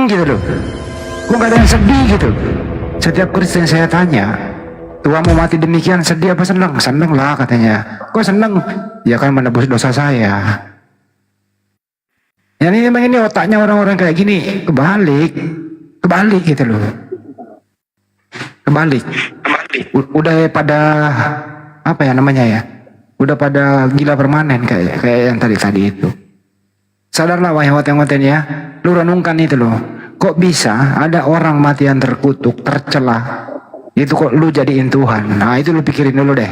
gitu loh. Kok gak ada yang sedih gitu. Setiap Kristen saya tanya, Tuhan mau mati demikian sedih apa senang? Senang lah katanya. Kok senang? Ya kan menebus dosa saya. Ya ini memang ini otaknya orang-orang kayak gini, kebalik gitu loh. Kebalik. Udah pada apa ya namanya ya? Udah pada gila permanen kayak yang tadi itu. Sadarlah wahai hoten-hoten ya, lu renungkan itu loh. Kok bisa ada orang mati yang terkutuk, tercela, itu kok lu jadiin Tuhan? Nah itu lu pikirin dulu deh,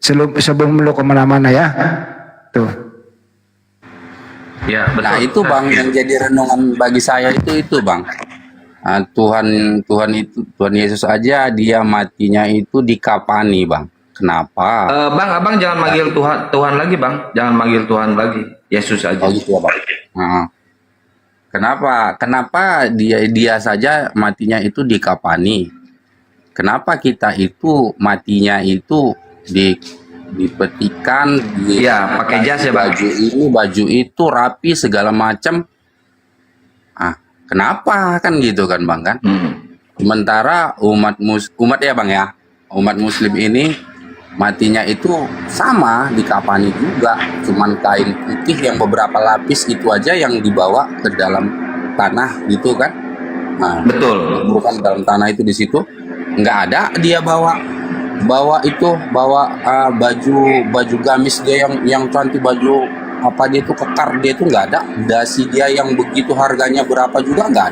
sebelum lu kemana-mana ya. Tuh. Ya, betul. Nah itu bang yang jadi renungan bagi saya itu bang. Nah, Tuhan Yesus aja dia matinya itu dikapani bang. Kenapa? Bang, abang jangan manggil Tuhan lagi bang, jangan manggil Tuhan lagi, Yesus aja. Oh gitu ya bang. Nah, kenapa dia saja matinya itu dikapani? Kenapa kita itu matinya itu dipetikan, Ya, pakai jas ya bang. baju itu rapi segala macam. Kenapa kan gitu kan bang kan? Sementara umat ya bang ya, umat Muslim ini matinya itu sama dikapani juga, cuman kain putih yang beberapa lapis itu aja yang dibawa ke dalam tanah gitu kan? Nah, Betul. bukan dalam tanah itu di situ nggak ada dia bawa baju gamis dia yang cantik, baju apa dia itu kekar dia itu nggak ada, dasi dia yang begitu harganya berapa juga nggak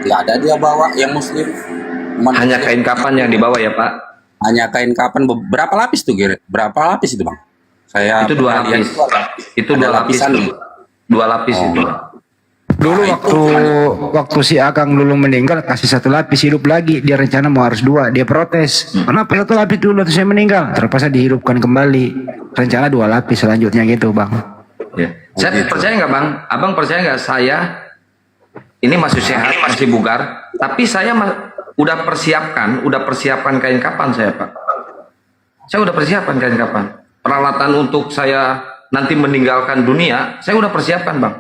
ada dia bawa yang Muslim. Hanya kain kapan yang dibawa ya pak? Hanya kain kapan berapa lapis tuh Gere? Berapa lapis itu bang? Saya Itu 2 lapis. Itu 2 lapisan. 2 lapis itu. Dulu waktu si Akang dulu meninggal kasih 1 lapis, hidup lagi, dia rencana mau harus 2, dia protes. Kenapa 1 lapis dulu terus saya meninggal? Terpaksa dihidupkan kembali. Rencana 2 lapis selanjutnya gitu bang. Ya. Saya percaya nggak bang? Abang percaya nggak saya ini masih sehat, masih bugar, tapi saya udah persiapkan kain kapan saya pak. Saya udah persiapkan kain kapan. Peralatan untuk saya nanti meninggalkan dunia, saya udah persiapkan bang.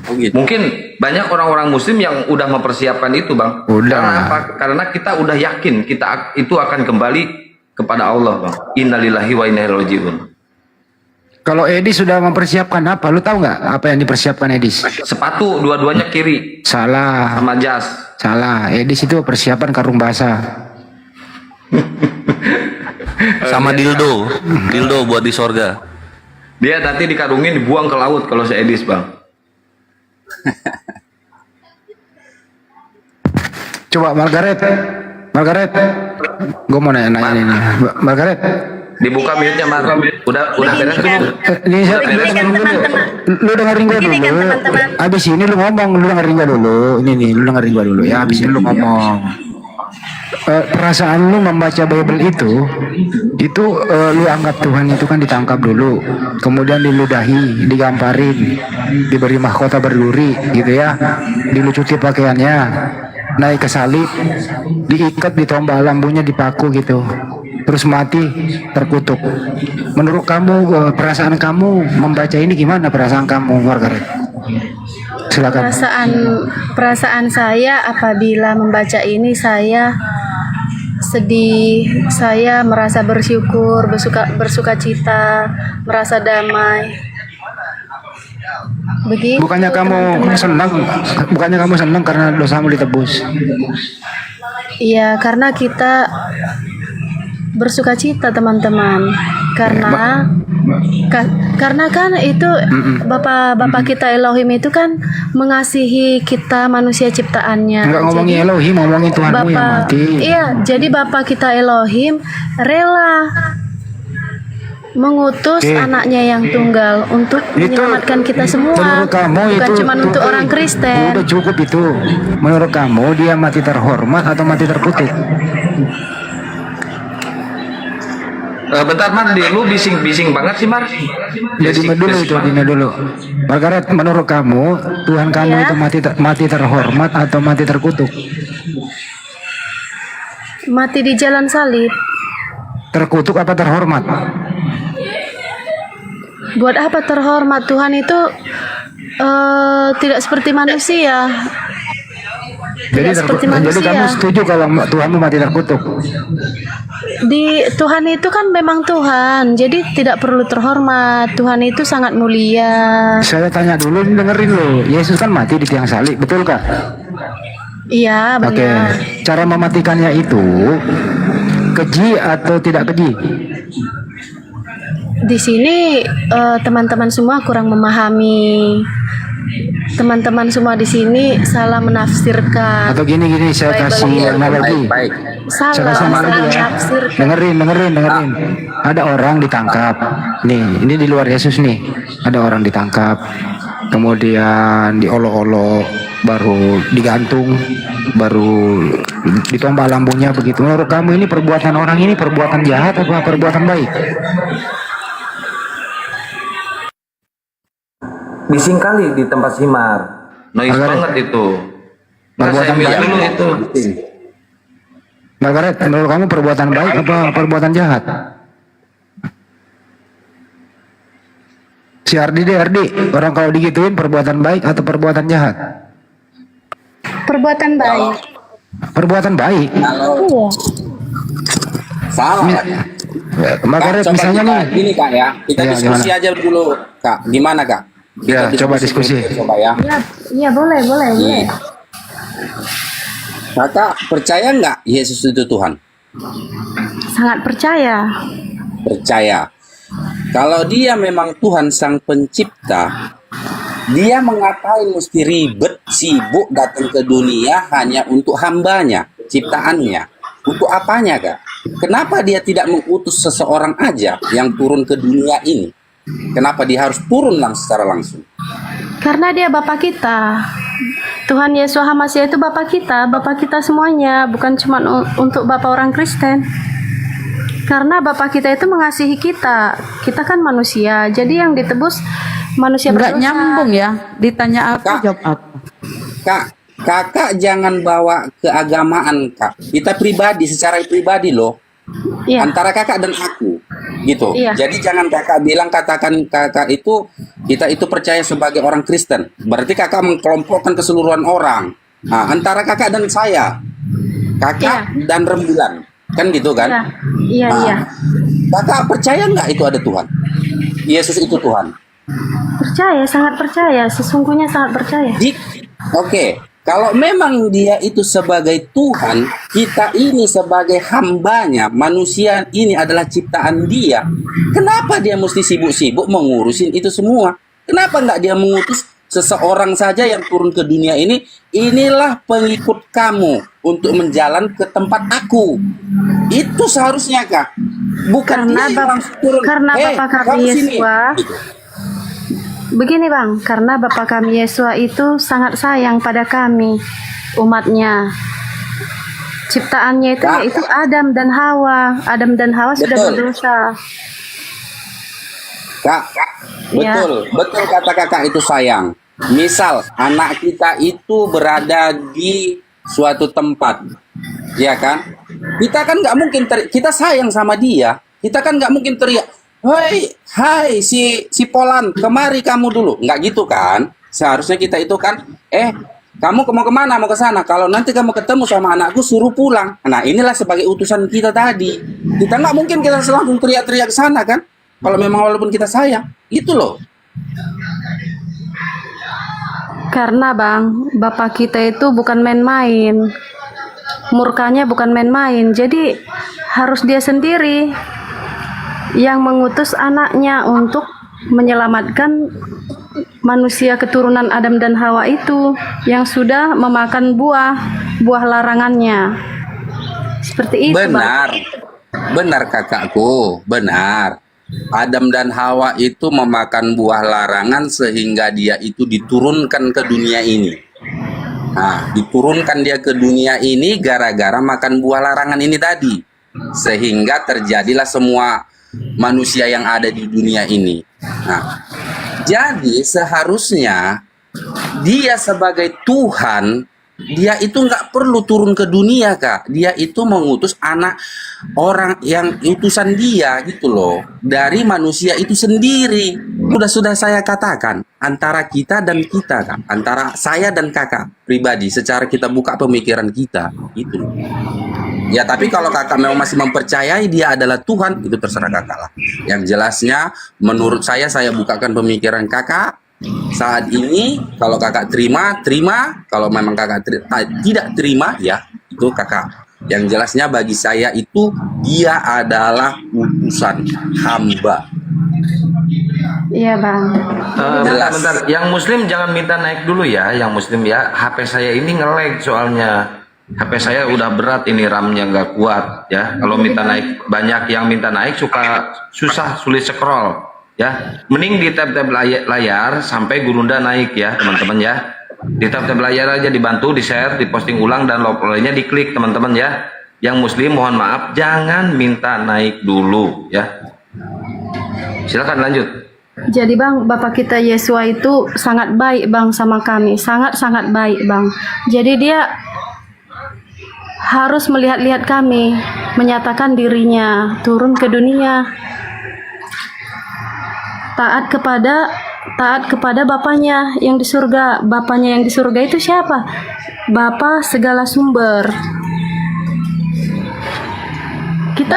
Oh, gitu. Mungkin banyak orang-orang Muslim yang udah mempersiapkan itu bang. Udah. Karena apa? Karena kita udah yakin kita itu akan kembali kepada Allah bang. Innalillahi wa inna ilaihi raji'un. Kalau Edis sudah mempersiapkan apa? Lu tahu nggak apa yang dipersiapkan Edis? Sepatu dua-duanya kiri Salah. sama jas. Salah. Edis itu persiapan karung basah. Sama dildo buat di sorga. Dia nanti dikarungin dibuang ke laut kalau saya Edis bang. Coba Margaret, gue mau nanya ini, Margaret. Dibuka mute-nya Mar. Udah beres belum? Ini saya dengerin dulu. Lu dengerin gue dulu. Abis ini lu ngomong, lu dengerin gue dulu. Ini nih, lu dengerin gue dulu ya. Abis ini lu ngomong. Perasaan lu membaca Bible itu lu anggap Tuhan itu kan ditangkap dulu, kemudian diludahi, digamparin, diberi mahkota berduri gitu ya, dilucuti pakaiannya, naik ke salib, diikat, ditombak lambunya, dipaku gitu, terus mati terkutuk. Menurut kamu perasaan kamu membaca ini gimana, perasaan kamu Margaret? Silakan. Perasaan saya apabila membaca ini, saya sedih, saya merasa bersyukur, bersuka cita, merasa damai. Begitu. Bukannya kamu senang karena dosamu ditebus? Iya, karena kita bersuka cita teman-teman, karena kan itu Bapak kita Elohim itu kan mengasihi kita manusia ciptaannya. Enggak ngomongin Elohim, ngomongin Tuhanmu yang mati. Iya, jadi Bapak kita Elohim rela mengutus anaknya yang tunggal untuk menyelamatkan kita semua. Menurut kamu bukan cuma untuk orang Kristen. Udah cukup itu. Menurut kamu dia mati terhormat atau mati terkutuk? Bentar Mar, lu bising banget sih Mar. Jadi dulu. Margaret, menurut kamu Tuhan kamu itu mati terhormat atau mati terkutuk? Mati di jalan salib. Terkutuk apa terhormat? Buat apa terhormat? Tuhan itu Tidak seperti manusia. Jadi, Tidak seperti jadi manusia. kamu setuju kalau Tuhanmu mati terkutuk? Di Tuhan itu kan memang Tuhan, jadi tidak perlu terhormat. Tuhan itu sangat mulia. Saya tanya dulu, ini dengerin loh. Yesus kan mati di tiang salib, betul kak? Iya, Oke, benar. cara mematikannya itu keji atau tidak keji? Di sini teman-teman semua kurang memahami. Teman-teman semua di sini salah menafsirkan. Atau gini saya Bible kasih itu. analogi. Baik. Saya Salah, kasih analogi salah ya. menafsirkan. Dengerin. Ada orang ditangkap. Nih, ini di luar Yesus nih. Ada orang ditangkap. Kemudian diolok-olok, baru digantung, baru ditombak lambungnya begitu. Menurut kamu ini perbuatan orang ini perbuatan jahat atau perbuatan baik? Bising kali di tempat Simar. Noise Margaret. banget itu. Nah, saya Perbuatan mute baik. dulu itu. Margaret, menurut kamu perbuatan baik apa perbuatan jahat? Si Ardi deh, orang kalau digituin perbuatan baik atau perbuatan jahat? Perbuatan baik. Perbuatan baik. Kalau Iya. salah. Margaret Kak, coba misalnya kita, nih. gini kak ya, kita Ya, diskusi gimana? aja dulu kak. Gimana kak? Ya, coba diskusi. dulu, coba ya. Iya, boleh. Iya. Kakak percaya nggak Yesus itu Tuhan? Sangat percaya. Percaya. Kalau dia memang Tuhan sang pencipta, dia mengapain mesti ribet, sibuk datang ke dunia hanya untuk hambanya, ciptaannya? Untuk apanya kak? Kenapa dia tidak mengutus seseorang aja yang turun ke dunia ini? Kenapa dia harus turun secara langsung? Karena dia Bapa kita. Tuhan Yesus Hamasiah itu Bapa kita semuanya, bukan cuma untuk Bapa orang Kristen. Karena Bapa kita itu mengasihi kita. Kita kan manusia, jadi yang ditebus manusia Nggak berdosa. nyambung ya. Ditanya apa, Kak. jawab apa. Kak, kakak jangan bawa keagamaan kak. Kita pribadi, secara pribadi loh. Iya. Antara kakak dan aku, gitu. Iya. Jadi jangan kakak bilang katakan kakak itu kita itu percaya sebagai orang Kristen. Berarti kakak mengkelompokkan keseluruhan orang. Nah, antara kakak dan saya, kakak dan rembulan, kan gitu kan? Iya. Nah, kakak percaya nggak itu ada Tuhan? Yesus itu Tuhan. Percaya, sangat percaya. Sesungguhnya sangat percaya. Oke, kalau memang dia itu sebagai Tuhan, kita ini sebagai hambanya, manusia ini adalah ciptaan dia. Kenapa dia mesti sibuk-sibuk mengurusin itu semua? Kenapa nggak dia mengutus seseorang saja yang turun ke dunia ini? Inilah pengikut kamu untuk menjalan ke tempat aku. Itu seharusnya kak. Bukan Karena dia yang Bap- langsung turun. karena Bapak kami kamu sini. Yesus, Gitu. Begini Bang, karena Bapa kami Yesus itu sangat sayang pada kami, umatnya. Ciptaannya itu Kak. yaitu Adam dan Hawa. Adam dan Hawa sudah Betul. berdosa. Kak, Ya. betul kata kakak itu sayang. Misal anak kita itu berada di suatu tempat, ya kan? Kita kan nggak mungkin kita sayang sama dia. Kita kan nggak mungkin teriak, hai si Polan, kemari kamu dulu. Nggak gitu kan? Seharusnya kita itu kan, kamu mau kemana? Mau ke sana. Kalau nanti kamu ketemu sama anakku, suruh pulang. Nah, inilah sebagai utusan kita tadi. Kita nggak mungkin kita langsung teriak-teriak ke sana kan? Kalau memang walaupun kita sayang, itu loh. Karena Bang, Bapak kita itu bukan main-main. Murkanya bukan main-main. Jadi harus dia sendiri yang mengutus anaknya untuk menyelamatkan manusia keturunan Adam dan Hawa itu yang sudah memakan buah larangannya. Seperti itu, Benar. Bang. Benar kakakku, benar. Adam dan Hawa itu memakan buah larangan sehingga dia itu diturunkan ke dunia ini. Nah, diturunkan dia ke dunia ini gara-gara makan buah larangan ini tadi. Sehingga terjadilah semua manusia yang ada di dunia ini. Nah, jadi seharusnya dia sebagai Tuhan dia itu nggak perlu turun ke dunia, Kak. Dia itu mengutus anak orang yang utusan dia gitu loh, dari manusia itu sendiri. Sudah saya katakan, antara kita dan kita, Kak, antara saya dan kakak pribadi, secara kita buka pemikiran kita gitu loh. Ya, tapi kalau kakak memang masih mempercayai dia adalah Tuhan, itu terserah kakak lah. Yang jelasnya menurut saya bukakan pemikiran kakak saat ini. Kalau kakak terima, kalau memang kakak tidak terima, ya itu kakak. Yang jelasnya bagi saya itu dia adalah utusan hamba. Iya bang. Jelas. Bentar, yang muslim jangan minta naik dulu ya, yang muslim ya. HP saya ini nge-lag soalnya. HP saya udah berat ini, RAM-nya nggak kuat ya. Kalau minta naik, banyak yang minta naik susah, sulit scroll ya. Mending di tab-tab layar sampai Gurunda naik ya teman-teman ya. Di tab-tab layar aja dibantu, di-share, diposting ulang, dan lainnya diklik teman-teman ya. Yang muslim mohon maaf jangan minta naik dulu ya. Silakan lanjut. Jadi bang, Bapak kita Yesua itu sangat baik bang sama kami, sangat-sangat baik bang. Jadi dia harus melihat-lihat kami, menyatakan dirinya, turun ke dunia, taat kepada Bapaknya yang di surga. Bapaknya yang di surga itu siapa? Bapa segala sumber. Kita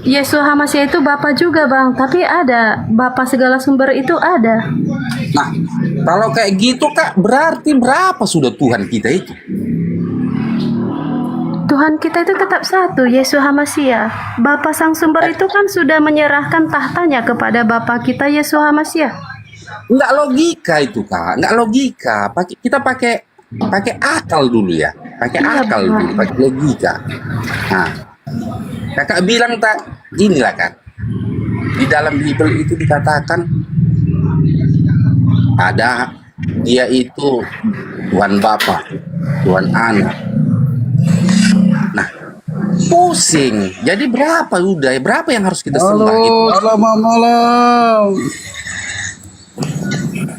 Yesus Hamasiah itu Bapa juga bang, tapi ada Bapa segala sumber itu ada. Nah, kalau kayak gitu Kak, berarti berapa sudah Tuhan kita itu? Tuhan kita itu tetap satu, Yesus Hamasiah. Bapa sang sumber itu kan sudah menyerahkan tahtanya kepada Bapa kita Yesus Hamasiah. Nggak logika itu Kak, nggak logika. Kita pakai akal dulu ya, pakai akal dulu, pakai logika. Nah, kakak bilang tak, inilah kan, di dalam Bible itu dikatakan ada dia itu Tuhan Bapa, Tuhan Anak. Nah, pusing. Jadi berapa yang harus kita sembah itu? Malam.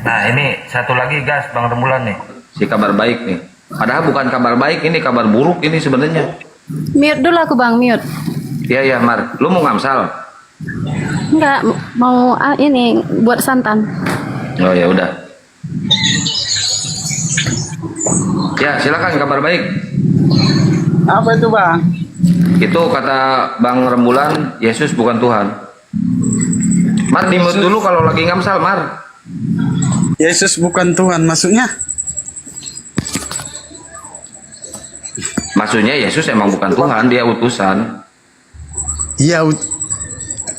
Nah ini satu lagi gas Bang Rembulan nih, si kabar baik nih. Padahal bukan kabar baik, ini kabar buruk ini sebenarnya. Mute dulu aku bang, mute. Iya Mar, lu mau ngamsal? Enggak, mau ini buat santan. Oh ya udah. Ya silakan kabar baik. Apa itu bang? Itu kata Bang Rembulan, Yesus bukan Tuhan. Mar, di-mute dulu kalau lagi ngamsal, Mar. Yesus bukan Tuhan, maksudnya? Maksudnya Yesus emang bukan Tuhan, dia utusan. Iya,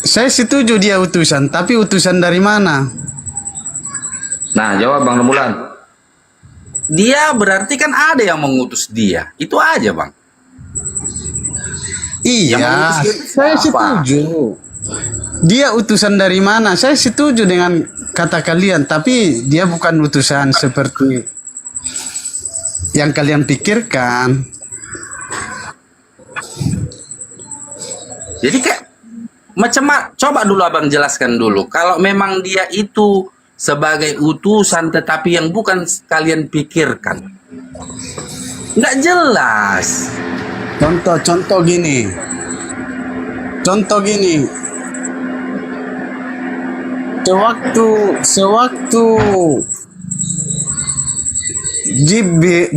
saya setuju dia utusan, tapi utusan dari mana? Nah, jawab Bang Rembulan. Dia berarti kan ada yang mengutus dia. Itu aja, Bang. Iya, saya setuju. Dia utusan dari mana? Saya setuju dengan kata kalian, tapi dia bukan utusan seperti yang kalian pikirkan. Jadi kayak macam coba dulu Abang jelaskan dulu. Kalau memang dia itu sebagai utusan tetapi yang bukan kalian pikirkan. Nggak jelas. Contoh gini. Sewaktu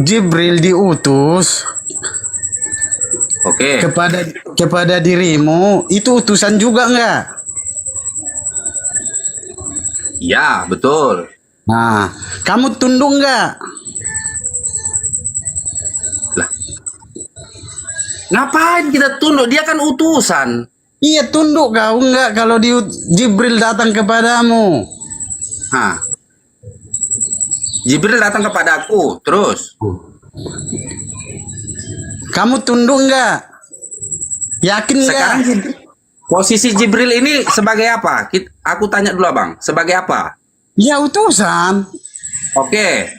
Jibril diutus Oke. kepada dirimu, itu utusan juga enggak? Ya, betul. Nah, kamu tunduk enggak? Lah. Ngapain kita tunduk? Dia kan utusan. Iya, tunduk kau enggak kalau Jibril datang kepadamu? Hah. Jibril datang kepadaku, terus. Kamu tunduk enggak? Yakin enggak? Sekarang posisi Jibril ini sebagai apa? Aku tanya dulu Abang, sebagai apa? Ya utusan. Oke,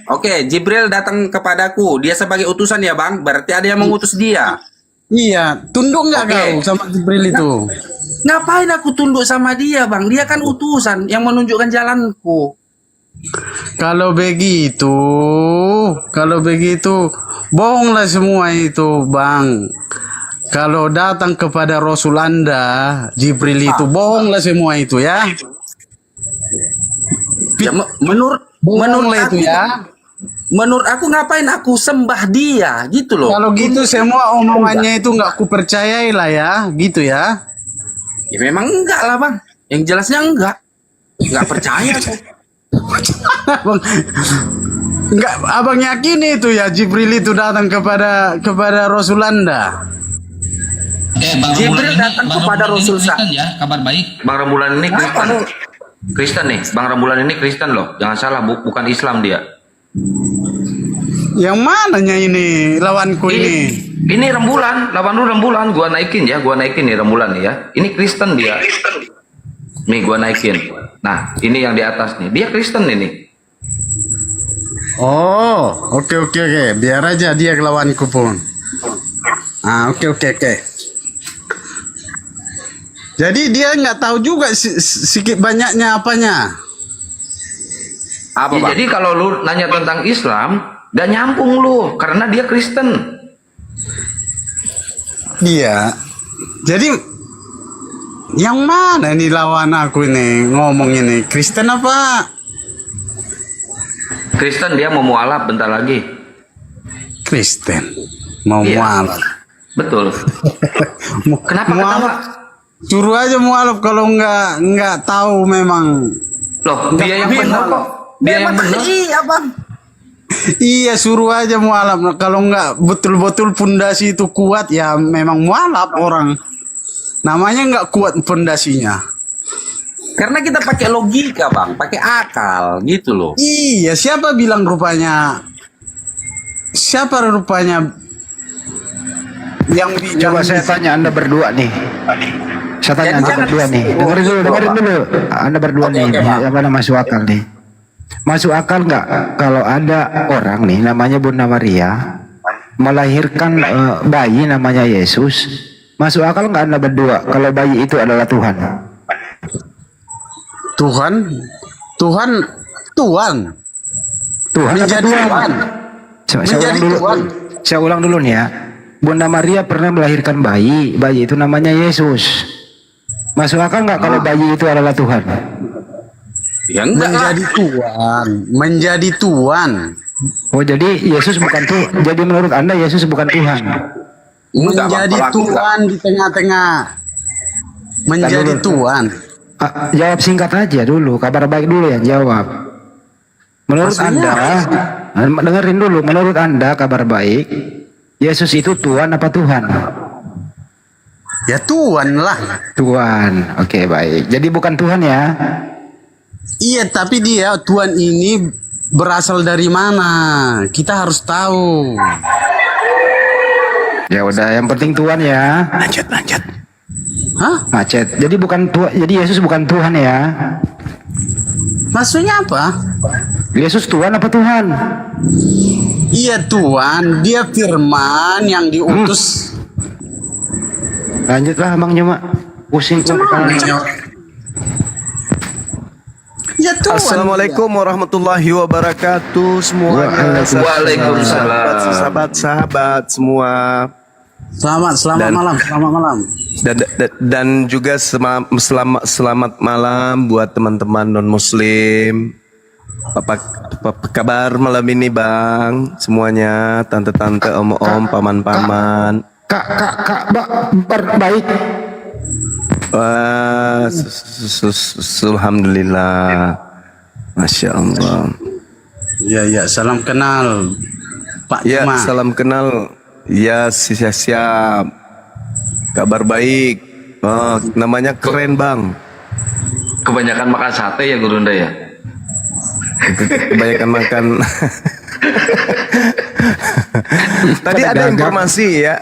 Jibril datang kepadaku, dia sebagai utusan ya Bang, berarti ada yang mengutus dia. Iya, tunduk enggak kau sama Jibril itu? Ngapain aku tunduk sama dia Bang? Dia kan utusan yang menunjukkan jalanku. Kalau begitu, Bohonglah semua itu, Bang. Kalau datang kepada Rasul Anda, Jibril itu bohonglah semua itu ya. Ya, menurut Bohonglah itu aku, ya. menurut aku ngapain aku sembah dia gitu loh. Kalau gitu semua omongannya itu nggak kupercayai lah ya, gitu ya. Ya memang enggak lah bang. Yang jelasnya enggak. Enggak percaya aku. Abang, nggak, abang yakin itu ya Jibril itu datang kepada Rasul Anda. Jibril datang kepada Rasul sa. Kabar baik. Bang Rembulan ini Kristen. Kristen nih. Bang Rembulan ini Kristen loh. Jangan salah, bukan Islam dia. Yang mananya ini lawanku ini? Ini Rembulan, lawan lu Rembulan. Gua naikin nih Rembulan nih ya. Ini Kristen dia. Nih gua naikin. Nah, ini yang di atas nih. Dia Kristen ini. Oh, oke. Biar aja dia lawanku pun. Oke. Jadi dia nggak tahu juga sedikit banyaknya apanya. Apa Ya, bang? jadi kalau lu nanya tentang Islam, gak nyambung lu karena dia Kristen. Iya. Jadi yang mana nih lawan aku ini ngomong ini Kristen apa? Kristen dia mau mualaf bentar lagi. Kristen mau Iya. mualaf. Betul. Kenapa ketawa? Suruh aja mualaf kalau nggak tahu memang. Loh, dia yang benar kok. Dia yang benar. Iya bang. Iya suruh aja mualaf. Kalau nggak betul-betul pondasi itu kuat ya memang mualaf orang. Namanya nggak kuat pondasinya. Karena kita pakai logika bang, pakai akal gitu loh. Iya siapa bilang rupanya? Siapa rupanya yang Coba saya tanya Anda berdua nih. Saya tanya Jadi Anda jangan berdua nih. Dengerin dulu. Anda berdua nih. Pak. Yang mana masuk akal nih? Masuk akal nggak kalau ada orang nih namanya Bunda Maria melahirkan bayi namanya Yesus? Masuk akal nggak Anda berdua kalau bayi itu adalah Tuhan? Tuhan menjadi Tuhan. Saya ulang dulu nih ya. Bunda Maria pernah melahirkan bayi itu namanya Yesus. Masuk akal nggak kalau bayi itu adalah Tuhan? Ya enggak lah. Menjadi Tuhan. Oh jadi Yesus bukan Tuhan. Jadi menurut Anda Yesus bukan Tuhan? Enggak, Bang. Menjadi Kalau aku Tuhan di tengah-tengah. Menjadi Tuhan. Jawab singkat aja dulu. Kabar baik dulu yang jawab. Menurut Maksudnya Anda, dengerin dulu. Menurut Anda kabar baik, Yesus itu Tuhan apa Tuhan? Ya Tuhan lah. Tuhan. Oke baik. Jadi bukan Tuhan ya? Iya, tapi dia Tuhan ini berasal dari mana? Kita harus tahu. Ya udah, yang penting Tuhan ya. Lanjut. Hah? Macet. Jadi bukan Tuhan. Jadi Yesus bukan Tuhan ya? Maksudnya apa? Yesus Tuhan apa Tuhan? Iya Tuhan, dia firman yang diutus. Lanjutlah Bang Juma. Pusing kok kepala. Ya Tuhan. Assalamualaikum warahmatullahi wabarakatuh semuanya. Waalaikumsalam. Sahabat semua. Selamat malam. Dan juga selamat malam buat teman-teman non muslim. Apa kabar malam ini bang? Semuanya, tante-tante, om-om, paman-paman. Kak, baik. Wah, alhamdulillah, masya Allah. Ya, salam kenal, Pak Ya, Juma. salam kenal. Ya, siap. Kabar baik. Oh, namanya keren bang. Kebanyakan makan sate ya Gurunda ya. Kebanyakan makan. Tadi ada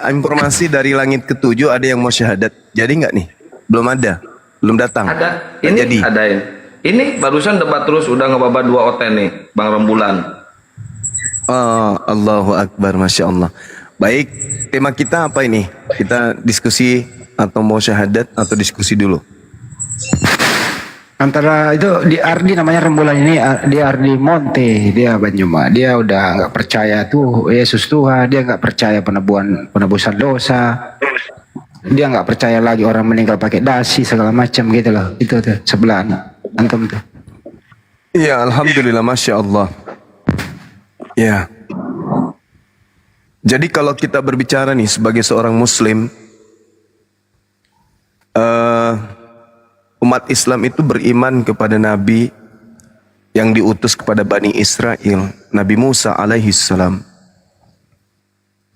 informasi dari langit ketujuh ada yang mau syahadat. Jadi nggak nih? Belum ada, belum datang. Ada. Nggak Ini jadi. ada ya. Ini barusan debat terus udah ngebaba 2 oten nih, Bang Rembulan. Oh, Allahu Akbar, masya Allah. Baik, tema kita apa ini? Kita diskusi atau mau syahadat atau diskusi dulu? Antara itu di Ardi namanya rembulan ini, di Ardi Monte, dia Banyuma. Dia udah nggak percaya tuh Yesus Tuhan, dia nggak percaya penebusan dosa. Dia nggak percaya lagi orang meninggal pakai dasi segala macam gitu loh. Itu tuh sebelah antum tuh. Iya, alhamdulillah, masya Allah. Ya. Jadi kalau kita berbicara nih sebagai seorang Muslim, umat Islam itu beriman kepada Nabi yang diutus kepada Bani Israel, Nabi Musa alaihi salam.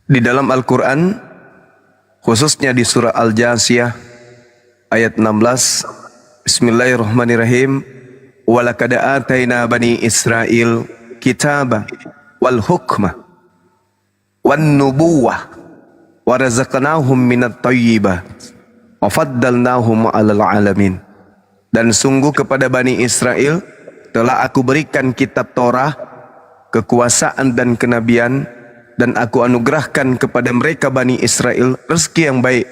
Di dalam Al-Quran, khususnya di surah Al-Jasiyah ayat 16, Bismillahirrahmanirrahim, walaqad ataina Bani Israel kitaba wal hukma wan nubuwah wa razaqnahum minat thayyibah wa faddalnahum 'alal 'alamin. Dan sungguh kepada Bani Israel telah aku berikan kitab Torah, kekuasaan dan kenabian, dan aku anugerahkan kepada mereka Bani Israel rezeki yang baik,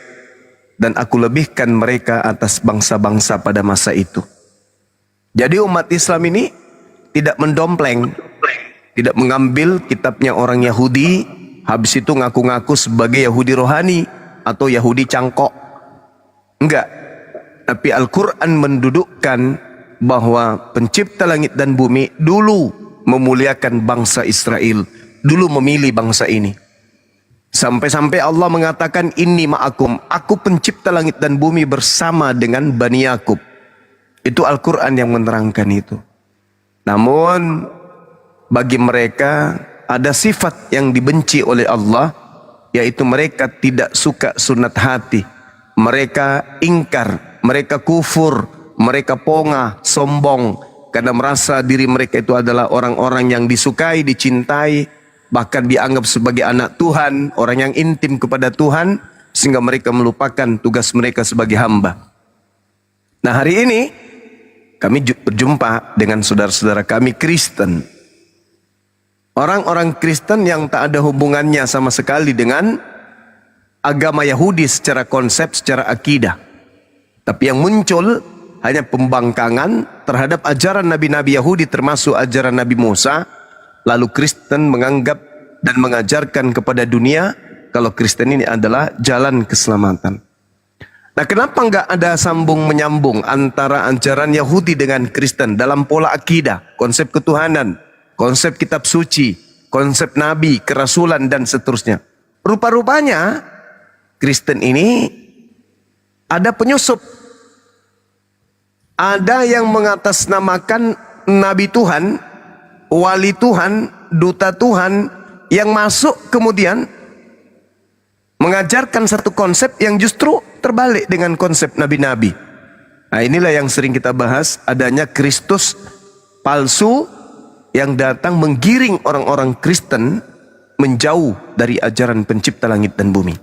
dan aku lebihkan mereka atas bangsa-bangsa pada masa itu. Jadi umat Islam ini tidak mendompleng, tidak mengambil kitabnya orang Yahudi, habis itu ngaku-ngaku sebagai Yahudi rohani atau Yahudi cangkok. Enggak. Tapi Al-Quran mendudukkan bahwa pencipta langit dan bumi dulu memuliakan bangsa Israel, dulu memilih bangsa ini. Sampai-sampai Allah mengatakan, inni ma'akum, aku pencipta langit dan bumi bersama dengan Bani Yakub. Itu Al-Quran yang menerangkan itu. Namun bagi mereka ada sifat yang dibenci oleh Allah, yaitu mereka tidak suka sunat hati. Mereka ingkar, mereka kufur, mereka pongah, sombong, karena merasa diri mereka itu adalah orang-orang yang disukai, dicintai, bahkan dianggap sebagai anak Tuhan, orang yang intim kepada Tuhan, sehingga mereka melupakan tugas mereka sebagai hamba. Nah, hari ini kami berjumpa dengan saudara-saudara kami Kristen. Orang-orang Kristen yang tak ada hubungannya sama sekali dengan agama Yahudi secara konsep, secara akidah. Tapi yang muncul hanya pembangkangan terhadap ajaran Nabi-Nabi Yahudi, termasuk ajaran Nabi Musa. Lalu Kristen menganggap dan mengajarkan kepada dunia kalau Kristen ini adalah jalan keselamatan. Nah, kenapa nggak ada sambung menyambung antara ajaran Yahudi dengan Kristen dalam pola akidah, konsep ketuhanan, konsep kitab suci, konsep nabi, kerasulan, dan seterusnya? Rupa-rupanya Kristen ini ada penyusup. Ada yang mengatasnamakan nabi Tuhan, wali Tuhan, duta Tuhan, yang masuk kemudian mengajarkan satu konsep yang justru terbalik dengan konsep nabi-nabi. Nah, inilah yang sering kita bahas, adanya Kristus palsu yang datang menggiring orang-orang Kristen menjauh dari ajaran pencipta langit dan bumi.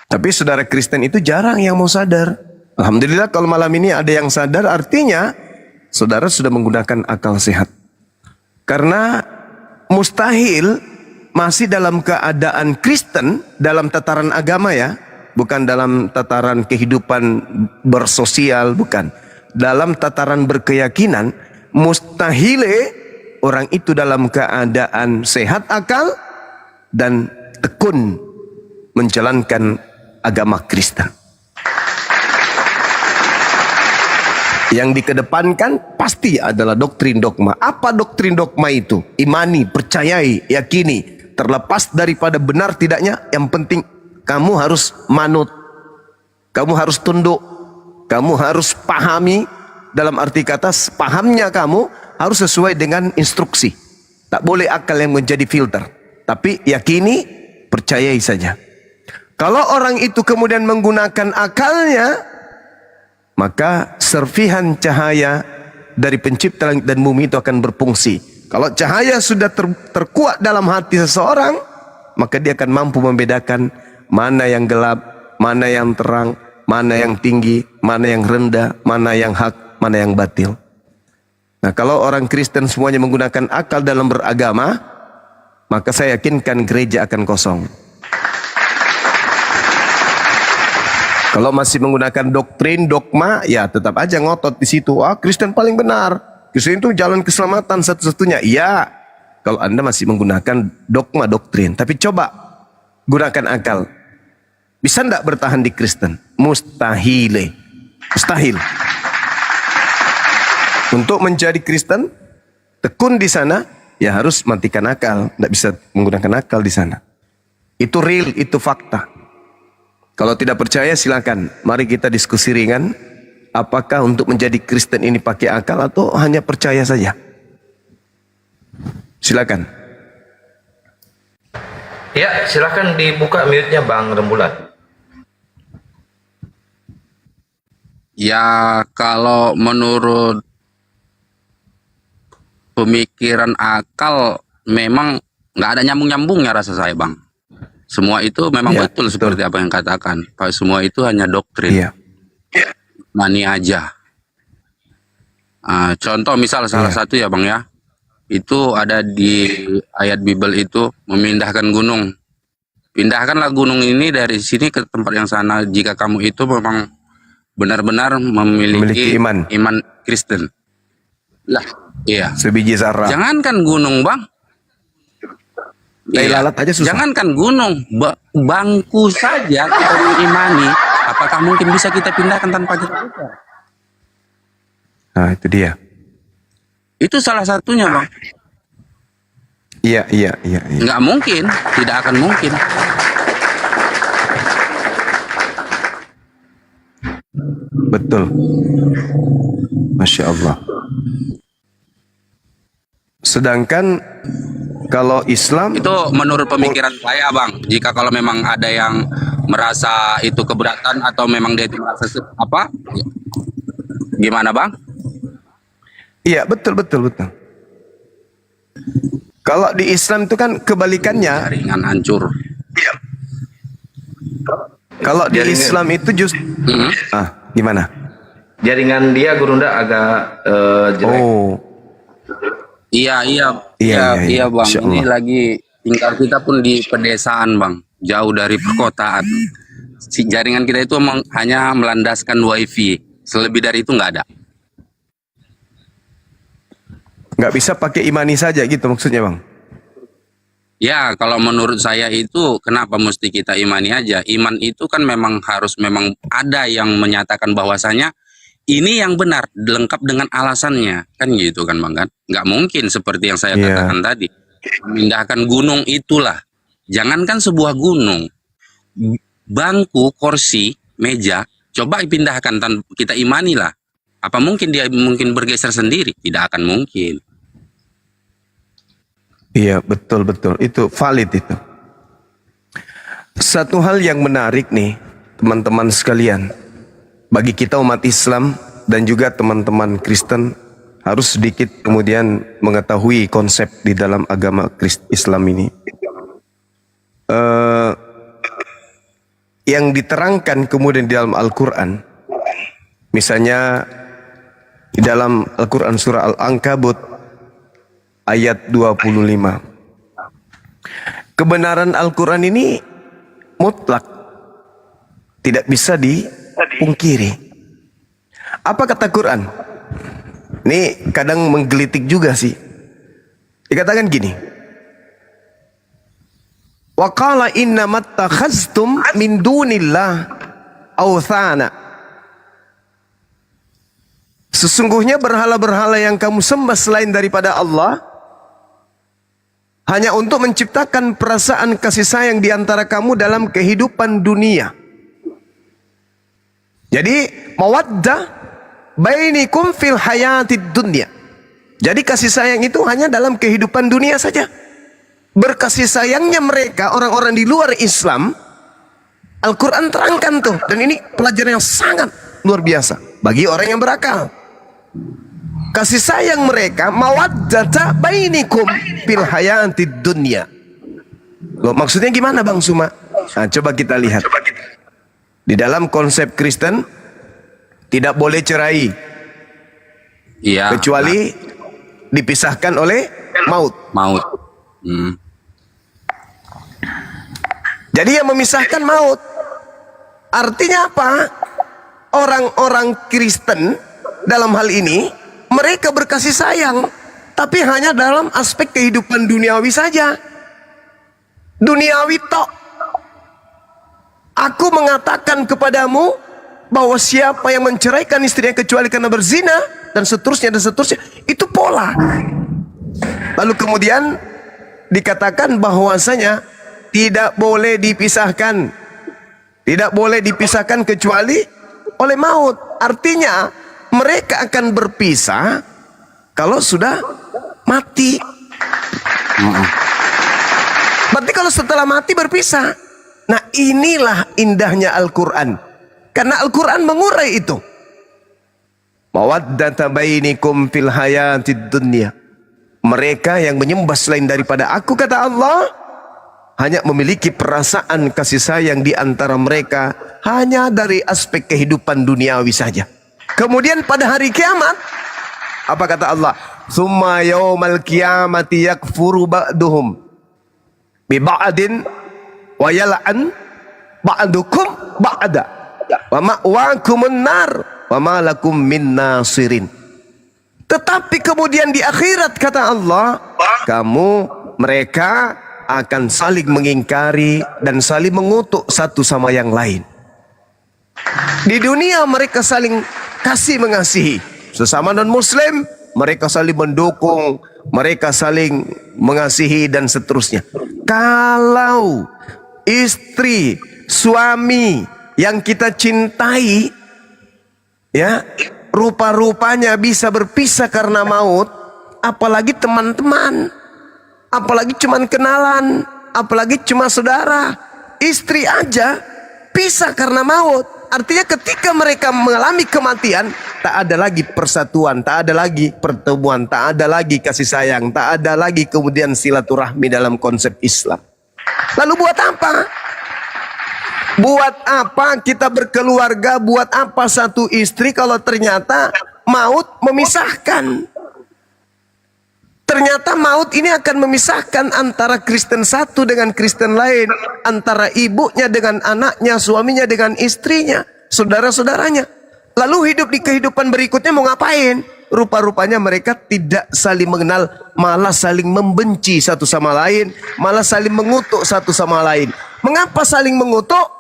Tapi saudara Kristen itu jarang yang mau sadar. Alhamdulillah kalau malam ini ada yang sadar, artinya saudara sudah menggunakan akal sehat. Karena mustahil masih dalam keadaan Kristen, dalam tataran agama ya, bukan dalam tataran kehidupan bersosial, bukan. Dalam tataran berkeyakinan, mustahil orang itu dalam keadaan sehat akal dan tekun menjalankan agama Kristen. Yang dikedepankan pasti adalah doktrin dogma. Apa doktrin dogma itu? Imani, percayai, yakini. Terlepas daripada benar tidaknya, yang penting kamu harus manut. Kamu harus tunduk. Kamu harus pahami. Dalam arti kata, pahamnya kamu harus sesuai dengan instruksi. Tak boleh akal yang menjadi filter. Tapi yakini, percayai saja. Kalau orang itu kemudian menggunakan akalnya, maka serpihan cahaya dari pencipta langit dan bumi itu akan berfungsi. Kalau cahaya sudah terkuat dalam hati seseorang, maka dia akan mampu membedakan mana yang gelap, mana yang terang, mana yang tinggi, mana yang rendah, mana yang hak, mana yang batil. Nah, kalau orang Kristen semuanya menggunakan akal dalam beragama, maka saya yakinkan gereja akan kosong. Kalau masih menggunakan doktrin, dogma, ya tetap aja ngotot di situ. Ah, Kristen paling benar. Kristen itu jalan keselamatan satu-satunya. Iya, kalau Anda masih menggunakan dogma, doktrin. Tapi coba gunakan akal. Bisa enggak bertahan di Kristen? Mustahil. Mustahil. Untuk menjadi Kristen, tekun di sana, ya harus matikan akal. Enggak bisa menggunakan akal di sana. Itu real, itu fakta. Kalau tidak percaya silakan. Mari kita diskusi ringan. Apakah untuk menjadi Kristen ini pakai akal atau hanya percaya saja? Silakan. Ya, silakan dibuka mute-nya Bang Rembulan. Ya, kalau menurut pemikiran akal memang nggak ada nyambung-nyambungnya rasa saya, Bang. Semua itu memang Ya, betul seperti apa yang katakan. Pak, semua itu hanya doktrin. Iya. Mani aja. Contoh misal salah satu ya Bang ya. Itu ada di ayat Bible itu memindahkan gunung. Pindahkanlah gunung ini dari sini ke tempat yang sana jika kamu itu memang benar-benar memiliki iman Kristen. Lah, iya. Sebiji zarah. Jangankan gunung, Bang. Tai lalat aja susah. Jangankan gunung, bangku saja kita mengimani, apakah mungkin bisa kita pindahkan tanpa kita buka? Nah, itu dia. Itu salah satunya, Bang. Iya. Nggak mungkin, tidak akan mungkin. Betul. Masya Allah. Sedangkan kalau Islam Itu menurut pemikiran saya, Bang. Jika kalau memang ada yang merasa itu keberatan atau memang dia itu merasa apa? Gimana, Bang? iya betul. Kalau di Islam itu kan kebalikannya. Jaringan hancur. Kalau di Islam itu justru gimana? Jaringan dia Gurunda agak jelek. Oh. Iya, Bang. Insya Ini Allah. lagi tinggal kita pun di pedesaan, Bang. Jauh dari perkotaan. Si jaringan kita itu hanya melandaskan wifi. Selebih dari itu nggak ada. Nggak bisa pakai imani saja gitu maksudnya Bang? Ya, kalau menurut saya itu kenapa mesti kita imani aja? Iman itu kan memang harus memang ada yang menyatakan bahwasanya ini yang benar, lengkap dengan alasannya. Kan gitu kan Bang kan? Nggak mungkin seperti yang saya katakan tadi. Memindahkan gunung itulah. Jangankan sebuah gunung. Bangku, kursi, meja, coba dipindahkan, kita imani lah. Apa mungkin dia mungkin bergeser sendiri? Tidak akan mungkin. Iya betul. Itu valid itu. Satu hal yang menarik nih teman-teman sekalian. Bagi kita umat Islam dan juga teman-teman Kristen harus sedikit kemudian mengetahui konsep di dalam agama Islam ini. Yang diterangkan kemudian di dalam Al-Quran, misalnya di dalam Al-Quran surah Al-Ankabut ayat 25. Kebenaran Al-Quran ini mutlak, tidak bisa dipungkiri. Apa kata Quran? Ini kadang menggelitik juga sih. Dikatakan gini. Wa qala innamat takhaztum min dunillah awthana. Sesungguhnya berhala-berhala yang kamu sembah selain daripada Allah hanya untuk menciptakan perasaan kasih sayang di antara kamu dalam kehidupan dunia. Jadi mawaddah bainikum fil hayatid dunya. Jadi kasih sayang itu hanya dalam kehidupan dunia saja. Berkasih sayangnya mereka orang-orang di luar Islam, Al-Quran terangkan tuh. Dan ini pelajaran yang sangat luar biasa bagi orang yang berakal. Kasih sayang mereka mawaddata bainikum fil hayatid dunya. Loh, maksudnya gimana Bang Suma? Nah, coba kita lihat. Di dalam konsep Kristen tidak boleh cerai. Iya. Kecuali dipisahkan oleh maut. Hmm. Jadi yang memisahkan maut. Artinya apa? Orang-orang Kristen dalam hal ini mereka berkasih sayang, tapi hanya dalam aspek kehidupan duniawi saja. Duniawi tok. Aku mengatakan kepadamu bahwa siapa yang menceraikan istrinya kecuali karena berzina dan seterusnya, itu pola. Lalu kemudian dikatakan bahwasanya tidak boleh dipisahkan. Tidak boleh dipisahkan kecuali oleh maut. Artinya mereka akan berpisah kalau sudah mati. Berarti kalau setelah mati berpisah. Nah, inilah indahnya Al-Quran. Karena Al-Quran mengurai itu. Mawaddata bainikum fil hayatid dunya. Mereka yang menyembah selain daripada aku, kata Allah, hanya memiliki perasaan kasih sayang di antara mereka hanya dari aspek kehidupan duniawi saja. Kemudian pada hari kiamat, apa kata Allah? Summa yaumal qiyamati yakfuru ba'duhum bi ba'din wa yal'an ba'dukum ba'da wa ma'wakumun nar wa ma lakum min nasirin. Tetapi kemudian di akhirat, kata Allah, mereka akan saling mengingkari dan saling mengutuk satu sama yang lain. Di dunia mereka saling kasih mengasihi. Sesama non-muslim, mereka saling mendukung, mereka saling mengasihi dan seterusnya. Kalau istri, suami yang kita cintai, ya, rupa-rupanya bisa berpisah karena maut, apalagi teman-teman, apalagi cuman kenalan, apalagi cuma saudara. Istri aja pisah karena maut. Artinya ketika mereka mengalami kematian, tak ada lagi persatuan, tak ada lagi pertemuan, tak ada lagi kasih sayang, tak ada lagi kemudian silaturahmi dalam konsep Islam. Lalu buat apa? Buat apa kita berkeluarga? Buat apa satu istri kalau ternyata maut memisahkan? Ternyata maut ini akan memisahkan antara Kristen satu dengan Kristen lain, antara ibunya dengan anaknya, suaminya dengan istrinya, saudara-saudaranya. Lalu hidup di kehidupan berikutnya mau ngapain? Rupa-rupanya mereka tidak saling mengenal, malah saling membenci satu sama lain, malah saling mengutuk satu sama lain. Mengapa saling mengutuk?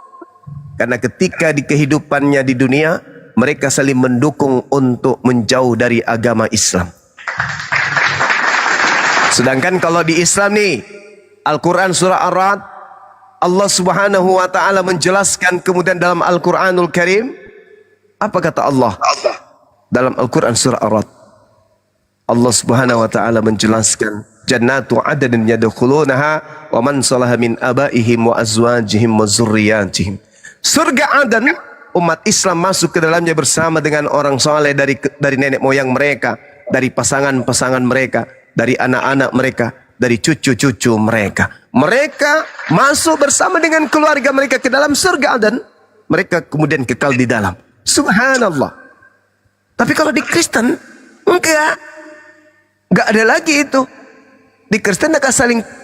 Karena ketika di kehidupannya di dunia, mereka saling mendukung untuk menjauh dari agama Islam. Sedangkan kalau di Islam nih, Al-Quran surah Ar-Ra'd, Allah subhanahu wa ta'ala menjelaskan kemudian dalam Al-Quranul Karim, apa kata Allah? Dalam Al-Quran surah Ar-Ra'd, Allah subhanahu wa ta'ala menjelaskan, Jannatu adadin yadkhulunaha wa man salaha min abaihim wa azwajihim wa zurriyatihim. Surga Adan, umat Islam masuk ke dalamnya bersama dengan orang soleh dari nenek moyang mereka, dari pasangan-pasangan mereka, dari anak-anak mereka, dari cucu-cucu mereka. Mereka masuk bersama dengan keluarga mereka ke dalam surga Adan. Mereka kemudian kekal di dalam. Subhanallah. Tapi kalau di Kristen, enggak ada lagi itu. Di Kristen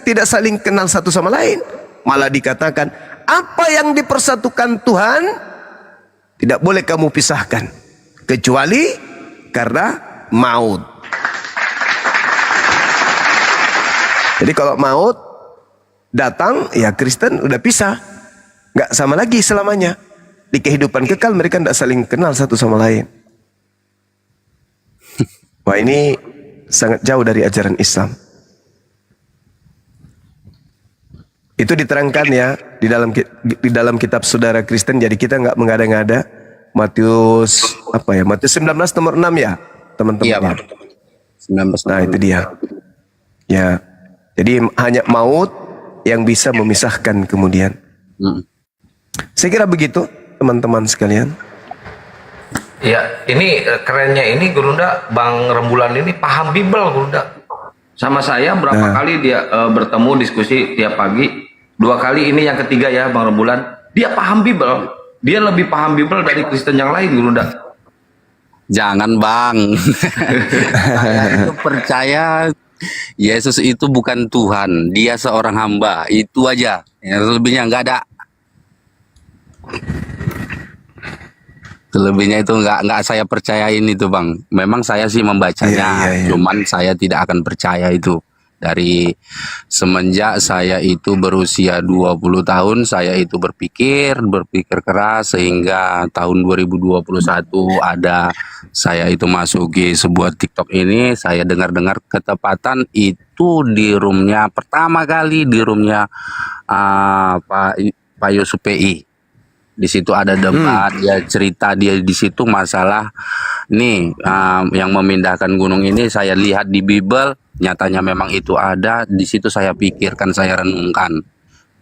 tidak saling kenal satu sama lain. Malah dikatakan, apa yang dipersatukan Tuhan tidak boleh kamu pisahkan, kecuali karena maut. Jadi kalau maut datang, ya Kristen udah pisah, nggak sama lagi selamanya. Di kehidupan kekal mereka tidak saling kenal satu sama lain. Wah, ini sangat jauh dari ajaran Islam. Itu diterangkan ya di dalam kitab Saudara Kristen. Jadi kita nggak mengada-ngada. Matius 19 nomor 6 ya, teman-teman. Iya, Pak. 19. Nah, itu dia. Ya. Jadi hanya maut yang bisa memisahkan kemudian. Saya kira begitu, teman-teman sekalian. Ya, ini kerennya ini Gurunda, Bang Rembulan ini paham Bible, Gurunda. Sama saya berapa kali dia bertemu diskusi tiap pagi. 2 kali, ini yang ketiga ya Bang Rembulan. Dia paham Bible. Dia lebih paham Bible dari Kristen yang lain, Gurunda. Jangan, Bang. Saya itu percaya Yesus itu bukan Tuhan, dia seorang hamba, itu aja. Yang lebihnya nggak ada. Selebihnya itu nggak saya percayain itu bang. Memang saya sih membacanya, Iya. cuman saya tidak akan percaya itu. Dari semenjak saya itu berusia 20 tahun, saya itu berpikir keras sehingga tahun 2021 ada saya itu masuki sebuah TikTok ini, saya dengar-dengar ketepatan itu di roomnya pertama kali di roomnya Pak Yusuf PI. Di situ ada debat, dia cerita dia di situ masalah nih yang memindahkan gunung ini saya lihat di Bible, nyatanya memang itu ada. Di situ saya pikirkan, saya renungkan.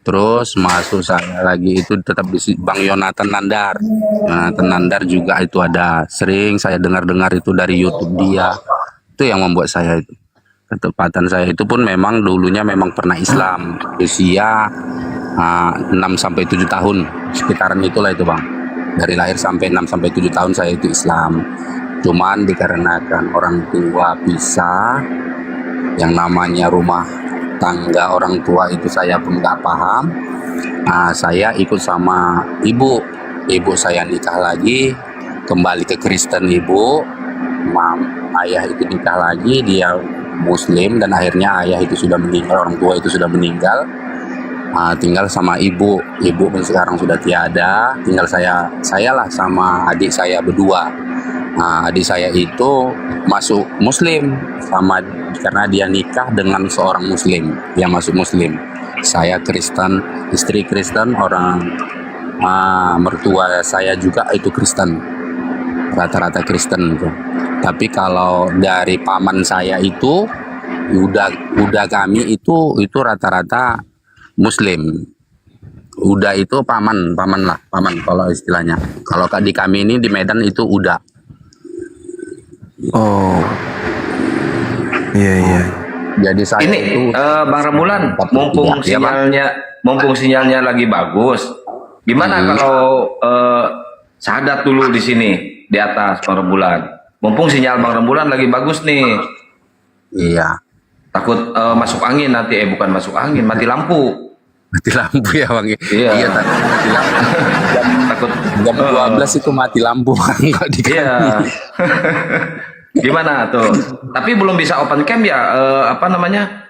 Terus masuk saya lagi itu tetap di Bang Yonatan Nandar. Yonatan Nandar juga itu ada. Sering saya dengar-dengar itu dari YouTube dia. Itu yang membuat saya itu. Ketepatan saya itu pun memang dulunya memang pernah Islam. Usia 6 sampai 7 tahun sekitaran itulah itu bang. Dari lahir sampai 6 sampai 7 tahun saya itu Islam. Cuman dikarenakan orang tua pisah, yang namanya rumah tangga orang tua itu saya pun nggak paham. Saya ikut sama ibu saya nikah lagi, kembali ke Kristen ibu. Ayah itu nikah lagi, dia Muslim, dan akhirnya ayah itu sudah meninggal, orang tua itu sudah meninggal. Tinggal sama ibu pun sekarang sudah tiada, tinggal saya lah sama adik saya berdua. Adik saya itu masuk Muslim karena dia nikah dengan seorang Muslim, dia masuk Muslim. Saya Kristen, istri Kristen, orang mertua saya juga itu Kristen, rata-rata Kristen itu. Tapi kalau dari paman saya itu udah kami itu rata-rata Muslim. Udah itu paman kalau istilahnya. Kalau di kami ini di Medan itu udah. Oh. Iya. Jadi saya Ini itu Bang Rembulan, Ya, Bang. mumpung sinyalnya lagi bagus. Gimana kalau syahadat dulu di sini di atas Bang Rembulan? Mumpung sinyal Bang Rembulan lagi bagus nih. iya. Takut masuk angin nanti, bukan masuk angin, mati lampu. Mati lampu ya Bang. Iya. Iya mati lampu. Takut Jam 12 itu mati lampu Bang. Kalau di kami. Iya. Gimana tuh? Tapi belum bisa open cam ya, apa namanya?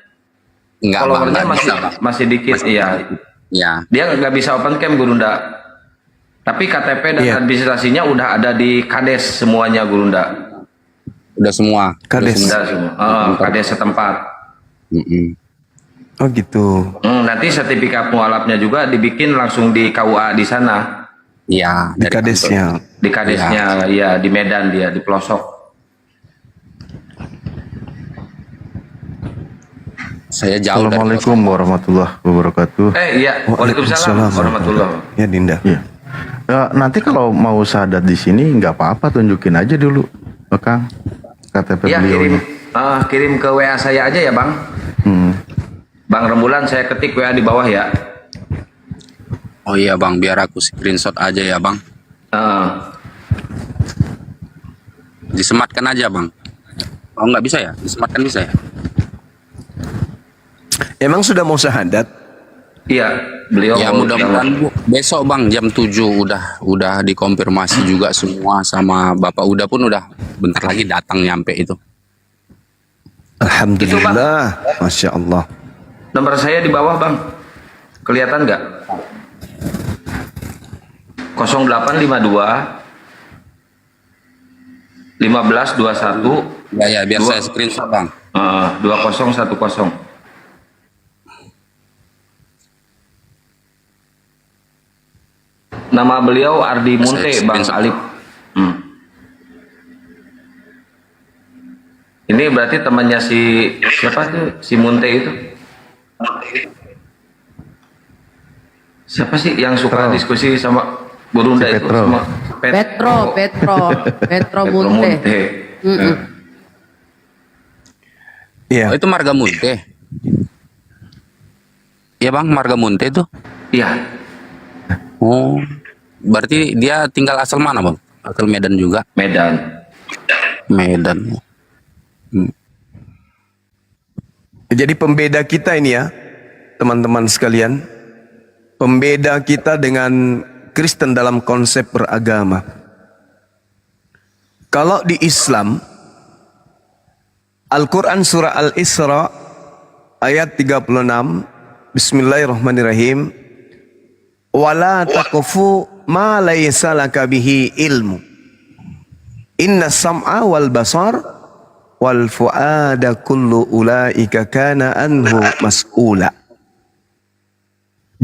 Enggak Bang, Followernya enggak bisa, Bang. masih dikit, iya. Ya. Dia nggak bisa open cam Gurunda. Tapi KTP dan Iya. administrasinya udah ada di Kades semuanya Gurunda. Udah semua. Kades. Udah semua. Kades setempat. Mm-mm. Oh gitu. Nanti sertifikat mualafnya juga dibikin langsung di KUA di sana. Iya. Di dari kadesnya. Di Kadesnya, ya di Medan dia, di pelosok. Saya jauh dari Assalamualaikum warahmatullahi wabarakatuh. Iya, Waalaikumsalam warahmatullahi. Ya Dinda. Iya. Nanti kalau mau syahadat di sini nggak apa-apa, tunjukin aja dulu, Kang, KTP Iya, beliau. kirim ke WA saya aja ya, Bang. Bang Rembulan, saya ketik WA di bawah ya. Oh iya Bang, biar aku screenshot aja ya Bang. Disematkan aja Bang. Oh nggak bisa ya? Disematkan bisa ya? Emang sudah mau syahadat? Iya, beliau Ya mau mudah-mudahan Bu, besok Bang jam 7 udah dikonfirmasi juga semua sama Bapak Uda pun udah bentar lagi datang nyampe itu. Alhamdulillah. Masya Allah. Nomor saya di bawah, Bang. Kelihatan nggak? 0852 1521 Ya biar saya screenshot Bang. 2010. Nama beliau Ardi Munte, Saya Bang screenshot. Alip. Ini berarti temannya si siapa tuh? Si Munte itu? Siapa sih yang suka diskusi sama Gurunda Si itu? Petro. Sama Petro Munte. Iya. Oh, itu Marga Munte. Iya Bang, Marga Munte itu. Iya. Oh, berarti dia tinggal asal mana Bang? Asal Medan juga. Medan. Medan. Jadi pembeda kita ini ya, teman-teman sekalian. Pembeda kita dengan Kristen dalam konsep beragama. Kalau di Islam, Al-Quran surah Al-Isra ayat 36, Bismillahirrahmanirrahim. Wala taqfu ma laysa laka bihi ilmu. Inna sam'a wal basar wal fu'ada kullu ulaika kana anhu mas'ula.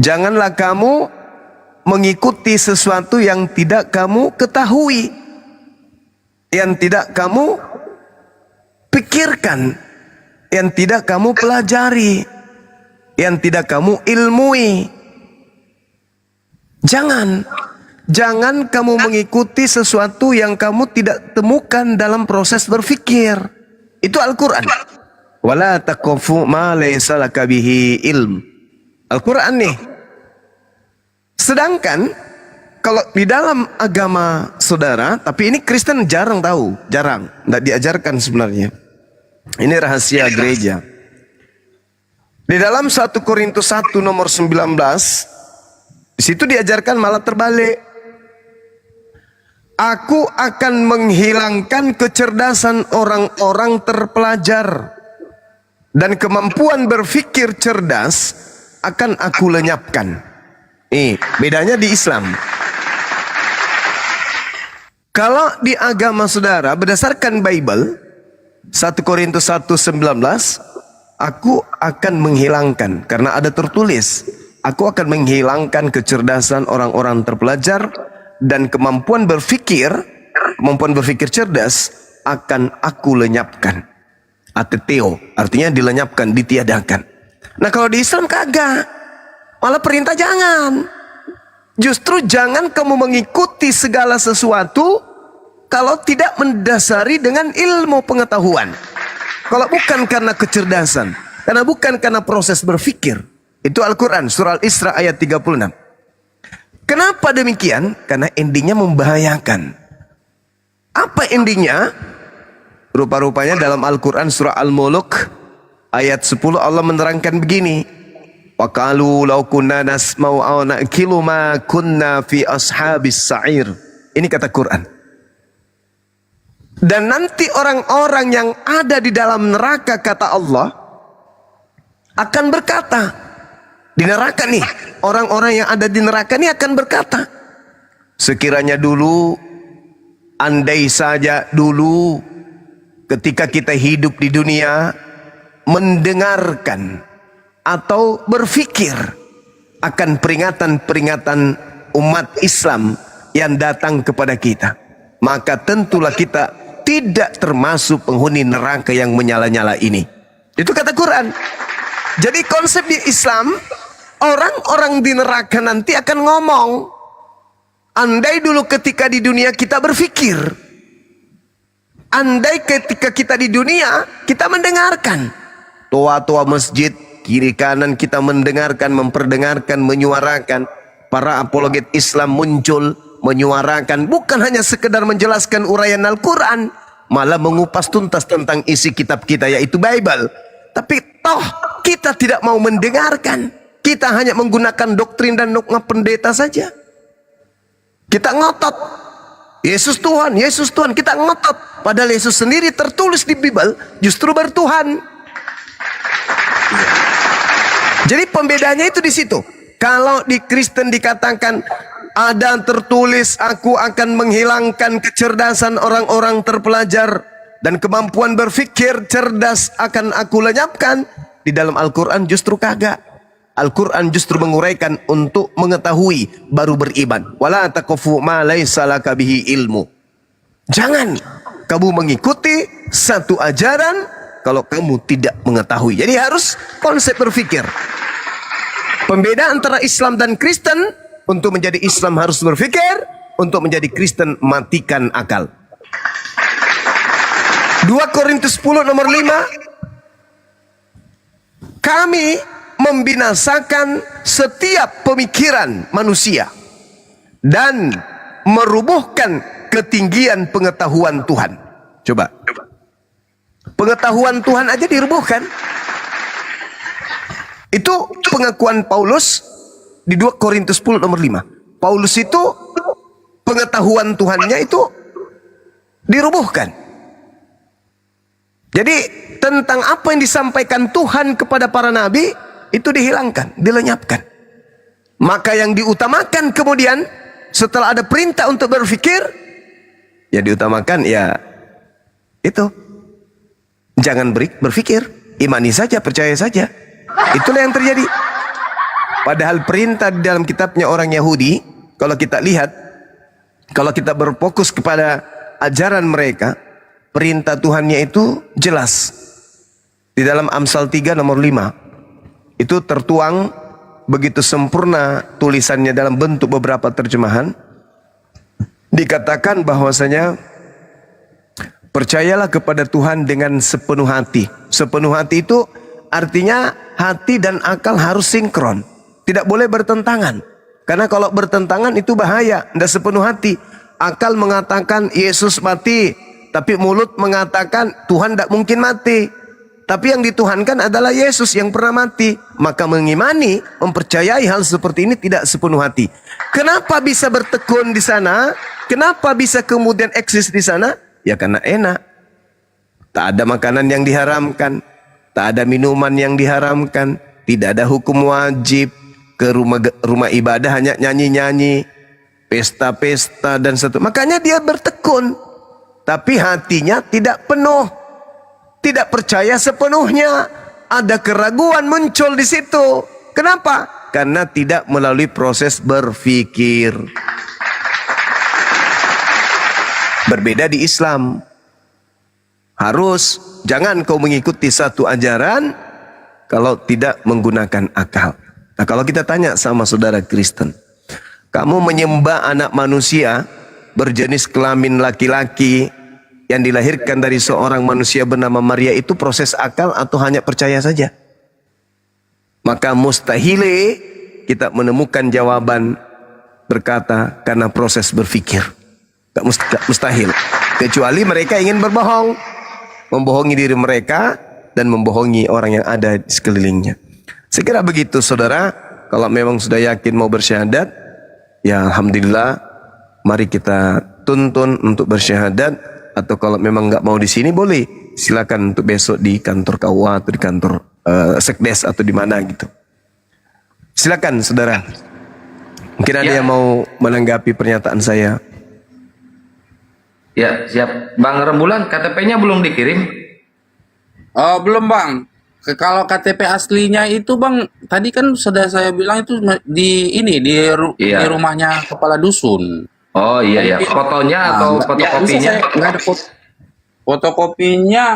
Janganlah kamu mengikuti sesuatu yang tidak kamu ketahui, yang tidak kamu pikirkan, yang tidak kamu pelajari, yang tidak kamu ilmui. Jangan kamu mengikuti sesuatu yang kamu tidak temukan dalam proses berfikir. Itu Al-Quran. Wala taqfu ma laysa laka bihi ilm. Al-Quran nih. Sedangkan kalau di dalam agama saudara, tapi ini Kristen jarang tahu, jarang, tidak diajarkan sebenarnya. Ini rahasia gereja. Di dalam 1 Korintus 1 nomor 19, di situ diajarkan malah terbalik. Aku akan menghilangkan kecerdasan orang-orang terpelajar, dan kemampuan berpikir cerdas akan aku lenyapkan. Bedanya di Islam. Kalau di agama saudara berdasarkan Bible 1 Korintus 1:19, aku akan menghilangkan, karena ada tertulis, aku akan menghilangkan kecerdasan orang-orang terpelajar dan kemampuan berpikir cerdas akan aku lenyapkan. Ateteo, artinya dilenyapkan, ditiadakan. Nah kalau di Islam kagak, malah perintah jangan. Justru jangan kamu mengikuti segala sesuatu kalau tidak mendasari dengan ilmu pengetahuan. Kalau bukan karena kecerdasan, karena bukan karena proses berpikir. Itu Al-Quran, surah Al-Isra ayat 36. Kenapa demikian? Karena endingnya membahayakan. Apa endingnya? Rupa-rupanya dalam Al-Quran surah Al-Muluk ayat 10 Allah menerangkan begini. Wa qalu law kunna nasma'u aw na'qilu ma kunna fi ashabis sa'ir. Ini kata Quran. Dan nanti orang-orang yang ada di dalam neraka, kata Allah, akan berkata, di neraka nih, orang-orang yang ada di neraka ini akan berkata, sekiranya dulu, andai saja dulu ketika kita hidup di dunia mendengarkan atau berpikir akan peringatan-peringatan umat Islam yang datang kepada kita, maka tentulah kita tidak termasuk penghuni neraka yang menyala-nyala ini. Itu kata Quran. Jadi konsep di Islam, orang-orang di neraka nanti akan ngomong, andai dulu ketika di dunia kita berpikir, andai ketika kita di dunia kita mendengarkan, tua-tua masjid kiri kanan kita mendengarkan, memperdengarkan, menyuarakan, para apologet Islam muncul menyuarakan, bukan hanya sekedar menjelaskan uraian Al-Quran, malah mengupas tuntas tentang isi kitab kita yaitu Bible. Tapi toh kita tidak mau mendengarkan. Kita hanya menggunakan doktrin dan dogma pendeta saja. Kita ngotot Yesus Tuhan, Yesus Tuhan, kita ngotot. Padahal Yesus sendiri tertulis di Bible justru bertuhan. Jadi pembedanya itu di situ. Kalau di Kristen dikatakan ada tertulis, aku akan menghilangkan kecerdasan orang-orang terpelajar dan kemampuan berpikir cerdas akan aku lenyapkan. Di dalam Al-Quran justru kagak. Al-Quran justru menguraikan untuk mengetahui baru beriman. Wala taqfu ma laysa laka bihi ilmu. Jangan kamu mengikuti satu ajaran kalau kamu tidak mengetahui. Jadi harus konsep berpikir. Pembeda antara Islam dan Kristen, untuk menjadi Islam harus berpikir, untuk menjadi Kristen matikan akal. 2 Korintus 10 nomor 5. Kami membinasakan setiap pemikiran manusia dan merubuhkan ketinggian pengetahuan Tuhan. Coba. Pengetahuan Tuhan aja dirubuhkan. Itu pengakuan Paulus di 2 Korintus 10 nomor 5. Paulus itu pengetahuan Tuhannya itu dirubuhkan. Jadi tentang apa yang disampaikan Tuhan kepada para nabi itu dihilangkan, dilenyapkan. Maka yang diutamakan kemudian setelah ada perintah untuk berfikir, ya diutamakan ya itu. Jangan berfikir, imani saja, percaya saja. Itulah yang terjadi. Padahal perintah di dalam kitabnya orang Yahudi, kalau kita lihat, kalau kita berfokus kepada ajaran mereka, perintah Tuhannya itu jelas. Di dalam Amsal 3 nomor 5, itu tertuang begitu sempurna tulisannya dalam bentuk beberapa terjemahan. Dikatakan bahwasanya percayalah kepada Tuhan dengan sepenuh hati. Sepenuh hati itu artinya hati dan akal harus sinkron. Tidak boleh bertentangan. Karena kalau bertentangan itu bahaya. Tidak sepenuh hati. Akal mengatakan Yesus mati, tapi mulut mengatakan Tuhan tidak mungkin mati. Tapi yang dituhankan adalah Yesus yang pernah mati. Maka mengimani, mempercayai hal seperti ini tidak sepenuh hati. Kenapa bisa bertekun di sana? Kenapa bisa kemudian eksis di sana? Ya karena enak. Tak ada makanan yang diharamkan, tak ada minuman yang diharamkan, tidak ada hukum wajib, ke rumah ibadah hanya nyanyi-nyanyi, pesta-pesta dan seterusnya. Makanya dia bertekun, tapi hatinya tidak penuh, tidak percaya sepenuhnya. Ada keraguan muncul di situ. Kenapa? Karena tidak melalui proses berpikir. Berbeda di Islam. Harus, jangan kau mengikuti satu ajaran kalau tidak menggunakan akal. Nah, kalau kita tanya sama saudara Kristen, kamu menyembah anak manusia berjenis kelamin laki-laki yang dilahirkan dari seorang manusia bernama Maria, itu proses akal atau hanya percaya saja? Maka mustahil kita menemukan jawaban berkata karena proses berpikir. Mustahil. Kecuali mereka ingin berbohong, membohongi diri mereka dan membohongi orang yang ada di sekelilingnya. Sekira begitu saudara. Kalau memang sudah yakin mau bersyahadat, ya alhamdulillah, mari kita tuntun untuk bersyahadat. Atau kalau memang nggak mau di sini, boleh silakan untuk besok di kantor KUA atau di kantor Sekdes atau di mana gitu. Silakan saudara. Mungkin ada yang mau menanggapi pernyataan saya. Ya, siap. Bang Rembulan, KTP-nya belum dikirim? Oh, belum bang. Kalau KTP aslinya itu bang, tadi kan sudah saya bilang itu di ini di rumahnya kepala dusun. Oh iya ya. Fotonya atau fotokopinya? Nggak ada fotokopinya.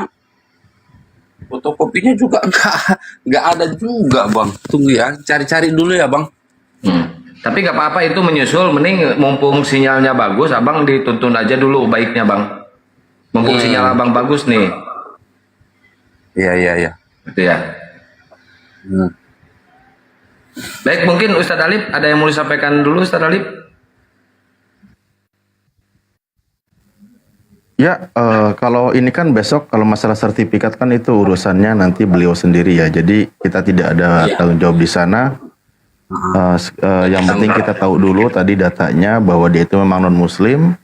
Fotokopinya juga nggak ada juga bang. Tunggu ya, cari-cari dulu ya bang. Tapi nggak apa-apa, itu menyusul, mending mumpung sinyalnya bagus, abang dituntun aja dulu baiknya bang. Mumpung sinyal abang bagus nih. Iya. Gitu ya. Baik, mungkin Ustadz Alip ada yang mau disampaikan dulu, Ustadz Alip? Ya, kalau ini kan besok, kalau masalah sertifikat kan itu urusannya nanti beliau sendiri ya. Jadi kita tidak ada tanggung jawab di sana. Yang penting kita tahu dulu tadi datanya bahwa dia itu memang non muslim.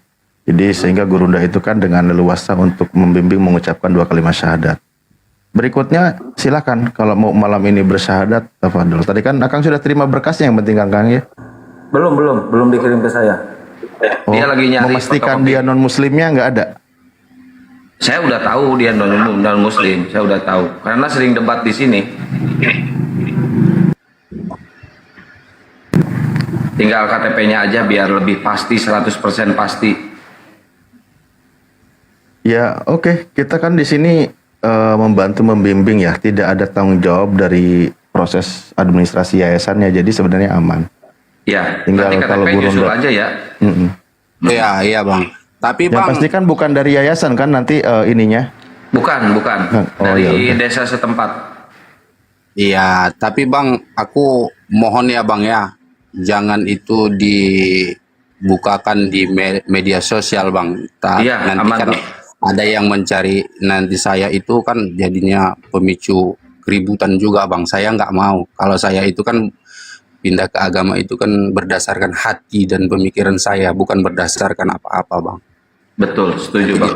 Jadi sehingga Gurunda itu kan dengan leluasa untuk membimbing mengucapkan 2 kalimat syahadat. Berikutnya silakan kalau mau malam ini bersyahadat, tafadhol. Tadi kan Akang sudah terima berkasnya, yang penting Akang ya. Belum dikirim ke saya. Dia lagi nyari memastikan fotokopi. dia non muslimnya nggak ada. Saya udah tahu dia non muslim, saya udah tahu karena sering debat di sini. Tinggal KTP-nya aja biar lebih pasti, 100% pasti. Ya, oke. Kita kan di sini membantu membimbing ya, tidak ada tanggung jawab dari proses administrasi yayasannya, jadi sebenarnya aman. Ya, tinggal nanti kalau KTP nyusul Gurunda aja ya. Iya bang. Tapi yang bang, pasti kan bukan dari yayasan kan nanti ininya. Bukan. Dari ya, desa setempat. iya. Tapi bang, aku mohon ya bang ya, jangan itu dibukakan di media sosial bang. Iya, Nanti aman, kan Bang. ada yang mencari, nanti saya itu kan jadinya pemicu keributan juga bang. Saya nggak mau. Kalau saya itu kan pindah ke agama itu kan berdasarkan hati dan pemikiran saya, bukan berdasarkan apa-apa bang. Betul, setuju bang.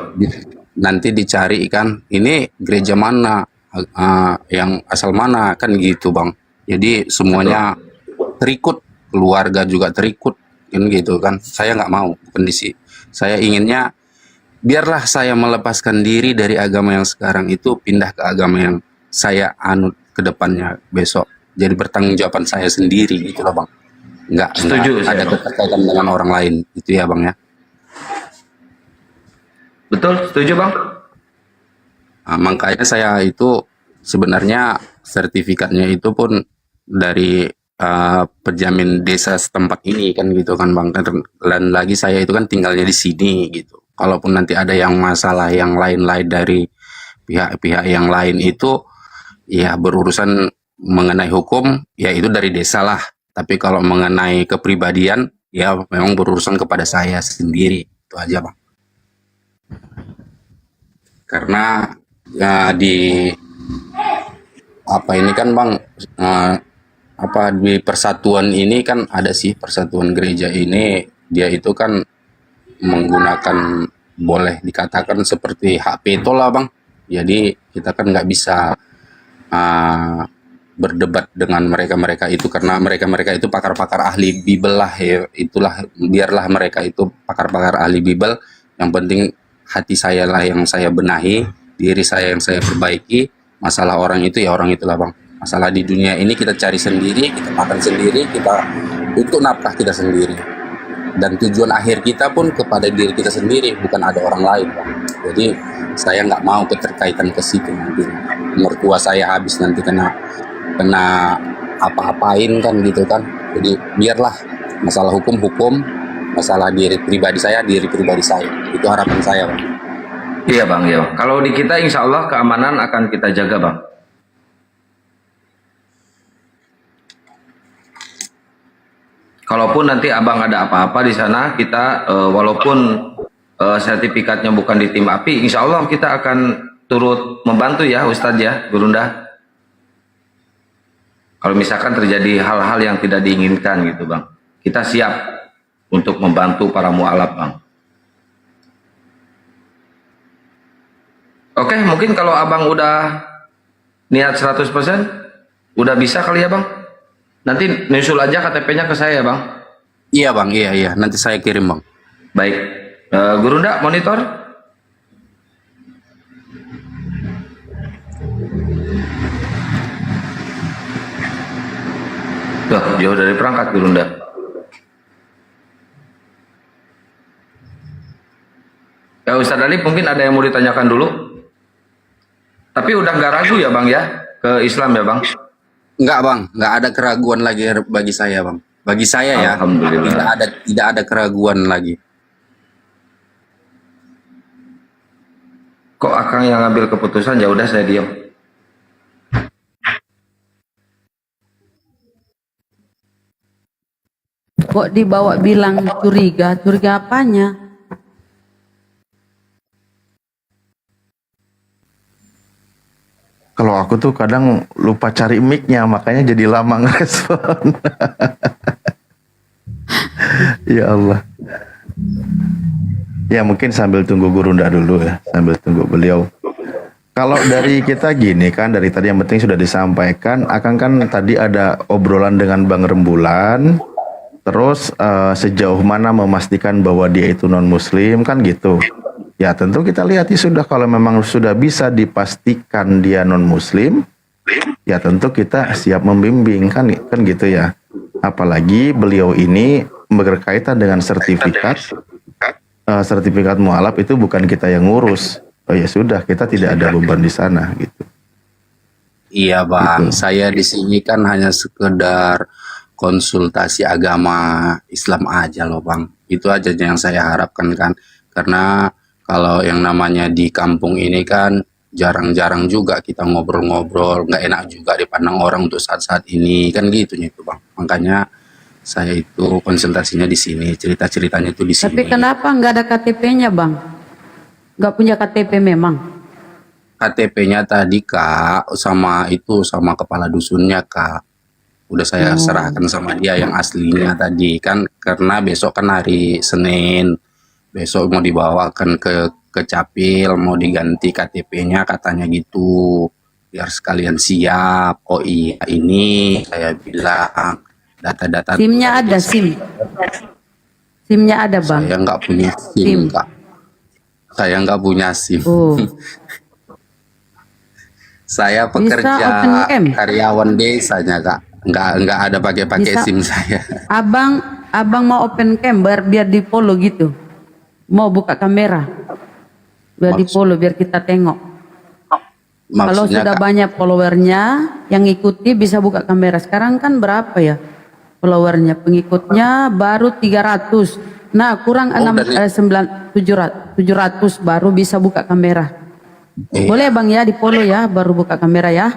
Nanti dicari kan ini gereja mana, yang asal mana kan gitu bang. Jadi semuanya terikut, keluarga juga terikut kan gitu kan. Saya nggak mau kondisi. Saya inginnya biarlah saya melepaskan diri dari agama yang sekarang itu, pindah ke agama yang saya anut ke depannya besok. Jadi bertanggung jawaban saya sendiri gitu loh bang. Nggak Setuju saya, ada Bang. keterkaitan dengan orang lain itu ya bang ya. Betul, setuju bang. Nah, makanya saya itu sebenarnya sertifikatnya itu pun dari penjamin desa setempat ini kan gitu kan bang. Dan lagi saya itu kan tinggalnya di sini gitu. Kalaupun nanti ada yang masalah yang lain-lain dari pihak-pihak yang lain itu ya berurusan mengenai hukum ya itu dari desa lah. Tapi kalau mengenai kepribadian ya memang berurusan kepada saya sendiri itu aja bang. Karena ya di apa ini kan bang, apa di persatuan ini kan ada sih persatuan gereja ini, dia itu kan menggunakan boleh dikatakan seperti hak veto lah bang. Jadi kita kan nggak bisa berdebat dengan mereka-mereka itu karena mereka-mereka itu pakar-pakar ahli Bible lah ya. Itulah biarlah mereka itu pakar-pakar ahli Bible. Yang penting hati saya lah yang saya benahi, diri saya yang saya perbaiki. Masalah orang itu ya orang itulah bang. Masalah di dunia ini kita cari sendiri, kita makan sendiri, kita untuk nafkah kita sendiri. Dan tujuan akhir kita pun kepada diri kita sendiri, bukan ada orang lain bang. Jadi saya nggak mau keterkaitan ke situ nanti. Mertua saya habis nanti kena apa-apain kan gitu kan. Jadi biarlah masalah hukum, masalah diri pribadi saya. Itu harapan saya bang. Iya bang, ya. Kalau di kita insya Allah keamanan akan kita jaga bang. Kalaupun nanti abang ada apa-apa di sana, kita walaupun sertifikatnya bukan di tim API, insya Allah kita akan turut membantu ya Ustadz ya, Gurunda. Kalau misalkan terjadi hal-hal yang tidak diinginkan gitu bang, kita siap untuk membantu para mu'alaf bang. Oke, mungkin kalau abang udah niat 100%, udah bisa kali ya bang? Nanti nyusul aja KTP-nya ke saya bang. Iya bang, iya. Nanti saya kirim bang. Baik, Gurunda monitor. Tuh, jauh dari perangkat Gurunda. Ya Ustadz Ali mungkin ada yang mau ditanyakan dulu. Tapi udah nggak ragu ya bang ya ke Islam ya bang? Enggak bang, nggak ada keraguan lagi bagi saya bang. Bagi saya ya, Alhamdulillah. tidak ada keraguan lagi. Kok Akang yang ngambil keputusan, ya udah saya diam. Kok dibawa bilang curiga? Curiga apanya? Kalau aku tuh kadang lupa cari mic-nya, makanya jadi lama ngerespon. Ya Allah. Ya mungkin sambil tunggu Gurunda dulu ya, sambil tunggu beliau. Kalau dari kita gini kan, dari tadi yang penting sudah disampaikan, Akang kan tadi ada obrolan dengan Bang Rembulan, terus sejauh mana memastikan bahwa dia itu non-muslim kan gitu. Ya tentu kita lihat ya sudah, kalau memang sudah bisa dipastikan dia non-muslim, ya tentu kita siap membimbing kan gitu ya. Apalagi beliau ini berkaitan dengan sertifikat mualaf itu bukan kita yang ngurus. Oh ya sudah, kita tidak ada beban di sana gitu. Iya bang, Gitu. saya di sini kan hanya sekedar konsultasi agama Islam aja loh bang. Itu aja yang saya harapkan kan. Karena kalau yang namanya di kampung ini kan jarang-jarang juga kita ngobrol-ngobrol, nggak enak juga dipandang orang untuk saat-saat ini kan gitu itu bang. Makanya saya itu konsultasinya di sini, cerita-ceritanya itu di sini. Tapi kenapa nggak ada KTP-nya bang? Nggak punya KTP memang? KTP-nya tadi kak sama kepala dusunnya kak. Udah saya serahkan sama dia yang aslinya tadi kan, karena besok kan hari Senin. besok mau dibawakan ke Capil, mau diganti KTP-nya katanya gitu, biar sekalian siap. Oh iya, ini saya bilang data-data. SIM-nya ada, SIM. SIM-nya ada, Bang. Saya nggak punya SIM, Kak. Saya nggak punya SIM. Oh. Saya Bisa pekerja open cam? karyawan desanya, Kak. Nggak ada pakai Bisa. SIM saya. Abang mau open cam biar di follow gitu. Mau buka kamera. Biar di follow, biar kita tengok. Kalau Maksudnya, sudah Kak, banyak followernya yang ikuti bisa buka kamera. Sekarang kan berapa ya followernya? Pengikutnya baru 300. Nah, kurang 700 baru bisa buka kamera. Boleh Bang ya di follow ya, baru buka kamera ya.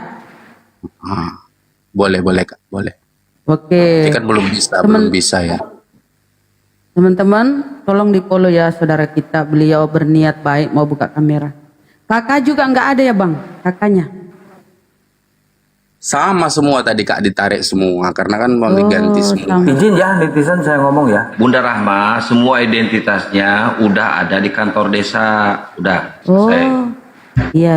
boleh Kak, boleh. Oke. Tapi kan belum bisa ya. Teman-teman, tolong di follow ya saudara kita. Beliau berniat baik mau buka kamera. Kakak juga nggak ada ya Bang, kakaknya? Sama semua tadi Kak, ditarik semua karena kan mau diganti semua. sama. Izin ya netizen saya ngomong ya. Bunda Rahma, semua identitasnya udah ada di kantor desa, udah selesai. Oh, iya.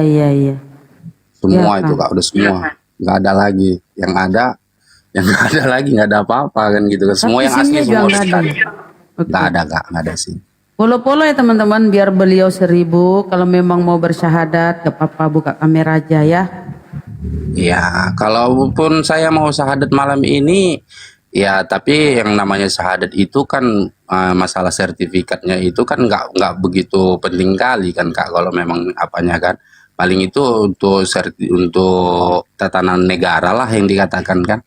Semua Ya, itu Kak, udah semua. Nggak ada lagi. Yang nggak ada lagi, nggak ada apa-apa kan gitu kan. Semua yang asli SIM-nya juga semua. nggak ada. Nggak ada Kak, nggak ada sih. Follow ya teman-teman biar beliau 1000. Kalau memang mau bersyahadat, gak apa-apa buka kamera aja ya. Ya, kalaupun saya mau syahadat malam ini, ya tapi yang namanya syahadat itu kan masalah sertifikatnya itu kan nggak begitu penting kali kan Kak. Kalau memang apanya kan, paling itu untuk tatanan negara lah yang dikatakan kan.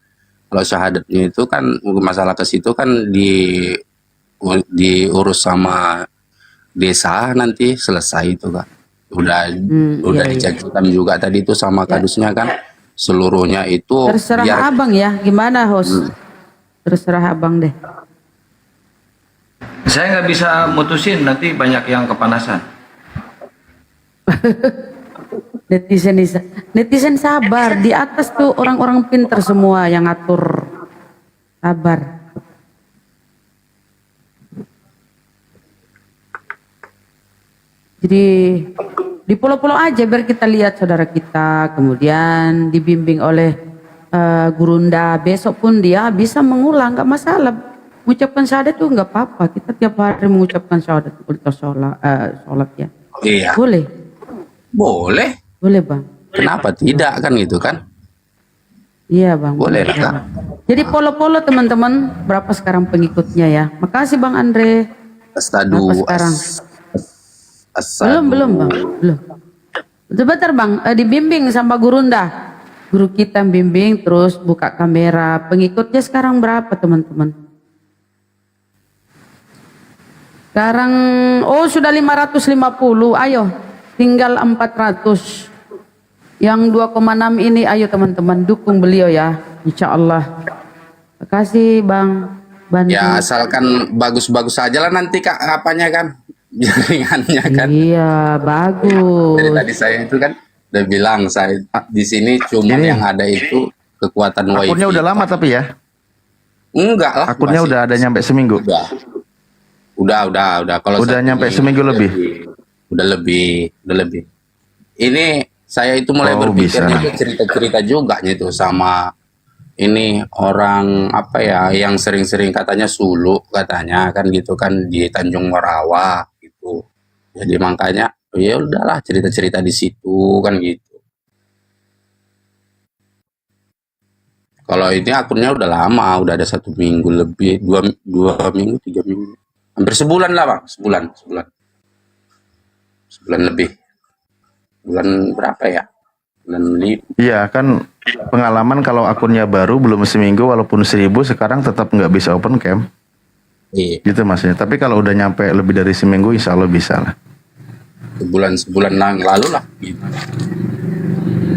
Kalau syahadatnya itu kan masalah ke situ kan diurus sama desa nanti selesai itu Kak. Udah Iya. dijanjikan juga tadi itu sama kadusnya kan, seluruhnya itu Terserah biar abang ya, gimana host? Terserah abang deh. Saya nggak bisa mutusin, nanti banyak yang kepanasan. Netizen sabar, di atas tuh orang-orang pinter semua yang ngatur. Sabar. Jadi di pulau-pulau aja biar kita lihat saudara kita, kemudian dibimbing oleh gurunda. Besok pun dia bisa mengulang, nggak masalah. Mengucapkan syahadat itu nggak apa-apa. Kita tiap hari mengucapkan syahadat atau sholat ya. iya Boleh, boleh Bang. kenapa tidak kan gitu kan, Iya Bang. boleh lah Iya, Kak. Bang. Jadi polo-polo teman-teman, berapa sekarang pengikutnya ya? Makasih Bang Andre. Berapa sekarang? Belum Bang, belum. Sebentar Bang, dibimbing sama gurunda. Guru kita bimbing terus buka kamera. Pengikutnya sekarang berapa teman-teman? Sekarang, oh sudah 550, ayo tinggal 400. Yang 2,6 ini ayo teman-teman dukung beliau ya, insya Allah. Terima kasih Bang Bandi. Ya asalkan bagus-bagus aja lah nanti Kak apanya kan, jaringannya kan. Iya, bagus. Dari tadi saya itu kan udah bilang saya di sini cuma Ini. yang ada itu kekuatan wifi. Akunnya udah lama tapi ya. Enggak lah. Akunnya udah ada nyampe seminggu. Udah. Kalau Udah satu nyampe minggu seminggu lebih. Udah lebih. Ini saya itu mulai Oh, berpikir bisa. itu cerita-cerita juga itu sama ini orang apa ya yang sering-sering katanya suluk katanya kan gitu kan di Tanjung Morawa gitu. Jadi makanya ya udahlah cerita-cerita di situ kan gitu. Kalau ini akunnya udah lama, udah ada 1 minggu lebih, dua minggu, 3 minggu, hampir sebulan lah Bang, sebulan lebih, bulan berapa ya? Bulan Iya kan pengalaman kalau akunnya baru belum seminggu walaupun 1000 sekarang tetap nggak bisa open cam. Iya, Gitu maksudnya. Tapi kalau udah nyampe lebih dari seminggu insya Allah bisa lah. sebulan yang lalu lah. Gitu.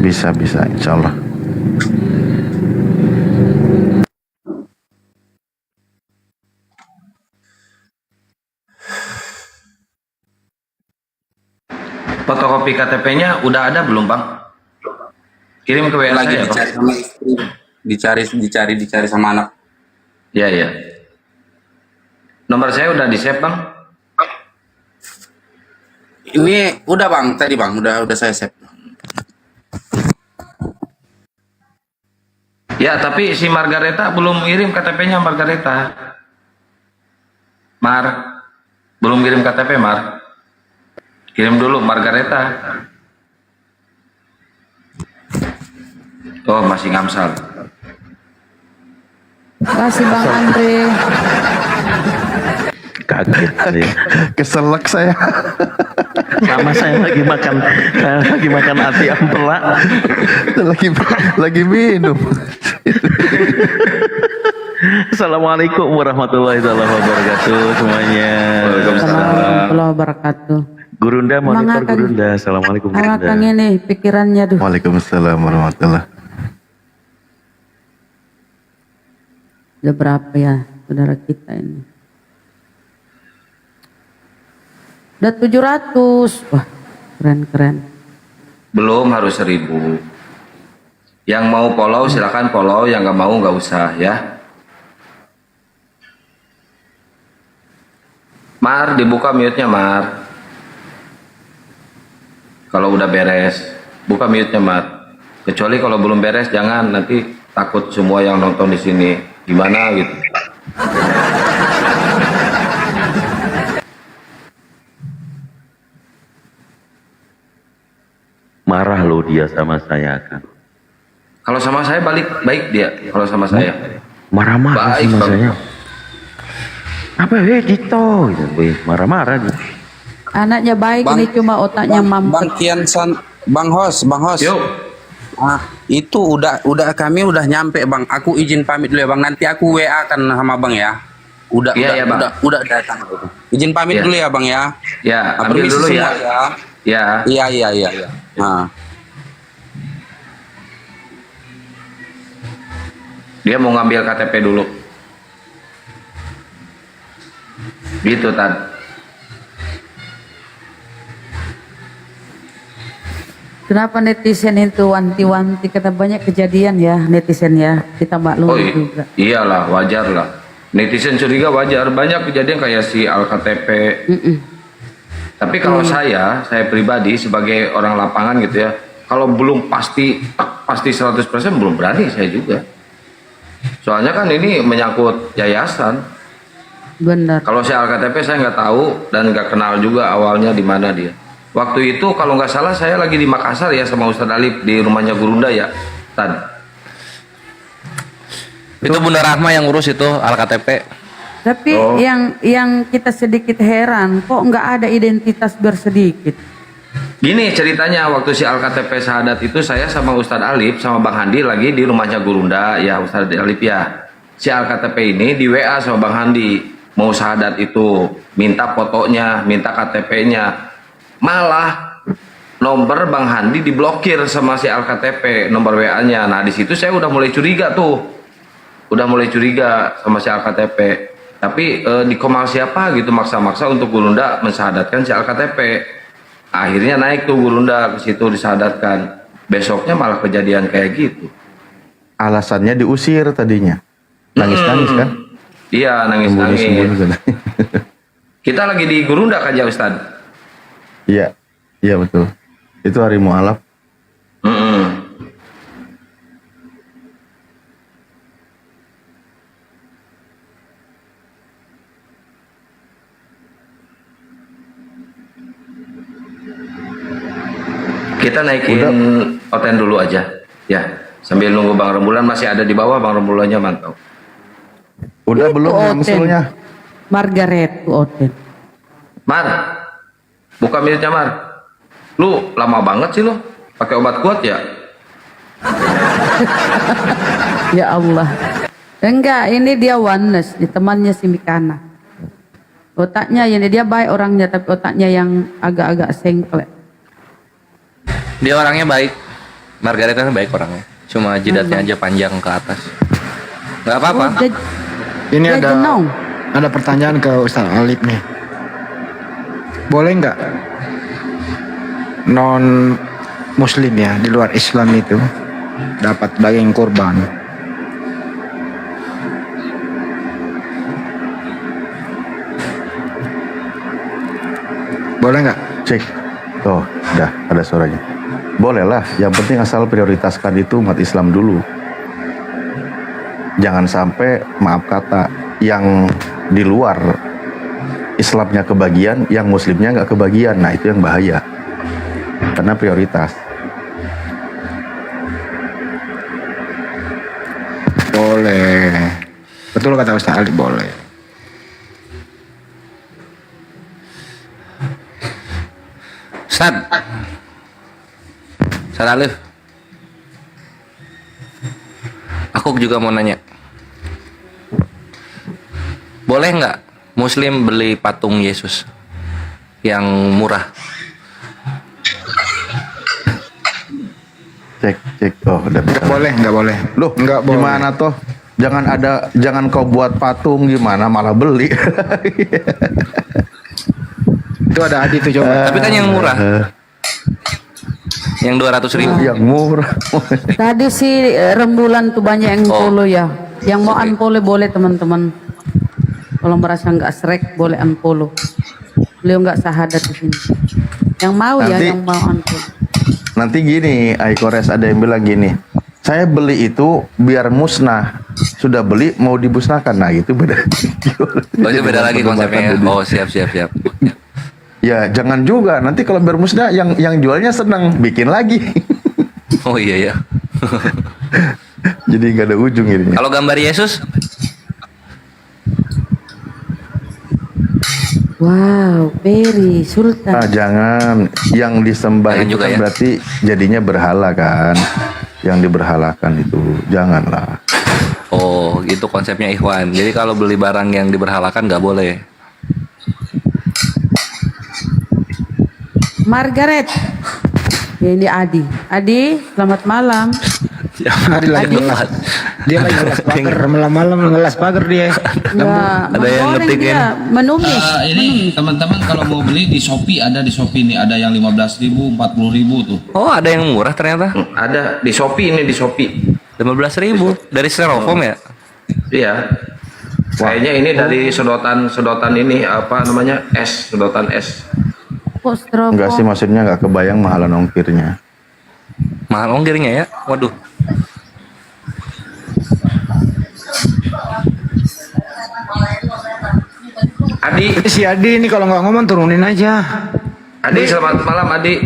Bisa insya Allah. Fotokopi KTP-nya udah ada belum Bang? Kirim ke WA Lagi saya Bang. dicari sama istri, dicari sama anak. Iya. Nomor saya udah di save Bang. Ini udah bang, tadi bang, udah saya save. Ya, tapi si Margareta belum ngirim KTP-nya, Margareta. Mar, belum kirim KTP, Mar. Kirim dulu, Margareta. Oh, masih ngamsal. Kasih Bang Andre. Kaget saya. Keselak saya. Sama saya lagi makan ati ampela. lagi minum. Assalamualaikum warahmatullahi wabarakatuh semuanya. Assalamualaikum warahmatullahi wabarakatuh. Gurunda monitor Semangat, Kang. Gurunda. Assalamualaikum Awak Gurunda. Kang ini pikirannya duh. Waalaikumsalam warahmatullahi. Udah berapa ya saudara kita ini? Udah 700. Wah, keren. Belum, harus 1000. Yang mau follow silakan follow, yang nggak mau nggak usah ya. Mar, dibuka mute-nya Mar. Kalau udah beres, buka mute-nya Mar. Kecuali kalau belum beres jangan, nanti takut semua yang nonton di sini gimana gitu. Marah loh dia sama saya kan. Kalau sama saya baik dia. Kalau sama saya Marah-marah baik sama Bang. saya. Apa Dito gitu, marah-marah dia. Anaknya baik ini cuma otaknya mampet. Bang Kiansan, Bang Hos. Yuk. Ah, itu kami udah nyampe bang. Aku izin pamit dulu ya bang. Nanti aku WA kan sama bang ya. Iya, Bang. Udah datang. Izin pamit Iya. dulu ya bang ya. Ya, ambil Permisi dulu ya. semua Ya. Iya. Nah. Dia mau ngambil KTP dulu. Gitu, Tan. Kenapa netizen itu wanti-wanti, kata banyak kejadian ya netizen ya, kita maklum Oh juga. iyalah, wajar lah. Netizen curiga wajar. Banyak kejadian kayak si Alktp. Tapi kalau saya pribadi sebagai orang lapangan gitu ya, kalau belum pasti 100% belum berani saya juga. Soalnya kan ini menyangkut yayasan. Benar. Kalau si Alktp saya nggak tahu dan nggak kenal juga awalnya di mana dia. Waktu itu kalau nggak salah saya lagi di Makassar ya sama Ustadz Alif di rumahnya Gurunda ya, Tan. Itu Bunda Rahma yang ngurus itu Alktp. Tapi Oh. yang kita sedikit heran, kok nggak ada identitas bersedikit. Gini ceritanya, waktu si Alktp Sahadat itu saya sama Ustadz Alif sama Bang Handi lagi di rumahnya Gurunda ya, Ustadz Alif ya. Si Alktp ini di WA sama Bang Handi mau Sahadat itu, minta fotonya, minta KTP-nya. Malah nomor Bang Handi diblokir sama si Alktp, nomor WA-nya. Nah di situ saya udah mulai curiga tuh, udah mulai curiga sama si Alktp. Tapi di Komal siapa gitu maksa-maksa untuk Gurunda mensahadatkan si Alktp. Akhirnya naik tuh Gurunda ke situ disahadatkan. Besoknya malah kejadian kayak gitu. Alasannya diusir tadinya. Nangis-nangis kan? Iya, nangis-nangis. Sembunyi-sembunyi. Kita lagi di Gurunda kan ya Ustadz? Iya, iya betul. Itu hari mualaf. Kita naikin Oten dulu aja. Ya, sambil nunggu Bang Rembulan masih ada di bawah, Bang Rembulannya mantau. Udah Itu belum yang Oten. mesulnya? Margaret Oten. Mar, buka miliknya Mar. Lu lama banget sih lu, pakai obat kuat ya? Ya Allah. Enggak, ini dia oneness, di temannya si Mikana. Otaknya ini dia baik orangnya, tapi otaknya yang agak-agak sengklek. Dia orangnya baik. Margareta baik orangnya. Cuma jidatnya aja panjang ke atas. Nggak apa-apa. Oh, Ini dia jenong. ada pertanyaan ke Ustaz Alif nih. Boleh nggak non Muslim ya di luar Islam itu dapat daging kurban? Boleh nggak? Cek. Oh, dah ada suaranya. Bolehlah, yang penting asal prioritaskan itu umat Islam dulu. Jangan sampai, maaf kata, yang di luar Islamnya kebagian, yang Muslimnya nggak kebagian. Nah itu yang bahaya, karena prioritas. Boleh. Betul kata Ustaz Ali, boleh. Ustaz Alif, aku juga mau nanya, boleh nggak Muslim beli patung Yesus yang murah? Cek. Oh, udah bisa. Nggak boleh. Loh, Nggak boleh. gimana toh? Jangan kau buat patung, gimana malah beli. Itu ada Adi tuh coba. Tapi kan yang murah, yang 200.000. Yang murah. Tadi sih rembulan tuh banyak yang polo ya. Yang mau unfollow boleh teman-teman. Kalau merasa nggak srek boleh unfollow. Beliau nggak sahadat di sini. Yang mau yang mau unfollow. Nanti gini, Aikores ada yang bilang gini, saya beli itu biar musnah. Sudah beli mau dimusnahkan. Nah itu beda. Oh itu beda lagi konsepnya ya. Oh siap. Ya jangan juga. Nanti kalau biar musnah yang jualnya senang bikin lagi. Oh iya ya. Jadi nggak ada ujung ini. Kalau gambar Yesus? Wow, Peri Sultan. Ah, jangan. Yang disembah Jangan itu juga kan ya. berarti jadinya berhala kan. Yang diberhalakan itu janganlah. Oh itu konsepnya Ikhwan. Jadi kalau beli barang yang diberhalakan nggak boleh. Margaret. Ya, ini Adi. Adi, selamat malam. Adi lagi ngelas. Dia lagi ngelas pagar, malam-malam ngelas pagar dia. Nggak, ada yang menggoreng ngetik dia, ya? menumis. Ini teman-teman kalau mau beli di Shopee ada di Shopee nih, ada yang 15.000, 40.000 tuh. Oh ada yang murah ternyata. Ada di Shopee ini, di Shopee. 15.000 dari styrofoam ya? Iya. Kayaknya ini dari sedotan ini apa namanya? Sedotan es. Kok styrofoam? Enggak sih, maksudnya nggak kebayang mahalan ongkirnya. Mahal ongkirnya ya? Waduh. Adi, Si Adi ini kalau nggak ngomong turunin aja. Adi selamat malam Adi.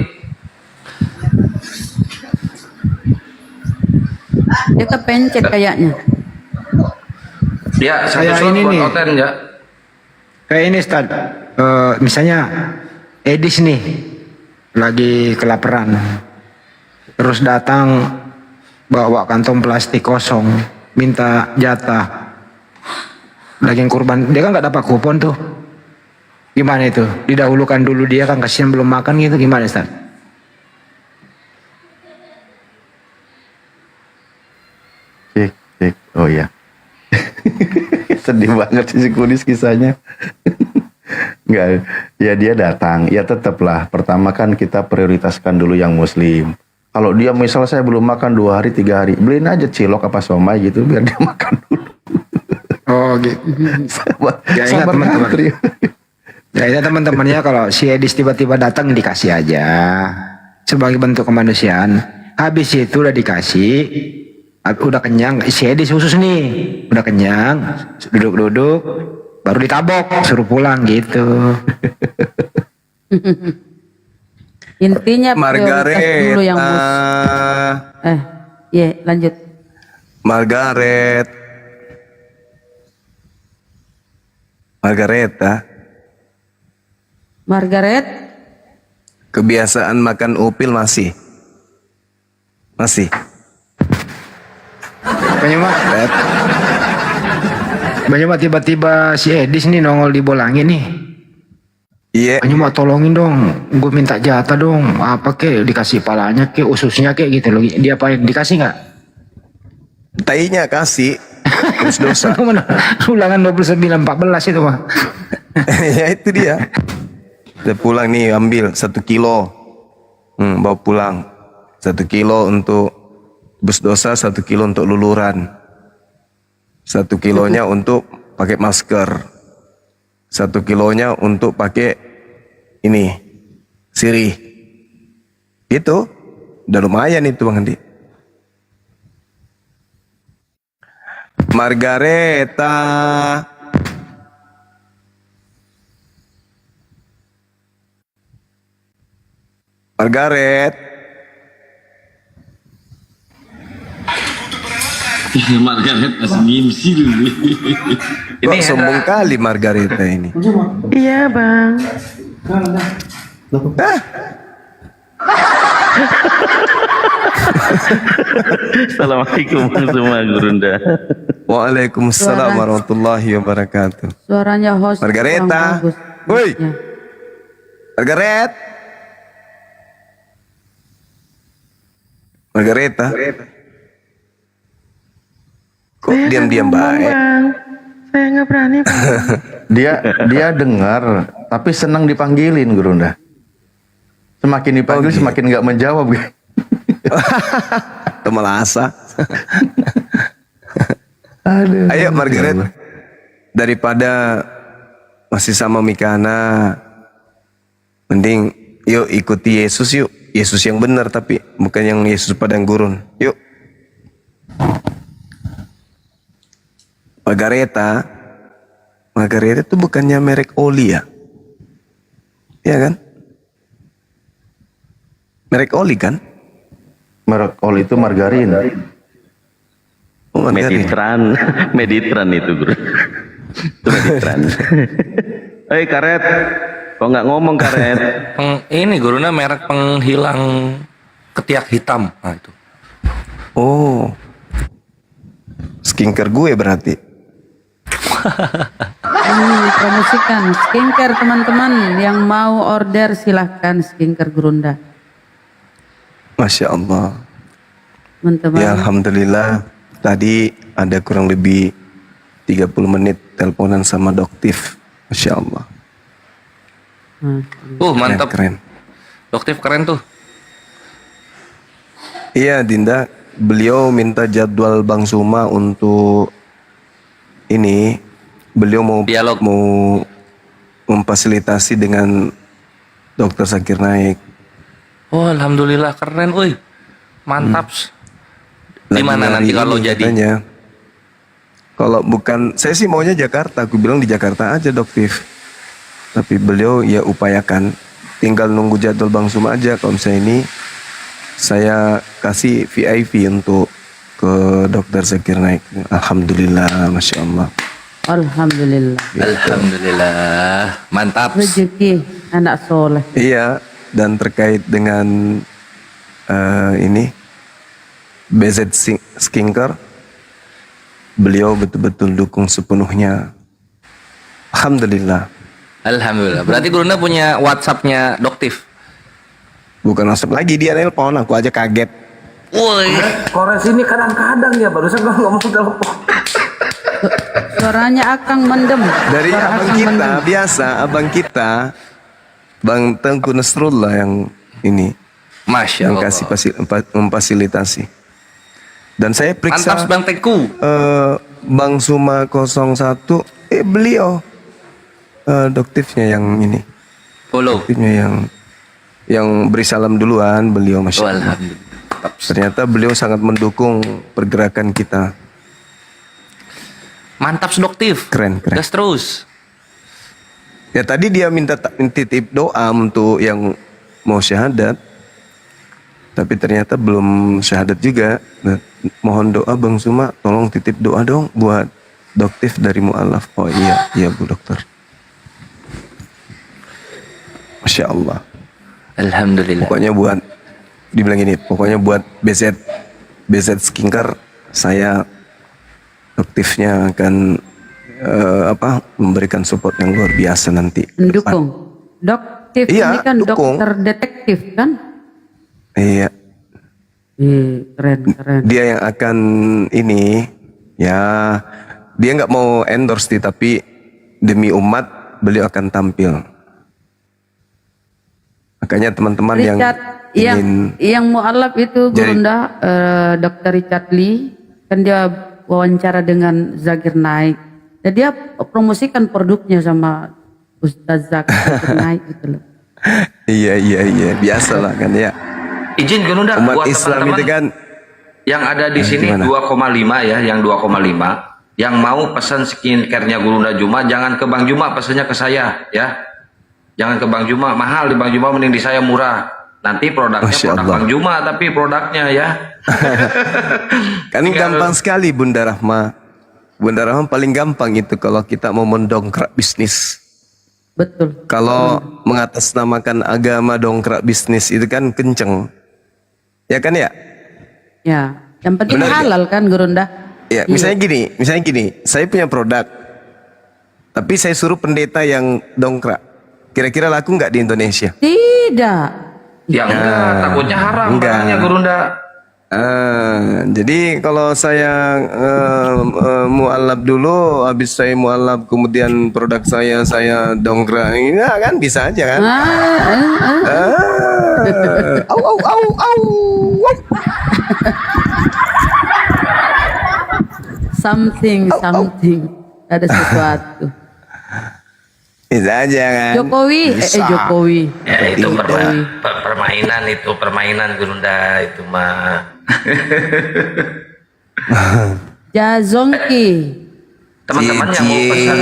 Dia kepencet kayaknya. Ya, satu Kayak slot ini buat nih. konten ya. Kayak ini Ustaz. Misalnya Edis nih lagi kelaparan. Terus datang bawa kantong plastik kosong, minta jatah daging kurban. Dia kan nggak dapat kupon tuh. Gimana itu? Didahulukan dulu dia kan, kasihan belum makan gitu, gimana Ustaz? Cek. Oh iya. Sedih banget sih si Kudis kisahnya. Enggak, ya dia datang, ya tetaplah. Pertama kan kita prioritaskan dulu yang Muslim. Kalau dia misal saya belum makan 2 hari 3 hari, beliin aja cilok apa somai gitu biar dia makan dulu. Oh gitu. Ya, ingat Sabar teman-teman. ngantri. Ya itu teman-temannya kalau si Edis tiba-tiba datang dikasih aja sebagai bentuk kemanusiaan. Habis itu udah dikasih, udah kenyang. Si Edis khusus nih, udah kenyang, duduk-duduk, baru ditabok, suruh pulang gitu. Intinya prioritas dulu yang lanjut. Margaret, Kebiasaan makan upil masih? Banyak tiba-tiba si Edis nih nongol di Bolangin nih. Iya. Banyak mau tolongin dong, gue minta jatah dong, apa kek, dikasih palanya kek, ususnya kek gitu loh. Dia apa yang dikasih nggak? Tainya kasih. Terus dosa. Ulangan 29:14 itu mah. Ya itu dia. Udah pulang nih, ambil 1 kilo. Bawa pulang 1 kilo untuk bus dosa, 1 kilo untuk luluran, 1 kilonya untuk pakai masker, 1 kilonya untuk pakai ini sirih. Itu udah lumayan itu Bang Andi. Margareta. Margaret. Margaret masih ngimsi dulu. Kok sombong kali Margareta ini. Iya bang. Assalamualaikum semua Gurunda. Waalaikumsalam warahmatullahi wabarakatuh. Suaranya host Margareta. kurang bagus. Woi. Ya. Margaret. Margareta. Kok diam-diam baik? Saya nggak berani bang. Dia dengar tapi senang dipanggilin Gurunda. Semakin dipanggil gitu. semakin nggak menjawab. Temelasa. Aduh. Ayo Margaret. Daripada masih sama Mikana, mending yuk ikuti Yesus yuk. Yesus yang benar tapi bukan yang Yesus padang gurun. Yuk. Margareta itu bukannya merek oli ya? Iya kan? Merek oli kan? Merek oli itu margarin. Oh, margarin. Meditran itu Guru. Itu Meditran. Hei karet, kok nggak ngomong karet? Ini Guruna merek penghilang ketiak hitam. Nah itu. Oh. Skincare gue berarti. Promosikan skincare teman-teman yang mau order silahkan skincare Gurunda. Masya Allah. Teman-teman. Ya Alhamdulillah. Tadi ada kurang lebih 30 menit teleponan sama Doktif. Masya Allah. Mantap. Keren. Doktif keren tuh. Iya Dinda. Beliau minta jadwal Bang Suma untuk ini. Beliau mau dialog, mau memfasilitasi dengan Dr. Zakir Naik. Oh alhamdulillah keren, woi. Mantap. Di mana nanti kalau jadi? Katanya. Kalau bukan, saya sih maunya Jakarta. Aku bilang di Jakarta aja Doktif. Tapi beliau ya upayakan. Tinggal nunggu jadwal Bang Suma aja. Kalau misalnya ini saya kasih VIP untuk ke Dr. Zakir Naik. Alhamdulillah, Masya Allah. Alhamdulillah. Alhamdulillah. Mantap. Rezeki anak soleh. Iya, dan terkait dengan ini BZ Skincare, beliau betul-betul dukung sepenuhnya. Alhamdulillah. Alhamdulillah. Berarti Gurunda punya WhatsApp-nya Doktif? Bukan WhatsApp lagi, dia nelpon, aku aja kaget. Woi. Kores ini kadang-kadang ya barusan gua ngomong telepon. Suaranya Akang mendem. Dari Suara abang Akang kita, mendem. biasa abang kita, Bang Tengku Nasrullah yang ini. Masya yang Allah. kasih memfasilitasi. Dan saya periksa Mantap Bang Teku. Bang Suma 01, beliau Doktifnya yang ini. Follow. Doktifnya yang beri salam duluan, beliau Masya Allah. Alhamdulillah. Ternyata beliau sangat mendukung pergerakan kita. Mantap Doktif. Keren. Gas terus. Ya tadi dia minta titip doa untuk yang mau syahadat. Tapi ternyata belum syahadat juga. Nah, mohon doa Bang Suma, tolong titip doa dong buat Doktif dari mu'alaf. Oh iya Bu Dokter. Masya Allah. Alhamdulillah. Pokoknya buat, dibilang gini, pokoknya buat BZ Skincare, saya Doktifnya akan memberikan support yang luar biasa nanti. Mendukung. Doktif Iya, ini kan dukung. dokter detektif kan? Iya. Keren. Dia yang akan ini, ya dia nggak mau endorse tapi demi umat beliau akan tampil. Makanya teman-teman yang Richard ingin yang mualaf itu Gurunda, Dr. Richard Lee, kan dia wawancara dengan Zakir Naik. Dan dia promosikan produknya sama Ustaz Zakir Naik gitu loh. Iya, biasa lah kan ya. Izin Gurunda Umat buat Islam teman-teman itu kan yang ada di sini gimana? 2,5 ya, yang 2,5 yang mau pesan skincare-nya Gurunda Juma, jangan ke Bang Juma, pesannya ke saya ya. Jangan ke Bang Juma, mahal di Bang Juma, mending di saya murah. Nanti produknya Masya produk Allah. Bang Juma, tapi produknya ya. kan gampang sekali Bunda Rahma. Bunda Rahma paling gampang itu kalau kita mau mendongkrak bisnis. Betul. Kalau mengatasnamakan agama dongkrak bisnis itu kan kenceng. Ya kan ya? Ya, yang penting Benar, halal kan Gurunda. Ya, misalnya gini, saya punya produk, tapi saya suruh pendeta yang dongkrak. Kira-kira laku nggak di Indonesia? Tidak. Ya enggak, takutnya haram enggak. barangnya Gurunda. Jadi kalau saya mualaf dulu, habis saya mualaf kemudian produk saya dongkrak, ya kan bisa aja kan? Au au au au. Something. Ada sesuatu. Bisa aja kan? Jokowi. Ya itu permainan Gurunda itu mah. Jazongki. Teman-teman yang mau pesan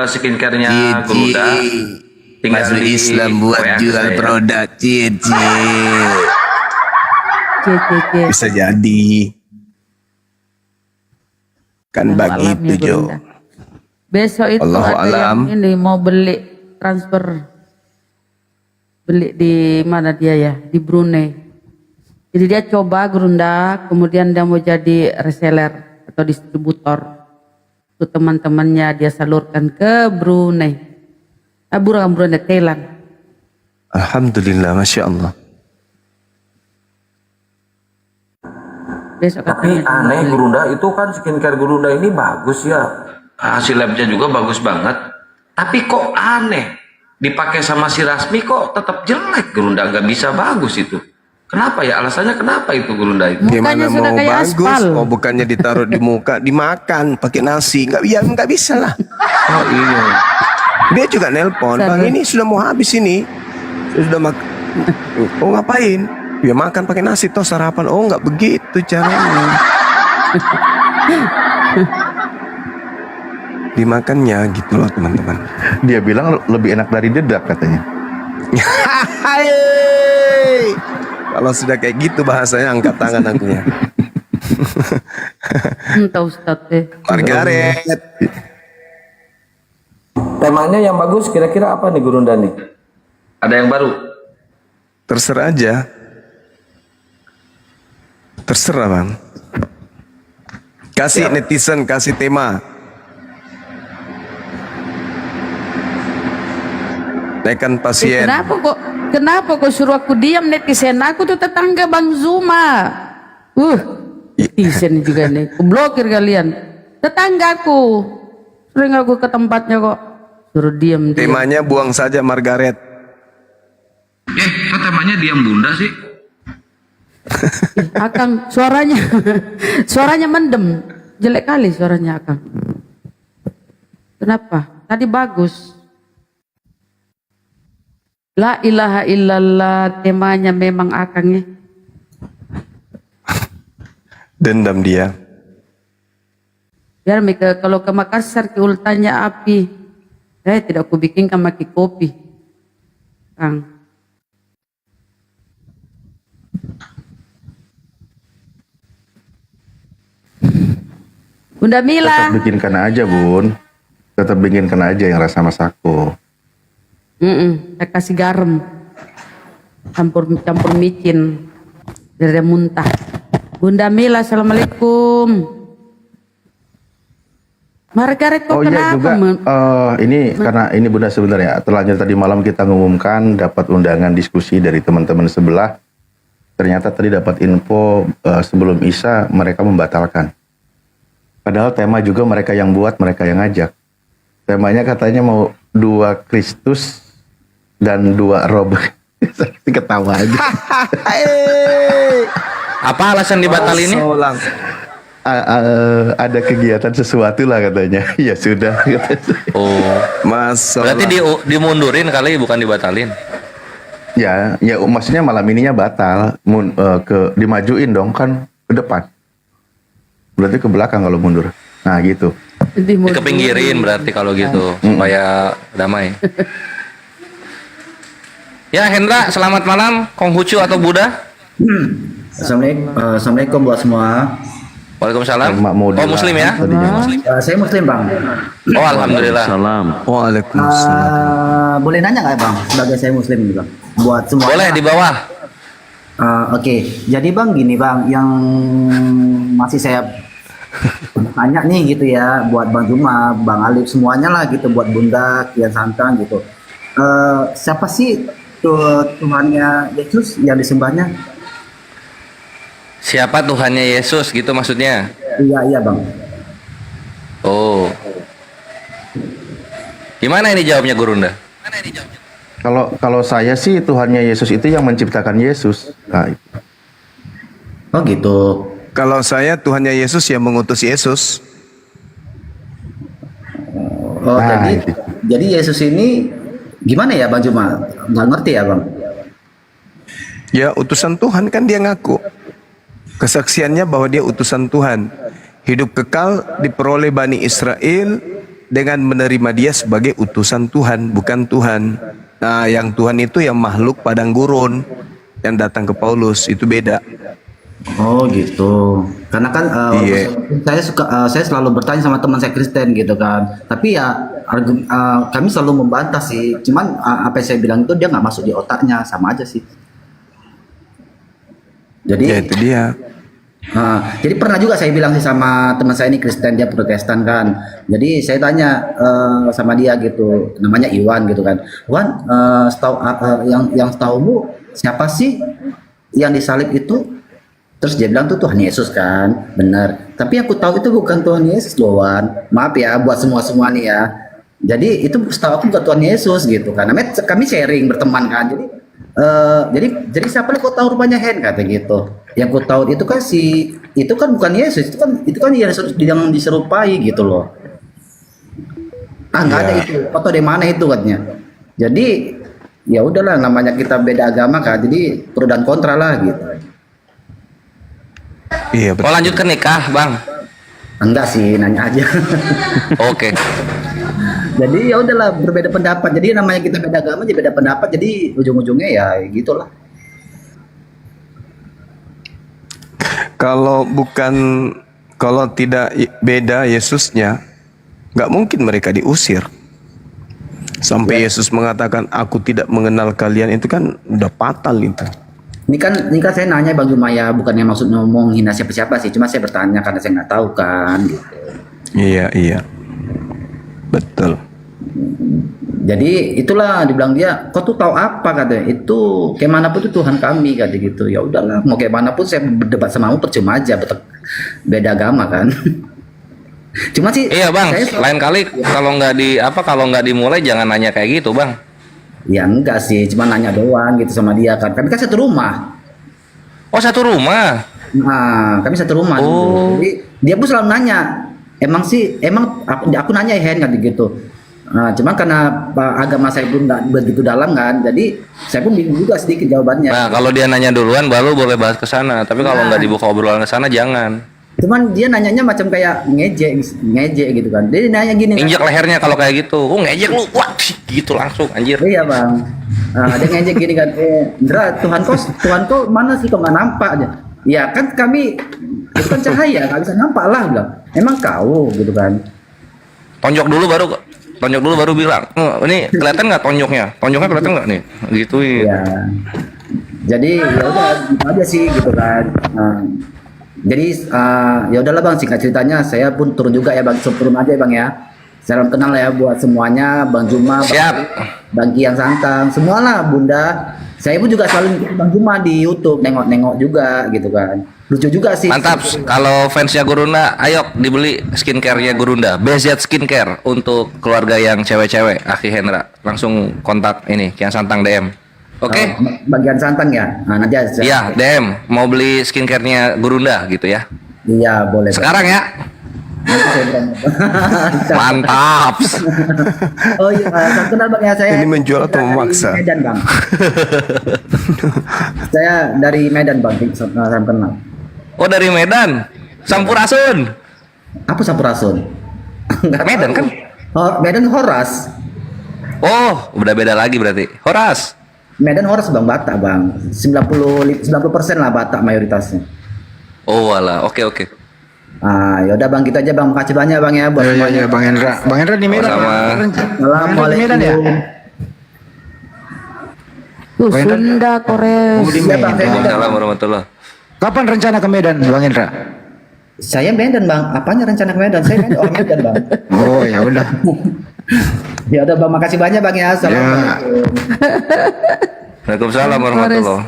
skincare-nya Gurunda tinggal Masuk di Islam buat WA jual saya. produk cie. C. Bisa jadi. Kan begitu Jo. Besok itu Allahu ada alam. yang ini mau beli transfer. Beli di mana dia ya? Di Brunei. Jadi dia coba Gurunda, kemudian dia mau jadi reseller atau distributor. Untuk teman-temannya dia salurkan ke Brunei. Bukan Brunei, Thailand. Alhamdulillah, Masya Allah. Besok Tapi katanya aneh Gurunda itu kan skincare Gurunda ini bagus ya, hasil labnya juga bagus banget. Tapi kok aneh dipakai sama si Rasmi kok tetap jelek Gurunda, nggak bisa bagus itu. Kenapa ya? Alasannya kenapa itu Gurunda itu? Gimana sudah mau kayak bagus? aspal. Oh bukannya ditaruh di muka, dimakan pakai nasi, nggak bisa lah. Oh iya. Dia juga nelpon, Bang ini sudah mau habis ini, sudah oh ngapain? Ya makan pakai nasi toh sarapan. Oh nggak begitu caranya. Dimakannya gitu loh teman-teman. Dia bilang lebih enak dari dedak katanya. Hai. Kalau sudah kayak gitu bahasanya angkat tangan akunya. entah Ustadz Margaret. Temanya yang bagus kira-kira apa nih Gurunda nih? Ada yang baru? Terserah aja. Terserah Bang. Kasih netizen, kasih tema. Tekan pasien. Kenapa kok suruh aku diam netizen? Aku tuh tetangga Bang Zuma. Netizen juga nih. Aku blokir kalian. Tetanggaku. Sering aku ke tempatnya kok. Suruh diam. Temanya buang saja Margaret. Kok temanya diam Bunda sih? Akang suaranya mendem. Jelek kali suaranya Akang. Kenapa? Tadi bagus. La ilaha illallah temanya memang Akangnya. Dendam dia. Biar mereka kalau ke Makassar ke ultanya api. Tidak aku bikin maki kopi. Kang. Bunda Mila. Tetap bikinkan aja Bun. Tetap bikinkan aja yang rasa masako. Saya kasih garam. Campur micin. Biar dia muntah. Bunda Mila, assalamualaikum. Margaret kok Oh iya kenapa? juga ini karena ini Bunda sebentar ya. Terlanjur tadi malam kita mengumumkan dapat undangan diskusi dari teman-teman sebelah. Ternyata tadi dapat info sebelum Isya mereka membatalkan. Padahal tema juga mereka yang buat, mereka yang ngajak. Temanya katanya mau 2 Kristus dan 2 Robert. Ketawa aja. Apa alasan dibatalinnya? Ada kegiatan sesuatu lah katanya. Ya sudah. Oh, Mas. berarti dimundurin kali bukan dibatalin. Ya, ya maksudnya malam ininya batal, dimajuin dong kan ke depan. Berarti ke belakang kalau mundur. Nah, gitu. Dikepinggirin berarti kalau gitu supaya damai. Ya Hendra, selamat malam, Konghucu atau Buddha. Assalamualaikum buat semua. Waalaikumsalam. Oh Muslim ya? Saya Muslim bang. Oh alhamdulillah. Waalaikumsalam. Boleh nanya nggak bang? Sebagai saya Muslim ini bang. Buat semua. Boleh di bawah. Oke. Jadi bang gini bang, yang masih saya tanya nih gitu ya, buat Bang Juma, Bang Alif semuanya lah gitu, buat Bunda, Kian Santang gitu. Siapa sih Tuhannya Yesus yang disembahnya? Siapa Tuhannya Yesus gitu maksudnya? Iya bang. Oh. Gimana ini jawabnya Gurunda? Kalau saya sih Tuhannya Yesus itu yang menciptakan Yesus. Nah, itu. Oh gitu. Kalau saya Tuhannya Yesus yang mengutus Yesus. Oh jadi Yesus ini gimana ya Bang Juma? Nggak ngerti ya bang? Ya utusan Tuhan kan dia ngaku. Kesaksiannya bahwa dia utusan Tuhan. Hidup kekal diperoleh Bani Israel dengan menerima dia sebagai utusan Tuhan, bukan Tuhan. Nah, yang Tuhan itu yang makhluk padang gurun yang datang ke Paulus, itu beda. Oh gitu. Karena kan saya selalu bertanya sama teman saya Kristen gitu kan. Tapi ya kami selalu membantah sih. Cuman apa yang saya bilang itu dia nggak masuk di otaknya, sama aja sih. Jadi ya itu dia. Jadi pernah juga saya bilang sih sama teman saya ini Kristen, dia Protestan kan. Jadi saya tanya sama dia gitu, namanya Iwan gitu kan. Iwan, yang setahumu siapa sih yang disalib itu? Terus dia bilang tuh Tuhan Yesus kan, benar. Tapi aku tahu itu bukan Tuhan Yesus loh Wan. Maaf ya buat semua nih ya. Jadi itu setahu aku bukan Tuhan Yesus gitu kan. Namanya kami sharing berteman kan. Jadi siapa yang kau tahu rupanya Hen kata gitu. Yang kau tahu itu kan itu kan bukan Yesus, itu kan yang diserupai gitu loh. Nggak ada itu, foto di mana itu katanya. Jadi ya udahlah, namanya kita beda agama kan, jadi pro dan kontra lah gitu. Iya betul. Oh lanjut ke nikah bang? Enggak sih, nanya aja. Oke. Jadi ya udahlah, berbeda pendapat. Jadi namanya kita beda agama, jadi beda pendapat. Jadi ujung-ujungnya ya gitulah. Kalau tidak beda Yesusnya, nggak mungkin mereka diusir. Sampai Yesus mengatakan, aku tidak mengenal kalian, itu kan udah fatal itu. Ini kan saya nanya Bang Jumaya, bukannya maksud ngomong hina siapa-siapa sih. Cuma saya bertanya karena saya nggak tahu kan. Gitu. Iya. Betul. Jadi itulah dibilang dia, kau tuh tahu apa katanya? Itu kayak manapun itu Tuhan kami kata gitu. Ya udahlah, mau kayak manapun saya berdebat sama kamu percuma aja, beda agama kan. Cuma sih. Iya bang, lain kali kalau nggak dimulai jangan nanya kayak gitu bang. Ya enggak sih, cuma nanya doang gitu sama dia kan. Kami kan satu rumah. Oh satu rumah. Nah, kami satu rumah. Oh. Jadi dia pun selalu nanya, emang aku nanya Hen kan gitu. Nah, cuma karena agama saya pun nggak begitu dalam kan, jadi saya pun bingung juga sedikit jawabannya. Nah kalau dia nanya duluan baru boleh bahas ke sana, tapi kalau nggak dibuka obrolan ke sana jangan. Cuman dia nanyanya macam kayak ngejek gitu kan. Dia nanya gini. Injek lehernya kalau kayak gitu. Oh ngejek lu, wah gitu langsung anjir. Iya bang. Dia ngejek gini kan. Indra, Tuhan kau mana sih, kok nggak nampak aja? Ya kan kami itu kan cahaya, nggak bisa nampak lah bilang. Emang kau gitu kan. Tonjok dulu baru bilang. Ini kelihatan nggak tonjoknya? Tonjoknya kelihatan nggak nih? Gituin. Iya. Jadi ya udah gitu aja sih gitu kan. Jadi ya udahlah bang, singkat ceritanya saya pun turun juga ya bang, turun aja ya bang ya. Salam kenal ya buat semuanya, Bang Juma, Bang Kian Santang, semualah Bunda. Saya pun juga selalu ngikutin Bang Juma di YouTube, nengok-nengok juga gitu kan. Lucu juga sih. Mantap. Kalau fansnya Gurunda, ayo dibeli skincare-nya Gurunda, BZ Skincare untuk keluarga yang cewek-cewek. Akhi Hendra, langsung kontak ini Kian Santang DM. Oke. Bagian Santang ya. Nah, nanti aja. Iya, DM mau beli skincare-nya Gurunda gitu ya. Iya, boleh. Sekarang ya. Nanti saya bilang. Mantap. Oh iya, salam kenal Bang ya, saya. Ini menjual atau dari memaksa? Medan Bang. Saya dari Medan Bang, salam kenal. Oh dari Medan. Sampurasun. Apa Sampurasun? Medan kan? Oh, Medan Horas. Oh, udah beda lagi berarti. Horas. Medan Horas Bang, Batak Bang. 90% lah Batak mayoritasnya. Oh wala, oke. Ah, yaudah Bang, gitu aja Bang. Makasih banyak Bang ya buat semuanya. Ya, Bang Hendra. Bang Hendra di Medan. Sama-sama. Bang Hendra di Assalamualaikum. Medan ya? Tuh Sunda, Korea. Di Iya, Bang, Medan. Waalaikumsalam warahmatullah. Kapan rencana ke Medan, Bang Hendra? Saya Medan Bang. Apanya rencana ke Medan? Saya Medan, orang Medan Bang. Oh, ya udah. Ya udah Bang, makasih banyak Bang ya. Assalamualaikum. Waalaikumsalam warahmatullah.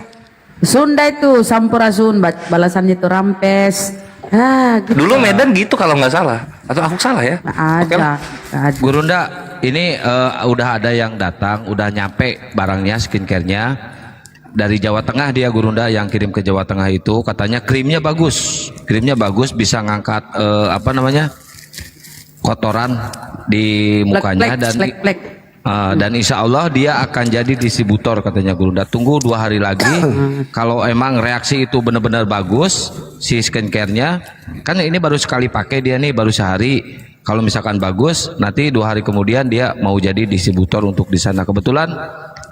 Sunda itu Sampurasun, balasannya itu Rampes. Gitu. Dulu Medan gitu kalau nggak salah. Atau aku salah ya? Oke lah. Ada. Gurunda, ini udah ada yang datang, udah nyampe barangnya, skincare-nya dari Jawa Tengah. Dia Gurunda yang kirim ke Jawa Tengah itu katanya krimnya bagus, bisa ngangkat kotoran di mukanya dan insya Allah dia akan jadi distributor katanya Gurunda. Tunggu 2 hari lagi. Kalau emang reaksi itu benar-benar bagus si skincare-nya, kan ini baru sekali pakai dia nih, baru sehari. Kalau misalkan bagus, nanti 2 hari kemudian dia mau jadi distributor untuk di sana. Kebetulan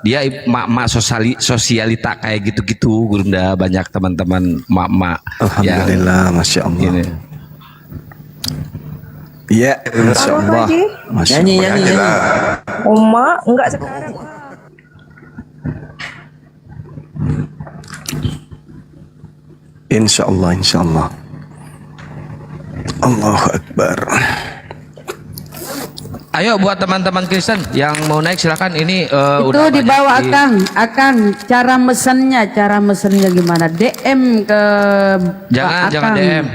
dia mak-mak sosialita kayak gitu-gitu Gurunda, banyak teman-teman mak-mak. Alhamdulillah, masya Allah. Gini. Iya, masya Allah. Masya Allah. Oma enggak sekarang. Insya Allah, insya Allah. Allahu Akbar. Ayo buat teman-teman Kristen yang mau naik silakan. Ini Itu udah dibawa banyak Akang cara mesennya gimana? DM ke jangan Akang. DM.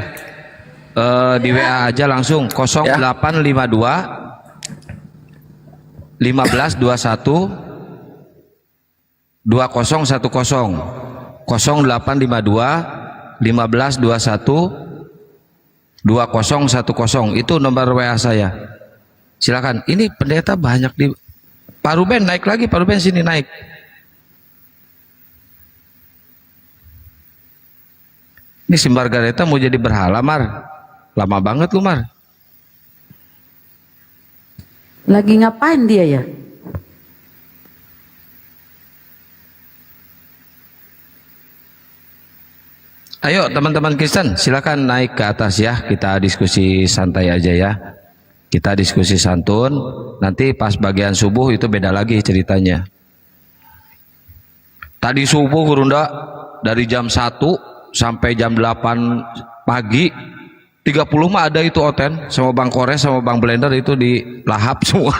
Di WA aja langsung 0852 1521 2010 0852 1521 2010 itu nomor WA saya. Silakan. Ini pendeta banyak di Pak Ruben naik lagi, Pak Ruben sini naik. Ini si Margareta mau jadi berhala, Mar. Lama banget lu, Mar. Lagi ngapain dia ya? Ayo teman-teman Kristen, silakan naik ke atas ya. Kita diskusi santai aja ya. Kita diskusi santun. Nanti pas bagian subuh itu beda lagi ceritanya. Tadi subuh Gurunda dari jam 1 sampai jam 8 pagi 30 mah ada itu Oten sama Bang Kores sama Bang Blender itu di lahap semua.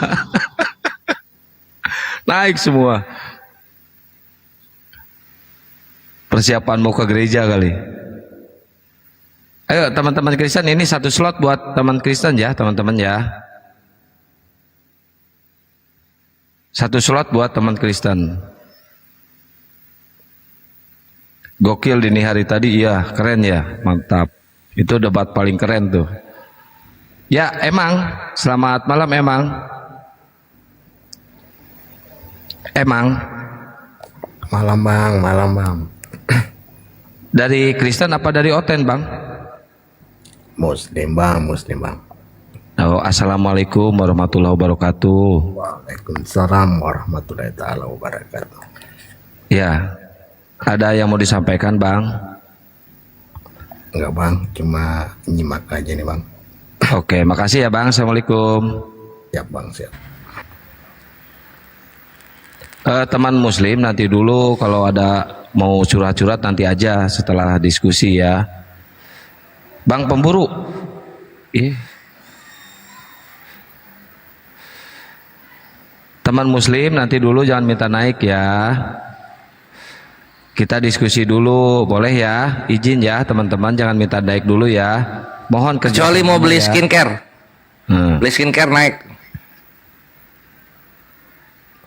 Naik semua. Persiapan mau ke gereja kali. Ayo teman-teman Kristen, ini 1 slot buat teman Kristen ya teman-teman ya. 1 slot buat teman Kristen. Gokil dini hari tadi, iya keren ya, mantap. Itu debat paling keren tuh. Ya emang, selamat malam emang. Malam bang. Dari Kristen apa dari Oten bang? Muslim bang. Oh, assalamualaikum warahmatullahi wabarakatuh. Waalaikumsalam warahmatullahi taala wabarakatuh. Ya, ada yang mau disampaikan bang? Enggak bang, cuma nyimak aja nih bang. Oke, makasih ya bang. Assalamualaikum. Siap bang, siap. Teman Muslim nanti dulu kalau ada mau curhat-curhat nanti aja setelah diskusi ya. Bang pemburu. Teman Muslim nanti dulu jangan minta naik ya. Kita diskusi dulu, boleh ya? Izin ya teman-teman, jangan minta naik dulu ya. Mohon Kecuali mau beli ya. skincare. Beli skincare naik.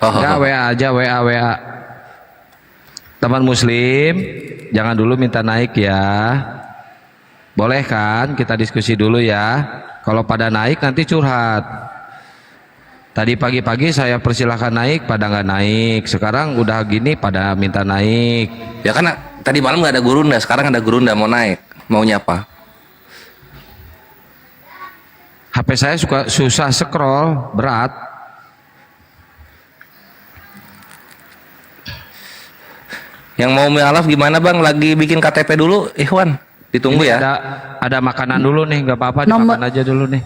Enggak, WA aja, WA. Teman Muslim, jangan dulu minta naik ya. Boleh kan? Kita diskusi dulu ya. Kalau pada naik nanti curhat. Tadi pagi-pagi saya persilahkan naik, pada nggak naik. Sekarang udah gini pada minta naik. Ya kan tadi malam nggak ada gurunda, sekarang ada gurunda mau naik. Maunya apa? HP saya suka susah scroll, berat. Yang mau mi'alaf gimana bang? Lagi bikin KTP dulu, Ikhwan. Ditunggu Ini ya. Ada makanan dulu nih, nggak apa-apa, Nomor- dimakan aja dulu nih.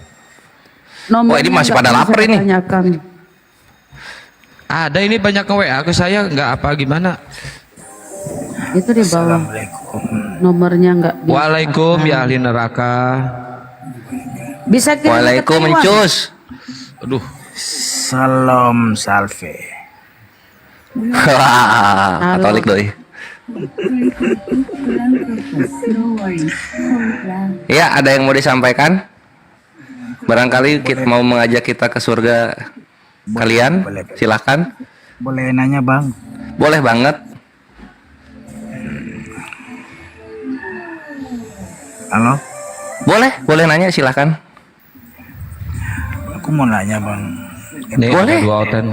Wah, ini masih pada lapar ini. Tanyakan. Ada ini banyak ke WA ke saya, nggak apa gimana? Itu di bawah. Nomornya nggak. Waalaikum ya ahli neraka. Bisa kirim ke Waalaikum Taiwan. Encus. Aduh. Salam salve. Katolik doi. Ya, ada yang mau disampaikan? Barangkali kita mau mengajak kita ke surga kalian, silahkan. Boleh nanya bang? Boleh banget. Halo? Boleh nanya silahkan. Aku mau nanya bang. Nih, Boleh. ada 2 oten.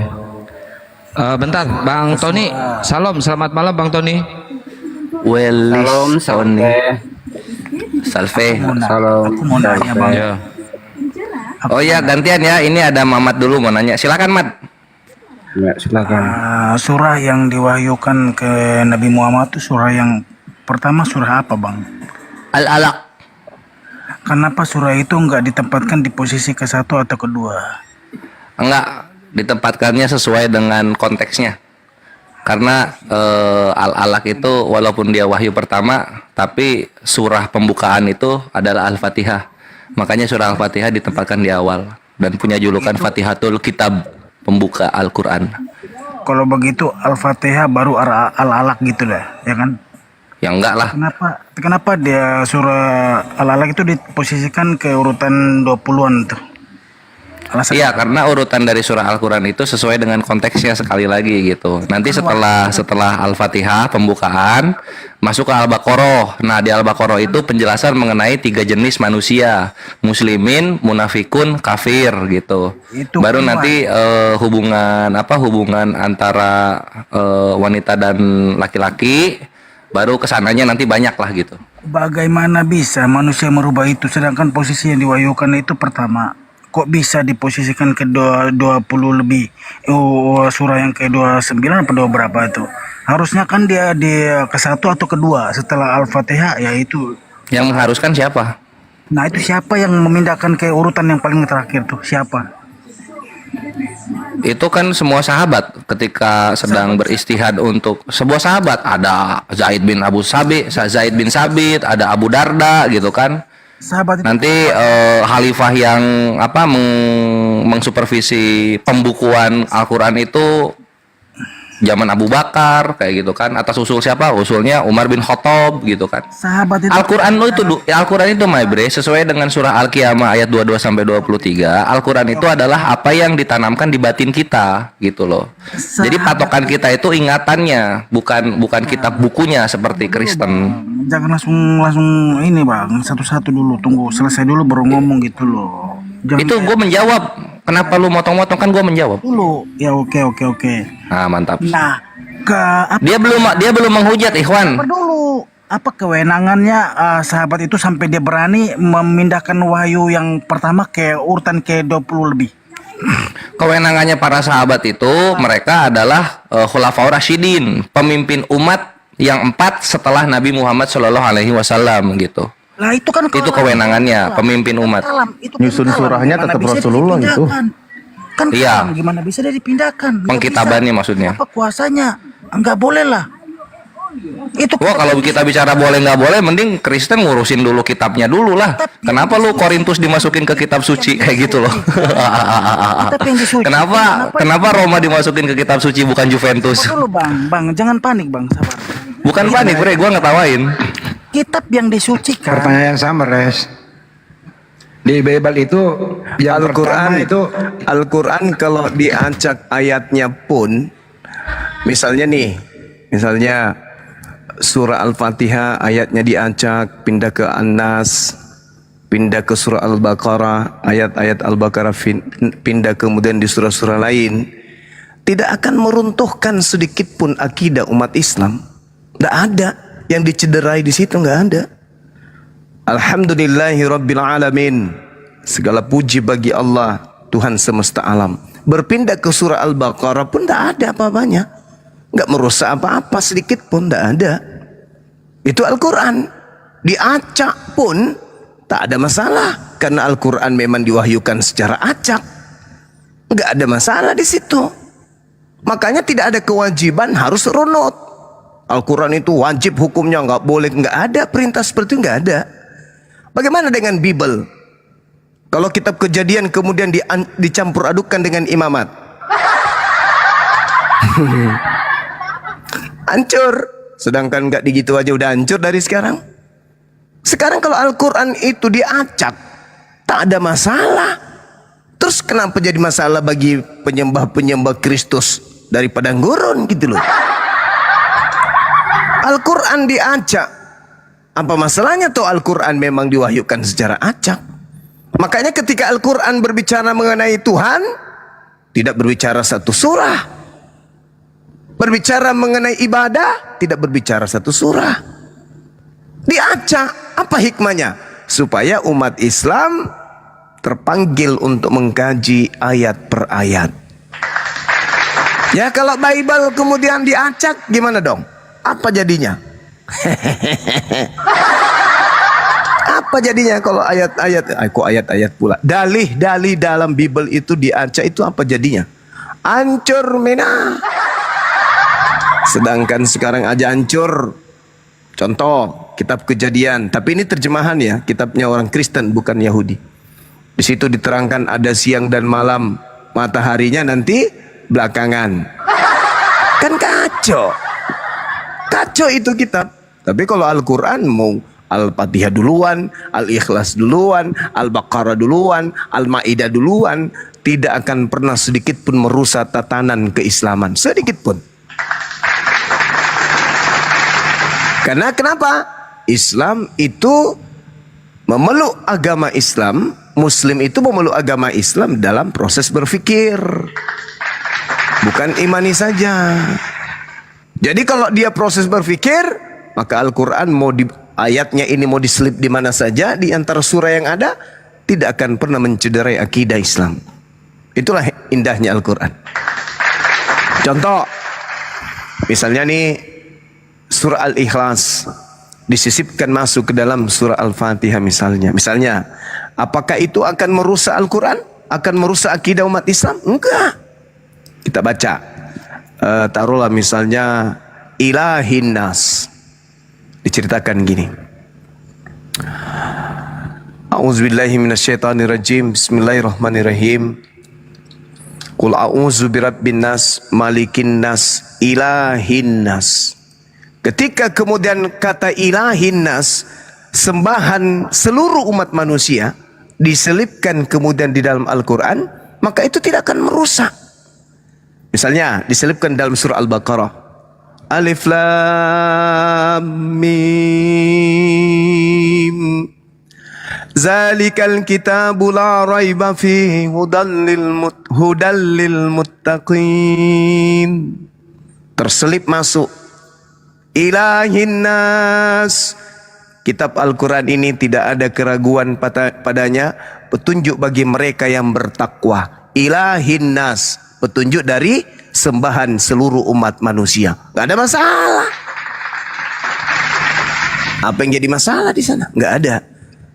Bentar, Bang Tony. Salam, selamat malam Bang Tony. Salam, Salve. Aku mau nanya bang. Ya. Oh ya, gantian ya. Ini ada Mamat dulu mau nanya. Silakan, Mat. Ya, silakan. Surah yang diwahyukan ke Nabi Muhammad itu surah yang pertama surah apa bang? Al-Alaq. Kenapa surah itu nggak ditempatkan di posisi ke-1 atau kedua? Enggak, ditempatkannya sesuai dengan konteksnya. Karena Al-Alaq itu walaupun dia wahyu pertama, tapi surah pembukaan itu adalah Al-Fatihah. Makanya surah Al-Fatihah ditempatkan di awal dan punya julukan Fatihatul Kitab, pembuka Al-Quran. Kalau begitu Al-Fatihah baru Al-Alaq gitu dah, ya kan? Ya enggak lah. Kenapa dia surah Al-Alaq itu diposisikan ke urutan 20-an tuh? Alasan Iya, karena urutan dari surah Al-Quran itu sesuai dengan konteksnya sekali lagi gitu. Nanti setelah Al-Fatihah pembukaan masuk ke Al-Baqarah. Nah, di Al-Baqarah itu penjelasan mengenai 3 jenis manusia: muslimin, munafikun, kafir gitu. Baru nanti hubungan antara wanita dan laki-laki, baru kesananya nanti banyak lah gitu. Bagaimana bisa manusia merubah itu sedangkan posisi yang diwahyukan itu pertama? Kok bisa diposisikan ke 20 lebih? Surah yang ke 29 apa 2 berapa itu? Harusnya kan dia di ke-1 atau kedua setelah Al-Fatihah, yaitu. Yang mengharuskan siapa? Nah, itu siapa yang memindahkan ke urutan yang paling terakhir tuh? Siapa? Itu kan semua sahabat ketika sedang beristihad untuk sebuah sahabat. Ada Zaid bin Sabit, ada Abu Darda gitu kan. Nanti khalifah yang mengsupervisi pembukuan Al-Quran itu zaman Abu Bakar kayak gitu kan. Atas usul siapa? Usulnya Umar bin Khattab gitu kan. Sahabat itu Al-Quran itu my bre, sesuai dengan surah Al-Qiyamah ayat 22 sampai 23. Al-Quran itu adalah apa yang ditanamkan di batin kita gitu loh. Jadi patokan kita itu ingatannya, bukan kitab bukunya seperti Kristen. Jangan langsung ini bang, satu-satu dulu, tunggu selesai dulu baru ngomong gitu loh. Itu gue menjawab. Kenapa lu motong-motong? Kan gue menjawab dulu. Ya oke. Nah, mantap. Nah, dia belum menghujat, Ikhwan. Dulu apa kewenangannya sahabat itu sampai dia berani memindahkan wahyu yang pertama ke urutan ke 20 lebih? Kewenangannya para sahabat itu mereka adalah Khulafaur Rasyidin, pemimpin umat yang 4 setelah Nabi Muhammad SAW gitu. Lah itu kan kewenangannya pemimpin umat. Nyusun surahnya tetap Rasulullah itu. Kan iya. Gimana bisa dia dipindahkan? Pengkitabannya maksudnya. Apa kuasanya? Enggak boleh lah. Itu kalau kita bicara boleh nggak boleh, mending Kristen ngurusin dulu kitabnya dulu lah. Kenapa lu Korintus dimasukin ke kitab suci kayak gitu loh? Kenapa Roma dimasukin ke kitab suci bukan Juventus? Dulu bang, jangan panik bang, sabar. Bukan panik bre, gue ngetawain. Kitab yang disucikan. Pertanyaan yang sama, Res. Di Bible itu yang Al-Quran itu Al-Quran kalau diacak ayatnya pun, misalnya surah Al-Fatihah ayatnya diacak pindah ke An-Nas, pindah ke surah Al-Baqarah, ayat-ayat Al-Baqarah pindah kemudian di surah-surah lain, tidak akan meruntuhkan sedikit pun akidah umat Islam. Tidak ada yang dicederai di situ, nggak ada. Alhamdulillahirabbil alamin. Segala puji bagi Allah, Tuhan semesta alam. Berpindah ke surah Al-Baqarah pun tidak ada apa-apanya, nggak merusak apa-apa sedikit pun, tidak ada. Itu Al-Quran. Diacak pun tak ada masalah, karena Al-Quran memang diwahyukan secara acak, nggak ada masalah di situ. Makanya tidak ada kewajiban harus runut. Al-Quran itu wajib hukumnya, nggak boleh, nggak ada perintah seperti itu, nggak ada. Bagaimana dengan Bible? Kalau kitab Kejadian kemudian dicampur adukkan dengan imamat, hancur. Sedangkan nggak digitu aja udah hancur dari sekarang. Sekarang kalau Al-Quran itu diacak, tak ada masalah. Terus kenapa jadi masalah bagi penyembah-penyembah Kristus dari padang gurun gitu loh? Al-Quran diacak, apa masalahnya tuh? Al-Quran memang diwahyukan secara acak. Makanya ketika Al-Quran berbicara mengenai Tuhan, tidak berbicara satu surah. Berbicara mengenai ibadah, tidak berbicara satu surah. Diacak. Apa hikmahnya? Supaya umat Islam terpanggil untuk mengkaji ayat per ayat. Ya, kalau Bible kemudian diacak, gimana dong? Apa jadinya? Apa jadinya kalau ayat-ayat, kok ayat-ayat pula? Dalih-dalih dalam Bible itu diacak, itu apa jadinya? Hancur mena. Sedangkan sekarang aja hancur. Contoh, kitab Kejadian, tapi ini terjemahan ya, kitabnya orang Kristen bukan Yahudi. Di situ diterangkan ada siang dan malam, mataharinya nanti belakangan. Kan kacau. Kacau itu kitab. Tapi kalau Al-Quran mau Al-Fatihah duluan, Al-Ikhlas duluan, Al-Baqarah duluan, Al-Ma'idah duluan, tidak akan pernah sedikit pun merusak tatanan keislaman, sedikit pun. Karena kenapa? Islam itu memeluk agama Islam, Muslim itu memeluk agama Islam dalam proses berpikir, bukan imani saja. Jadi kalau dia proses berpikir, maka Al-Quran mau di ayatnya ini mau diselip di mana saja di antara surah yang ada, tidak akan pernah mencederai akidah Islam. Itulah indahnya Al-Quran. Contoh, misalnya nih, surah Al-Ikhlas disisipkan masuk ke dalam surah Al-Fatihah misalnya. Misalnya, apakah itu akan merusak Al-Quran? Akan merusak akidah umat Islam? Enggak. Kita baca. Taruhlah misalnya ilahin nas. Diceritakan gini. A'udzubillahi minasyaitonirrajim. Bismillahirrahmanirrahim. Qul a'udzu birabbin nas, malikin nas, ilahin nas. Ketika kemudian kata ilahin nas, sembahan seluruh umat manusia, diselipkan kemudian di dalam Al-Quran, maka itu tidak akan merusak. Misalnya diselipkan dalam surah Al-Baqarah, Alif Lam Mim, Zalikal kitabu la raiba fihi hudal lil muttaqin. Terselip masuk ilahin nas. Kitab Al-Quran ini tidak ada keraguan padanya, petunjuk bagi mereka yang bertakwa. Ilahin nas, petunjuk dari sembahan seluruh umat manusia. Gak ada masalah. Apa yang jadi masalah di sana? Gak ada.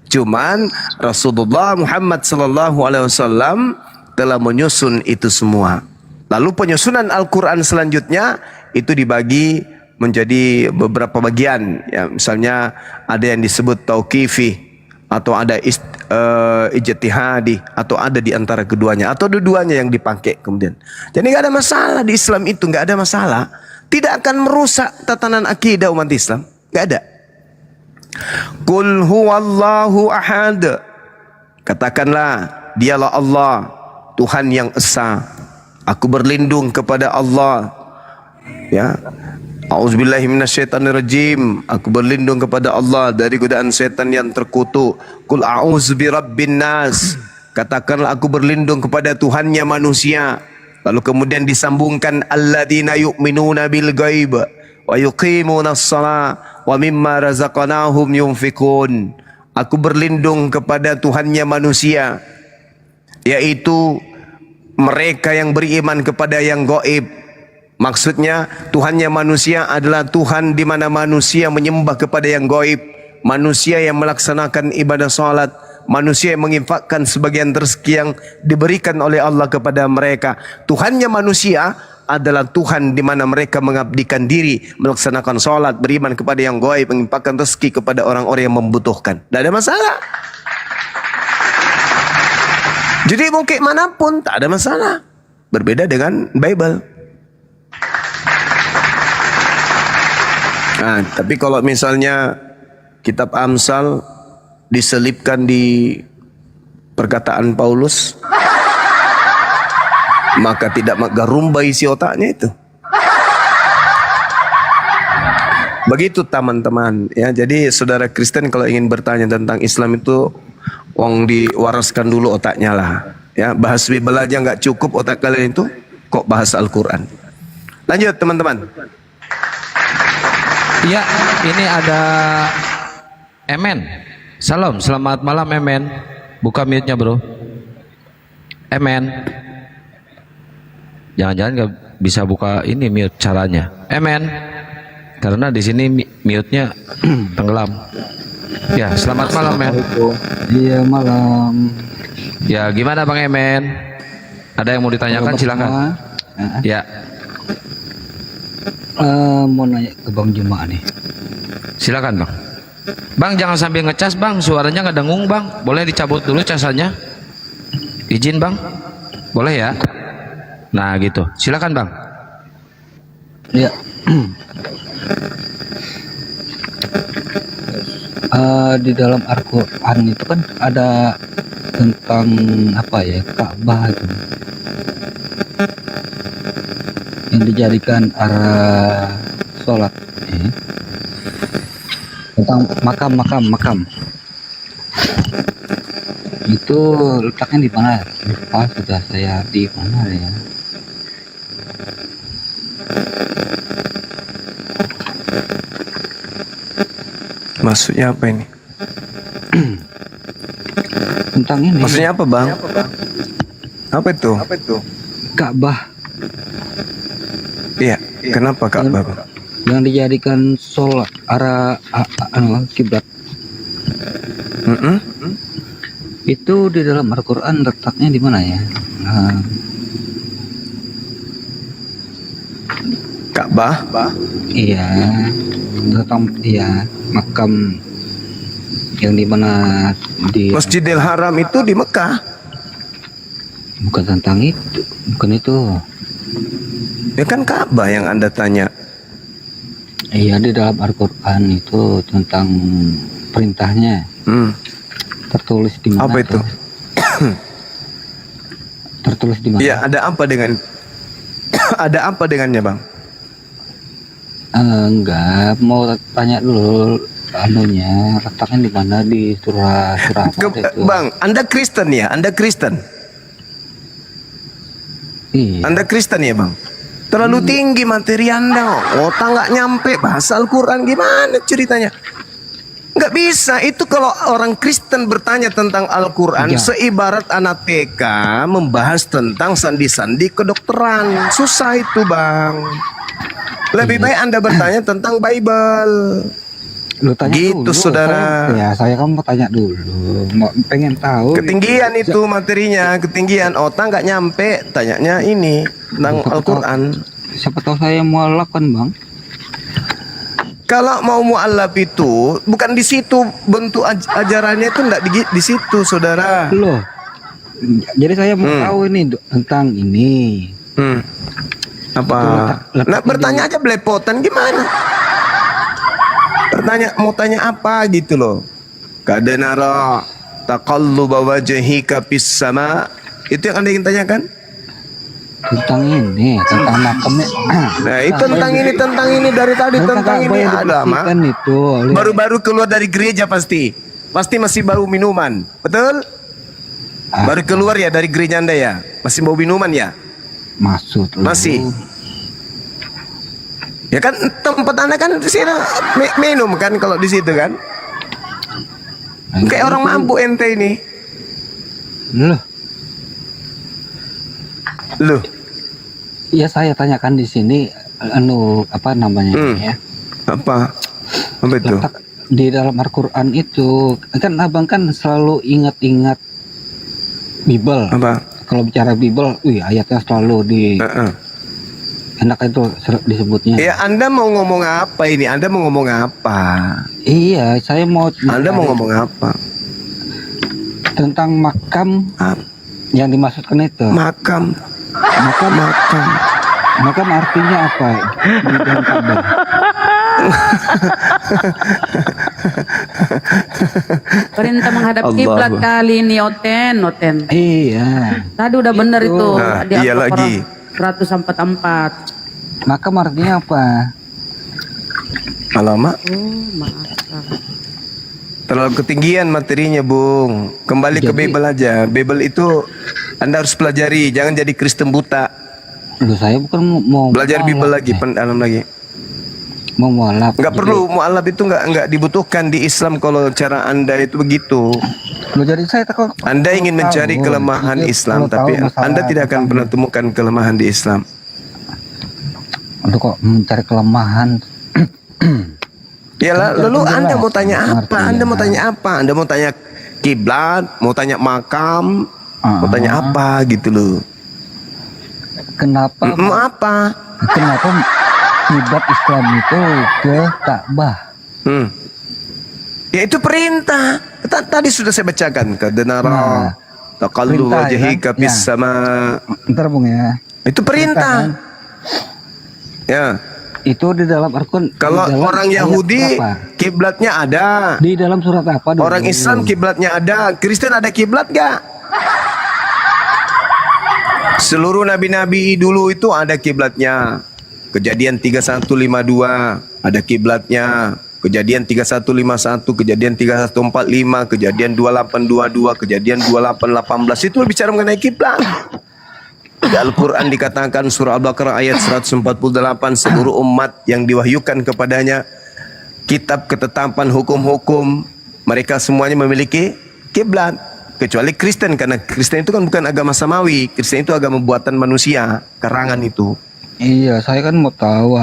Cuman Rasulullah Muhammad SAW telah menyusun itu semua. Lalu penyusunan Al-Quran selanjutnya itu dibagi menjadi beberapa bagian. Ya, misalnya ada yang disebut tauqifi, atau ada ijtihadi, atau ada di antara keduanya, atau dua-duanya yang dipakai kemudian. Jadi nggak ada masalah di Islam itu, nggak ada masalah. Tidak akan merusak tatanan akidah umat Islam, nggak ada. Qul huwallahu ahad. Katakanlah, dialah Allah, Tuhan yang esa. Aku berlindung kepada Allah. Ya. A'udzubillahi minasyaitonirrajim. Aku berlindung kepada Allah dari godaan setan yang terkutuk. Qul a'udzu birabbin nas. Katakanlah aku berlindung kepada Tuhannya manusia. Lalu kemudian disambungkan alladzina yu'minuna bil ghaib wa yuqimunas shalah wa mimma razaqnahum yunfikun. Aku berlindung kepada Tuhannya manusia, yaitu mereka yang beriman kepada yang gaib. Maksudnya Tuhannya manusia adalah Tuhan di mana manusia menyembah kepada yang gaib, manusia yang melaksanakan ibadah salat, manusia yang menginfakkan sebagian rezeki yang diberikan oleh Allah kepada mereka. Tuhannya manusia adalah Tuhan di mana mereka mengabdikan diri, melaksanakan salat, beriman kepada yang gaib, menginfakkan rezeki kepada orang-orang yang membutuhkan. Tidak ada masalah. Jadi mau kayak manapun tak ada masalah. Berbeda dengan Bible. Nah, tapi kalau misalnya kitab Amsal diselipkan di perkataan Paulus, maka tidak garumba isi otaknya itu. Begitu teman-teman ya. Jadi saudara Kristen kalau ingin bertanya tentang Islam itu, wong diwaraskan dulu otaknya lah. Ya, bahas Bible aja nggak cukup otak kalian itu, kok bahas Al-Quran. Lanjut teman-teman. Iya, ini ada Emen. Salam, selamat malam Emen. Buka mute-nya bro. Emen. Jangan-jangan nggak bisa buka ini mute caranya. Emen. Karena di sini mute-nya tenggelam. Ya, selamat malam Men. Iya malam. Ya, gimana Bang Emen? Ada yang mau ditanyakan silakan. Ya. Mau nanya ke Bang Juma nih. Silakan Bang. Bang jangan sambil ngecas Bang, suaranya nggak dengung Bang. Boleh dicabut dulu casannya? Izin Bang? Boleh ya? Nah gitu. Silakan Bang. Ya. Di dalam Al-Quran itu kan ada tentang apa ya, Ka'bah gitu, yang dijadikan arah sholat tentang makam itu letaknya di mana? Lupa sudah saya di mana ya. Maksudnya apa ini? Tentang ini. Maksudnya apa Bang? Apa itu? Ka'bah. Iya, kenapa Ka'bah Bang? Yang dijadikan sholat arah kiblat. Itu di dalam Al-Quran letaknya di mana ya? Ka'bah? Iya, tentang makam yang di mana di Masjidil Haram itu di Mekah. Bukan tentang itu, bukan itu. Ya kan Ka'bah yang Anda tanya. Iya, di dalam Al-Quran itu tentang perintahnya. Tertulis di mana? Apa itu? Tertulis di mana? Iya, ada apa dengan ada apa dengannya Bang? Enggak, mau tanya dulu anunya, letaknya di mana di surah apa itu? Bang, Anda Kristen ya? Anda Kristen? Iya. Anda Kristen ya Bang? Terlalu tinggi materi Anda, otak nggak nyampe bahasa Al-Quran, gimana ceritanya? Nggak bisa, itu kalau orang Kristen bertanya tentang Al-Quran seibarat anak TK membahas tentang sandi-sandi kedokteran. Susah itu Bang. Lebih baik Anda bertanya tentang Bible. Lu tanya gitu dulu, saudara. Saya kan mau tanya dulu, pengen tahu. Ketinggian itu materinya, ketinggian otak nggak nyampe. Tanyanya ini tentang Al-Quran. Siapa tahu saya mualaf kan Bang? Kalau mau mualaf itu bukan di situ, bentuk ajarannya itu enggak di situ saudara. Loh, jadi saya mau tahu ini tentang ini. Apa? Nah, bertanya aja belepotan gimana? Mau tanya apa gitu loh. Kadanara taqalluba wajhika fis sama. Itu yang Anda ingin tanyakan? tentang ini, tentang makamnya. Nah, itu tentang ini dari tadi tentang ini agama. Itu Baru-baru keluar dari gereja pasti masih bau minuman, betul? Baru keluar ya dari gereja Anda ya, masih bau minuman ya? Masih. Ya kan tempat Anda kan di sini minum kan kalau di situ kan? Kayak orang mabuk ente ini. Loh. Ya saya tanyakan di sini apa namanya ya? Apa itu? Di dalam Al-Qur'an itu kan abang kan selalu ingat-ingat Bible. Apa? Kalau bicara Bible, ayatnya selalu di enak itu disebutnya. Ya Anda mau ngomong apa ini? Anda mau ngomong apa? Iya, saya mau. Anda mau ngomong apa? Tentang makam yang dimaksudkan itu. Makam artinya apa di dalam kabar? Perintah menghadap kiblat kali ini Oten. Iya. Tadi udah bener itu. Nah, Di iya Al-Baqarah lagi. 144. Makam artinya apa? Alamak. Terlalu ketinggian materinya, Bung. Kembali ke Bible aja. Bible itu Anda harus pelajari, jangan jadi Kristen buta. Loh, saya bukan mau belajar Bible lagi, pendalam lagi. Mau mualaf. Nggak perlu mualaf itu nggak dibutuhkan di Islam kalau cara Anda itu begitu. Loh, jadi saya takut. Anda ingin mencari kelemahan Islam, tapi Anda tidak akan pernah temukan kelemahan di Islam. Untuk kok mencari kelemahan? Ya lalu Anda mau tanya apa? Anda mau tanya apa? Anda mau tanya kiblat, mau tanya makam, mau tanya apa gitu loh. Kenapa? Apa? Kenapa kiblat Islam itu ke Ka'bah? Ya itu perintah. Tadi sudah saya bacakan ke denara taqallu wajhika fis sama. Bentar Bung ya. Itu perintah. Ya. Itu di dalam Al-Qur'an. Kalau orang Yahudi kiblatnya ada. Di dalam surat apa? Orang Islam kiblatnya ada. Kristen ada kiblat gak? Seluruh nabi-nabi dulu itu ada kiblatnya. Kejadian 3152 ada kiblatnya. Kejadian 3151, kejadian 3145, kejadian 2822, kejadian 2818 itu bicara mengenai kiblat. Di Al-Quran dikatakan surah Al-Baqarah ayat 148, seluruh umat yang diwahyukan kepadanya kitab ketetapan hukum-hukum, mereka semuanya memiliki kiblat kecuali Kristen, karena Kristen itu kan bukan agama samawi. Kristen itu agama buatan manusia, karangan itu. Iya, saya kan mau tahu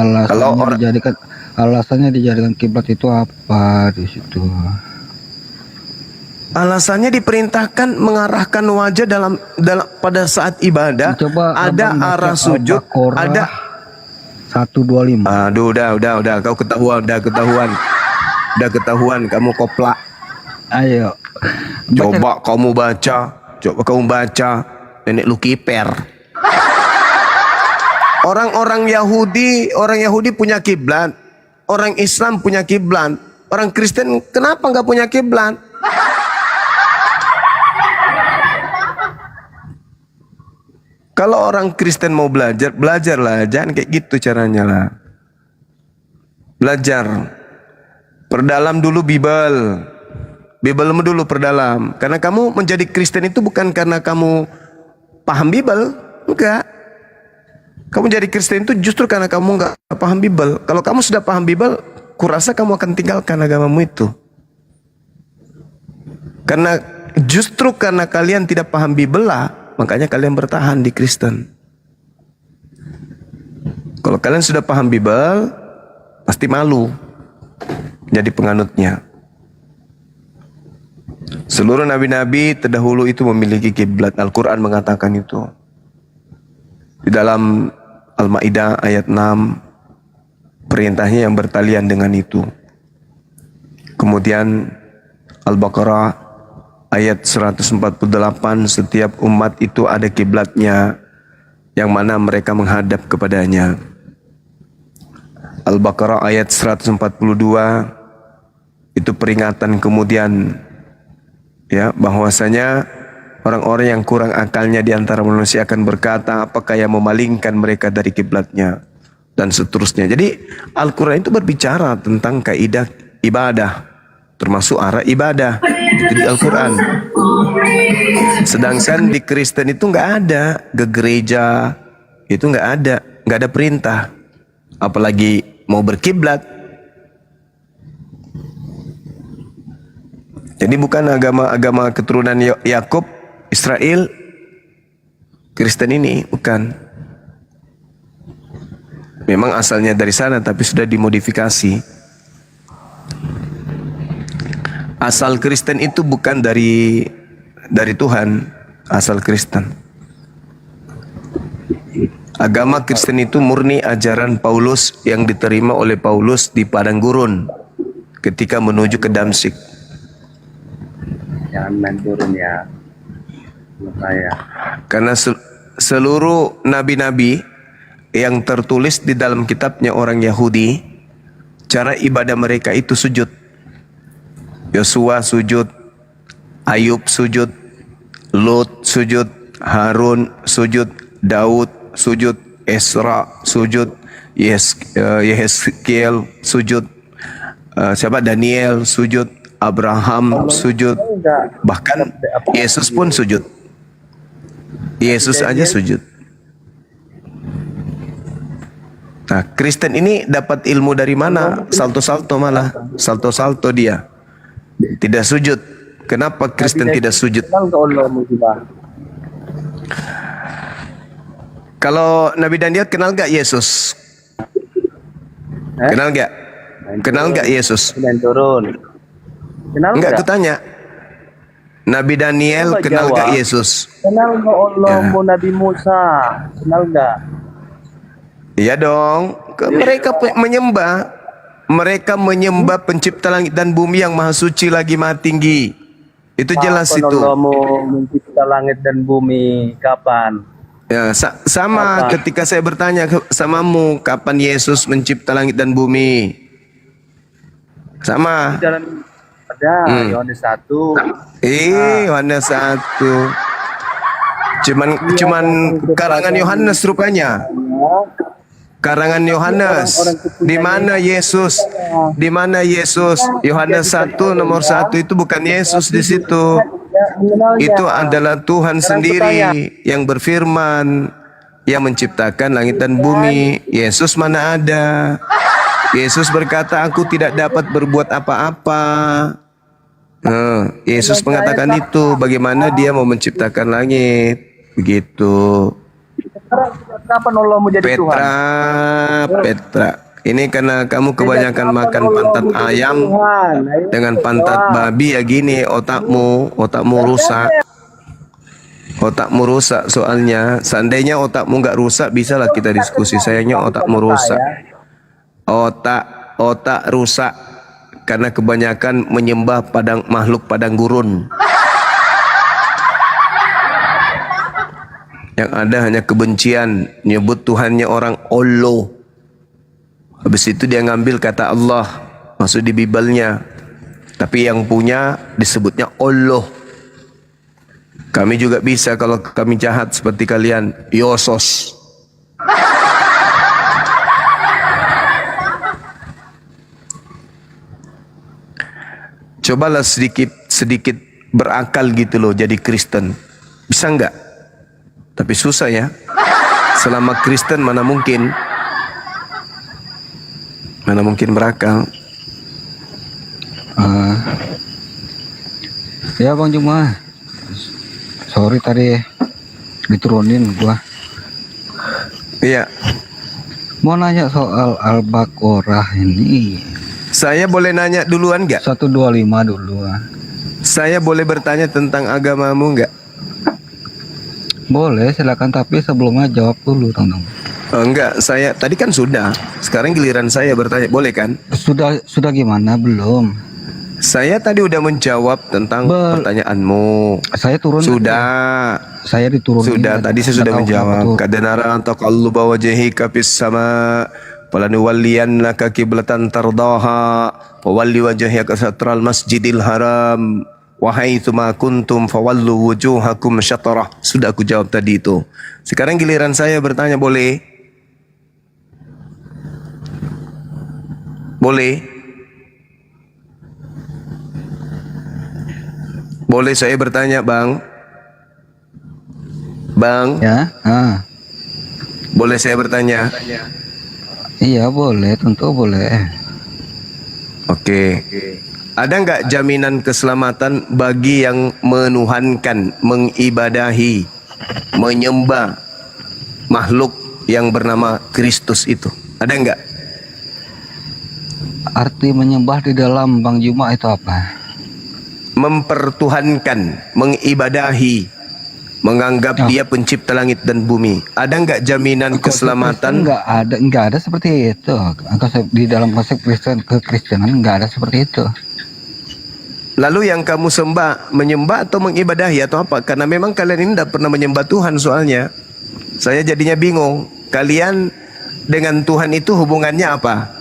alasannya dijadikan kiblat itu apa di situ. Alasannya diperintahkan mengarahkan wajah dalam pada saat ibadah. Coba ada arah sujud, ada 125. Aduh, udah kau ketahuan, udah ketahuan kamu koplak. Ayo. Coba kamu baca, nenek lu kiper. Orang Yahudi punya kiblat, orang Islam punya kiblat, orang Kristen kenapa nggak punya kiblat? Kalau orang Kristen mau belajarlah, jangan kayak gitu caranya lah. Belajar, perdalam dulu Biblemu dulu perdalam. Karena kamu menjadi Kristen itu bukan karena kamu paham Bible, enggak. Kamu jadi Kristen itu justru karena kamu enggak paham Bible. Kalau kamu sudah paham Bible, kurasa kamu akan tinggalkan agamamu itu. Karena justru karena kalian tidak paham Bible lah, makanya kalian bertahan di Kristen. Kalau kalian sudah paham Bible, pasti malu jadi penganutnya. Seluruh nabi-nabi terdahulu itu memiliki kiblat. Al-Quran mengatakan itu. Di dalam Al-Ma'idah ayat 6, perintahnya yang bertalian dengan itu. Kemudian Al-Baqarah ayat 148, setiap umat itu ada kiblatnya yang mana mereka menghadap kepadanya. Al-Baqarah ayat 142 itu peringatan kemudian, ya, bahwasanya Orang-orang yang kurang akalnya di antara manusia akan berkata, apakah yang memalingkan mereka dari kiblatnya? Dan seterusnya. Jadi Al-Quran itu berbicara tentang kaidah ibadah, termasuk arah ibadah. Itu di Al-Quran. Sedangkan di Kristen itu nggak ada ke gereja, itu nggak ada perintah. Apalagi mau berkiblat. Jadi bukan agama keturunan Yakub, Israel, Kristen ini bukan. Memang asalnya dari sana tapi sudah dimodifikasi. Asal Kristen itu bukan dari Tuhan, asal Kristen. Agama Kristen itu murni ajaran Paulus yang diterima oleh Paulus di padang gurun ketika menuju ke Damsyik. Jangan main turun ya. Saya. Karena seluruh nabi-nabi yang tertulis di dalam kitabnya orang Yahudi, cara ibadah mereka itu sujud. Yosua sujud, Ayub sujud, Lut sujud, Harun sujud, Daud sujud, Esra sujud, Yehezkiel sujud, Daniel sujud, Abraham sujud, bahkan Yesus pun sujud. Yesus aja sujud. Nah, Kristen ini dapat ilmu dari mana? Salto-salto malah. Salto-salto dia. Tidak sujud. Kenapa Kristen tidak sujud? Kalau Nabi Daniel kenal gak Yesus? Kenal gak? Kenal gak Yesus? Enggak, aku tanya. Nabi Daniel kenal gak Yesus? Kenal nggak Allah Nabi Musa? Kenal nggak? Iya dong. Mereka menyembah pencipta langit dan bumi yang maha suci lagi maha tinggi. Itu jelas itu. Allah mau mencipta langit dan bumi kapan? Ya, sama ketika saya bertanya samamu, kapan Yesus mencipta langit dan bumi? Sama. Ada Yohanes 1. Yohanes 1. Cuman karangan Yohanes rupanya. Karangan Yohanes. Di mana Yesus? Di mana Yesus? Yohanes 1 nomor 1 itu bukan Yesus di situ. Itu adalah Tuhan sendiri yang berfirman, yang menciptakan langit dan bumi. Yesus mana ada? Yesus berkata, aku tidak dapat berbuat apa-apa. Yesus mengatakan itu. Bagaimana dia mau menciptakan langit? Begitu. Kapan Allah mau jadi Tuhan? Petra. Ini karena kamu kebanyakan makan pantat ayam dengan pantat babi ya gini, otakmu rusak. Otakmu rusak soalnya. Seandainya otakmu nggak rusak, bisalah kita diskusi. Sayangnya otakmu rusak. Otak rusak karena kebanyakan menyembah makhluk padang gurun. Yang ada hanya kebencian, nyebut Tuhannya orang Allah. Habis itu dia ngambil kata Allah masuk di Bibalnya. Tapi yang punya disebutnya Allah. Kami juga bisa kalau kami jahat seperti kalian, Yosos. Cobalah sedikit berakal gitu loh jadi Kristen. Bisa enggak? Tapi susah ya. Selama Kristen mana mungkin berakal. Ya Bang Juma, sorry tadi diturunin gua. Iya. Mau nanya soal Al-Baqarah ini. Saya boleh nanya duluan nggak? 125 dulu. Saya boleh bertanya tentang agamamu nggak? Boleh, silakan, tapi sebelumnya jawab dulu, Tong. Enggak, saya tadi kan sudah. Sekarang giliran saya bertanya, boleh kan? Sudah gimana? Belum. Saya tadi udah menjawab tentang pertanyaanmu. Saya turun. Sudah. Saya diturunin. Sudah, tadi saya sudah menjawab. Kadenara taqalluba wajhika fis sama falanuwalliyannaka qiblatan tardaha wa walli wajhaka satral masjidil haram. Wahai tsuma kuntum fawallu wujuhakum syatrah. Sudah aku jawab tadi itu. Sekarang giliran saya bertanya, boleh? Boleh? Boleh saya bertanya, Bang? Bang? Ya, Boleh saya bertanya? iya boleh, tentu boleh. Oke. Ada nggak jaminan keselamatan bagi yang menuhankan, mengibadahi, menyembah makhluk yang bernama Kristus itu? Ada nggak? Arti menyembah di dalam Bang Juma itu apa? Mempertuhankan, mengibadahi, menganggap dia pencipta langit dan bumi. Ada nggak jaminan keselamatan? Nggak ada seperti itu. Di dalam konsep Kristen kekristenan nggak ada seperti itu. Lalu yang kamu sembah, menyembah atau mengibadahi atau apa? Karena memang kalian ini tidak pernah menyembah Tuhan soalnya. Saya jadinya bingung. Kalian dengan Tuhan itu hubungannya apa?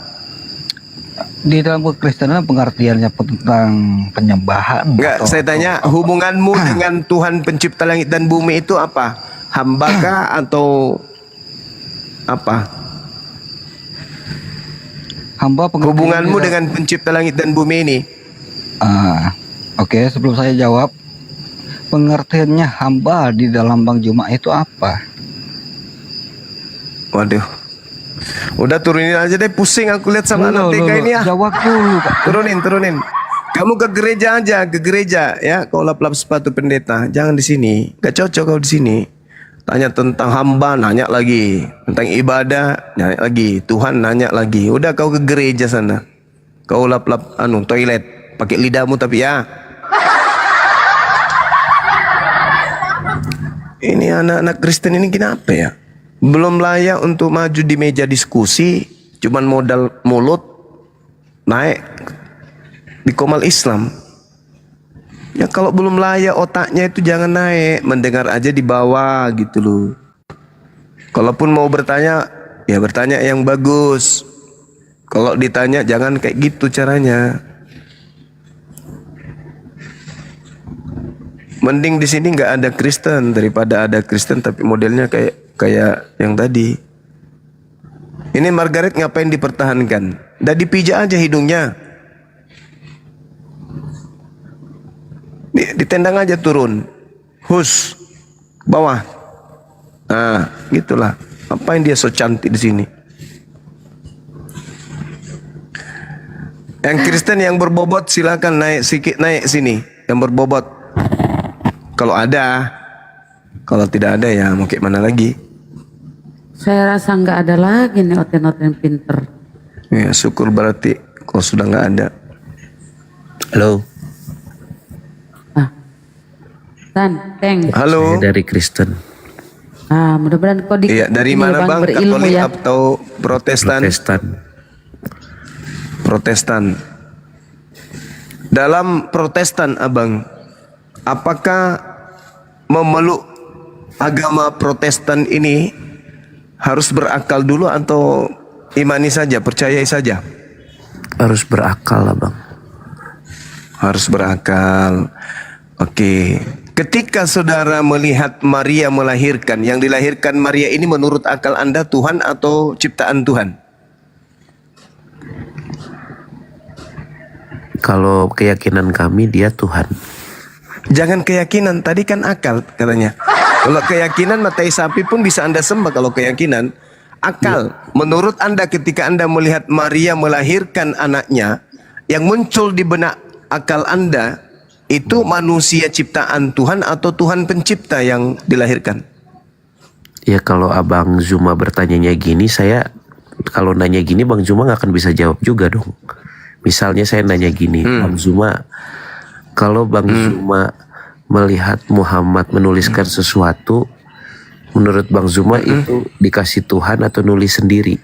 Di dalam kekristenan pengertiannya tentang penyembahan. Enggak, saya tanya hubunganmu dengan Tuhan pencipta langit dan bumi itu apa? Hambakah atau apa? Hamba hubunganmu dengan pencipta langit dan bumi ini? Oke, sebelum saya jawab, pengertiannya hamba di dalam Bang Juma itu apa? Waduh. Udah turunin aja deh, pusing aku lihat sama anak TK ini ya. Jawab dulu, Pak. Turunin. Kamu ke gereja aja, ke gereja ya. Kau lap-lap sepatu pendeta, jangan di sini. Gak cocok kau di sini. Tanya tentang hamba, nanya lagi. Tentang ibadah, nanya lagi. Tuhan nanya lagi. Udah kau ke gereja sana. Kau lap-lap toilet, pakai lidahmu tapi ya. Ini anak-anak Kristen ini kenapa ya? Belum layak untuk maju di meja diskusi, cuman modal mulut naik di komal Islam. Ya kalau belum layak otaknya itu jangan naik, mendengar aja di bawah gitu loh. Kalaupun mau bertanya, ya bertanya yang bagus. Kalau ditanya jangan kayak gitu caranya. Mending di sini nggak ada Kristen daripada ada Kristen tapi modelnya kayak yang tadi. Ini Margaret ngapain dipertahankan? Dah dipijak aja hidungnya. Ditendang aja turun. Hus. Bawah. Nah, gitulah. Apain dia so cantik di sini? Yang Kristen yang berbobot silakan naik sikit, naik sini. Yang berbobot. Kalau ada. Kalau tidak ada ya mau kayak mana lagi? Saya rasa nggak ada lagi nih oten-oten pinter. Ya syukur berarti kalau sudah nggak ada. Halo. Teng. Halo. Saya dari Kristen. Mudah-mudahan kau Iya, dari mana Bang? Katolik ya. atau Protestan? Protestan. Dalam Protestan, Abang, apakah memeluk agama Protestan ini harus berakal dulu atau imani saja, percayai saja? Harus berakal, Abang. Harus berakal. Oke. Ketika saudara melihat Maria melahirkan, yang dilahirkan Maria ini menurut akal Anda Tuhan atau ciptaan Tuhan? Kalau keyakinan kami dia Tuhan. Jangan keyakinan, tadi kan akal katanya. Kalau keyakinan matai sapi pun bisa Anda sembah. Kalau keyakinan, akal. Menurut Anda ketika Anda melihat Maria melahirkan anaknya, yang muncul di benak akal Anda itu manusia ciptaan Tuhan atau Tuhan pencipta yang dilahirkan? Ya kalau Abang Zuma bertanyanya gini, saya kalau nanya gini Bang Zuma nggak akan bisa jawab juga dong. Misalnya saya nanya gini, Bang Zuma, kalau Bang Zuma melihat Muhammad menuliskan sesuatu, menurut Bang Zuma itu dikasih Tuhan atau nulis sendiri?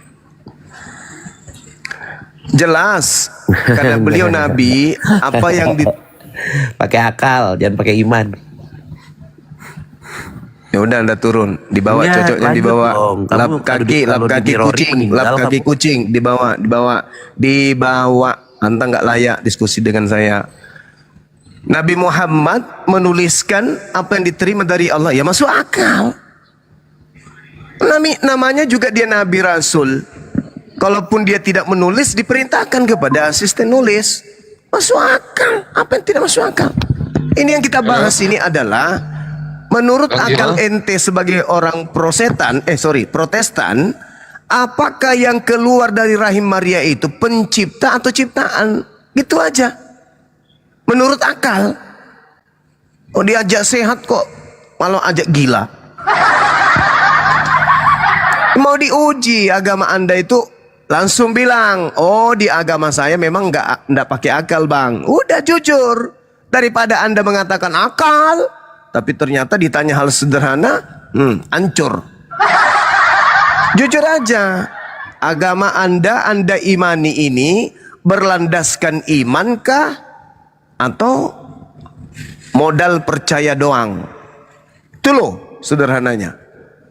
Jelas, karena beliau Nabi, apa yang pakai akal, jangan pakai iman. Ya udah Anda turun, dibawa Ya, cocoknya lanjut dibawa. dong. Lap kaki kucing, lap kaki kucing, dibawa. Anta nggak layak diskusi dengan saya. Nabi Muhammad menuliskan apa yang diterima dari Allah, ya masuk akal. Namanya juga dia Nabi Rasul. Kalaupun dia tidak menulis, diperintahkan kepada asisten nulis. Masuk akal. Apa yang tidak masuk akal? Ini yang kita bahas ini adalah menurut akal ente sebagai orang Protestan, apakah yang keluar dari rahim Maria itu pencipta atau ciptaan? Gitu aja. Menurut akal. Oh, diajak sehat kok malah ajak gila. Mau diuji agama Anda itu, langsung bilang, oh di agama saya memang nggak pakai akal bang. Udah jujur. Daripada Anda mengatakan akal, tapi ternyata ditanya hal sederhana, hancur. Jujur aja. Agama Anda imani ini berlandaskan imankah atau modal percaya doang? Itu loh sederhananya.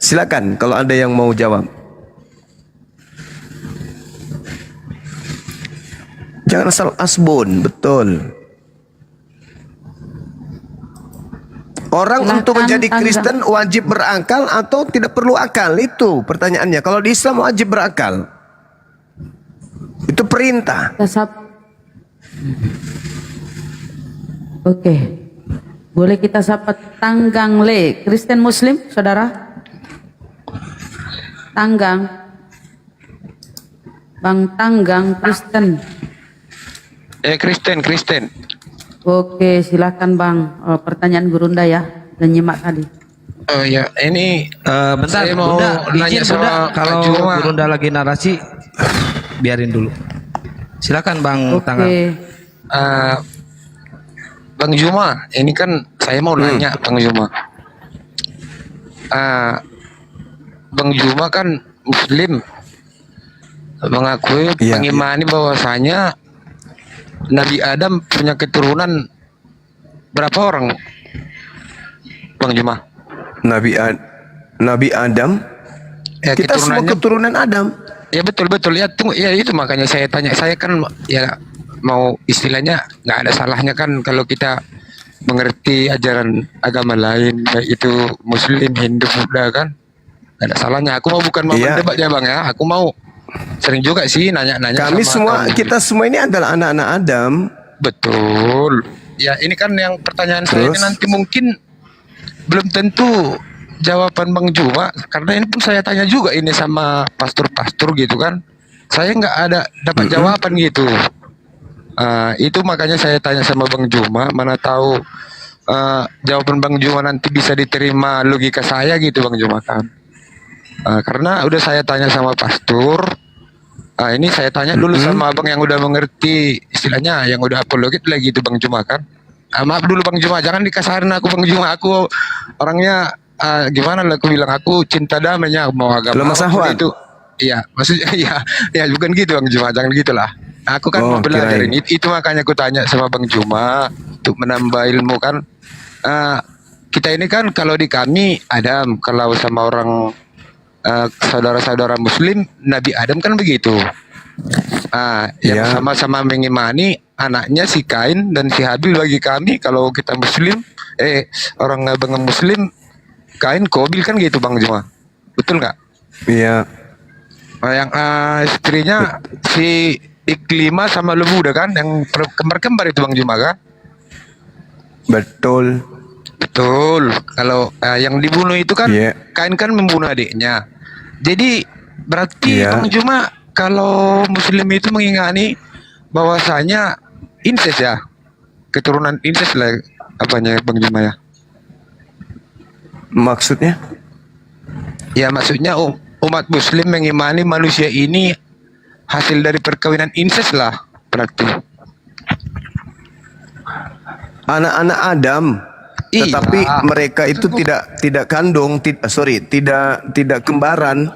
Silakan kalau ada yang mau jawab. Jangan asal asbun, betul. Orang untuk menjadi Kristen wajib berakal atau tidak perlu akal? Itu pertanyaannya. Kalau di Islam wajib berakal. Itu perintah. Oke. Boleh kita sapa Tanggang Le, Kristen Muslim, saudara? Tanggang. Bang Tanggang, Kristen. Kristen. Oke, silakan Bang. Pertanyaan Gurunda ya, dan nyimak tadi. Oh ya, ini bentar, saya mau nanya sama kalau Gurunda lagi narasi, biarin dulu. Silakan Bang Tanggang. Bang Juma, ini kan saya mau nanya Bang Juma. Bang Juma kan Muslim, mengakui mengimani bahwasanya Nabi Adam punya keturunan berapa orang, Bang Juma? Nabi Adam? Kita semua keturunan Adam. Ya betul ya, tunggu ya, itu makanya saya tanya. Saya kan ya mau istilahnya nggak ada salahnya kan kalau kita mengerti ajaran agama lain, baik itu Muslim, Hindu, Buddha kan, nggak ada salahnya. Aku mau bukan mau berdebat ya Bang ya, aku mau sering juga sih nanya-nanya. Kami semua, kita semua ini adalah anak-anak Adam. Betul. Ya ini kan yang pertanyaan saya ini nanti mungkin belum tentu jawaban Bang Juma, karena ini pun saya tanya juga ini sama pastor-pastor gitu kan. Saya nggak ada dapat jawaban gitu. Itu makanya saya tanya sama Bang Juma, mana tahu jawaban Bang Juma nanti bisa diterima logika saya gitu Bang Juma kan. Karena udah saya tanya sama pastor, ini saya tanya dulu sama abang yang udah mengerti istilahnya, yang udah apologit lagi itu Bang Juma kan. Maaf dulu Bang Juma, jangan dikasarin aku Bang Juma, aku orangnya gimana lah, aku bilang aku cinta damainya, mau agama itu. Iya, maksudnya ya bukan gitu Bang Juma, jangan gitulah. Aku kan mau belajar ini, itu makanya aku tanya sama Bang Juma untuk menambah ilmu kan. Kita ini kan kalau di kami Adam, kalau sama orang saudara-saudara Muslim Nabi Adam kan begitu. Yang sama-sama mengimani anaknya si Kain dan si Habil. Bagi kami kalau kita Muslim, orang abang Muslim, Kain Kobil kan gitu Bang Juma, betul nggak? Iya. Yang istrinya si Iklima sama Lemuda kan, yang kembar-kembar itu Bang Juma kan? Betul. Kalau yang dibunuh itu kan Kain kan membunuh adiknya. Jadi berarti Bang Juma kalau Muslim itu mengingani bahwasanya incest ya, keturunan incest lah apanya Bang Juma ya? Maksudnya? Ya maksudnya umat Muslim mengimani manusia ini hasil dari perkawinan incest lah berarti. Anak-anak Adam. Tetapi mereka itu tidak kandung, tidak kembaran.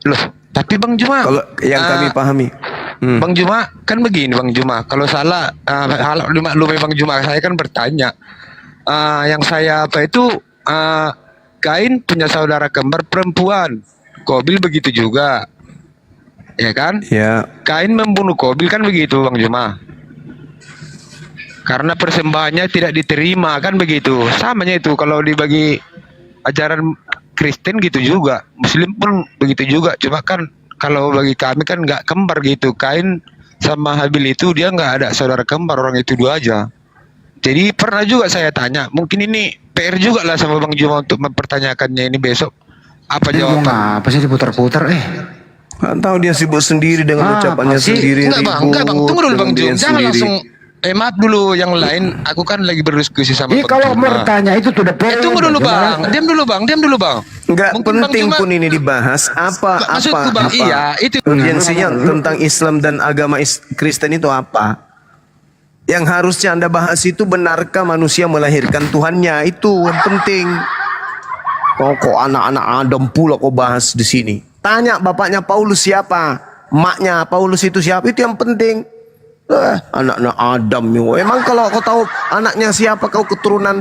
Loh, tapi Bang Juma, kalau yang kami pahami, Bang Juma kan begini Bang Juma, kalau salah maklumi Bang Juma, saya kan bertanya. Yang saya Kain punya saudara kembar perempuan, Kobil begitu juga, ya kan? Ya. Kain membunuh Kobil kan begitu Bang Juma. karena persembahannya tidak diterima, kan begitu. Samanya itu kalau dibagi ajaran Kristen gitu juga, Muslim pun begitu juga. Cuma kan kalau bagi kami kan nggak kembar gitu. Kain sama Habil itu dia nggak ada saudara kembar, orang itu dua aja. Jadi pernah juga saya tanya, mungkin ini PR juga lah sama Bang Juma untuk mempertanyakannya ini besok. Apa jawaban? Apa sih diputar-putar? Nggak tahu dia sibuk sendiri dengan ucapannya sendiri. Enggak bang, tunggu dulu Bang Jum, jangan sendiri. langsung maaf dulu yang lain. Aku kan lagi berdiskusi sama Iya, kalau bertanya itu sudah tunggu dulu bang, diam dulu bang. Enggak Mungkin penting Bang Juma- pun ini dibahas. Maksudku bang, iya itu. urgensinya tentang Islam dan agama Kristen itu apa? Yang harusnya Anda bahas itu, benarkah manusia melahirkan Tuhannya? Itu yang penting. Kok anak-anak Adam pula kau bahas di sini? Tanya bapaknya Paulus siapa? Maknya Paulus itu siapa? Itu yang penting. Anak-anak Adam. Emang kalau kau tahu anaknya siapa, kau keturunan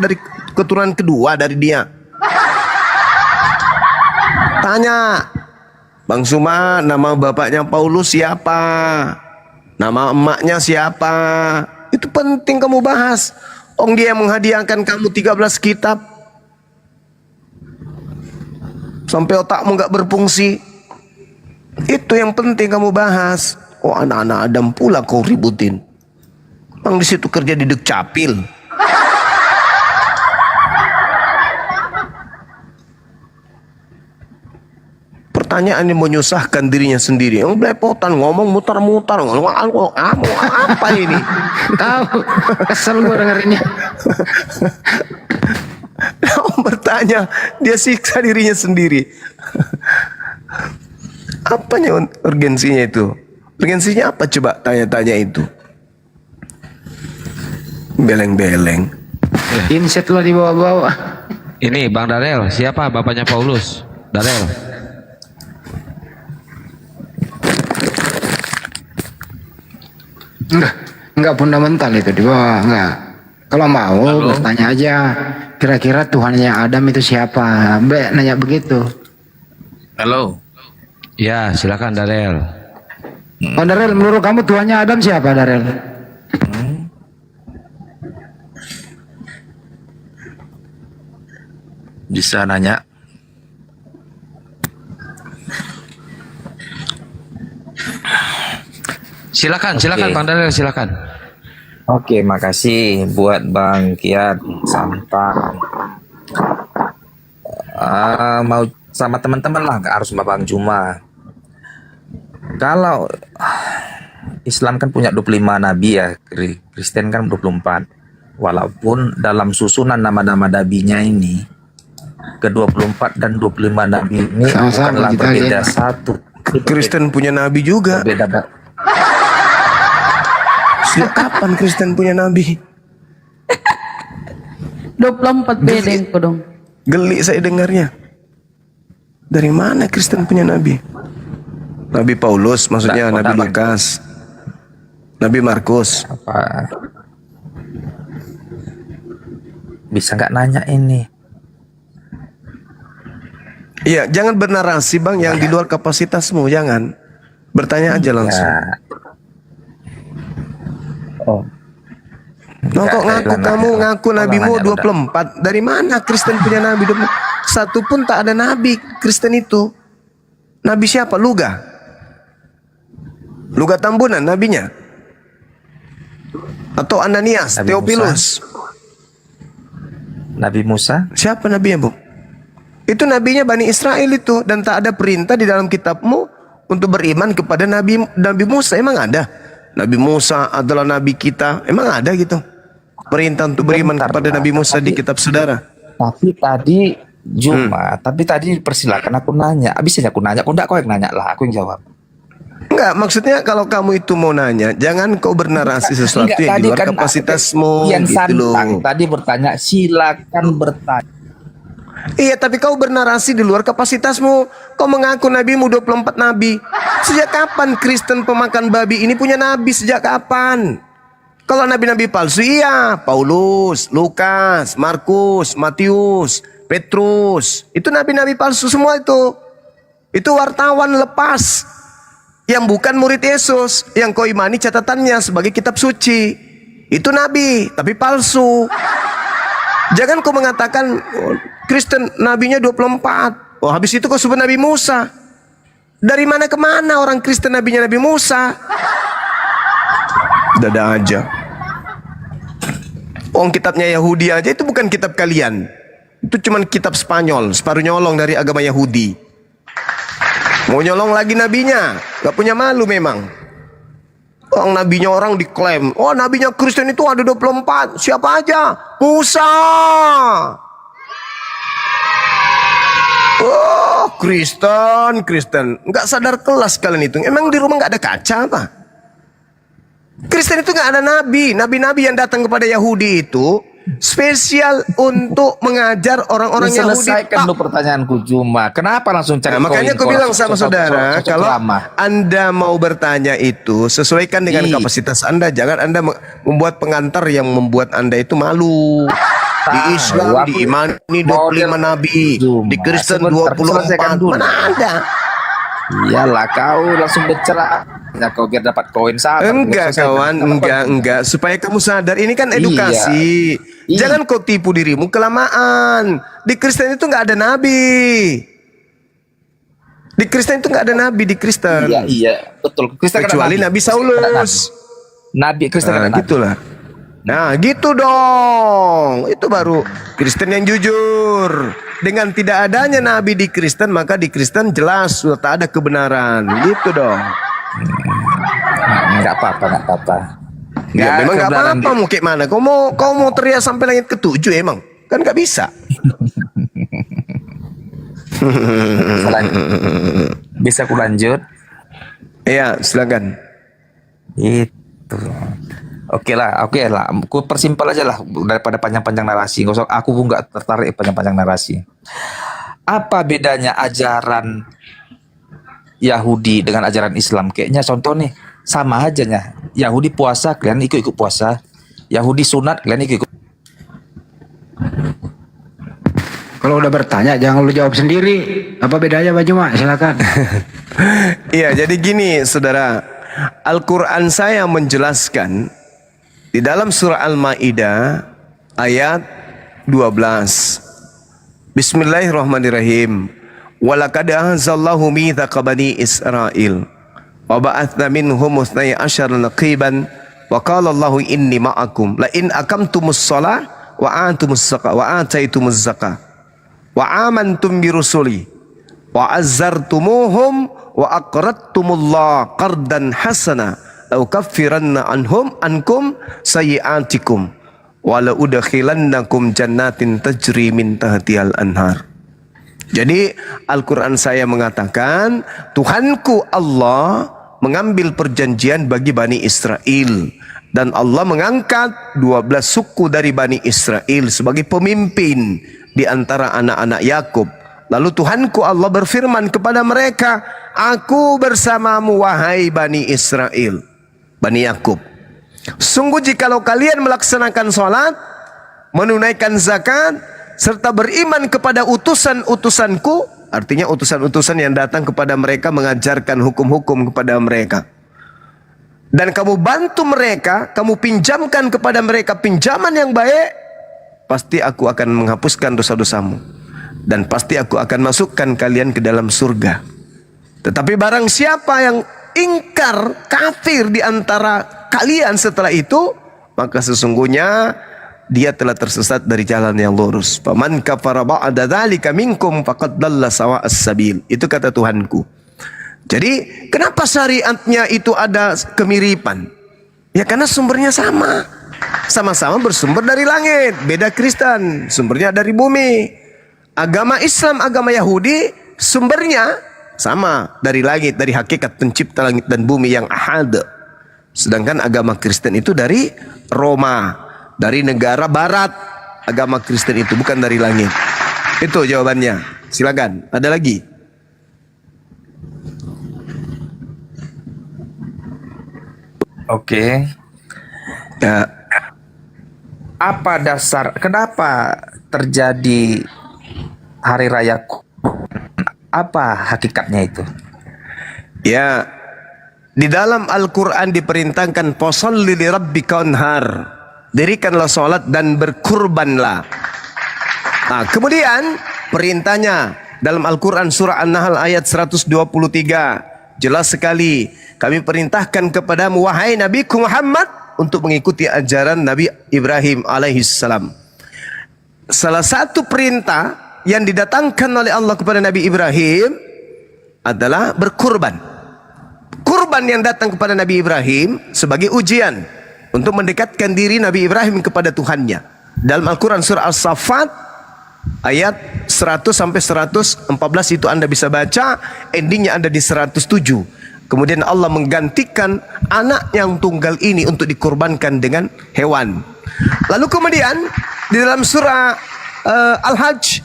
kedua dari dia. Tanya. Bang Suma, nama bapaknya Paulus siapa? Nama emaknya siapa? Itu penting kamu bahas. Dia yang menghadiahkan kamu 13 kitab. Sampai otakmu gak berfungsi. Itu yang penting kamu bahas. Anak-anak Adam pula kau ributin. Bang di situ kerja di Dukcapil. Pertanyaan yang menyusahkan dirinya sendiri. Belepotan ngomong mutar-mutar. Apa ini? Tahu, kesel gue dengerinnya. Bertanya, dia siksa dirinya sendiri. Apanya urgensinya itu? Urgensinya apa coba tanya-tanya itu? Beleng-beleng. Inset lo di bawah-bawah. Ini Bang Darel, siapa bapaknya Paulus? Darel. Enggak fundamental itu di bawah, enggak. Kalau mau bertanya aja, kira-kira Tuhannya Adam itu siapa? Mbak nanya begitu. Halo. Ya, silakan Darel. Darel, menurut kamu Tuhannya Adam siapa, Darel? Bisa nanya. Silakan Oke. Bang Darel, silakan. Oke, makasih buat Bang Kiat Santang. Mau sama teman-teman lah, nggak harus sama Bang Juma. Kalau Islam kan punya 25 nabi ya, Kristen kan 24. Walaupun dalam susunan nama-nama nabinya ini, ke-24 dan 25 nabi ini bukanlah berbeda satu. Kristen punya nabi juga. Berbeda. Sejak kapan Kristen punya nabi? 24 bedeng kok dong. Geli saya dengarnya. Dari mana Kristen punya nabi? Nabi Paulus maksudnya, Nabi Lukas, Nabi Markus. Apa? Bisa nggak nanya ini? Iya, jangan bernarasi Bang yang di luar kapasitasmu, jangan. Bertanya aja langsung. Kok ngaku nabimu 24. Dari mana Kristen punya nabi 24? Satu pun tak ada nabi Kristen itu. Nabi siapa? Luga Tambunan nabinya? Atau Ananias, Nabi Theophilus? Nabi Musa? Siapa nabinya, Bu? Itu nabinya Bani Israel itu, dan tak ada perintah di dalam kitabmu untuk beriman kepada Nabi Musa. Emang ada? Nabi Musa adalah nabi kita. Emang ada gitu? Perintah untuk beriman kepada Nabi Musa di kitab saudara. Tapi tadi Juma, tapi tadi persilakan aku nanya. Abis aja aku nanya, kok enggak kau yang nanya lah, aku yang jawab. Enggak, maksudnya kalau kamu itu mau nanya, jangan kau bernarasi sesuatu Enggak, yang di tadi luar kan kapasitasmu yang gitu loh. Santang tadi bertanya, silakan bertanya. Iya, tapi kau bernarasi di luar kapasitasmu. Kau mengaku nabimu 24 nabi. Sejak kapan Kristen pemakan babi ini punya nabi? Sejak kapan? Kalau nabi-nabi palsu, iya, Paulus, Lukas, Markus, Matius, Petrus, itu nabi-nabi palsu semua itu. Itu wartawan lepas yang bukan murid Yesus, yang kau imani catatannya sebagai kitab suci. Itu nabi, tapi palsu. Jangan kau mengatakan oh, Kristen nabinya 24. Oh, habis itu kau sebut Nabi Musa. Dari mana ke mana orang Kristen nabinya Nabi Musa? Dada aja. Oh, kitabnya Yahudi aja itu bukan kitab kalian. Itu cuman kitab Spanyol, separuh nyolong dari agama Yahudi. Mau nyolong lagi nabinya, gak punya malu memang. Orang nabinya orang diklaim, oh nabinya Kristen itu ada 24. Siapa aja? Musa. Oh, Kristen. Nggak sadar kelas kalian itu. Emang di rumah nggak ada kaca apa? Kristen itu nggak ada nabi. Nabi-nabi yang datang kepada Yahudi itu spesial untuk mengajar orang-orang Yahudi. Selesaikan dulu pertanyaanku cuma. Kenapa langsung cari makanya aku bilang sama saudara, kalau lama. Anda mau bertanya itu sesuaikan dengan kapasitas Anda. Jangan Anda membuat pengantar yang membuat Anda itu malu. Di Islam diimani 25 nabi, di Kristen 24. Mana ada? Iyalah, kau langsung bercerak. Ya, kau biar dapat koin sabar. Enggak kawan, enggak. Supaya kamu sadar, ini kan edukasi. Jangan kau tipu dirimu kelamaan. Di Kristen itu nggak ada nabi. Di Kristen itu nggak ada nabi di Kristen. Iya, betul. Kristen kecuali Nabi Saulus. Nabi Kristen kan gitulah. Nah, gitu dong. Itu baru Kristen yang jujur. Dengan tidak adanya nabi di Kristen, maka di Kristen jelas sudah tak ada kebenaran. Gitu dong. Enggak apa-apa. Ya, memang nggak apa-apa. Mau kayak mana? Kau mau teriak sampai langit ke-7 emang? Kan nggak bisa. Bisa aku lanjut? Iya, silakan. Itu. Oke lah. Aku persimpel aja lah daripada panjang-panjang narasi. Aku nggak tertarik panjang-panjang narasi. Apa bedanya ajaran Yahudi dengan ajaran Islam? Kayaknya contoh nih, sama aja nya. Yahudi puasa, kalian ikut-ikut puasa. Yahudi sunat, kalian ikut-ikut. Kalau udah bertanya jangan lu jawab sendiri. Apa bedanya Pak Juma? Silakan. Iya, jadi gini saudara. Al-Quran saya menjelaskan di dalam surah Al-Ma'idah ayat 12. Bismillahirrahmanirrahim. Walaqad anzalallahu mitsaqa bani Israil wa ba'atsna minhum 12 naqiban wa qala Allahu inni ma'akum la in aqamtumus shalah wa antumus zakah wa ataitumuz zakah wa amantum bi rusuli wa azzartumuhum wa aqradtumullah qardan hasana la ukaffiranna ankum sayyi'atikum wa la udkhilannakum jannatin tajri min tahtihal anhar. Jadi Al-Quran saya mengatakan Tuhanku Allah mengambil perjanjian bagi Bani Israel. Dan Allah mengangkat 12 suku dari Bani Israel sebagai pemimpin di antara anak-anak Yakub. Lalu Tuhanku Allah berfirman kepada mereka, Aku bersamamu wahai Bani Israel, Bani Yakub. Sungguh jikalau kalian melaksanakan sholat, menunaikan zakat, serta beriman kepada utusan-utusanku, artinya utusan-utusan yang datang kepada mereka mengajarkan hukum-hukum kepada mereka, dan kamu bantu mereka, kamu pinjamkan kepada mereka pinjaman yang baik, pasti aku akan menghapuskan dosa-dosamu dan pasti aku akan masukkan kalian ke dalam surga. Tetapi barang siapa yang ingkar, kafir di antara kalian setelah itu, maka sesungguhnya dia telah tersesat dari jalan yang lurus. Faman kafara ba'da dzalika minkum faqad dalla sawa'as sabil. Itu kata Tuhanku. Jadi, kenapa syariatnya itu ada kemiripan? Ya karena sumbernya sama. Sama-sama bersumber dari langit. Beda Kristen, sumbernya dari bumi. Agama Islam, agama Yahudi, sumbernya sama dari langit, dari hakikat pencipta langit dan bumi yang ahad. Sedangkan agama Kristen itu dari Roma, dari negara barat. Agama Kristen itu bukan dari langit. Itu jawabannya. Silakan. Ada lagi? Oke. Ya. Apa dasar kenapa terjadi hari raya? Apa hakikatnya itu? Ya, di dalam Al-Quran diperintahkan Fasholli li rabbika wanhar. dirikanlah sholat dan berkurbanlah. Nah, kemudian perintahnya dalam Al-Quran surah An-Nahl ayat 123 jelas sekali, kami perintahkan kepadamu wahai Nabiku Muhammad untuk mengikuti ajaran Nabi Ibrahim alaihissalam. Salah satu perintah yang didatangkan oleh Allah kepada Nabi Ibrahim adalah berkurban. Kurban yang datang kepada Nabi Ibrahim sebagai ujian untuk mendekatkan diri Nabi Ibrahim kepada Tuhannya. Dalam Al-Quran surah As-Saffat ayat 100 sampai 114 itu Anda bisa baca, endingnya ada di 107. Kemudian Allah menggantikan anak yang tunggal ini untuk dikorbankan dengan hewan. Lalu kemudian di dalam surah Al-Hajj,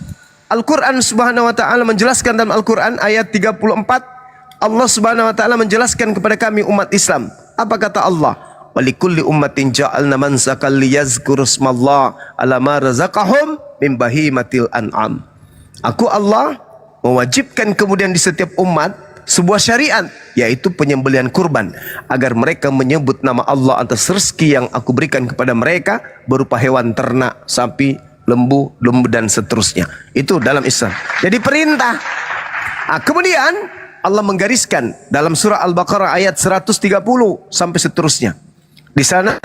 Al-Quran subhanahu wa ta'ala menjelaskan dalam Al-Quran ayat 34, Allah subhanahu wa ta'ala menjelaskan kepada kami umat Islam. Apa kata Allah? Walikulli ummatin ja'alna mansakan liyazkuru ismallah ala ma razaqahum min bahimatil an'am. Aku Allah mewajibkan kemudian di setiap umat sebuah syariat, yaitu penyembelihan kurban, agar mereka menyebut nama Allah atas rezeki yang aku berikan kepada mereka berupa hewan ternak, sapi, lembu dan seterusnya. Itu dalam Islam. Jadi perintah. Kemudian Allah menggariskan dalam surah Al-Baqarah ayat 130 sampai seterusnya. Di sana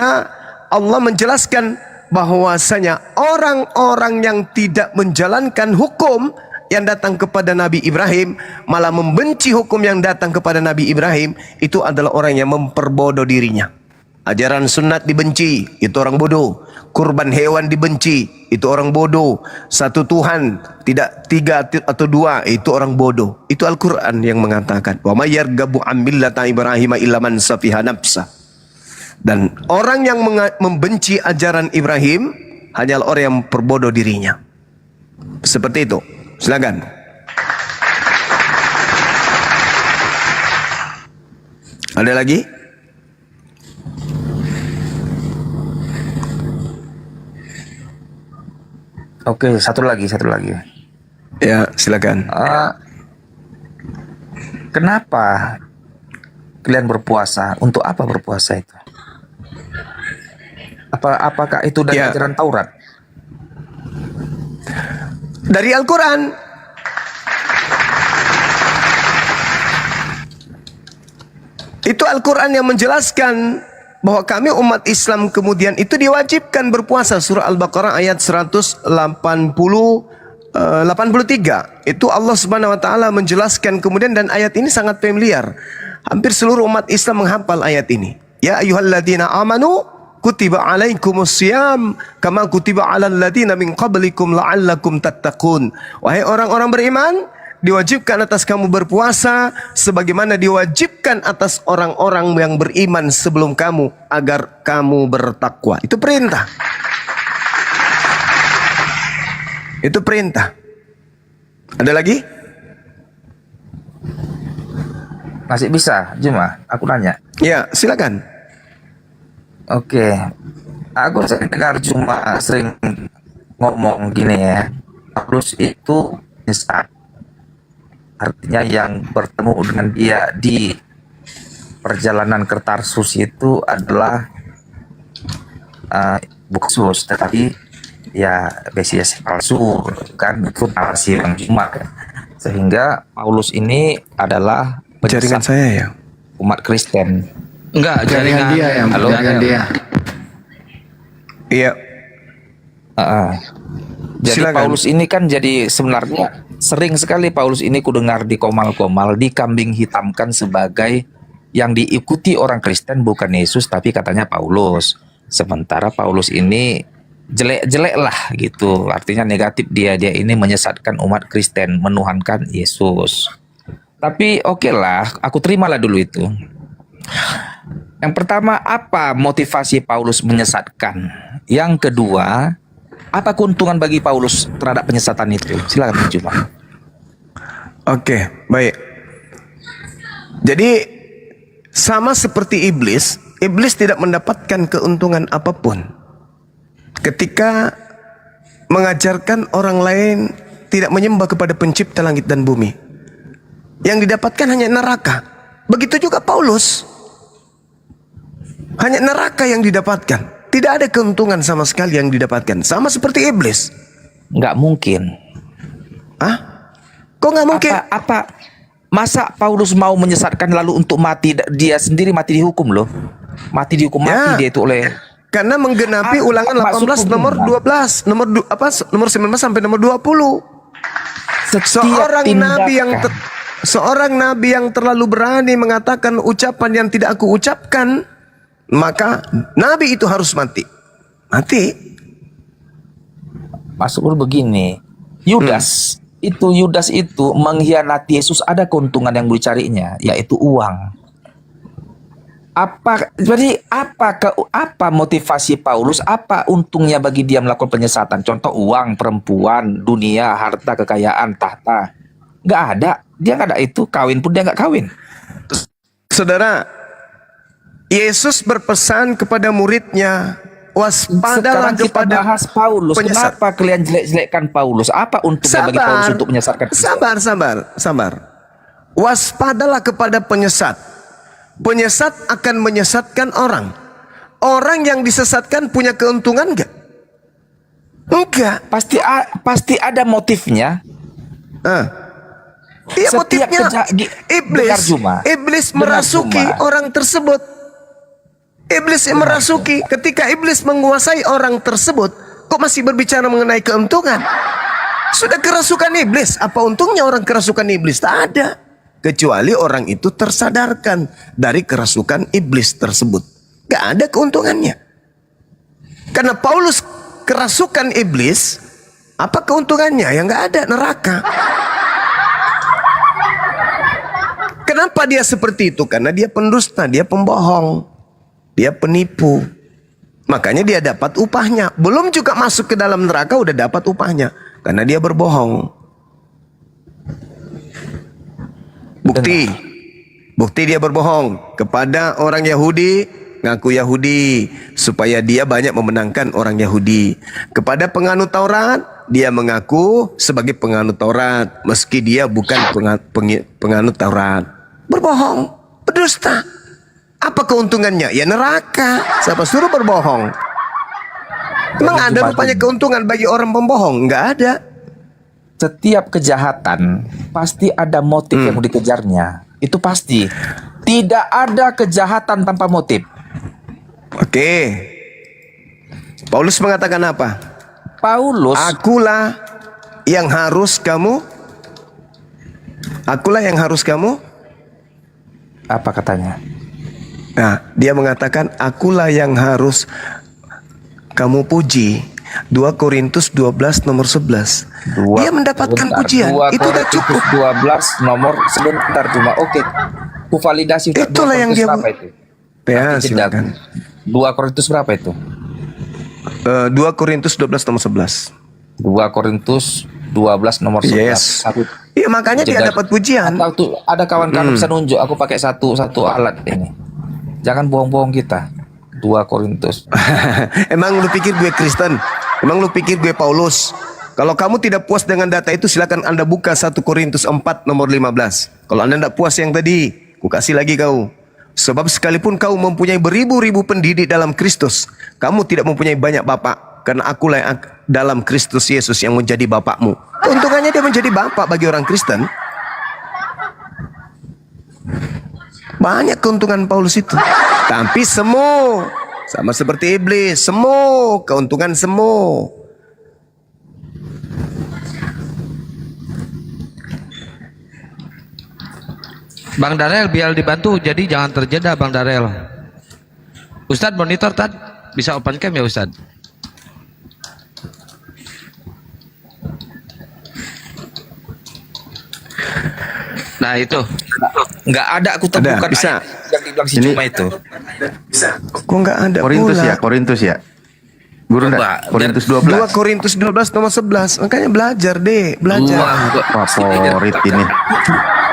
Allah menjelaskan bahwasanya orang-orang yang tidak menjalankan hukum yang datang kepada Nabi Ibrahim, malah membenci hukum yang datang kepada Nabi Ibrahim, itu adalah orang yang memperbodoh dirinya. Ajaran sunat dibenci, itu orang bodoh. Kurban hewan dibenci, itu orang bodoh. Satu Tuhan, tidak tiga atau dua, itu orang bodoh. Itu Al-Quran yang mengatakan, wa may yarghabu an millata Ibrahim illa man safiha nafsa. Dan orang yang membenci ajaran Ibrahim hanyalah orang yang memperbodoh dirinya. Seperti itu. Silakan. Ada lagi? Oke, satu lagi. Ya, silakan. Kenapa kalian berpuasa? Untuk apa berpuasa itu? Apakah itu dari ajaran Taurat? Dari Al-Quran. Itu Al-Quran yang menjelaskan bahwa kami umat Islam kemudian itu diwajibkan berpuasa. Surah Al-Baqarah ayat 183. Itu Allah Subhanahu wa taala menjelaskan kemudian, dan ayat ini sangat familiar. Hampir seluruh umat Islam menghafal ayat ini. Ya ayyuhalladzina amanu kutiba alaikumus syiyam kama kutiba alal ladzina min qablikum la'allakum tattaqun. Wahai orang-orang beriman, diwajibkan atas kamu berpuasa sebagaimana diwajibkan atas orang-orang yang beriman sebelum kamu agar kamu bertakwa. Itu perintah. Itu perintah. Ada lagi? Masih bisa, Juma? Aku nanya. Ya, silakan. Oke. Aku sering dengar Juma sering ngomong gini ya. Paulus itu nyesat. Artinya yang bertemu dengan dia di perjalanan ke Tarsus itu adalah bukan Yesus, tetapi ya Mesias palsu, kan, itu narasi yang cuma kan. Sehingga Paulus ini adalah jaringan saya ya, umat Kristen. Enggak, jaringan dia yang jaringan dia. Iya. Jadi Silakan. Paulus ini kan jadi sebenarnya sering sekali Paulus ini kudengar di komal-komal dikambing hitamkan sebagai yang diikuti orang Kristen bukan Yesus tapi katanya Paulus. Sementara Paulus ini jelek-jelek lah gitu. Artinya negatif, dia ini menyesatkan umat Kristen, menuhankan Yesus. Tapi oke lah, aku terimalah dulu itu. Yang pertama, apa motivasi Paulus menyesatkan? Yang kedua, apa keuntungan bagi Paulus terhadap penyesatan itu? Silakan coba. Oke, baik. Jadi sama seperti iblis tidak mendapatkan keuntungan apapun ketika mengajarkan orang lain tidak menyembah kepada pencipta langit dan bumi. Yang didapatkan hanya neraka. Begitu juga Paulus. Hanya neraka yang didapatkan. Tidak ada keuntungan sama sekali yang didapatkan. Sama seperti iblis. Nggak mungkin. Kok nggak mungkin? Apa? Masa Paulus mau menyesatkan lalu untuk mati, dia sendiri mati dihukum loh. Mati dihukum mati dia itu oleh. Karena menggenapi Ulangan 18 nomor 12, nomor 19 sampai nomor 20. Seorang nabi yang terlalu berani mengatakan ucapan yang tidak aku ucapkan, maka nabi itu harus mati. Mati. Maksudku begini, Yudas itu mengkhianati Yesus, ada keuntungan yang dicarinya, yaitu uang. Apa motivasi Paulus? Apa untungnya bagi dia melakukan penyesatan? Contoh uang, perempuan, dunia, harta, kekayaan, tahta. Nggak ada. Dia nggak ada itu. Kawin pun dia nggak kawin. Saudara, Yesus berpesan kepada muridnya, waspadalah Sekarang kita kepada bahas Paulus. penyesat. Kenapa kalian jelek-jelekkan Paulus? Apa untungnya bagi Paulus untuk menyesatkan kita? Sabar. Waspadalah kepada penyesat. Penyesat akan menyesatkan orang. Orang yang disesatkan punya keuntungan enggak? Enggak. Pasti ada motifnya. Iya, motifnya iblis merasuki orang tersebut. Iblis yang merasuki. Ketika iblis menguasai orang tersebut, kok masih berbicara mengenai keuntungan? Sudah kerasukan iblis. Apa untungnya orang kerasukan iblis? Tak ada. Kecuali orang itu tersadarkan dari kerasukan iblis tersebut. Gak ada keuntungannya. Karena Paulus kerasukan iblis, apa keuntungannya? Ya gak ada, neraka. Kenapa dia seperti itu? Karena dia pendusta, dia pembohong, dia penipu. Makanya dia dapat upahnya. Belum juga masuk ke dalam neraka udah dapat upahnya. Karena dia berbohong. Bukti dia berbohong kepada orang Yahudi, ngaku Yahudi supaya dia banyak memenangkan orang Yahudi. Kepada penganut Taurat, dia mengaku sebagai penganut Taurat meski dia bukan penganut Taurat. Berbohong, berdusta. Apa keuntungannya? Ya neraka. Siapa suruh berbohong? Emang ada rupanya keuntungan bagi orang pembohong? Enggak ada. Setiap kejahatan pasti ada motif yang mau dikejarnya. Itu pasti. Tidak ada kejahatan tanpa motif. Oke. Paulus mengatakan apa? Akulah yang harus kamu. Apa katanya? Nah, dia mengatakan akulah yang harus kamu puji. 2 Korintus 12 nomor 11. Dia mendapatkan pujian. Itu udah cukup. 12 nomor sebentar cuma. Oke. Ku validasi. Itulah yang dia berapa itu? Ya, silakan. 2 Korintus berapa itu? 2 Korintus 12 nomor 11. 2 Korintus 12 nomor 11. Yes. Iya, makanya dia dapat pujian. Ada kawan-kawan bisa nunjuk. Aku pakai satu alat ini. Jangan bohong-bohong kita. 2 Korintus. Emang lu pikir gue Kristen? Emang lu pikir gue Paulus? Kalau kamu tidak puas dengan data itu, silakan Anda buka 1 Korintus 4 nomor 15. Kalau Anda tidak puas yang tadi, ku kasih lagi kau. Sebab sekalipun kau mempunyai beribu-ribu pendidik dalam Kristus, kamu tidak mempunyai banyak bapak. Karena akulah yang dalam Kristus Yesus yang menjadi bapakmu. Keuntungannya dia menjadi bapak bagi orang Kristen. Banyak keuntungan Paulus itu. Tapi semu, sama seperti iblis, semu, keuntungan semu. Bang Darel biar dibantu, jadi jangan terjeda Bang Darel. Ustadz monitor Tad, bisa open cam ya Ustadz? Nah itu nggak ada aku temukan bisa yang dibilang si Cuma itu. Kok nggak ada Korintus ya Guru Korintus 12. 2 Korintus 12 nomor 11. Makanya belajar deh, belajar. Favorit ini.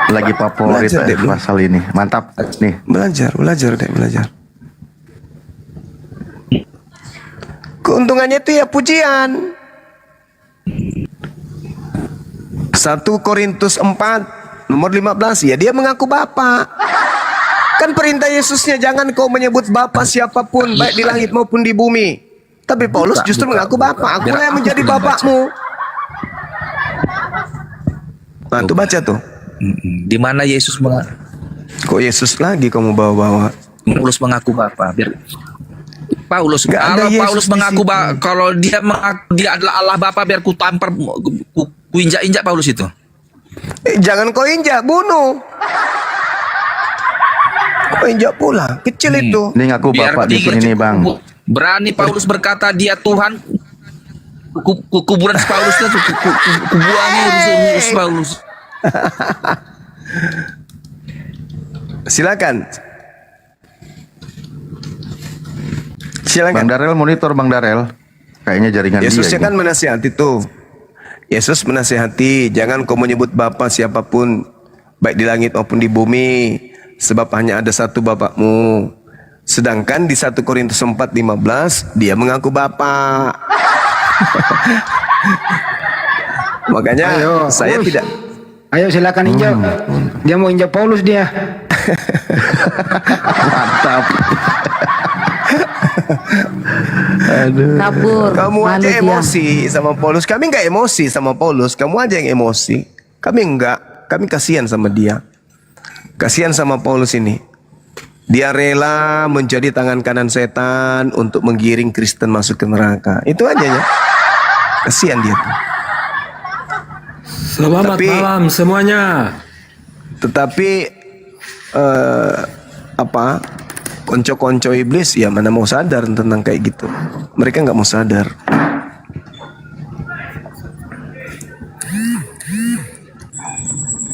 Lagi favorit deh pasal ini. Mantap nih. Belajar deh, belajar. Keuntungannya itu ya pujian. 1 Korintus 4 nomor 15, ya dia mengaku bapak. Kan perintah Yesusnya jangan kau menyebut Bapa siapapun baik di langit maupun di bumi. Tapi Paulus justru mengaku Bapa. Akulah yang menjadi bapakmu. Nah, tuh baca tuh. Di mana Yesus Kok Yesus lagi kamu bawa-bawa? Paulus mengaku Bapa. Biar Paulus Nggak ada kalau Yesus Paulus di mengaku situ. kalau dia mengaku dia adalah Allah Bapa, biar ku tampar ku injak-injak Paulus itu. Jangan kau injak, bunuh. Kau injak pula, kecil itu. Ini ngaku Biar bapak di tiga sini nih, Bang. Berani Paulus berkata dia Tuhan. Kuburan Paulus itu kubuangnya urus Paulus. Silakan. Bang Darel monitor, Bang Darel. Kayaknya jaringan Yesusnya dia. kan menasihati tuh. Yesus menasihati, jangan kau menyebut Bapa siapapun, baik di langit maupun di bumi, sebab hanya ada satu Bapakmu. Sedangkan di 1 Korintus 4:15 dia mengaku Bapa. Makanya saya Paulus. tidak. Ayo silakan injak. Dia mau injak Paulus dia. Mantap. Aduh. Kabur, Kamu malu aja dia. emosi sama Paulus. Kami nggak emosi sama Paulus. Kamu aja yang emosi. Kami enggak. Kami kasihan sama dia. Kasihan sama Paulus ini. Dia rela menjadi tangan kanan setan untuk menggiring Kristen masuk ke neraka. Itu aja ya. Kasihan dia tuh. Selamat malam semuanya. Tetapi konco-konco iblis ya mana mau sadar tentang kayak gitu. Mereka nggak mau sadar.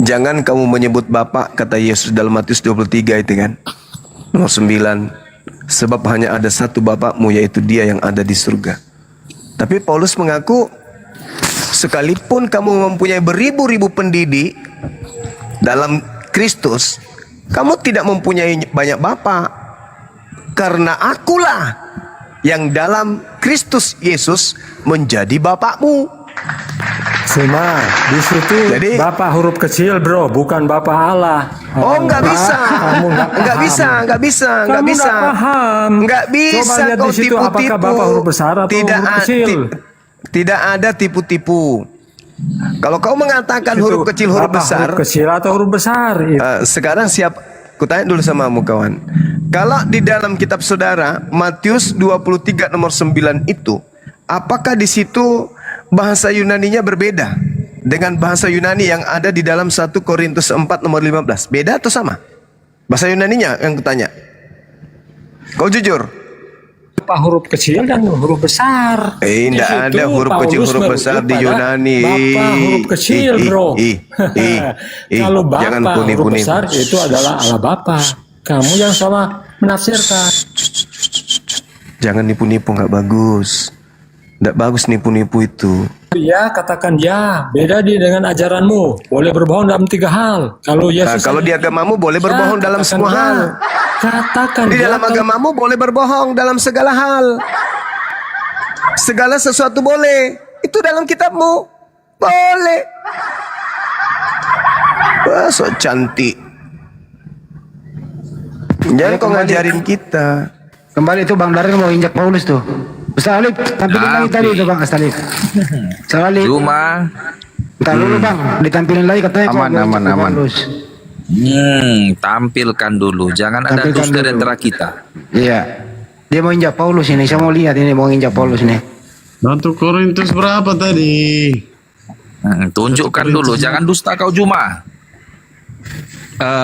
Jangan kamu menyebut Bapa, kata Yesus dalam Matius 23 itu kan. Nomor 9. Sebab hanya ada satu Bapakmu, yaitu Dia yang ada di surga. Tapi Paulus mengaku, sekalipun kamu mempunyai beribu-ribu pendidik dalam Kristus, kamu tidak mempunyai banyak bapa, karena akulah yang dalam Kristus Yesus menjadi bapakmu. Cuma di situ Jadi- Bapak huruf kecil bro, bukan Bapak Allah. Oh, nggak bisa, Kamu nggak nggak paham. bisa, nggak bisa, nggak Kamu bisa, nggak paham. nggak bisa Coba lihat kau di situ apakah tipu-tipu. Bapak huruf besar atau huruf kecil. Tidak ada tipu-tipu. Kalau kau mengatakan Itu huruf kecil, huruf Bapak besar, huruf kecil atau huruf besar. sekarang siap? Kutanya dulu sama kamu kawan. Kalau di dalam kitab saudara Matius 23 nomor 9 itu, apakah di situ bahasa Yunaninya berbeda dengan bahasa Yunani yang ada di dalam 1 Korintus 4 nomor 15? Beda atau sama? Bahasa Yunaninya yang kutanya. Kau jujur? Bapak huruf kecil dan huruf besar. Di Tidak situ ada huruf kecil, Paulus huruf besar merujuk di pada Yunani. Bapak huruf kecil bro. Kalau jangan Bapak huruf puni-puni. besar itu adalah Allah Bapa. Kamu yang salah menafsirkan. Jangan nipu-nipu, nggak bagus. Nggak bagus nipu-nipu itu. Ya, katakan ya. Beda dengan ajaranmu. Boleh berbohong dalam 3 hal. Kalau Nah, Yesus kalau di agamamu boleh berbohong dalam katakan semua ya. hal. Katakan Di ya. dalam agamamu boleh berbohong dalam segala hal. Segala sesuatu boleh. Itu dalam kitabmu. Boleh. Wah, so cantik. Jangan kau ngajarin kita. Kembali itu Bang Darel mau injak Paulus tuh. Ustaz Alif, tampilin lagi tadi itu Bang Ustaz Alif. Ustaz Alif. Cuma Entar dulu Bang, ditampilin lagi katanya kok Aman, mau aman, injak aman. Paulus. tampilkan dulu. Jangan ada Tampilkan dusta di dulu. antara kita. Iya. Dia mau injak Paulus ini, saya mau lihat ini mau injak Paulus nih. 1 Korintus berapa tadi? Tunjukkan dulu, jangan dusta kau Juma.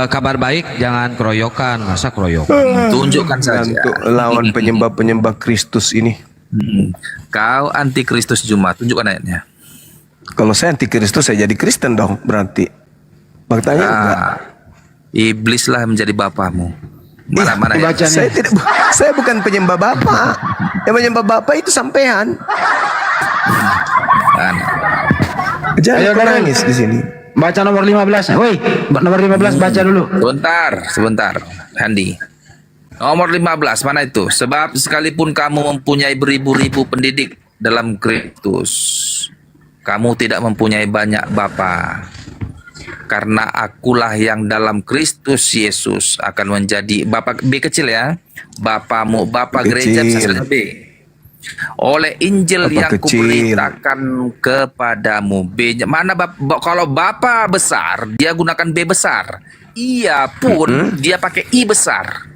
Kabar baik, jangan keroyokan. Masa keroyokan? Tunjukkan saja. Untuk lawan penyembah-penyembah Kristus ini. Kau antikristus Juma, tunjukkan ayatnya. Kalau saya antikristus, saya jadi Kristen dong berarti. Faktanya enggak. Iblislah menjadi bapamu. Mana-mana ya. Saya tidak, saya bukan penyembah Bapa. Yang menyembah Bapa itu sampean. Jangan Ayo, kau Darel. nangis di sini. Baca nomor 15. Woi, nomor 15 baca dulu. Sebentar, Handi. Nomor 15, mana itu? Sebab sekalipun kamu mempunyai beribu-ribu pendidik dalam Kristus, kamu tidak mempunyai banyak bapa. karena akulah yang dalam Kristus Yesus akan menjadi Bapak B kecil ya, Bapamu, Bapak gereja bisa saja B. Oleh Injil yang kuberitakan kepadamu. B mana kalau Bapak besar dia gunakan B besar. Ia pun dia pakai I besar.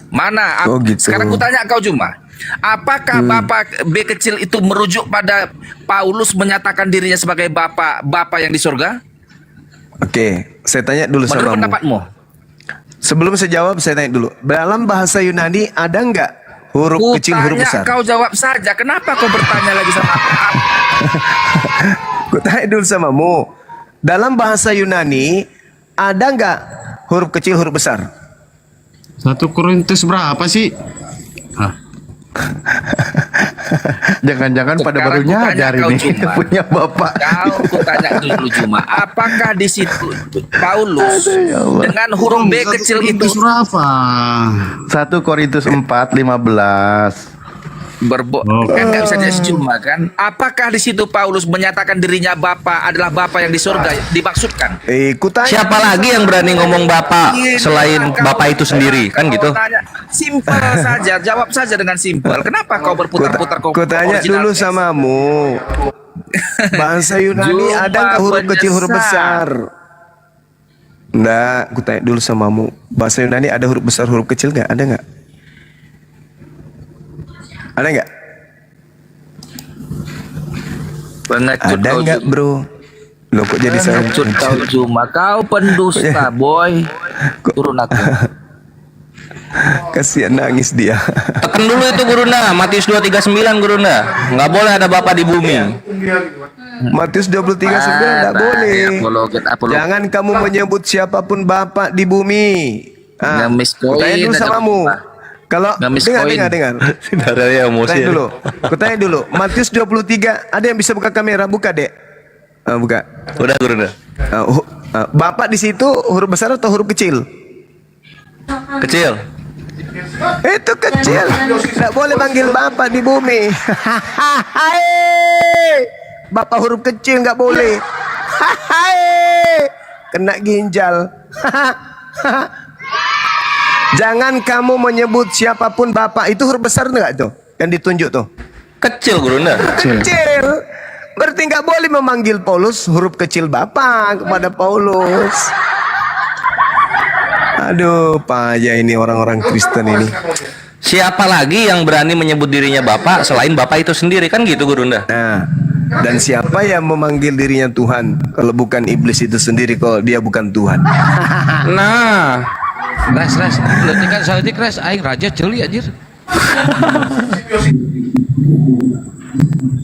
Mana? Sekarang kutanya kau Juma. Apakah Bapak B kecil itu merujuk pada Paulus menyatakan dirinya sebagai Bapa yang di surga? Oke, saya tanya dulu Menurut sama pendapatmu? Sebelum saya jawab, saya tanya dulu. Dalam bahasa Yunani ada nggak huruf kecil, huruf besar? Kau jawab saja. Kenapa kau bertanya lagi sama aku? Ku tanya dulu samamu. Dalam bahasa Yunani ada nggak huruf kecil, huruf besar? 1 Korintus berapa sih? Jangan-jangan pada baru Sekarang nyadar kutanya ini kau Juma. punya bapak. Kau kutanya dulu Juma. Apakah di situ Paulus dengan huruf B kecil itu berapa? 1 Korintus 4:15. kan nggak bisa jadi Juma kan? Apakah di situ Paulus menyatakan dirinya Bapa adalah Bapa yang di surga dimaksudkan? Siapa lagi yang berani ngomong Bapak selain Bapak itu sendiri kan gitu? Simpel saja, jawab saja dengan simpel. Kenapa kau berputar-putar? Ku tanya dulu samamu. Bahasa Yunani ada nggak huruf kecil, huruf besar? Nggak, ku tanya dulu samamu. Bahasa Yunani ada huruf besar, huruf kecil nggak? Ada nggak? Ada nggak? Ada nggak bro? Lo kok jadi saya? Kau Juma, kau pendusta boy. Turun aku. Kasihan nangis dia. Tekan dulu itu Gurunda, Matius 2:39 Gurunda. Nggak boleh ada Bapak di bumi. Matius 23:9 nggak boleh. Jangan kamu menyebut siapapun Bapak di bumi. Tanya dulu samamu. Kalau dengar. Darahnya emosi. Tanya dulu. Kutanya dulu. Matius 23 ada yang bisa buka kamera? Buka, Dek. Buka. Udah Gurunda. Bapak di situ huruf besar atau huruf kecil? Kecil. Itu kecil. Tidak boleh panggil Bapak di bumi. Bapak huruf kecil nggak boleh. Kena ginjal. Jangan kamu menyebut siapapun Bapak. Itu huruf besar enggak tuh? Yang ditunjuk tuh. Kecil Gurunda. Kecil. Berarti nggak boleh memanggil Paulus huruf kecil Bapak kepada Paulus. Aduh, payah ini orang-orang Kristen ini. Siapa lagi yang berani menyebut dirinya Bapak selain Bapak itu sendiri kan gitu Gurunda? Nah, dan siapa yang memanggil dirinya Tuhan kalau bukan iblis itu sendiri kalau dia bukan Tuhan? Nah, Res, nanti kan soal itu res, aing raja celi anjir.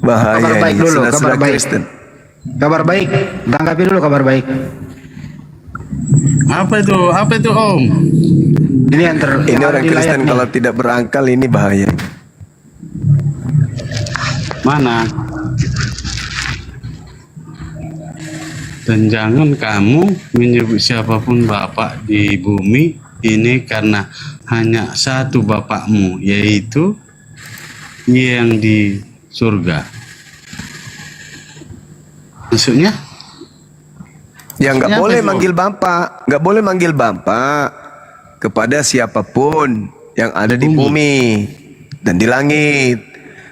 Bahaya Kabar baik ini, dulu, saudara-saudara kabar baik. Kristen. Kabar baik, tanggapi dulu kabar baik. Apa itu Om? Ini yang Ini orang Kristen kalau tidak berakal ini bahaya. Mana? Dan jangan kamu menyebut siapapun Bapak di bumi ini karena hanya satu Bapakmu, yaitu yang di surga. Maksudnya? Ya nggak Maksudnya boleh apa itu? manggil Bapak, nggak boleh manggil Bapak kepada siapapun yang ada di bumi dan di langit.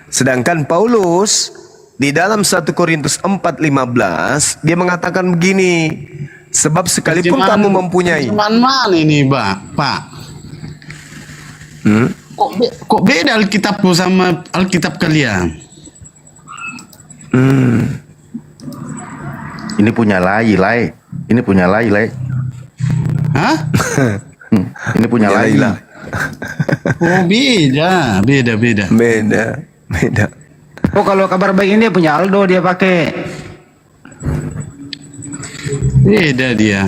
Sedangkan Paulus di dalam 1 Korintus 4:15 dia mengatakan begini, sebab sekalipun kamu mempunyai. Mana ini, Pak? Kok beda Alkitabku sama Alkitab kalian? Ini punya Lai. Ini punya Lai. Hah? Ini punya Lai. Oh, beda. Oh, kalau kabar baik ini dia punya Aldo, dia pakai. Beda dia.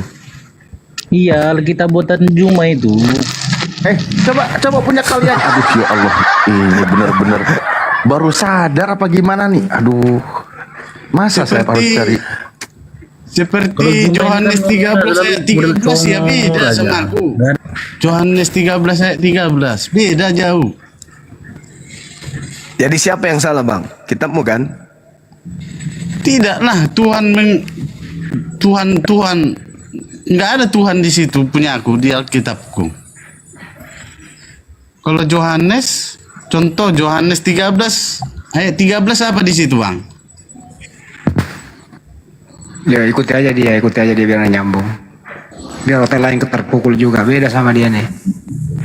Iya, kita buatan Juma itu. Coba punya kalian. Aduh ya Allah, ini benar-benar baru sadar apa gimana nih? Aduh, masa saya harus cari? Seperti Yohanes 13 ayat 13 ya beda sama aku. Yohanes 13 ayat 13 beda jauh. Jadi siapa yang salah, Bang? Kitabmu kan? Tidaklah Tuhan nggak ada Tuhan di situ punya aku di Alkitabku. Kalau Yohanes, contoh Yohanes 13 ayat 13 apa di situ, Bang? Ya ikuti aja dia biar nyambung. Biar hotel lain terpukul juga, beda sama dia nih.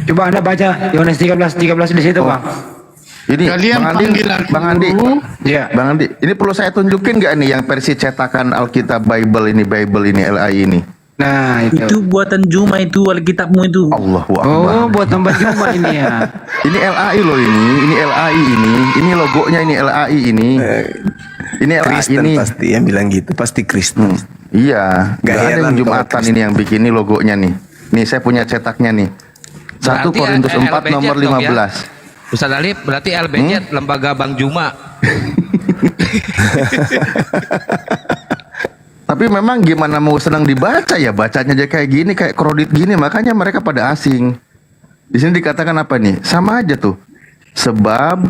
Coba Anda baca Yohanes 13 di situ, Bang. Ini Kalian Bang Andi, panggil aku Bang Andi, guru. Ya. Bang Andi, ini perlu saya tunjukin nggak nih yang versi cetakan Alkitab Bible ini LAI ini? Nah, Itu buatan Juma itu Alkitabmu itu. Allahu Akbar. Oh, buat tambah Juma ini ya. Ini LAI loh ini LAI ini logonya ini LAI ini. Ini LAI Kristen ini. pasti yang bilang gitu, pasti Kristen. Iya, Gak nggak ada heran yang kalau Jumatan Kristen. ini yang bikin ini logonya nih. Nih saya punya cetaknya nih. 1 Berarti Korintus 4 LBZ nomor dong ya? 15. Ustaz Alif, berarti LBZ Lembaga Bang Juma. Tapi memang gimana mau senang dibaca ya, bacanya aja kayak gini, kayak kredit gini, makanya mereka pada asing. Di sini dikatakan apa nih? Sama aja tuh. Sebab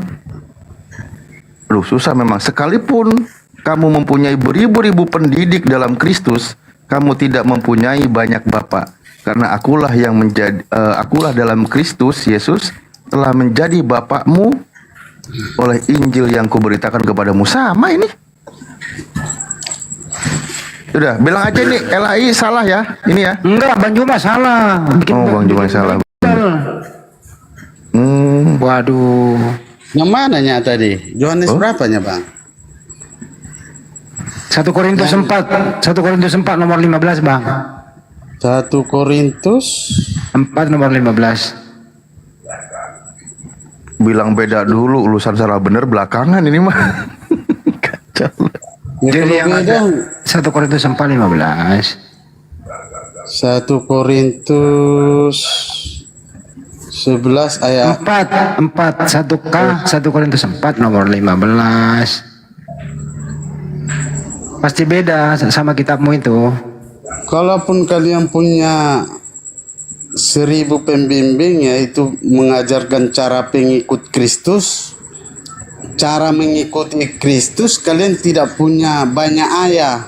susah memang. Sekalipun kamu mempunyai beribu-ribu pendidik dalam Kristus, kamu tidak mempunyai banyak bapa. Karena akulah yang menjadi akulah dalam Kristus Yesus telah menjadi bapakmu oleh Injil yang kuberitakan kepadamu. Sama ini. Udah, bilang aja nih LAI salah ya, ini ya. Enggak, Bang Juma salah. Oh, Bang Juma salah. Waduh. Yang mananya tadi? Yohanes berapanya, Bang? 1 Korintus 4 nomor 15, Bang. 1 Korintus 4 nomor 15. Bilang beda dulu, urusan salah bener belakangan ini mah. Kacau. Jadi yang ada 1 Korintus 4 15. 1 Korintus 11 ayat 4 1K 1 Korintus 4 nomor 15. Pasti beda sama kitabmu itu. Kalaupun kalian punya 1000 pembimbing, yaitu mengajarkan cara pengikut Kristus, cara mengikuti Kristus, kalian tidak punya banyak ayah.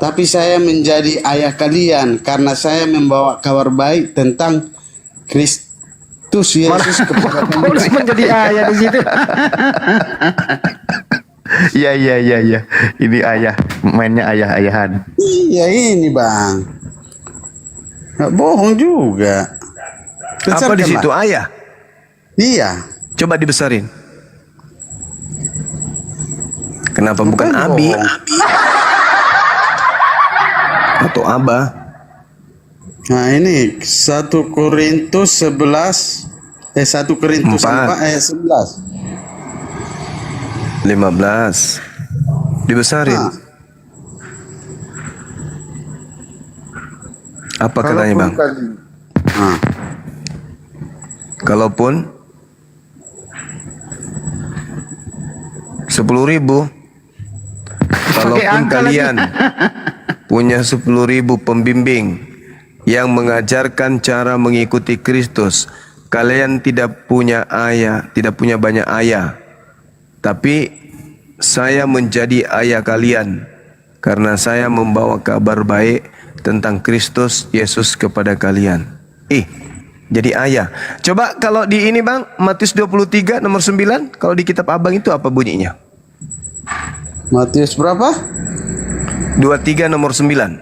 Tapi saya menjadi ayah kalian karena saya membawa kabar baik tentang Kristus Yesus kepada Paulus menjadi ayah di situ. Iya. Ini ayah, mainnya ayah-ayahan. Iya ini, Bang. Nggak bohong juga. Apa di situ ayah? Iya. Coba dibesarin. Kenapa bukan Abi? Atau Abah? Nah ini 1 Korintus 11 1 Korintus 4 ayat 11. 15. Dibesarin. Apa katanya, Bang? Kalaupun 10.000, kalaupun kalian punya 10.000 pembimbing yang mengajarkan cara mengikuti Kristus, kalian tidak punya ayah, tidak punya banyak ayah. Tapi saya menjadi ayah kalian karena saya membawa kabar baik tentang Kristus Yesus kepada kalian. Jadi ayah. Coba kalau di ini, Bang, Matius 23 nomor 9, kalau di kitab Abang itu apa bunyinya? Matius berapa? 23 nomor 9.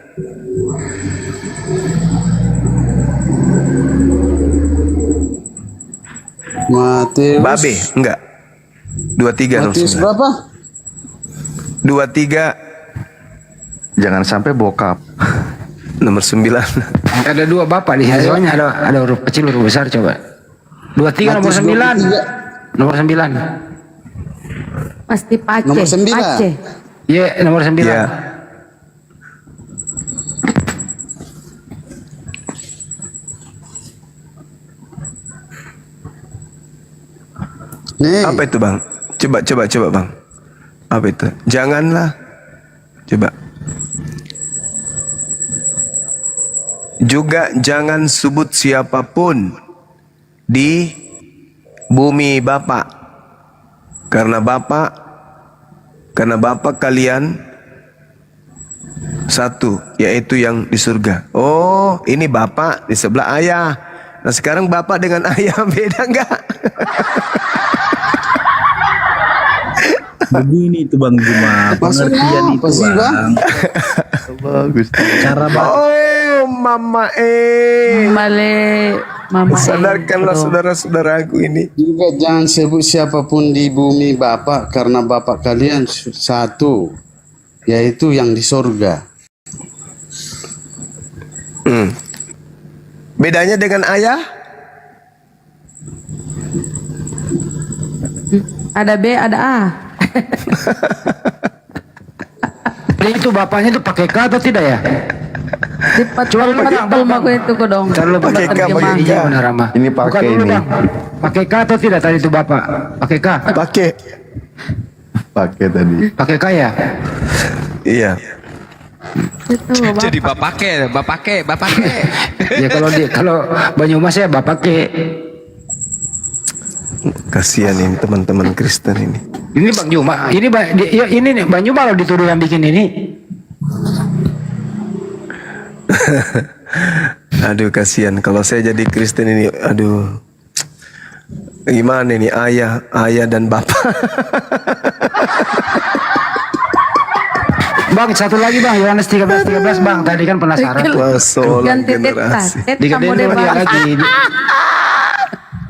Matius Babe, enggak. 23 nomor 9. Matius berapa? 23. Jangan sampai bokap. Nomor 9. Ada 2 bapak di sini, soalnya ada huruf kecil, huruf besar, coba. 23 nomor 9. Nomor 9. Pasti Pace. Nomor 9. Pace. Iya, nomor 9. Ya. Nih. Apa itu, Bang? Coba Bang. Apa itu? Janganlah. Coba. Juga jangan sebut siapapun di bumi Bapa. Karena Bapa kalian satu, yaitu yang di surga. Oh, ini bapak di sebelah ayah. Nah sekarang bapak dengan ayah beda nggak? Begini itu Bang Juma, pengertian itu Bang. Bagus. Cara Oh, mama Mama sadarkanlah saudara-saudaraku ini. Juga jangan sebut siapapun di bumi Bapak, karena Bapak kalian satu, yaitu yang di sorga. Bedanya dengan ayah? Ada B, ada A. Jadi itu bapaknya itu pakai K atau tidak ya? Coba lu itu kok dong. Terlalu pakai K, iya benar Rama. Ini pakai dulu, ini. Bang. Pakai K atau tidak tadi itu bapak? Pakai K. Pakai tadi. Pakai K ya? Iya. Jadi bapak ke. Ya kalau Banyumas ya bapak ke. Kasihan ini teman-teman Kristen ini. Ini Bang Juma, ini nih Bang Juma lo dituduh yang bikin ini. Aduh kasihan kalau saya jadi Kristen ini, aduh. Gimana ini ayah dan bapak? Bang, satu lagi Bang, Yohanes 13:13 Bang, tadi kan penasaran. Ganti generasi. Digadein dulu dia lagi.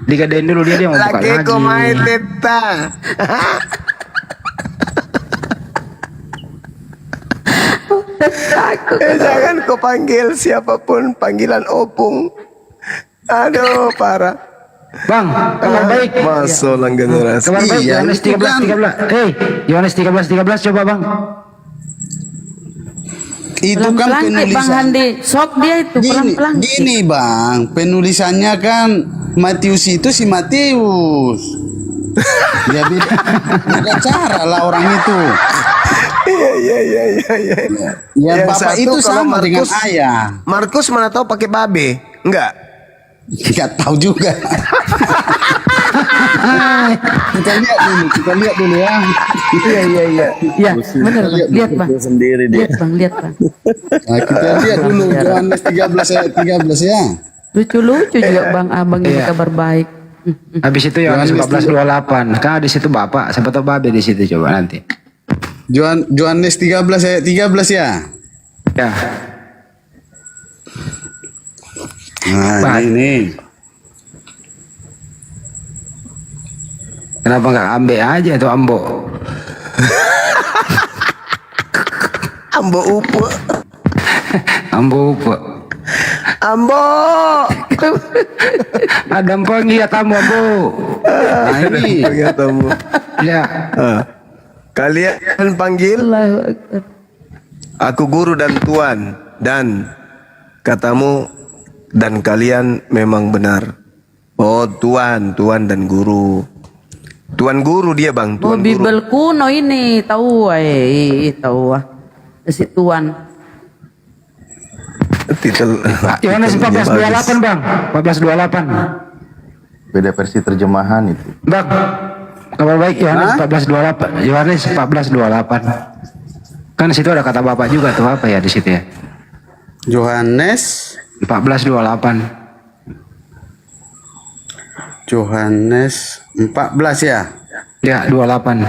Digadein dulu dia mau buka lagi. Lagi kau main teta. Jangan kau panggil siapapun panggilan opung. Aduh parah. Bang, kabar baik. Masuk generasi. Kabar baik Yohanes 13:13. Yohanes 13:13 coba Bang. Itu kan penulisan. Bang Handi, sok dia itu pelan-pelan. Gini Bang, penulisannya kan Matius itu si Matius. Ya beda cara lah orang itu. Iya. Ya bapak itu sama dengan ayah. Markus mana tahu pakai babe? Enggak. Enggak tahu juga. Kita lihat dulu ya. Iya. Iya, benar Bang. Lihat Bang. Sendiri dia. Lihat Bang. Nah, kita lihat dulu Yohanes 13:13 ya. Lucu-lucu juga Bang, abang ini kabar baik. Habis itu Yohanes 14:28. Kan di situ bapak, siapa tahu babe di situ coba nanti. Yohanes 13:13 ya. Ya. Nah, ini. Kenapa nggak ambe aja tuh ambo? Ambo upo. Ambo. Ada pengiat ambo. Nah ini. Pengiat ambo. Ya. Kalian panggil aku guru dan tuan, dan katamu dan kalian memang benar. Oh tuan dan guru. Tuan guru dia Bang, tuan guru. Bibel kuno ini, tahu tahu si tuan. Titel Yohanes 14:28 Bang, 14:28. Beda versi terjemahan itu. Bang, kabar baik Yohanes 14:28. Yohanes 14:28. Kan situ ada kata bapak juga tuh apa ya di situ ya? Yohanes 14:28. Yohanes 14 ya? Ya, 28.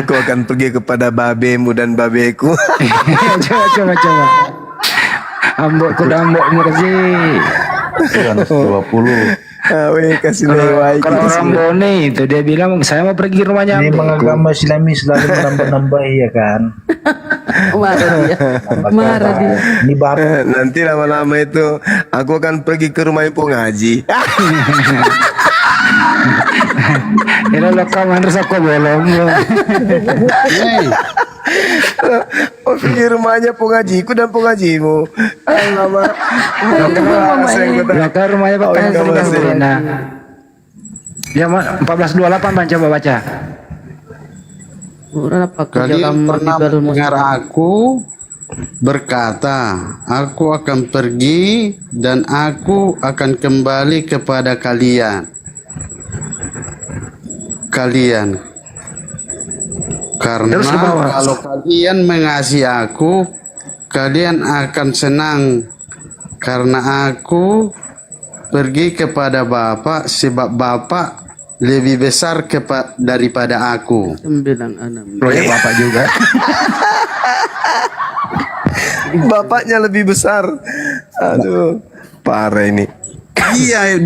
Aku akan pergi kepada babemu dan babeku. Coba. Ambok kasih. Yohanes 20. Kasih lewat. Kalau orang Bone itu dia bilang saya mau pergi rumahnya. Ini agama Islami selalu menambah-nambah ya kan. Marah dia. Ini bapak. Nanti lama-lama itu aku akan pergi ke rumah ibu ngaji. Ini lo kamu harus aku belum. Oh pergi rumahnya pengajiku dan pengajimu. Lama. Ke rumahnya Pak Enak. Ya 14:28 Bang, coba baca. Kalian pernah mendengar aku berkata, aku akan pergi dan aku akan kembali kepada kalian. Karena Terus ke bawah. kalau kalian mengasihi aku, kalian akan senang karena aku pergi kepada Bapa, sebab Bapa lebih besar daripada aku. 9 anak. Proyek bapak juga. Bapaknya lebih besar. Aduh, parah ini. Iya,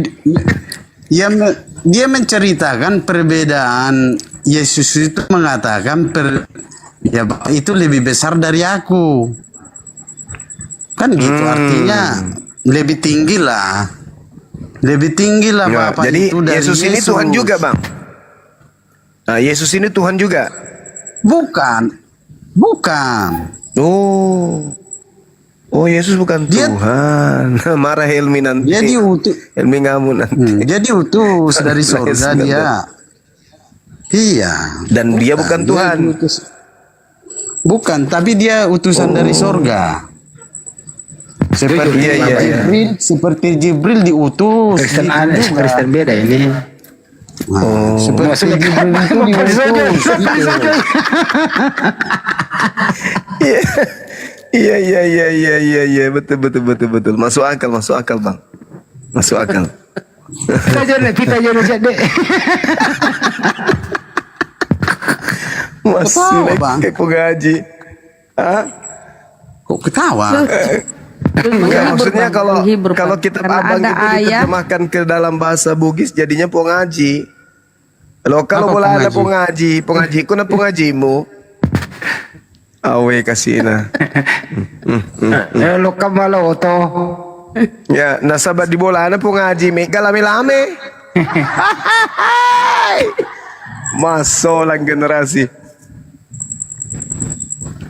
dia menceritakan perbedaan. Yesus itu mengatakan ya Bapa itu lebih besar dari aku. Kan gitu artinya lebih tinggi lah. Lebih tinggi lah Nggak, Bapa jadi itu dari Yesus ini Tuhan juga, Bang. Nah, Yesus ini Tuhan juga. Bukan. Oh, Yesus bukan Tuhan. Marah Helmi nanti. Dia diutus. Helmi ngamuk nanti. Dia diutus dari surga dia. Iya. Dan dia bukan Tuhan. Bukan, tapi dia utusan dari surga. Seperti Jibril, seperti Jibril diutus. Kristen gitu aneh, juga. Kristen beda ini. Seperti Jibril itu diutus. Gitu. Iya, betul. Masuk akal, Bang. Masuk akal. Kita jadi. Masuk ke pengaji. Hah? Kok ketawa? Enggak, maksudnya kalau kita abang ada itu ayat. diterjemahkan ke dalam bahasa Bugis jadinya pengaji. Kalau bola ada pengaji kuna pengajimu. Awe kasihna. Lo kamalo to. Ya, nasabah di bola ada pengaji mega lame-lame. Masolang generasi.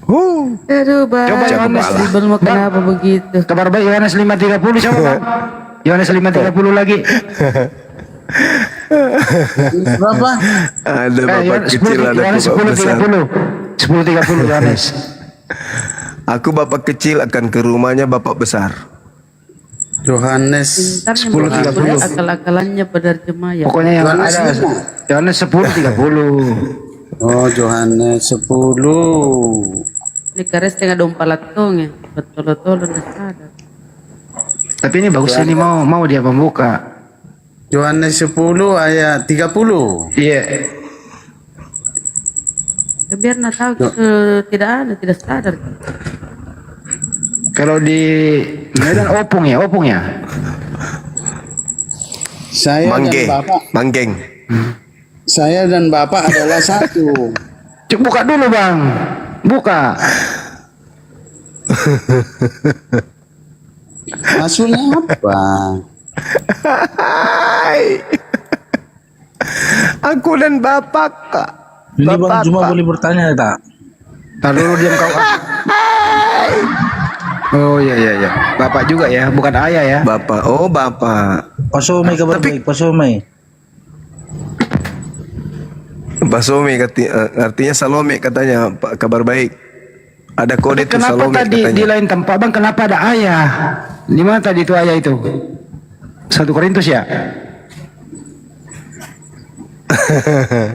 Aduh, Bang. Coba Yohanes Bang, kenapa begitu? Kabar baik Yohanes 5:30 coba Bang. Yohanes 5:30 lagi. Berapa? Ada bapak kecil, ada Yohanes bapak besar. 10:30 Yohanes. Aku bapak kecil akan ke rumahnya bapak besar. Yohanes 10:30. Akal-akalannya penerjemah ya. Pokoknya yang ada Yohanes 10:30. Oh, Yohanes 10. Ini kares tengah dompa latong ya. Betul-betul udah sadar. Tapi ini bagus ini mau dia pembuka. Yohanes 10 ayat 30. Iya. Ya, biar nak tahu gitu, tidak sadar. Kalau di Medan opung ya. Saya Mangge. dan Bapak. Manggeng. Saya dan Bapak adalah satu. Cuk, buka dulu Bang. Buka. Maksudnya apa? Aku dan bapak, Kak. Ini Bang Juma boleh bertanya tak? Tar dulu diam kau. Oh iya. Bapak juga ya, bukan ayah ya. Bapak. Oh, bapak. Pak Somai kabar baik, Pak Somai. Pak Somi artinya Salome katanya, Pak, kabar baik. Ada kode tuh Kenapa Salome tadi katanya. di lain tempat Bang? Kenapa ada ayah? Di mana tadi itu ayah itu? 1 Korintus ya?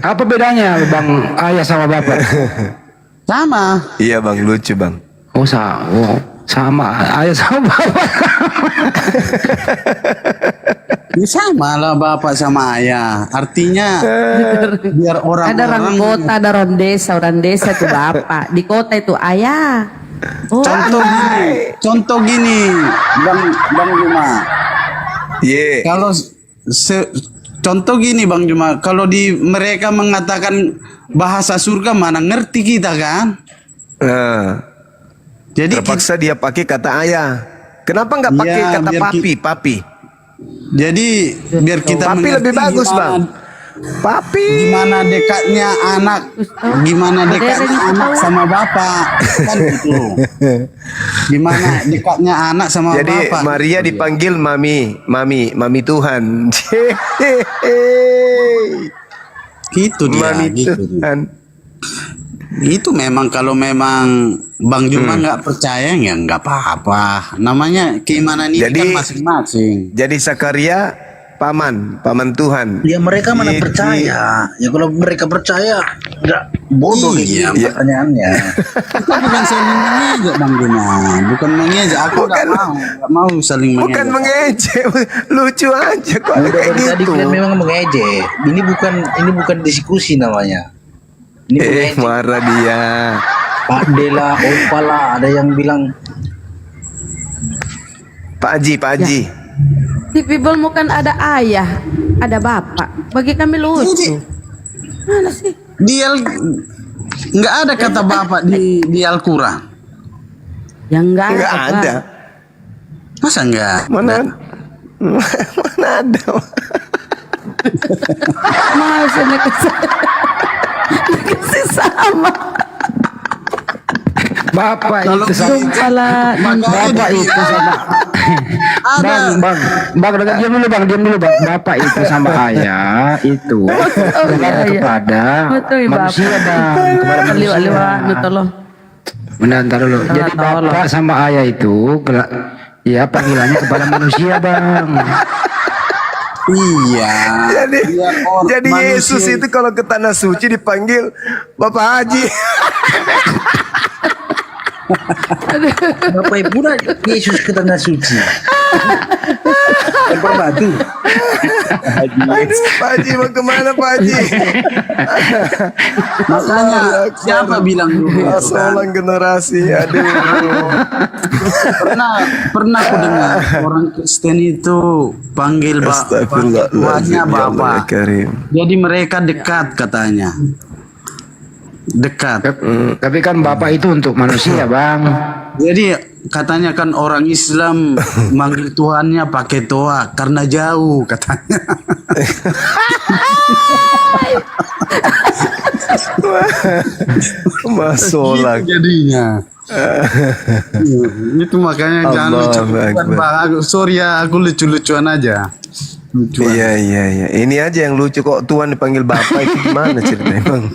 Apa bedanya Bang ayah sama bapak? Sama. Iya Bang, lucu Bang. Oh sama ayah sama bapak. Ini sama lah bapak sama ayah. Artinya biar Ada orang-orang orang kota, orang desa itu bapak. Di kota itu ayah. Oh, contoh gini, Bang Juma. Ye. Kalau contoh gini Bang Juma, kalau di mereka mengatakan bahasa surga mana ngerti kita kan? Jadi terpaksa dia pakai kata ayah. Kenapa nggak pakai Ya, kata biar papi? Jadi biar kita Papi mengerti lebih bagus gimana- Bang. Papi. Gimana dekatnya anak sama bapak kan gitu. Gimana dekatnya anak sama Jadi bapak. Maria dipanggil mami Tuhan. Gitu dia. Mami Gitu. Tuhan. Itu memang kalau memang Bang Juma nggak percaya ya nggak apa-apa. Namanya keimanan ini kan masing-masing. Jadi Sakaria paman Tuhan. Ya mereka mana percaya. Ya kalau mereka percaya, enggak bodoh Iya, pertanyaannya. Itu bukan saling mengejek Bang Guna. Bukan mengejek. Aku nggak mau saling mengejek. Bukan mengejek, lucu aja kok ada kayak Tadi gitu. kalian memang mengejek. Ini bukan diskusi namanya. Ini mengejek. Marah dia. Pak Dela, Opala, ada yang bilang Pak Haji. Di Bible bukan ada ayah, ada bapak. Bagi kami lucu. Mana sih? Nggak ada kata bapak di Al-Quran. Yang nggak Nggak ada. Masa nggak? Mana ada? Masa dikasih sama. Bapak itu sama Bapak itu sama Bang, diam dulu Bang. Bapak itu sama ayah itu kepada manusia Bang, kepada manusia. Bentar dulu. Jadi bapak sama ayah itu ya panggilannya kepada manusia Bang. Iya. Jadi Yesus itu kalau ke tanah suci dipanggil Bapak Haji. Bapak Ibu Yesus ke tanah suci. Lempar batu. Pak Haji mau kemana Pak Haji? Makanya siapa bilang dulu? Seorang generasi, aduh. Pernah aku dengar orang Kristen itu panggil Tuhannya Bapak. Jadi mereka dekat katanya. Dekat. Tapi kan Bapak itu untuk manusia Bang. Jadi katanya kan orang Islam manggil Tuhannya pakai toa karena jauh katanya. Masolak jadinya. Itu makanya jangan lucu-lucuan Bang. Sorry ya, aku lucu-lucuan aja. Iya. Ini aja yang lucu kok Tuhan dipanggil Bapak itu gimana ceritanya Bang?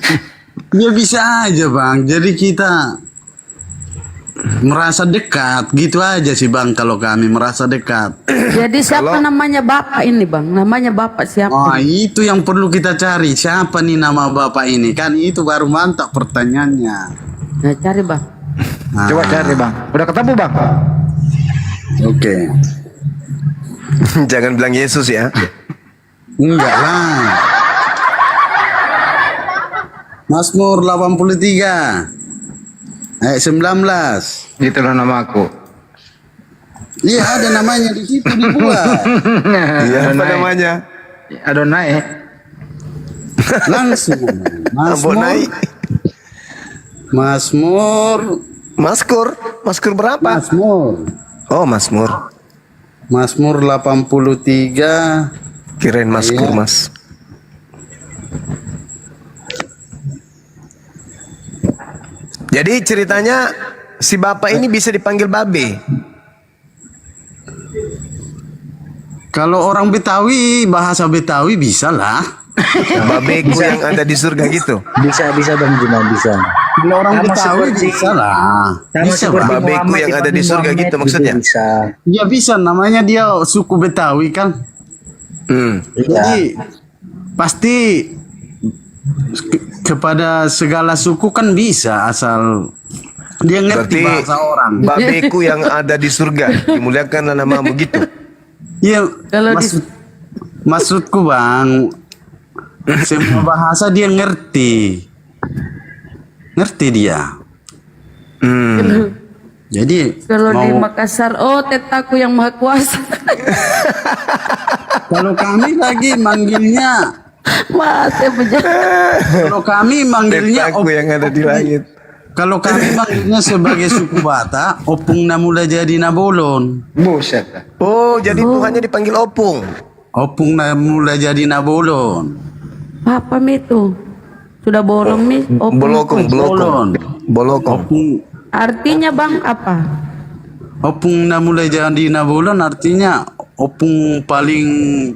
Ya bisa aja Bang. Jadi kita merasa dekat gitu aja sih Bang, kalau kami merasa dekat. Jadi siapa namanya bapak ini Bang? Namanya bapak siapa? Oh, itu yang perlu kita cari. Siapa nih nama bapak ini? Kan itu baru mantap pertanyaannya. Nah, cari Bang. Coba cari Bang. Udah ketemu Bang? Oke. Jangan bilang Yesus ya. Enggak lah. Mazmur 83 ayat 19. Itulah nama aku. Iya, ada namanya di situ dibuat. Iya, apa namanya? Adonai. Langsung. Mazmur berapa? Oh, Mazmur 83. Kirain Mazkur Mas. Jadi ceritanya si bapak ini bisa dipanggil babe. Kalau orang Betawi, bahasa Betawi bisa lah. Babeku yang ada di surga gitu. Bisa Bang Juna, bisa. Kalau orang Betawi bisa lah. Bisa Bang. Babeku yang ada di surga gitu maksudnya. Ya bisa, namanya dia suku Betawi kan. Jadi pasti kepada segala suku kan bisa, asal dia ngerti bahasa orang. Babeku yang ada di surga dimuliakanlah namamu gitu. Iya, maksudku Bang, semua bahasa dia ngerti dia. Jadi kalau di Makassar, oh tetaku yang maha kuasa. Kalau kami lagi manggilnya kalau kami manggilnya Tetaku yang ada di langit. Kalau kami manggilnya sebagai suku Batak, opung na mula jadi nabolon. Buset. Oh, jadi Tuhannya dipanggil opung. Opung na mula jadi nabolon. Apa itu? Sudah bolong nih. Bolokong. Artinya Bang apa? Opung na mula jadi nabolon artinya opung paling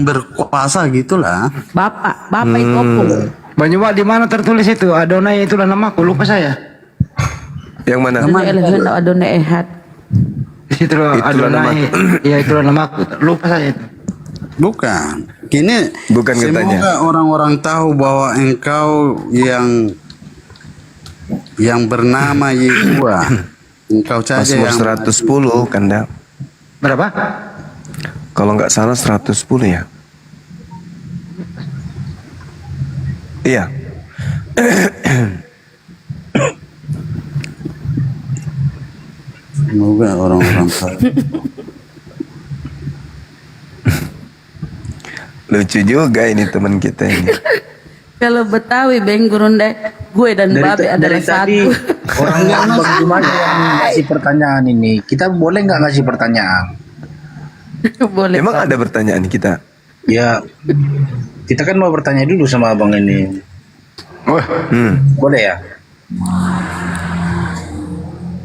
berkuasa gitulah. Bapak itu opung. Banyuwa di mana tertulis itu? Adonai itulah namaku, lupa saya. Yang mana? Adonai Ehad. Di situ Adonai. Ya itulah namaku, lupa saya itu. Bukan. Kini Bukan semoga katanya. orang-orang tahu bahwa engkau yang bernama Yeshua. Engkau saja Mazmur yang 110 kan dah. Berapa? Kalau nggak salah 110 ya. Iya. Semoga orang-orang tahu. Lucu juga ini teman kita ini. Kalau Betawi Beng Gurunda, gue dan Babe adalah tadi satu. orang yang bagaimana yang ngasih pertanyaan ini, kita boleh nggak ngasih pertanyaan? Boleh. Emang ada pertanyaan kita? Ya, kita kan mau bertanya dulu sama abang ini. Boleh ya?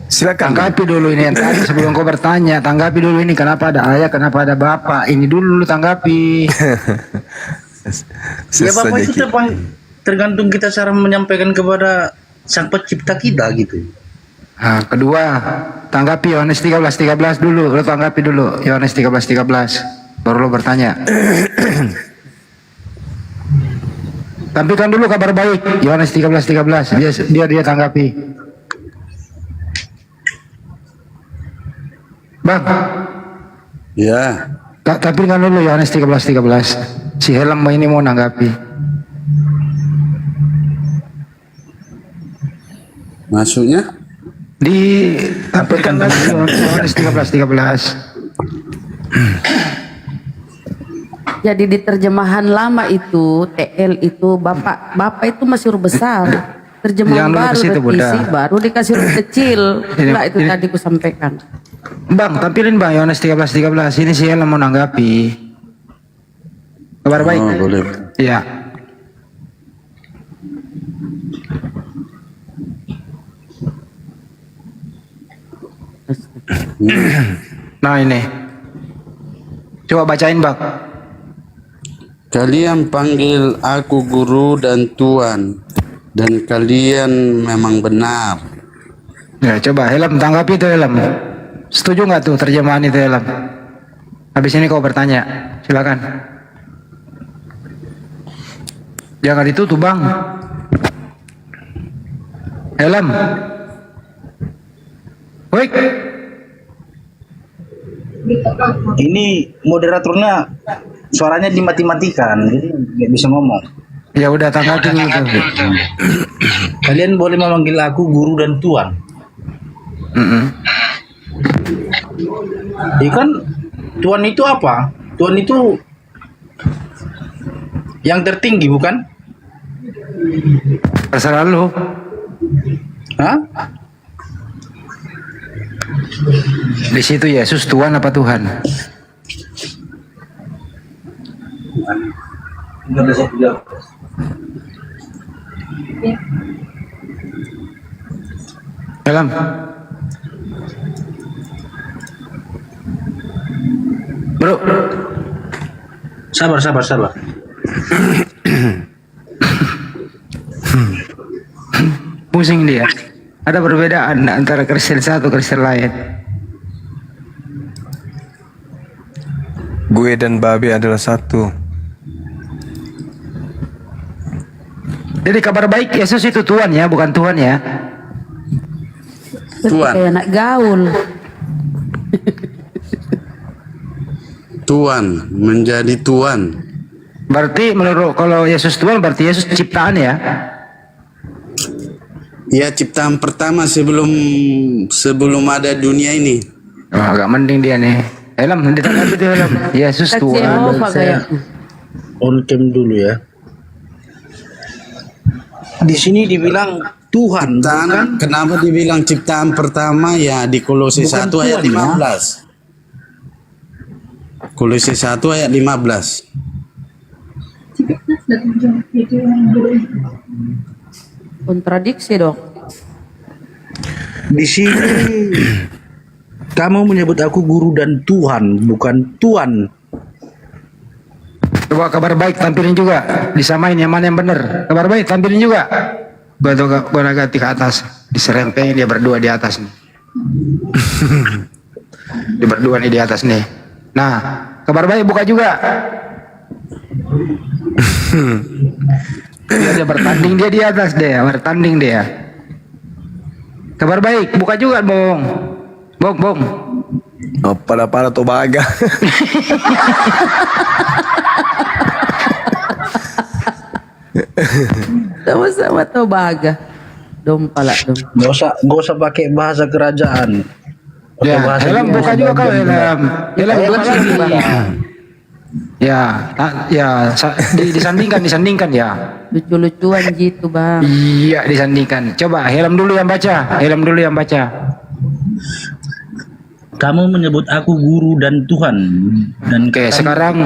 Silakan. Tanggapi dulu ini yang tadi sebelum kau bertanya. Tanggapi dulu ini kenapa ada ayah, kenapa ada bapak. Ini dulu tanggapi. Ya bapak itu tergantung kita cara menyampaikan kepada sang pencipta kita gitu. Nah, kedua, tanggapi Yohanes 13:13 dulu. Lo tanggapi dulu Yohanes 13:13. Baru lo bertanya. Tampilkan dulu kabar baik Yohanes 13:13. Dia tanggapi. Bang. Ya. Tampilkan dulu Yohanes 13:13. Si Helm ini mau nanggapi. Maksudnya? Ditampilkan lagi Yohanes 13:13. Jadi di terjemahan lama itu TL itu bapak itu masih huruf besar. Terjemahan Jangan dulu baru ke situ, Bunda. revisi baru dikasih huruf kecil. Enggak itu tadi ku sampaikan. Bang, tampilin Bang Yohanes 13:13. Ini si Helm mau nanggapi. Kabar baik. Boleh. Iya. Nah ini. Coba bacain Bang. Kalian panggil aku guru dan tuan, dan kalian memang benar. Ya coba Helm tanggapi itu Helm. Setuju nggak tuh terjemahan itu Helm? Habis ini kau bertanya. Silakan. Jangan ditutup Bang. Helm. Wait. Ini moderatornya suaranya dimati-matikan, jadi nggak bisa ngomong. Ya udah tanggapi itu. Kalian boleh memanggil aku guru dan tuan. Ya kan, tuan itu apa? Tuan itu yang tertinggi bukan? Terserah lu. Hah? Di situ Yesus Tuhan apa Tuhan? Helm. Bro. Sabar. Pusing dia. Ada perbedaan antara Kristen satu Kristen lain. Gue dan Babe adalah satu. Jadi kabar baik Yesus itu Tuhan ya, bukan Tuhan ya. Tuhan. Kayak anak gaul. Tuhan, menjadi Tuhan. Berarti menurut kalau Yesus Tuhan berarti Yesus ciptaan ya? Ya, ciptaan pertama sebelum ada dunia ini. Oh, agak mending dia nih. Helm, ditanggapi itu Helm. Yesus Tuhan. Saya on cam dulu ya. Di sini dibilang Tuhan, Ciptaan, kenapa dibilang ciptaan pertama ya di Kolose Bukan 1 ayat Tuhan, ya. 15. Kolose 1 ayat 15. Kontradiksi dong. Di sini kamu menyebut aku guru dan Tuhan, bukan tuan. Coba kabar baik tampilin juga. Disamain yang mana yang benar. Kabar baik tampilin juga. Gua ganti ke atas. Diserempengin dia berdua di atas nih. Dia berdua nih di atas nih. Nah, kabar baik buka juga. Dia bertanding, dia di atas dia, bertanding dia. Kabar baik, buka juga Bong. Bong. Oh, para Tobaga. Sama-sama Tobaga. Dom pala dom. Gak usah pakai bahasa kerajaan. Pakai Ya, bahasa Helm buka juga kau Helm. Helm buka lagi. Disandingkan ya. Lucu-lucuan gitu bang. Iya, disandingkan. Coba Helm dulu yang baca. Kamu menyebut aku guru dan Tuhan. Dan Oke, sekarang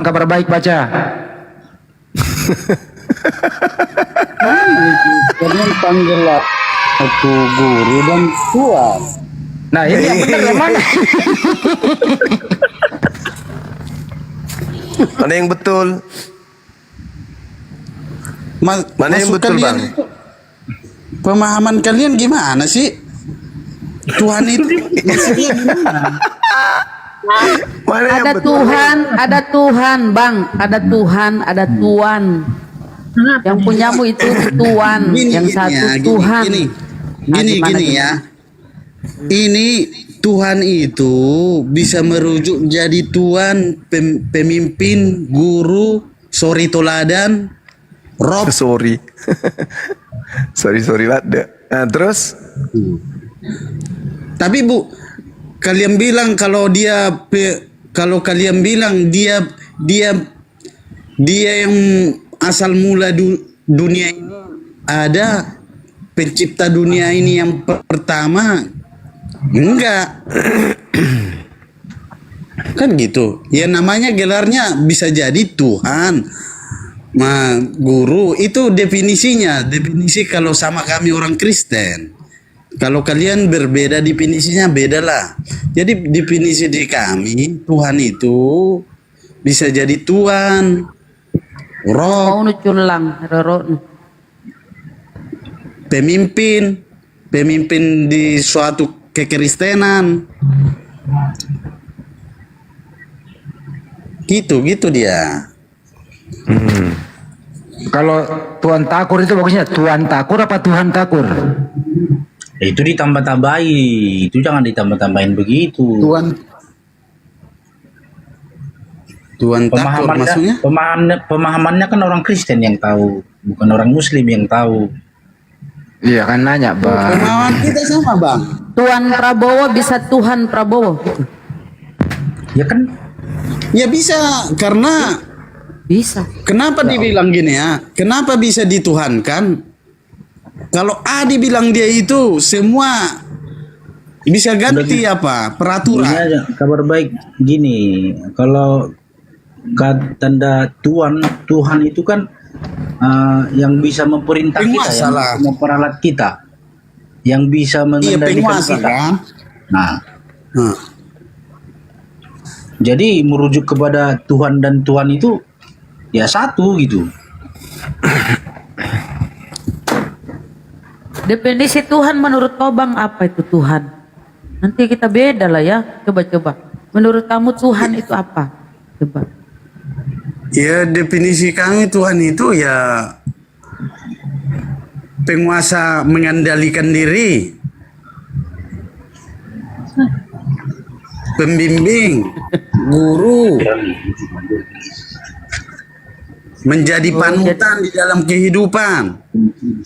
kabar baik baca. Kalian panggil aku guru dan Tuhan. Nah, ini yang benar yang mana? Mana yang betul? Mana yang Maksud betul, kalian Bang? itu, pemahaman kalian gimana sih? Tuhan itu maksudnya gimana? Mana yang Ada betul? Tuhan, ada Tuhan bang, ada Tuhan, ada Tuan. Yang punyamu itu Tuhan, yang satu Tuhan. Gini ya. Ini Tuhan itu bisa merujuk jadi Tuhan, pemimpin, guru, sori toladan, Rob. Sorry ada. Nah, terus? Tapi Bu, kalian bilang kalau kalian bilang dia yang asal mula dunia ini, ada pencipta dunia ini yang pertama. Enggak. Kan gitu. Ya namanya gelarnya bisa jadi Tuhan. Guru itu definisinya. Definisi kalau sama kami orang Kristen. Kalau kalian berbeda definisinya beda lah. Jadi definisi di kami Tuhan itu bisa jadi Tuhan, Roh, pemimpin di suatu kekristenan. Gitu dia. Kalau Tuhan Takur itu bagusnya Tuhan Takur apa Tuhan Takur? Itu ditambah-tambahi, itu jangan ditambah-tambahin begitu. Tuhan Takur maksudnya? Pemahamannya kan orang Kristen yang tahu, bukan orang Muslim yang tahu. Iya kan nanya bang. Pemahaman kita sama bang. Tuan Prabowo bisa Tuhan Prabowo. Ya kan? Ya bisa karena bisa. Kenapa dibilang gini ya? Kenapa bisa dituhankan? Kalau A dibilang dia itu semua bisa ganti apa peraturan. Ini aja, kabar baik gini, kalau tanda Tuhan itu kan yang bisa memerintah kita, yang memperalat kita, yang bisa mengendalikan kita. Jadi merujuk kepada Tuhan dan Tuhan itu ya satu gitu. Definisi Tuhan menurut kau bang apa itu Tuhan? Nanti kita beda lah ya. Coba. Menurut kamu Tuhan itu apa? Coba. Ya definisi kami Tuhan itu ya penguasa mengendalikan diri, pembimbing, guru, menjadi panutan di dalam kehidupan.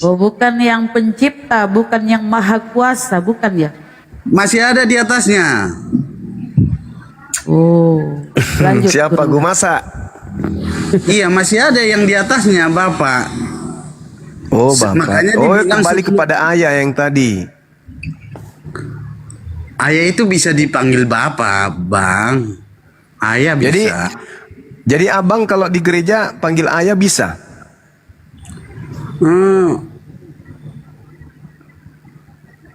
Oh bukan yang pencipta, bukan yang maha kuasa, bukan ya? Masih ada di atasnya. Oh, lanjut. Siapa gua masa? Iya masih ada yang di atasnya Bapak. Oh Bapak. Makanya kembali kepada ayah yang tadi. Ayah itu bisa dipanggil Bapak, Bang. Ayah bisa. Jadi abang kalau di gereja panggil ayah bisa?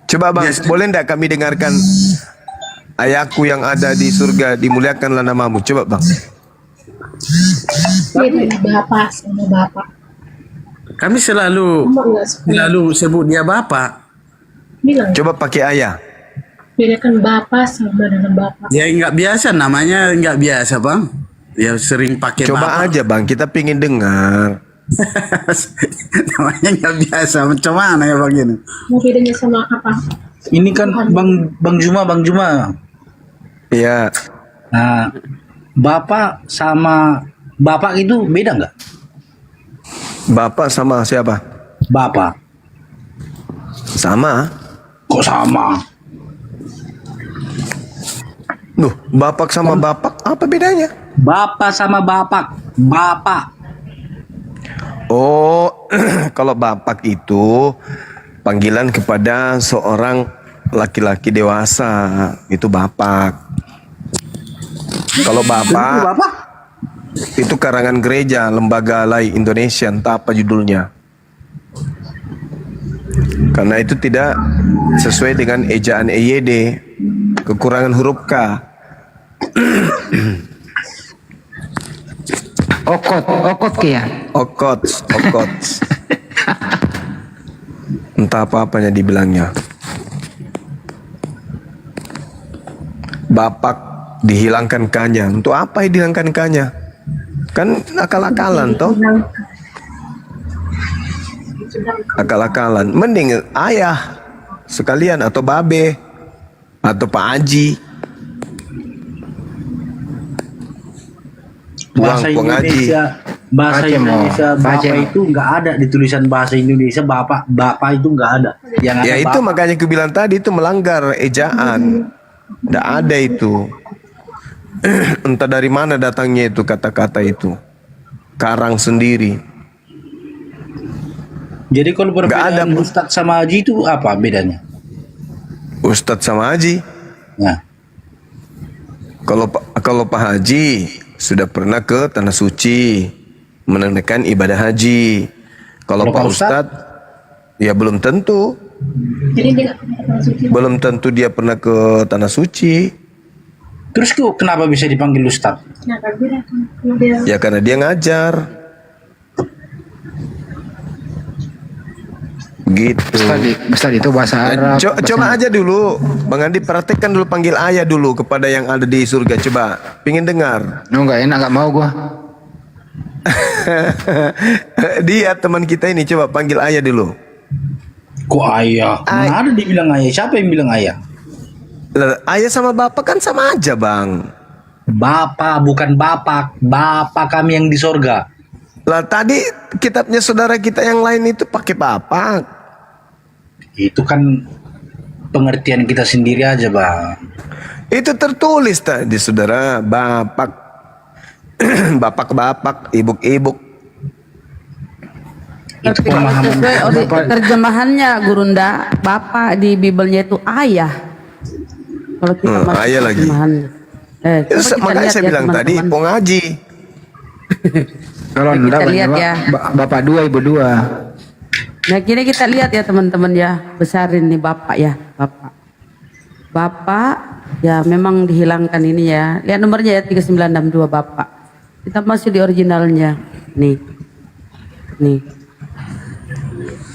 Coba bang, boleh enggak kami dengarkan ayahku yang ada di surga, dimuliakanlah namamu. Coba bang. Bapak sama Bapak. Kami selalu sebut dia Bapak. Bilang. Coba pakai ayah. Bedakan Bapak sama dengan Bapak. Ya nggak biasa namanya, nggak biasa Bang. Ya sering pakai Coba bapak. aja bang, kita pingin dengar. Namanya nggak biasa. Macam mana ya bang ini? Mau bedanya sama apa? Ini kan Bang Juma. Iya. Nah, bapak sama bapak itu beda nggak? Bapak sama siapa? Bapak. Sama. Kok sama? Duh, bapak sama bapak apa bedanya? Bapak sama bapak. Oh, kalau bapak itu panggilan kepada seorang laki-laki dewasa, itu bapak. Kalau bapak itu karangan gereja, lembaga lay Indonesia, entah apa judulnya. Karena itu tidak sesuai dengan ejaan EYD, kekurangan huruf K. Okot ya. Okot. Entah apa-apanya dibilangnya. Bapak dihilangkan K-nya. Untuk apa dihilangkan K-nya? Kan akal-akalan toh. Akal-akalan. Mending ayah sekalian atau babe atau Pak Haji. Bahasa Indonesia, bapak itu nggak ada di tulisan bahasa Indonesia. Bapak itu nggak ada. Yang ada Ya itu bapak. makanya aku bilang tadi itu melanggar ejaan. Nggak ada itu. Entah dari mana datangnya itu kata-kata itu. Karang sendiri. Jadi kalau perbedaan Ustadz sama Haji itu apa bedanya? Ustadz sama Haji. Nah. Kalau Pak Haji sudah pernah ke Tanah Suci menunaikan ibadah haji. Kalau Pak Ustadz ya belum tentu. Jadi dia nggak pernah ke Tanah Suci. Belum tentu dia pernah ke Tanah Suci. Terus kenapa bisa dipanggil Ustadz? Kenapa gue datang? Kalau dia Ya karena dia ngajar. Gitu. Ustaz itu bahasa Arab. Coba aja dulu, Bang Andi praktekkan dulu panggil ayah dulu kepada yang ada di surga. Coba, pingin dengar. Nggak enak, nggak mau gua. Dia teman kita ini coba panggil ayah dulu. Kok ayah? Mana ada dibilang ayah? Siapa yang bilang ayah? Ayah sama bapak kan sama aja bang. Bapak bukan bapak. Bapak kami yang di sorga. Lah tadi kitabnya saudara kita yang lain itu pakai bapak. Itu kan pengertian kita sendiri aja bang. Itu tertulis tadi saudara, bapak. Bapak, ibuk-ibuk. Tapi kalau sesuai terjemahannya Gurunda, bapak di Bibelnya itu ayah. Kalau kita masuk ayah lagi. Makanya saya bilang tadi mau ngaji. Kalau kita lihat ya. Bapak dua, ibu dua. Nah kini kita lihat ya teman-teman ya, besarin nih bapak ya, bapak ya memang dihilangkan ini ya. Lihat nomornya ya 3962 bapak. Kita masih di originalnya nih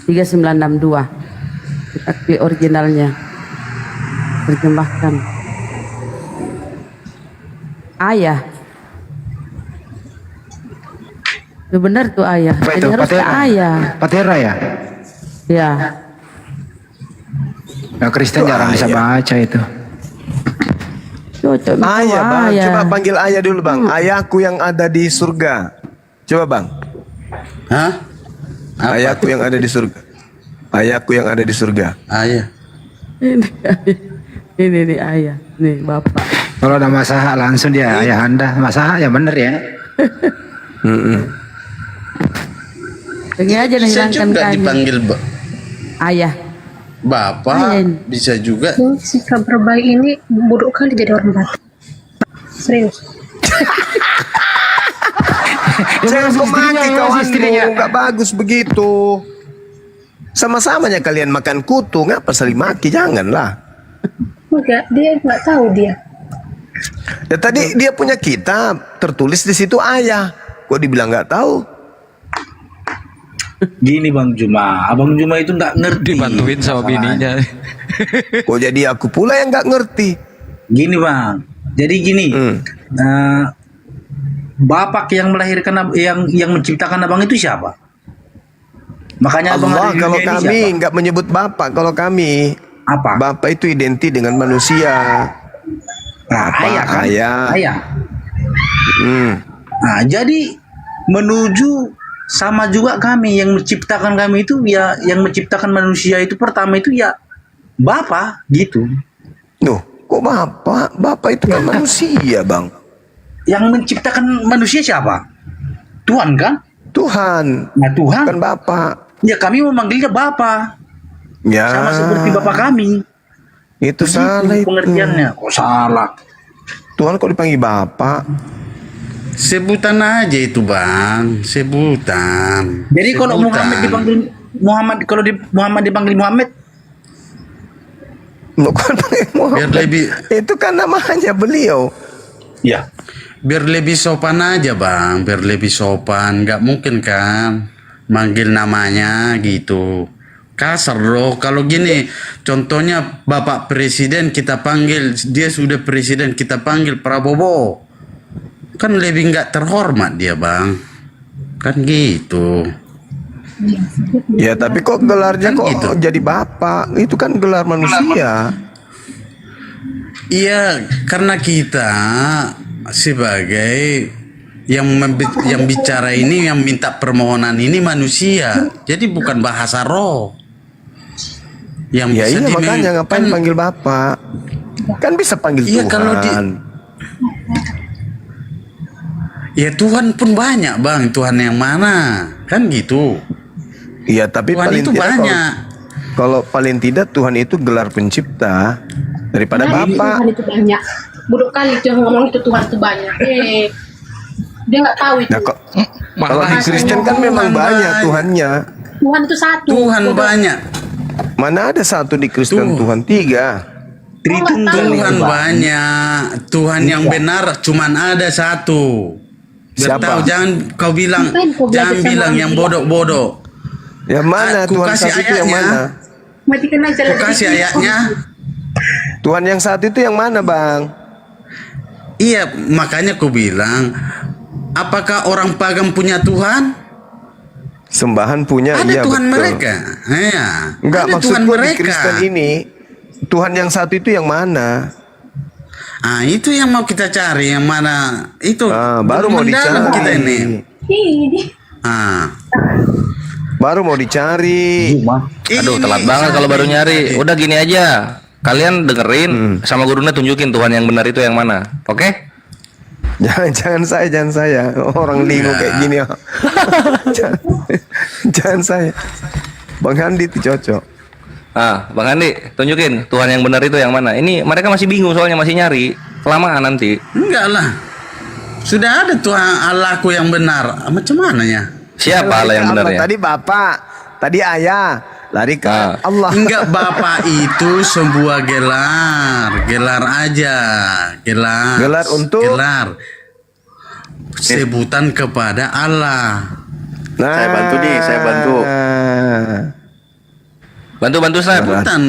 3962. Kita klik originalnya, terjemahkan ayah. Ya benar tuh ayah. Apa Ini itu? harusnya ayah. Patera ya? Ya. Nah, Kristen jarang bisa baca itu. Cocok. Ayah bang, ayah. coba panggil ayah dulu bang. Ayahku yang ada di surga. Coba bang. Hah? Ayahku yang ada di surga. Ayahku yang ada di surga. Ayah. Ini nih ayah, nih bapak. Kalau ada masalah langsung dia ayah anda. Masalah ya bener ya. Ini aja nih Bisa hilangkan juga kanya. dipanggil Ayah. bapak. Bisa juga. si kabar baik ini buruk kali jadi orang Batak. Serius. Jangan kau maki kawanmu, nggak bagus begitu. Sama-samanya kalian makan kutu, ngapa saling maki? Janganlah. Enggak, dia nggak tahu dia. Ya tadi dia punya kitab, tertulis di situ ayah. Kok dibilang nggak tahu? Gini Bang Juma, Abang Juma itu nggak ngerti. Dibantuin sama bininya. Kok jadi aku pula yang nggak ngerti? Gini Bang, jadi gini. Bapak yang melahirkan yang menciptakan abang itu siapa? Makanya abang Allah, ada di kalau dunia ini kami siapa? nggak menyebut Bapak, kalau kami apa? Bapak itu identik dengan manusia. Bapak, ayah kan? ayah. Ayah. Nah, jadi menuju sama juga kami yang menciptakan kami itu ya, yang menciptakan manusia itu pertama itu ya Bapak gitu. Loh, kok Bapak? Bapak itu kan manusia, Bang. Yang menciptakan manusia siapa? Tuhan kan? Tuhan. Nah, Tuhan. Kan Bapak. Ya kami memanggilnya Bapak. Ya. Sama seperti Bapak kami. Itu Begitu salah itu. pengertiannya. Kok salah? Tuhan kok dipanggil Bapak? Sebutan aja itu Bang, sebutan. Jadi kalau Sebutan. Muhammad dipanggil Muhammad, kalau Muhammad dipanggil Muhammad, Bukan pakai Muhammad. Biar lebih, itu kan namanya beliau. ya. biar lebih sopan aja Bang, biar lebih sopan. Nggak mungkin kan manggil namanya gitu. Kasar loh. Kalau gini, contohnya Bapak Presiden kita panggil, dia sudah Presiden kita panggil Prabowo. Kan lebih nggak terhormat dia Bang. Kan gitu. Ya tapi kok gelarnya Kan kok gitu. jadi Bapak? Itu kan gelar manusia. Iya, karena kita sebagai yang bicara ini, yang minta permohonan ini manusia. Jadi bukan bahasa roh. Yang Ya bisa iya makanya ngapain kan- panggil Bapak? Kan bisa panggil Iya, Tuhan. kalau Ya Tuhan pun banyak Bang. Tuhan yang mana? Kan gitu. Iya tapi Tuhan paling itu tidak banyak. kalau paling tidak Tuhan itu gelar pencipta daripada Nah, Bapak. Tuhan itu banyak. Buruk kali itu yang ngomong itu Tuhan itu banyak. Dia nggak tahu itu. Nah, kalau di Kristen kan memang banyak Tuhannya. Tuhan itu satu. Tuhan banyak. Mana ada satu di Kristen Tuhan? 3. Tuhan banyak. Tuhan yang benar cuman ada satu. Biar Siapa? tahu, jangan kau bilang, jangan bilang yang bodoh-bodoh. Yang mana Aku Tuhan kasih satu itu yang ayatnya. mana? Matikan aja. Aku kasih ayatnya. Tuhan yang satu itu yang mana, Bang? Iya, makanya aku bilang, apakah orang pagan punya Tuhan? Sembahan punya, Ada iya Tuhan betul. mereka. Ya, Enggak, ada maksud Tuhan gua di mereka. Kristen ini Tuhan yang satu itu yang mana? Ah, itu yang mau kita cari, yang mana itu. Baru mau mendalam dicari. kita ini. Ini. Ah. Baru mau dicari. Aduh, telat banget kalau baru nyari. Udah gini aja. Kalian dengerin sama gurunya tunjukin Tuhan yang benar itu yang mana. Oke? Jangan saya. Orang lingu kayak gini. jangan saya. Bang Handi itu cocok. Bang Andi, tunjukin Tuhan yang benar itu yang mana. Ini mereka masih bingung soalnya masih nyari. Kelamaan nanti. Enggak lah. Sudah ada Tuhan Allahku yang benar. Macam mana ya? Siapa Allah yang benarnya? Tadi Bapak, tadi Ayah, lari ke Allah. Enggak, Bapak itu sebuah gelar aja, Gelar untuk? gelar sebutan kepada Allah. Nah, Saya bantu nih, saya bantu. Bantu saya. Sebutan,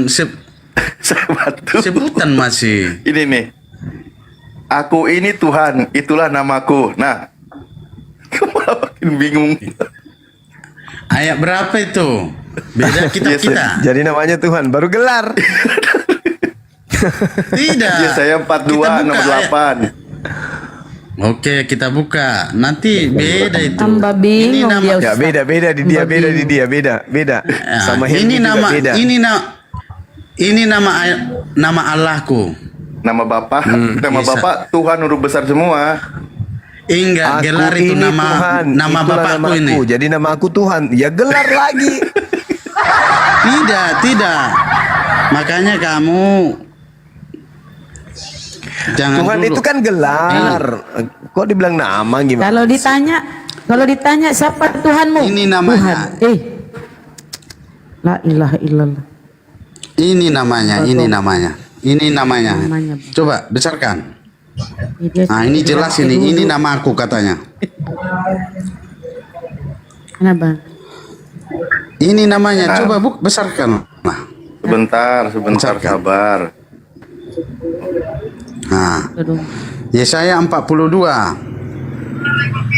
Saya bantu. sebutan masih. Ini nih. Aku ini Tuhan, itulah namaku. Nah, kamu malah makin bingung. Ayat berapa itu? Beda kita. Jadi namanya Tuhan, baru gelar. Tidak. Ya, saya 42 Kita buka nomor 8. Oke, kita buka. Nanti beda itu. Tambah bingung nama- dia, Ya Ustaz. beda di dia, beda. Ya, Sama ini Henry juga nama, beda. ini nama Allahku. Nama Bapak, nama bisa. Bapak Tuhan huruf besar semua. Enggak, gelar itu ini nama Tuhan, nama itulah bapakku namaku. ini. Jadi nama aku Tuhan. Ya gelar lagi. Tidak. Makanya kamu jangan Tuhan dulu. itu kan gelar. Kok dibilang nama gimana? Kalau ditanya siapa Tuhanmu? Ini namanya. Tuhan. La ilaha illallah. Ini namanya. Coba besarkan. Nah, ini jelas ini nama aku katanya. Kenapa? Ini namanya. Coba besarkan. Nah, Sebentar, sabar. nah. Yesaya 42.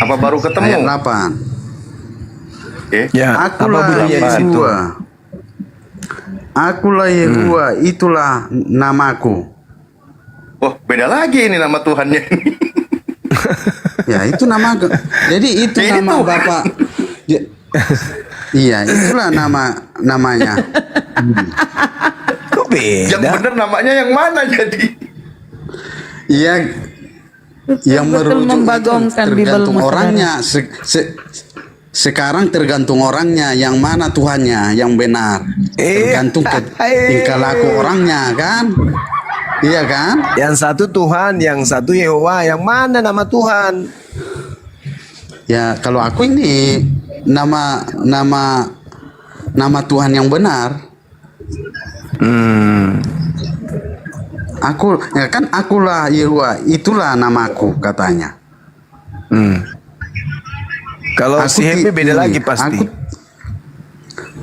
Apa baru ketemu? Ayat 8. Ya, Akulah apa bunyinya di situ? Yehua. Akulah Yehua, itulah namaku. Oh, beda lagi ini nama Tuhannya. Ya, itu nama. Jadi itu Ya, nama itu. Bapak. Iya, itulah namanya. Kok beda? Yang benar namanya yang mana jadi? Iya, yang Betul merujuk membagongkan itu Bible tergantung Muslim. orangnya. Sekarang tergantung orangnya, yang mana Tuhannya yang benar. Tergantung tingkah laku orangnya kan. Iya kan? Yang satu Tuhan, yang satu Yehova. Yang mana nama Tuhan? Ya, kalau aku ini nama Tuhan yang benar. Aku ya kan akulah Yehova, itulah namaku katanya. Kalau Aku si Happy beda lagi pasti.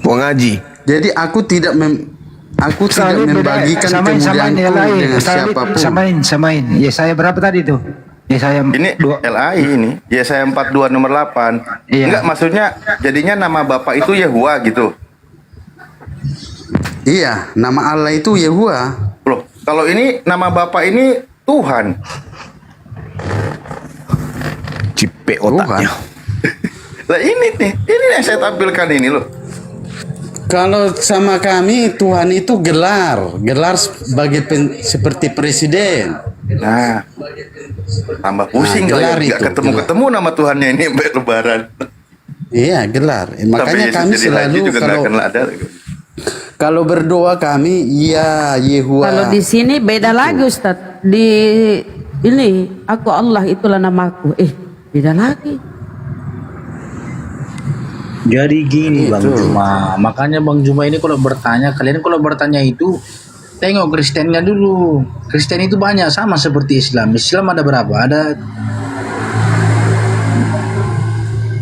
Wong Haji. Jadi aku tidak membagikan kemuliaanku dengan siapapun. Samain. Ya saya berapa tadi tuh? Ya saya Ini LAI ini. Ya saya 42 nomor 8. Iya. Enggak, maksudnya jadinya nama Bapak itu Yehua gitu. Iya, nama Allah itu Yehua. Loh, kalau ini nama Bapak ini Tuhan. Cipe otaknya. Lah ini nih, ini yang saya tampilkan ini loh. Kalau sama kami Tuhan itu gelar sebagai seperti presiden. Nah, tambah pusing kalau gelar nggak itu, ketemu nama Tuhannya ini sampai Lebaran. Iya, gelar. Makanya Sampai kami Yesus jadi haji selalu juga nggak akan ada. kalau berdoa kami ya Yehua. Kalau di sini beda lagi Ustadz. Di ini aku Allah itulah namaku. Beda lagi. Jadi gini Bang Juma, makanya Bang Juma ini kalau bertanya, kalian kalau bertanya itu tengok Kristennya dulu. Kristen itu banyak sama seperti Islam. Islam ada berapa? Ada.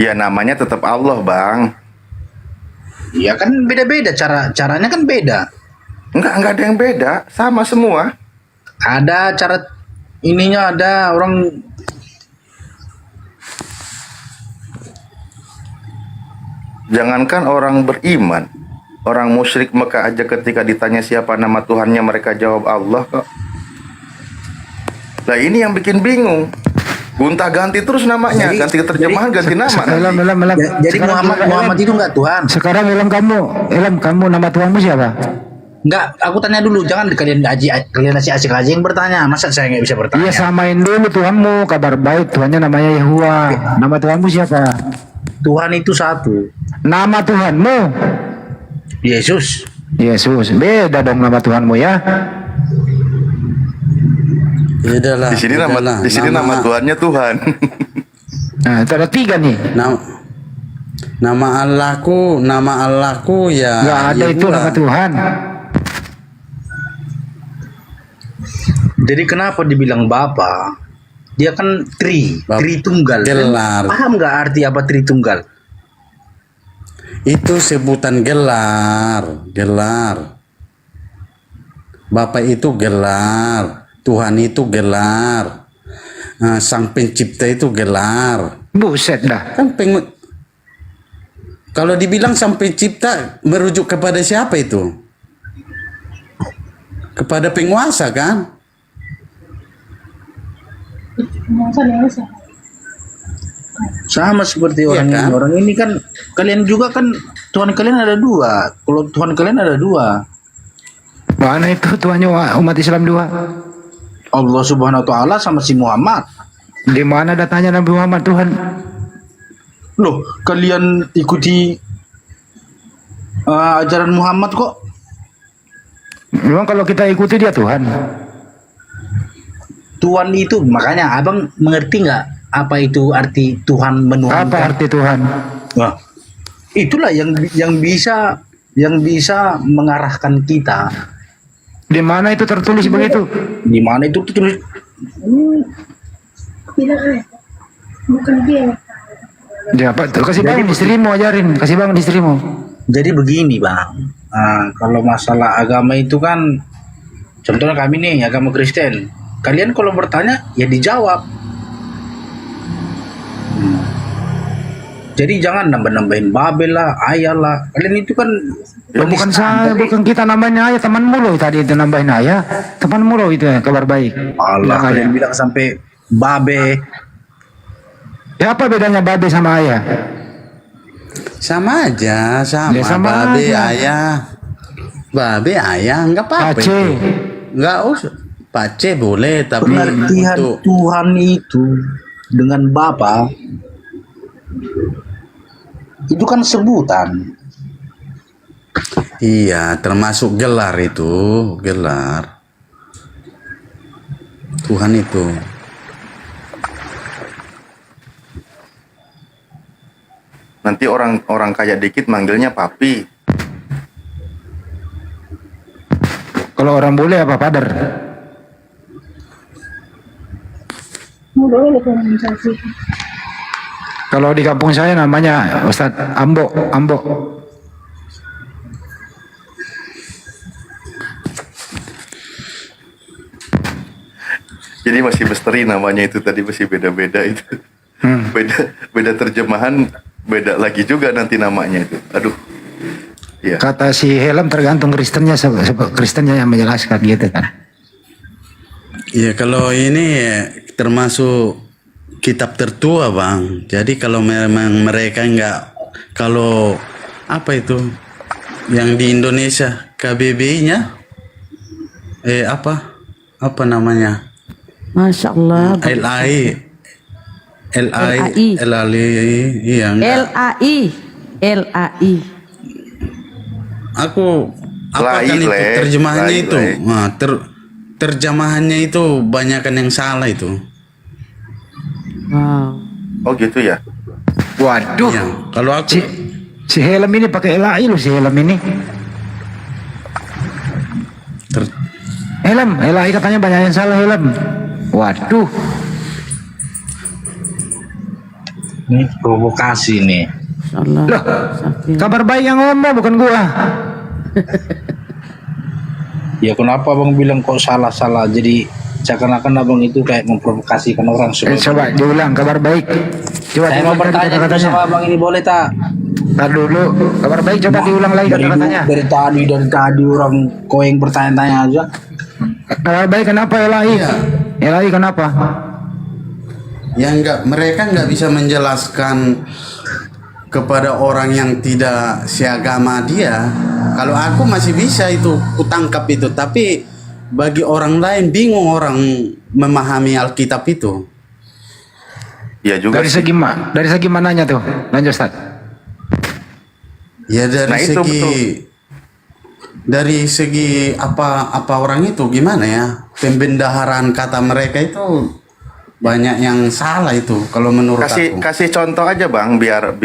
Ya namanya tetap Allah, Bang. Ya kan beda-beda caranya kan beda. Enggak ada yang beda, sama semua. Ada cara ininya, ada orang. Jangankan orang beriman, orang musyrik Mekah aja ketika ditanya siapa nama Tuhannya mereka jawab Allah kok. Nah ini yang bikin bingung. Gonta-ganti terus namanya, ganti terjemahan, ganti nama. Jadi Muhammad itu enggak Tuhan. Sekarang kamu nama Tuhanmu siapa? Enggak, aku tanya dulu, jangan kalian asik aja yang bertanya. Masa saya nggak bisa bertanya? Iya, samain dulu Tuhanmu, kabar baik, Tuhannya namanya Yehua. Nama Tuhanmu siapa? Tuhan itu satu. Nama Tuhanmu? Yesus. Beda dong nama Tuhanmu ya. Beda lah. Di sini nama Tuhannya Tuhan. Nah, itu ada 3 nih. Nama Allahku ya. Nggak ada Yehua. itu nama Tuhan. Jadi kenapa dibilang Bapa? Dia kan Tritunggal. Gelar. Paham nggak arti apa Tritunggal? Itu sebutan gelar. Bapak itu gelar. Tuhan itu gelar. Sang pencipta itu gelar. Buset dah. Kan kalau dibilang sang pencipta merujuk kepada siapa itu? Kepada penguasa kan? Sama seperti orang kan? ini. Orang ini kan kalian juga kan Tuhan kalian ada 2. Kalau Tuhan kalian ada 2. Mana itu Tuhannya umat Islam 2? Allah Subhanahu wa taala sama si Muhammad. Di mana datanya Nabi Muhammad Tuhan? Loh, kalian ikuti ajaran Muhammad kok? Memang kalau kita ikuti dia Tuhan. Tuhan itu makanya abang mengerti nggak apa itu arti Tuhan menuhankan? Apa arti Tuhan? Wah, itulah yang bisa mengarahkan kita. Di mana itu tertulis begitu? Di mana itu tertulis? Bukan dia. Ya, Pak, kasih bangun istrimu ajarin, kasih bangun istrimu. Jadi begini Bang, kalau masalah agama itu kan, contohnya kami nih agama Kristen, kalian kalau bertanya ya dijawab. Jadi jangan nambah-nambahin babel lah, ayah lah. Kalian itu kan Bukan saya, bukan kita nambahin ayah, temanmu loh tadi itu nambahin ayah, temanmu loh itu ya, kabar baik. Allah, kalian bilang sampai babe. Ya apa bedanya babe sama ayah? Sama aja, sama, Ya, sama babe aja. ayah. Babe ayah enggak apa-apa Pace. itu. Enggak usah. Pace boleh tapi Pengertian untuk Tuhan itu dengan Bapa itu kan sebutan. iya, termasuk gelar itu, gelar. Tuhan itu. Nanti orang kaya dikit manggilnya papi. Kalau orang boleh apa padar? Kalau di kampung saya namanya Ustadz Ambo, Ambo. Jadi masih misteri namanya itu tadi, masih beda-beda itu. Beda terjemahan, beda lagi juga nanti namanya itu. Aduh. Iya. Kata si Helm tergantung Kristennya, Kristennya yang menjelaskan gitu kan. Iya, kalau ini termasuk kitab tertua, Bang. Jadi kalau memang mereka enggak, kalau apa itu yang di Indonesia KBBI-nya apa namanya? Masya Allah. LAI, iya enggak. LAI. Aku apa kan itu terjemahannya itu? Nah, terjemahannya itu banyakan yang salah itu. Wow. Oh gitu ya. Waduh. Iya, kalau aku Si Helm ini pakai LAI loh, si Helm ini. Helm, LAI katanya banyak yang salah Helm. Waduh. Ini provokasi nih. Loh, kabar baik yang ngomong bukan gua. Ya kenapa abang bilang kok salah-salah? Jadi seakan-akan abang itu kayak memprovokasikan orang. Coba diulang kabar baik. Coba Saya mau diulang bertanya dulu kata-katanya. sama abang ini, boleh tak? Ntar dulu, kabar baik coba diulang lagi kata-katanya. Dari tadi orang koeng bertanya-tanya aja. Kabar baik kenapa LAI? LAI kenapa? ya mereka nggak bisa menjelaskan kepada orang yang tidak seagama dia. Kalau aku masih bisa itu kutangkap itu, tapi bagi orang lain bingung orang memahami Alkitab itu. Ya juga. Dari segi mananya tuh? Lanjut Ustaz. Ya dari dari segi apa orang itu gimana ya, pembendaharaan kata mereka itu banyak yang salah itu kalau menurut aku. Kasih contoh aja Bang, biar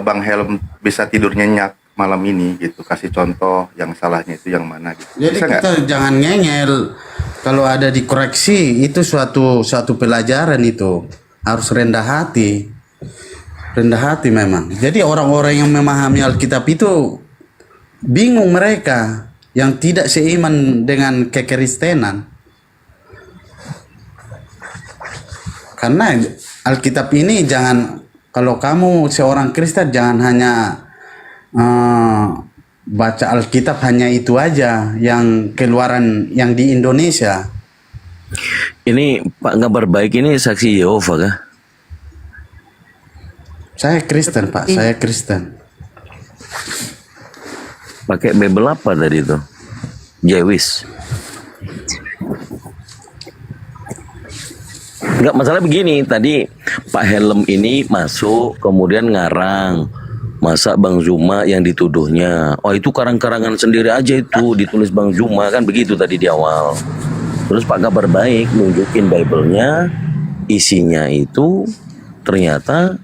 Bang Helm bisa tidur nyenyak malam ini gitu. Kasih contoh yang salahnya itu yang mana gitu. Jadi bisa kita jangan ngengel kalau ada dikoreksi, itu suatu pelajaran, itu harus rendah hati memang. Jadi orang-orang yang memahami Alkitab itu bingung, mereka yang tidak seiman dengan kekristenan. Karena Alkitab ini jangan, kalau kamu seorang Kristen jangan hanya baca Alkitab hanya itu aja yang keluaran yang di Indonesia. Ini Pak Kabar Baik ini saksi Yehova kah? Saya Kristen Pak, saya Kristen. Pakai Bible apa tadi itu? Jewish. Enggak, masalah begini, tadi Pak Helm ini masuk kemudian ngarang, masa Bang Zuma yang dituduhnya, oh itu karang-karangan sendiri aja itu, ditulis Bang Zuma, kan begitu tadi di awal. Terus Pak Kabar Baik nunjukin Bible-nya, isinya itu ternyata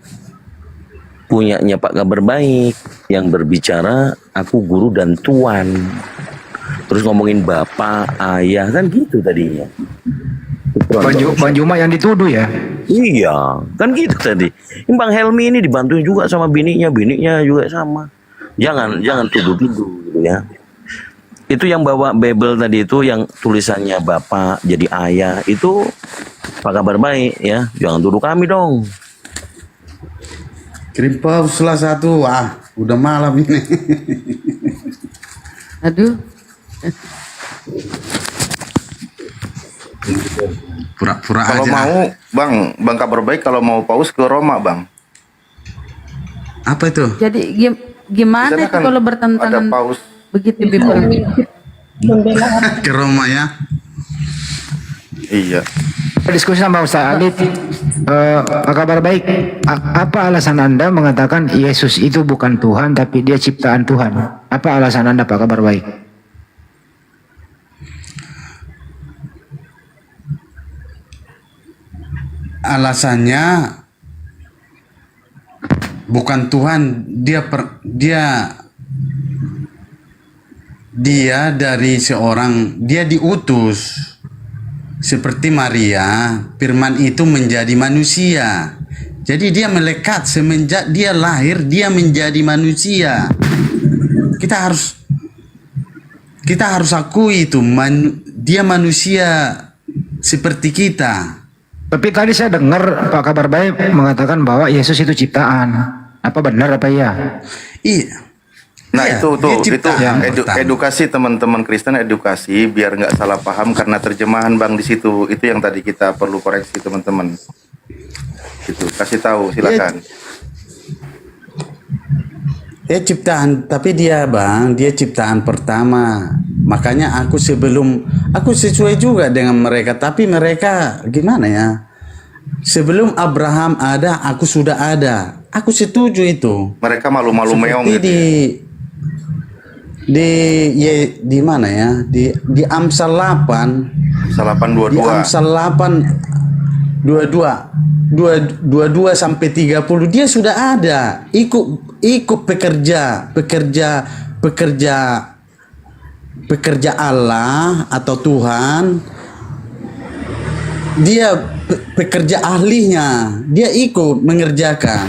punyanya Pak Kabar Baik yang berbicara aku guru dan tuan, terus ngomongin bapak, ayah, kan gitu tadinya. Bang Juma yang dituduh ya? Iya, kan gitu tadi. Bang Helmi ini dibantuin juga sama bininya juga sama. Jangan tuduh-tuduh gitu ya. Itu yang bawa Bible tadi itu yang tulisannya bapak jadi ayah itu Pak Kabar Baik ya. Jangan tuduh kami dong. Kirim paus lah satu. Udah malam ini. Aduh. Pura-pura Kalau aja. mau, Bang Kabar Baik kalau mau paus ke Roma, Bang. Apa itu? Jadi gimana Di sana itu kan kalau bertentangan ada paus. begitu bimbang? Ke Roma ya. Iya. Diskusi sama Ustaz Alif, Pak Kabar Baik, apa alasan Anda mengatakan Yesus itu bukan Tuhan tapi dia ciptaan Tuhan? Apa alasan Anda, Pak Kabar Baik? Alasannya bukan Tuhan, dia dari seorang, dia diutus seperti Maria. Firman itu menjadi manusia, jadi dia melekat semenjak dia lahir, dia menjadi manusia. Kita harus akui itu, dia manusia seperti kita. Tapi tadi saya dengar Pak Kabar Baik mengatakan bahwa Yesus itu ciptaan. Apa benar apa iya? Iya. Nah Iya, itu dia ciptaan pertama. edukasi teman-teman Kristen, edukasi biar nggak salah paham karena terjemahan Bang di situ. Itu yang tadi kita perlu koreksi teman-teman. Itu kasih tahu, silakan. Dia ciptaan, tapi dia ciptaan pertama. Makanya aku sesuai juga dengan mereka, tapi mereka gimana ya? Sebelum Abraham ada, aku sudah ada. Aku setuju itu. Mereka malu-malu meong Seperti gitu. di mana ya? Di Amsal 8. Amsal 8:22. Di Amsal 8 22 sampai 30 dia sudah ada. Ikut pekerja Allah atau Tuhan. Dia pekerja ahlinya, dia ikut mengerjakan.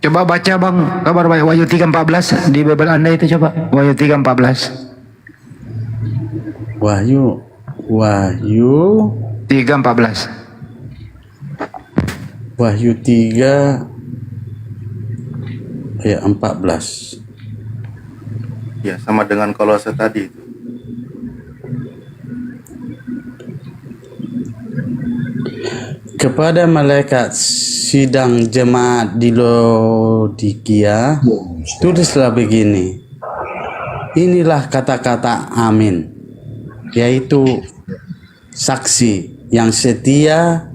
Coba baca Bang Kabar Baik Wahyu 3:14 di Bible Anda itu, coba Wahyu 3:14. Wahyu 3:14. Wahyu 3 ayat 14. Ya, sama dengan Kolose tadi. Kepada malaikat sidang jemaat di Laodikia, tulislah begini. Inilah kata-kata amin, yaitu saksi yang setia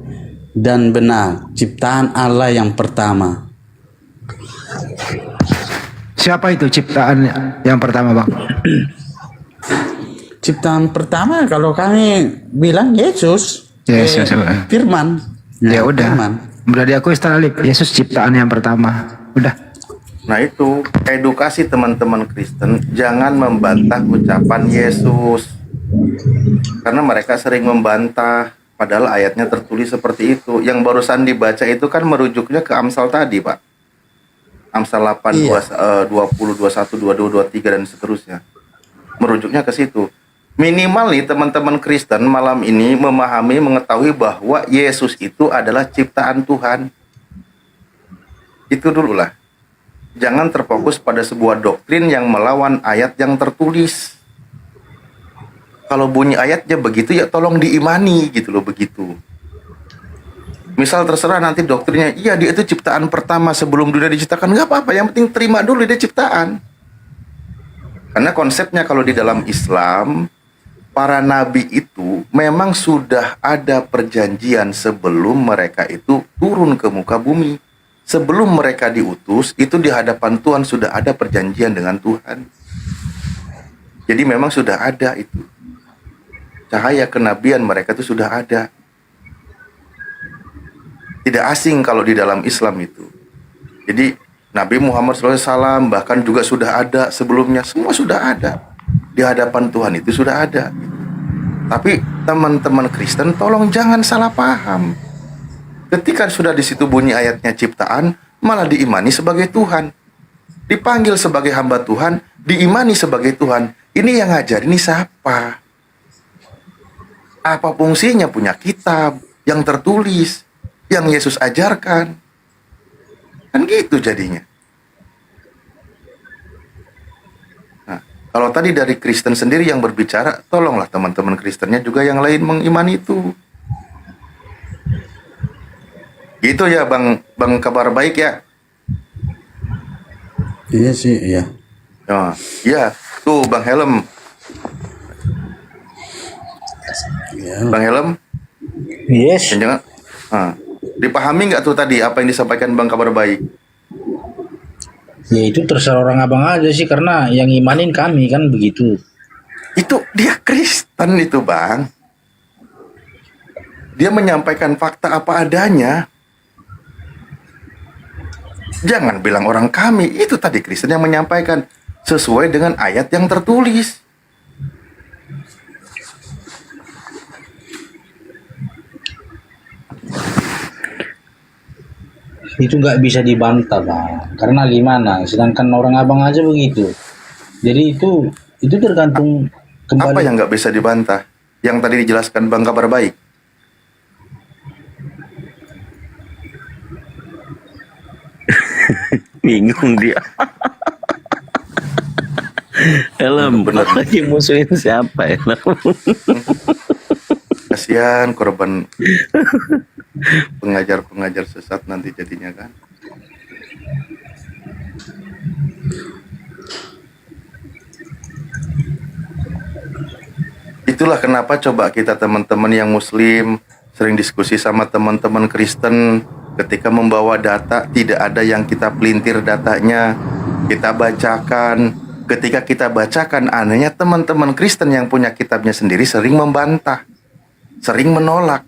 dan benar, ciptaan Allah yang pertama. Siapa itu ciptaan yang pertama, Bang? Ciptaan pertama kalau kami bilang Yesus. Yesus. Firman. Ya udah. Udah diakui Ustaz Alif, Yesus ciptaan yang pertama. Udah. Nah itu, edukasi teman-teman Kristen, jangan membantah ucapan Yesus. Karena mereka sering membantah, padahal ayatnya tertulis seperti itu. Yang barusan dibaca itu kan merujuknya ke Amsal tadi, Pak. Amsal 8, 20, 21, 22, 23, dan seterusnya. Merujuknya ke situ. Minimal nih teman-teman Kristen malam ini memahami, mengetahui bahwa Yesus itu adalah ciptaan Tuhan. Itu dulu lah. Jangan terfokus pada sebuah doktrin yang melawan ayat yang tertulis. Kalau bunyi ayatnya begitu ya tolong diimani gitu loh, begitu. Misal terserah nanti doktrinnya, iya dia itu ciptaan pertama sebelum dunia diciptakan, nggak apa-apa, yang penting terima dulu dia ciptaan. Karena konsepnya kalau di dalam Islam, para nabi itu memang sudah ada perjanjian sebelum mereka itu turun ke muka bumi. Sebelum mereka diutus, itu di hadapan Tuhan sudah ada perjanjian dengan Tuhan. Jadi memang sudah ada itu. Cahaya kenabian mereka itu sudah ada. Tidak asing kalau di dalam Islam itu. Jadi Nabi Muhammad SAW bahkan juga sudah ada sebelumnya. Semua sudah ada. Di hadapan Tuhan itu sudah ada. Tapi teman-teman Kristen tolong jangan salah paham. Ketika sudah di situ bunyi ayatnya ciptaan, malah diimani sebagai Tuhan. Dipanggil sebagai hamba Tuhan, diimani sebagai Tuhan. Ini yang ngajar, ini siapa? Apa fungsinya punya kitab yang tertulis, yang Yesus ajarkan? Kan gitu jadinya. Nah, kalau tadi dari Kristen sendiri yang berbicara, tolonglah teman-teman Kristennya juga yang lain mengimani itu. Gitu ya Bang Kabar Baik ya. Iya sih, iya. Oh, iya, tuh Bang Helm. Bang Helm? Yes. Jangan. Dipahami nggak tuh tadi apa yang disampaikan Bang Kabar Baik? Ya itu terserah orang abang aja sih, karena yang imanin kami kan begitu. Itu dia Kristen itu Bang. Dia menyampaikan fakta apa adanya. Jangan bilang orang kami, itu tadi Kristen yang menyampaikan sesuai dengan ayat yang tertulis. Itu nggak bisa dibantah Bang, karena gimana, sedangkan orang abang aja begitu. Jadi itu tergantung kembali. Apa yang nggak bisa dibantah? Yang tadi dijelaskan Bang Kabar Baik. Bingung dia. Helm, lagi musuhin siapa ya? Kasihan korban pengajar sesat nanti jadinya kan. Itulah kenapa coba kita teman-teman yang muslim sering diskusi sama teman-teman Kristen, ketika membawa data tidak ada yang kita pelintir datanya, kita bacakan. Ketika kita bacakan, anehnya teman-teman Kristen yang punya kitabnya sendiri sering membantah, sering menolak.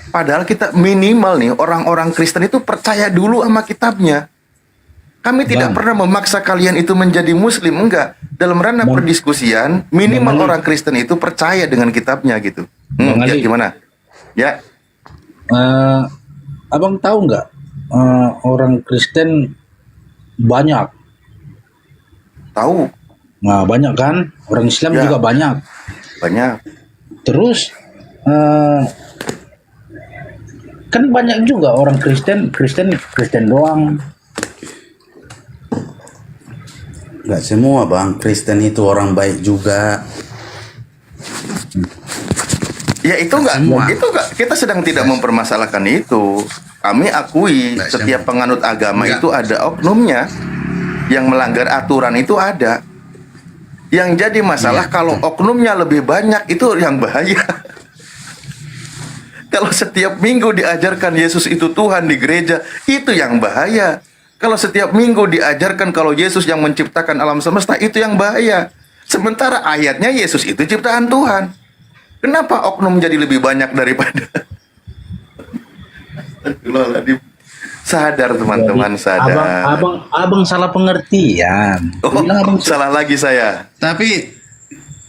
Padahal kita minimal nih, orang-orang Kristen itu percaya dulu sama kitabnya. Kami tidak pernah memaksa kalian itu menjadi muslim, enggak. Dalam ranah perdiskusian, minimal orang Kristen itu percaya dengan kitabnya gitu. Ya gimana? Ya. Abang tahu nggak, orang Kristen banyak. Tahu. Nah, banyak kan? Orang Islam juga banyak. Banyak. Terus kan banyak juga orang Kristen doang. Nggak semua Bang, Kristen itu orang baik juga. Ya itu enggak, kita sedang tidak mempermasalahkan itu. Kami akui setiap penganut agama itu ada oknumnya. Yang melanggar aturan itu ada. Yang jadi masalah kalau oknumnya lebih banyak, itu yang bahaya. Kalau setiap minggu diajarkan Yesus itu Tuhan di gereja, itu yang bahaya. Kalau setiap minggu diajarkan kalau Yesus yang menciptakan alam semesta, itu yang bahaya. Sementara ayatnya Yesus itu ciptaan Tuhan. Kenapa oknum jadi lebih banyak daripada? Sadar teman-teman, sadar. Abang salah pengertian. Salah lagi saya.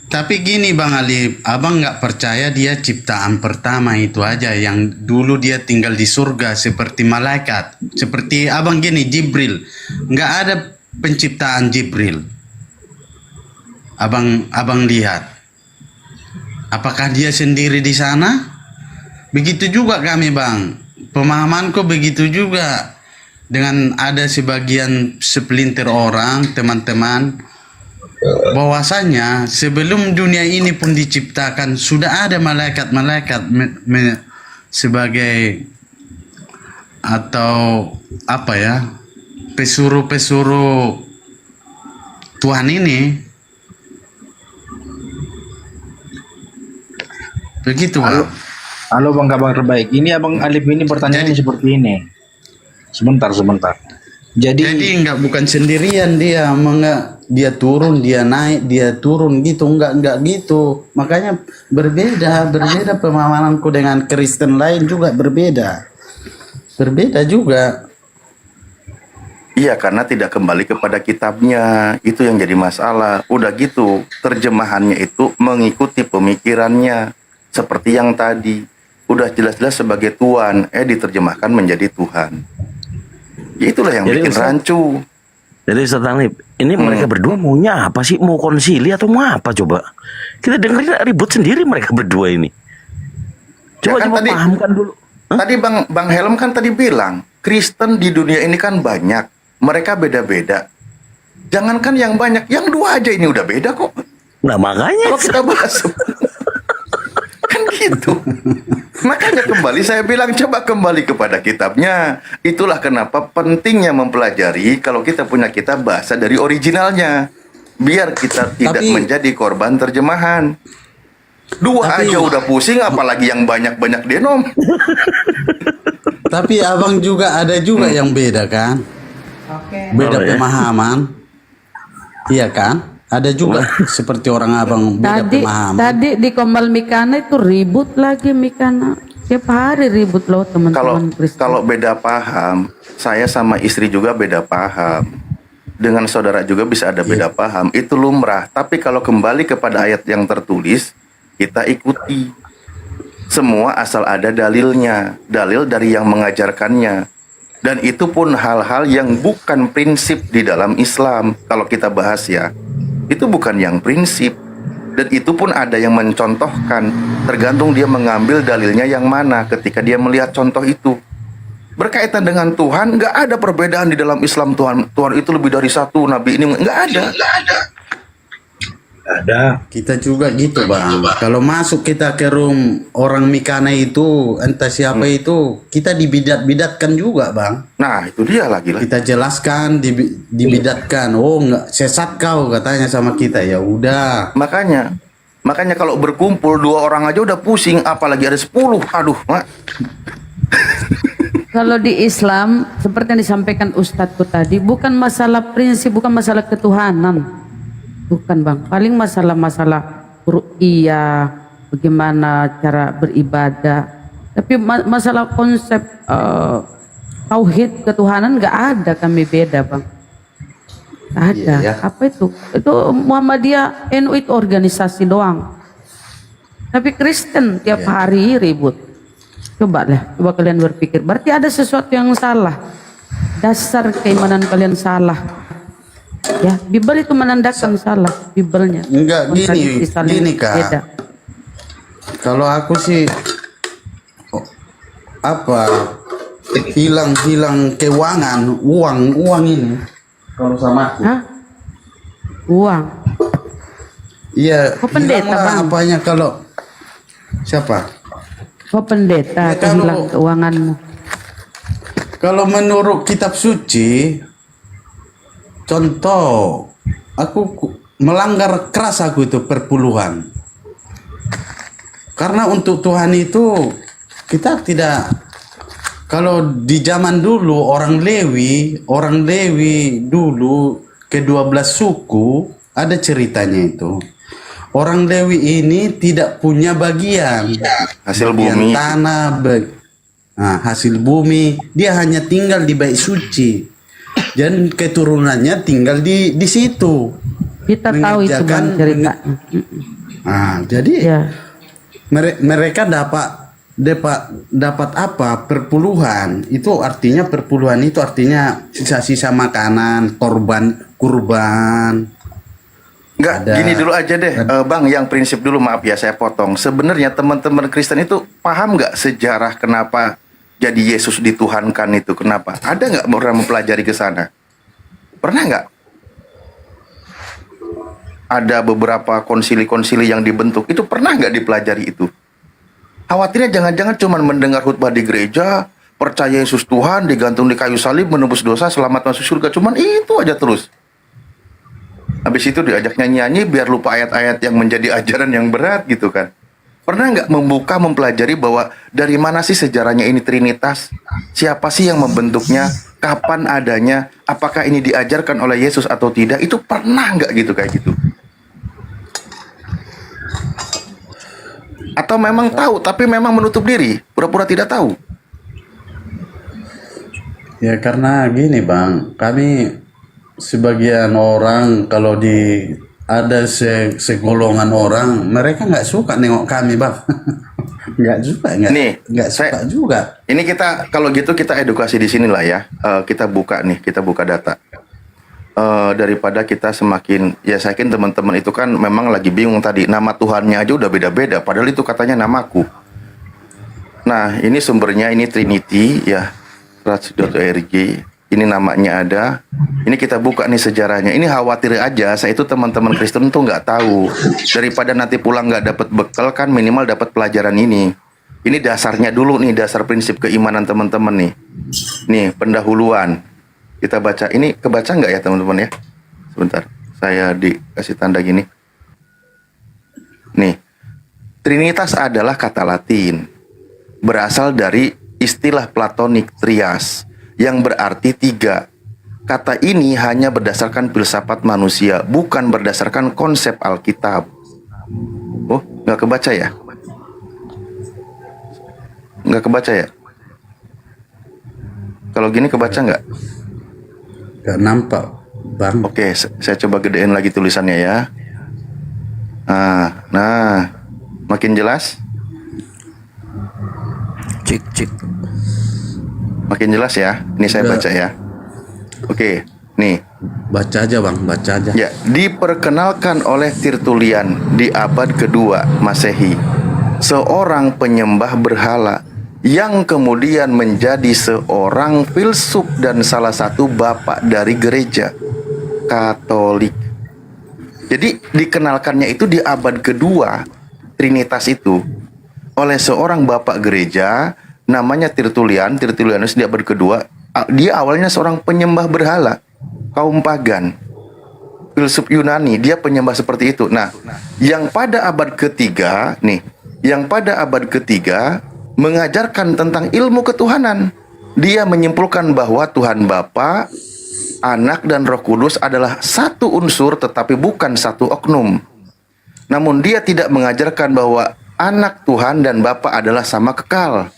Tapi gini Bang Ali, abang nggak percaya dia ciptaan pertama itu aja, yang dulu dia tinggal di surga seperti malaikat. Seperti abang gini, Jibril, nggak ada penciptaan Jibril. Abang lihat, apakah dia sendiri di sana? Begitu juga kami Bang, pemahamanku begitu juga. Dengan ada sepelintir orang, teman-teman, bahwasanya sebelum dunia ini pun diciptakan sudah ada malaikat-malaikat sebagai atau apa ya, pesuruh-pesuruh Tuhan ini. Begitu Bang. Halo Bang Kabar Baik, ini Abang Alif ini pertanyaannya seperti ini. Sebentar. Jadi bukan sendirian dia, dia turun, dia naik, dia turun gitu, enggak gitu. Makanya berbeda pemahamanku dengan Kristen lain juga berbeda juga. Iya, karena tidak kembali kepada kitabnya, itu yang jadi masalah. Udah gitu, terjemahannya itu mengikuti pemikirannya, seperti yang tadi. Udah jelas-jelas sebagai Tuhan, diterjemahkan menjadi Tuhan. Ya itulah yang bikin rancu. Jadi Ustaz Alif, ini mereka berdua maunya apa sih? Mau konsili atau mau apa coba? Kita dengerin ribut sendiri mereka berdua ini. Coba Pahamkan dulu. Tadi Bang Helm kan tadi bilang, Kristen di dunia ini kan banyak, mereka beda-beda. Jangankan yang banyak, yang dua aja ini udah beda kok. Nah makanya Kalau kita bahas kan gitu. Makanya kembali saya bilang coba kembali kepada kitabnya. Itulah kenapa pentingnya mempelajari kalau kita punya kitab bahasa dari originalnya. Biar kita tidak menjadi korban terjemahan. Dua aja udah pusing apalagi yang banyak-banyak denom. Tapi abang juga ada juga yang beda kan? Beda pemahaman. Iya kan? Ada juga seperti orang abang beda pemahaman. Tadi di Kombal Mikana itu ribut lagi Mikana. Tiap hari ribut loh teman-teman Kristen. Kalau beda paham, saya sama istri juga beda paham. Dengan saudara juga bisa ada beda paham. Itu lumrah. Tapi kalau kembali kepada ayat yang tertulis, kita ikuti. Semua asal ada dalilnya. Dalil dari yang mengajarkannya. Dan itu pun hal-hal yang bukan prinsip di dalam Islam. Kalau kita bahas ya, itu bukan yang prinsip. Dan itu pun ada yang mencontohkan. Tergantung dia mengambil dalilnya yang mana ketika dia melihat contoh itu. Berkaitan dengan Tuhan, nggak ada perbedaan di dalam Islam. Tuhan itu lebih dari satu, Nabi ini nggak ada. Ada. Kita juga gitu bang. Kalau masuk kita ke room orang Mikana itu, entah siapa itu, kita dibidat-bidatkan juga bang. Nah itu dia lagi lah. Kita jelaskan, dibidatkan. Oh nggak sesat kau katanya sama kita. Ya udah. Makanya kalau berkumpul 2 orang aja udah pusing, apalagi ada 10. Aduh, mak. Kalau di Islam, seperti yang disampaikan Ustadzku tadi, bukan masalah prinsip, bukan masalah ketuhanan. Bukan bang, paling masalah-masalah ru'iyah, bagaimana cara beribadah. Tapi masalah konsep tauhid ketuhanan nggak ada, kami beda bang. Nggak ada. Iya, ya. Apa itu? Itu Muhammadiyah NU itu organisasi doang. Tapi Kristen tiap hari ribut. Coba kalian berpikir. Berarti ada sesuatu yang salah. Dasar keimanan kalian salah. Ya, Bible itu menandakan salah, Bible-nya. Enggak, gini Kak. Beda. Kalau aku sih hilang keuangan, uang ini. Kalau sama aku. Hah? Uang. Iya, Kok pendeta, hilanglah Bang? apanya kalau siapa? Kok pendeta hilang keuanganmu? Kalau menurut kitab suci, contoh, aku melanggar keras aku itu perpuluhan. Karena untuk Tuhan itu kita tidak. Kalau di zaman dulu orang Lewi dulu ke-12 suku ada ceritanya itu. Orang Lewi ini tidak punya bagian hasil bumi, tanah, hasil bumi. Dia hanya tinggal di bait suci. Dan keturunannya tinggal di situ. Kita tahu itu bang cerita. Jadi mereka dapat apa? Perpuluhan. Itu artinya perpuluhan itu artinya sisa-sisa makanan, kurban. Enggak, gini dulu aja deh, Bang, yang prinsip dulu, maaf ya saya potong. Sebenarnya teman-teman Kristen itu paham nggak sejarah kenapa jadi Yesus dituhankan itu? Kenapa? Ada nggak orang mempelajari ke sana? Pernah nggak? Ada beberapa konsili-konsili yang dibentuk, itu pernah nggak dipelajari itu? Khawatirnya jangan-jangan cuma mendengar khutbah di gereja, percaya Yesus Tuhan, digantung di kayu salib, menebus dosa, selamat masuk surga. Cuman itu aja terus. Habis itu diajak nyanyi-nyanyi biar lupa ayat-ayat yang menjadi ajaran yang berat gitu kan. Pernah nggak mempelajari bahwa dari mana sih sejarahnya ini Trinitas? Siapa sih yang membentuknya? Kapan adanya? Apakah ini diajarkan oleh Yesus atau tidak? Itu pernah nggak gitu kayak gitu? Atau memang tahu tapi memang menutup diri, pura-pura tidak tahu? Ya karena gini bang, kami sebagian orang kalau ada segolongan orang, mereka nggak suka nengok kami bang. Nggak suka juga. Ini kita kalau gitu kita edukasi di sini lah ya. Kita buka data. Daripada kita semakin, ya saya yakin teman-teman itu kan memang lagi bingung tadi, nama Tuhannya aja udah beda-beda, padahal itu katanya namaku. Nah ini sumbernya ini Trinity ya, raj.org. Ini namanya ada. Ini kita buka nih sejarahnya. Ini khawatir aja, saya itu teman-teman Kristen tuh nggak tahu. Daripada nanti pulang nggak dapat bekal, kan minimal dapat pelajaran ini. Ini dasarnya dulu nih, dasar prinsip keimanan teman-teman nih. Nih, pendahuluan. Kita baca. Ini kebaca nggak ya teman-teman ya? Sebentar, saya dikasih tanda gini. Nih, Trinitas adalah kata Latin. Berasal dari istilah Platonik trias, yang berarti tiga. Kata ini hanya berdasarkan filsafat manusia, bukan berdasarkan konsep Alkitab. Oh, nggak kebaca ya? Nggak kebaca ya? Kalau gini kebaca nggak? Nggak nampak, Bang. Oke, saya coba gedein lagi tulisannya ya. Nah, makin jelas? Cik. Makin jelas ya? Ini saya baca ya. Oke, nih. Baca aja Bang, baca aja. Ya, diperkenalkan oleh Tertullian di abad kedua Masehi, seorang penyembah berhala yang kemudian menjadi seorang filsuf dan salah satu bapak dari gereja Katolik. Jadi dikenalkannya itu di abad kedua, Trinitas itu, oleh seorang bapak gereja namanya Tertullianus di abad kedua. Dia awalnya seorang penyembah berhala, kaum pagan, filsuf Yunani, dia penyembah seperti itu. Nah, yang pada abad ketiga mengajarkan tentang ilmu ketuhanan. Dia menyimpulkan bahwa Tuhan Bapa, Anak dan Roh Kudus adalah satu unsur tetapi bukan satu oknum. Namun dia tidak mengajarkan bahwa Anak Tuhan dan Bapa adalah sama kekal.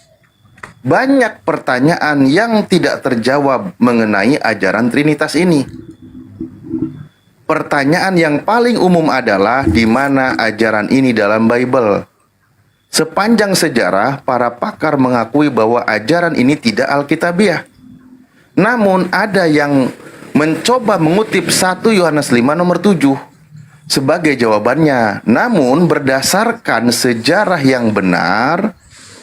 Banyak pertanyaan yang tidak terjawab mengenai ajaran Trinitas ini. Pertanyaan yang paling umum adalah di mana ajaran ini dalam Bible. Sepanjang sejarah, para pakar mengakui bahwa ajaran ini tidak alkitabiah. Namun ada yang mencoba mengutip 1 Yohanes 5 nomor 7 sebagai jawabannya. Namun berdasarkan sejarah yang benar,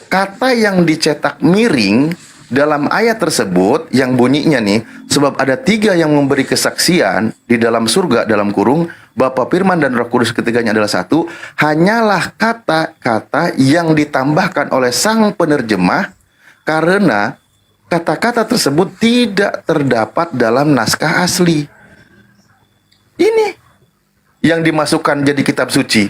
kata yang dicetak miring dalam ayat tersebut yang bunyinya nih, sebab ada 3 yang memberi kesaksian di dalam surga dalam kurung, Bapa, Firman dan Roh Kudus ketiganya adalah satu, hanyalah kata-kata yang ditambahkan oleh sang penerjemah karena kata-kata tersebut tidak terdapat dalam naskah asli. Ini yang dimasukkan jadi kitab suci.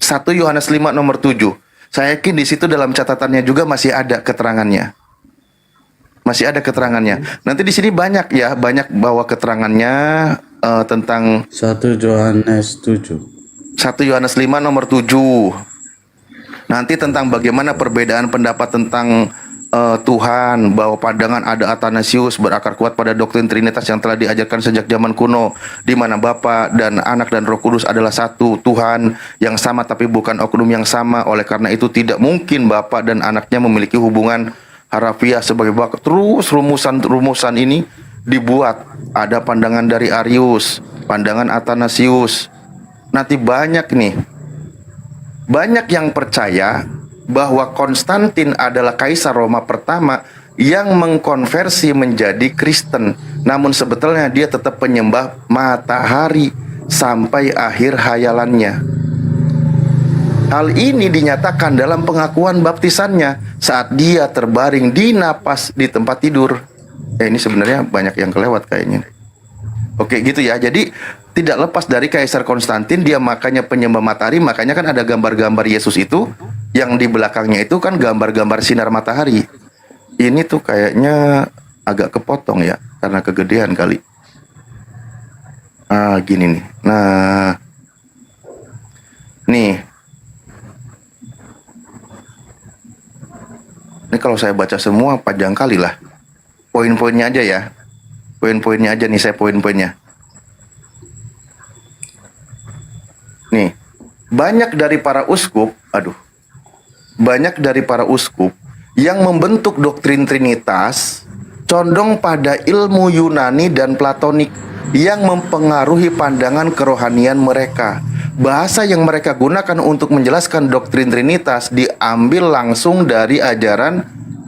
1 Yohanes 5 nomor 7. Saya yakin di situ dalam catatannya juga masih ada keterangannya. Masih ada keterangannya. Nanti di sini banyak bawa keterangannya tentang 1 Yohanes 7. 1 Yohanes 5 nomor 7. Nanti tentang bagaimana perbedaan pendapat tentang Tuhan, bahwa pandangan ada Athanasius berakar kuat pada doktrin Trinitas yang telah diajarkan sejak zaman kuno, di mana Bapa dan Anak dan Roh Kudus adalah satu Tuhan yang sama tapi bukan oknum yang sama. Oleh karena itu tidak mungkin Bapa dan Anaknya memiliki hubungan harafiah sebagai bapak. Terus rumusan ini dibuat. Ada pandangan dari Arius, pandangan Athanasius. Nanti banyak yang percaya bahwa Konstantin adalah kaisar Roma pertama yang mengkonversi menjadi Kristen. Namun sebetulnya dia tetap penyembah matahari sampai akhir hayalannya. Hal ini dinyatakan dalam pengakuan baptisannya saat dia terbaring di napas di tempat tidur. Ini sebenarnya banyak yang kelewat kayaknya. Oke gitu ya. Jadi tidak lepas dari Kaisar Konstantin, dia makanya penyembah matahari. Makanya kan ada gambar-gambar Yesus itu, yang di belakangnya itu kan gambar-gambar sinar matahari. Ini tuh kayaknya agak kepotong ya, karena kegedean kali. Gini nih. Nah, nih. Ini kalau saya baca semua panjang kali lah. Poin-poinnya aja ya. Poin-poinnya aja nih, saya poin-poinnya. Nih, banyak dari para uskup yang membentuk doktrin Trinitas condong pada ilmu Yunani dan Platonik yang mempengaruhi pandangan kerohanian mereka. Bahasa yang mereka gunakan untuk menjelaskan doktrin Trinitas diambil langsung dari ajaran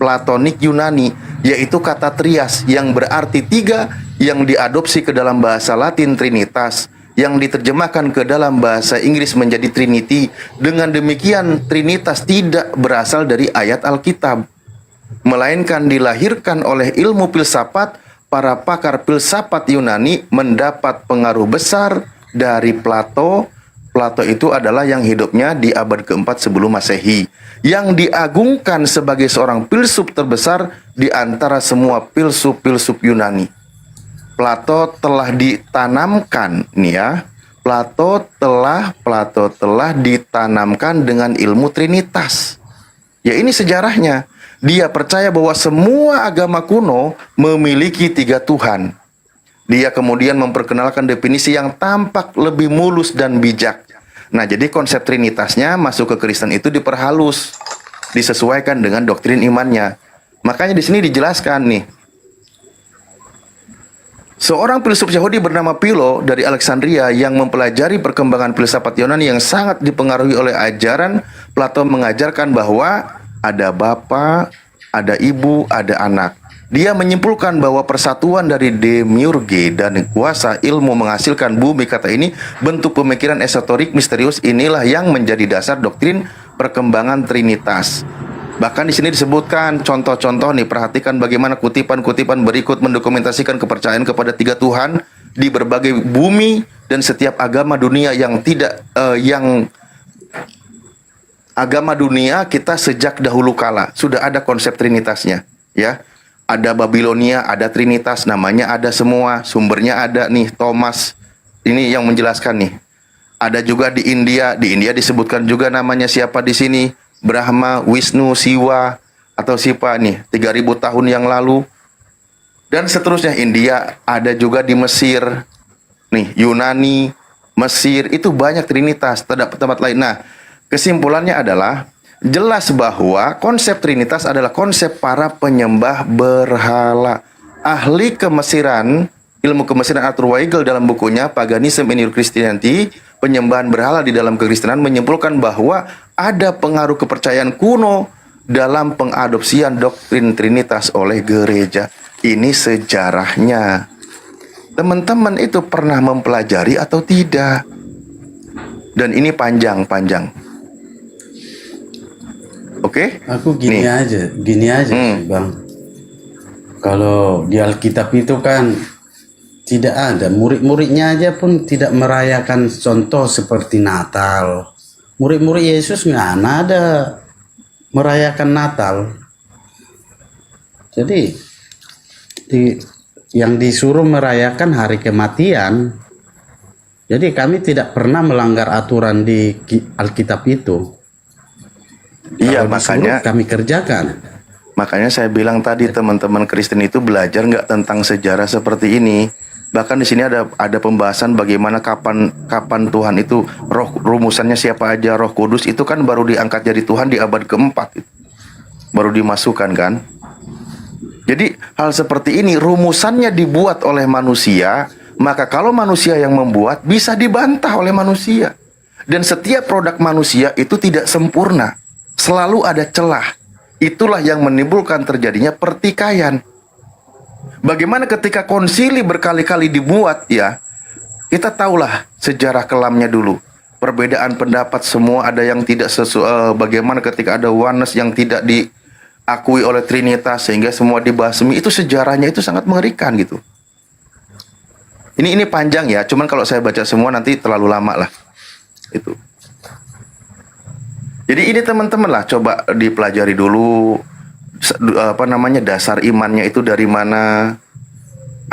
Platonik Yunani, yaitu kata trias yang berarti tiga, yang diadopsi ke dalam bahasa Latin Trinitas, yang diterjemahkan ke dalam bahasa Inggris menjadi Trinity. Dengan demikian, Trinitas tidak berasal dari ayat Alkitab, melainkan dilahirkan oleh ilmu filsafat. Para pakar filsafat Yunani mendapat pengaruh besar dari Plato. Plato itu adalah yang hidupnya di abad keempat sebelum Masehi, yang diagungkan sebagai seorang filsuf terbesar di antara semua filsuf-filsuf Yunani. Plato telah ditanamkan nih ya. Plato telah ditanamkan dengan ilmu Trinitas. Ya, ini sejarahnya. Dia percaya bahwa semua agama kuno memiliki tiga Tuhan. Dia kemudian memperkenalkan definisi yang tampak lebih mulus dan bijak. Nah, jadi konsep Trinitasnya masuk ke Kristen itu diperhalus, disesuaikan dengan doktrin imannya. Makanya di sini dijelaskan nih. Seorang filsuf Yahudi bernama Philo dari Alexandria yang mempelajari perkembangan filsafat Yunani yang sangat dipengaruhi oleh ajaran Plato mengajarkan bahwa ada bapa, ada ibu, ada anak. Dia menyimpulkan bahwa persatuan dari demiurge dan kuasa ilmu menghasilkan bumi. Kata ini bentuk pemikiran esoterik misterius inilah yang menjadi dasar doktrin perkembangan Trinitas. Bahkan di sini disebutkan contoh-contoh nih, perhatikan bagaimana kutipan-kutipan berikut mendokumentasikan kepercayaan kepada tiga Tuhan di berbagai bumi dan setiap agama dunia yang agama dunia kita sejak dahulu kala sudah ada konsep Trinitasnya, ya. Ada Babilonia, ada Trinitas, namanya ada semua, sumbernya ada nih, Thomas. Ini yang menjelaskan nih. Ada juga di India disebutkan juga namanya siapa di sini? Brahma, Wisnu, Siwa atau Sipa nih, 3000 tahun yang lalu. Dan seterusnya. India ada juga di Mesir. Nih, Yunani, Mesir, itu banyak Trinitas, terdapat tempat lain. Nah, kesimpulannya adalah jelas bahwa konsep Trinitas adalah konsep para penyembah berhala. Ahli kemesiran, ilmu kemesiran Arthur Weigel dalam bukunya Paganism in Your Christianity, penyembahan berhala di dalam kekristenan, menyimpulkan bahwa ada pengaruh kepercayaan kuno dalam pengadopsian doktrin Trinitas oleh gereja. Ini sejarahnya. Teman-teman itu pernah mempelajari atau tidak? Dan ini panjang-panjang. Oke? Aku gini aja sih, Bang. Kalau di Alkitab itu kan tidak ada, murid-muridnya aja pun tidak merayakan contoh seperti Natal. Murid-murid Yesus nggak ada merayakan Natal. Jadi yang disuruh merayakan hari kematian. Jadi kami tidak pernah melanggar aturan di Alkitab itu. Iya, makanya kami kerjakan. Makanya saya bilang tadi, teman-teman Kristen itu belajar nggak tentang sejarah seperti ini. Bahkan di sini ada pembahasan bagaimana kapan Tuhan itu, rumusannya siapa aja, Roh Kudus itu kan baru diangkat jadi Tuhan di abad keempat, baru dimasukkan kan. Jadi hal seperti ini rumusannya dibuat oleh manusia, maka kalau manusia yang membuat bisa dibantah oleh manusia. Dan setiap produk manusia itu tidak sempurna. Selalu ada celah. Itulah yang menimbulkan terjadinya pertikaian. Bagaimana ketika konsili berkali-kali dibuat, ya, kita tahulah sejarah kelamnya dulu. Perbedaan pendapat semua, ada yang tidak sesuai. Bagaimana ketika ada oneness yang tidak diakui oleh Trinitas sehingga semua dibasmi. Itu sejarahnya itu sangat mengerikan gitu. Ini panjang ya. Cuman kalau saya baca semua nanti terlalu lama lah. Itu. Jadi ini teman-teman lah, coba dipelajari dulu dasar imannya itu dari mana,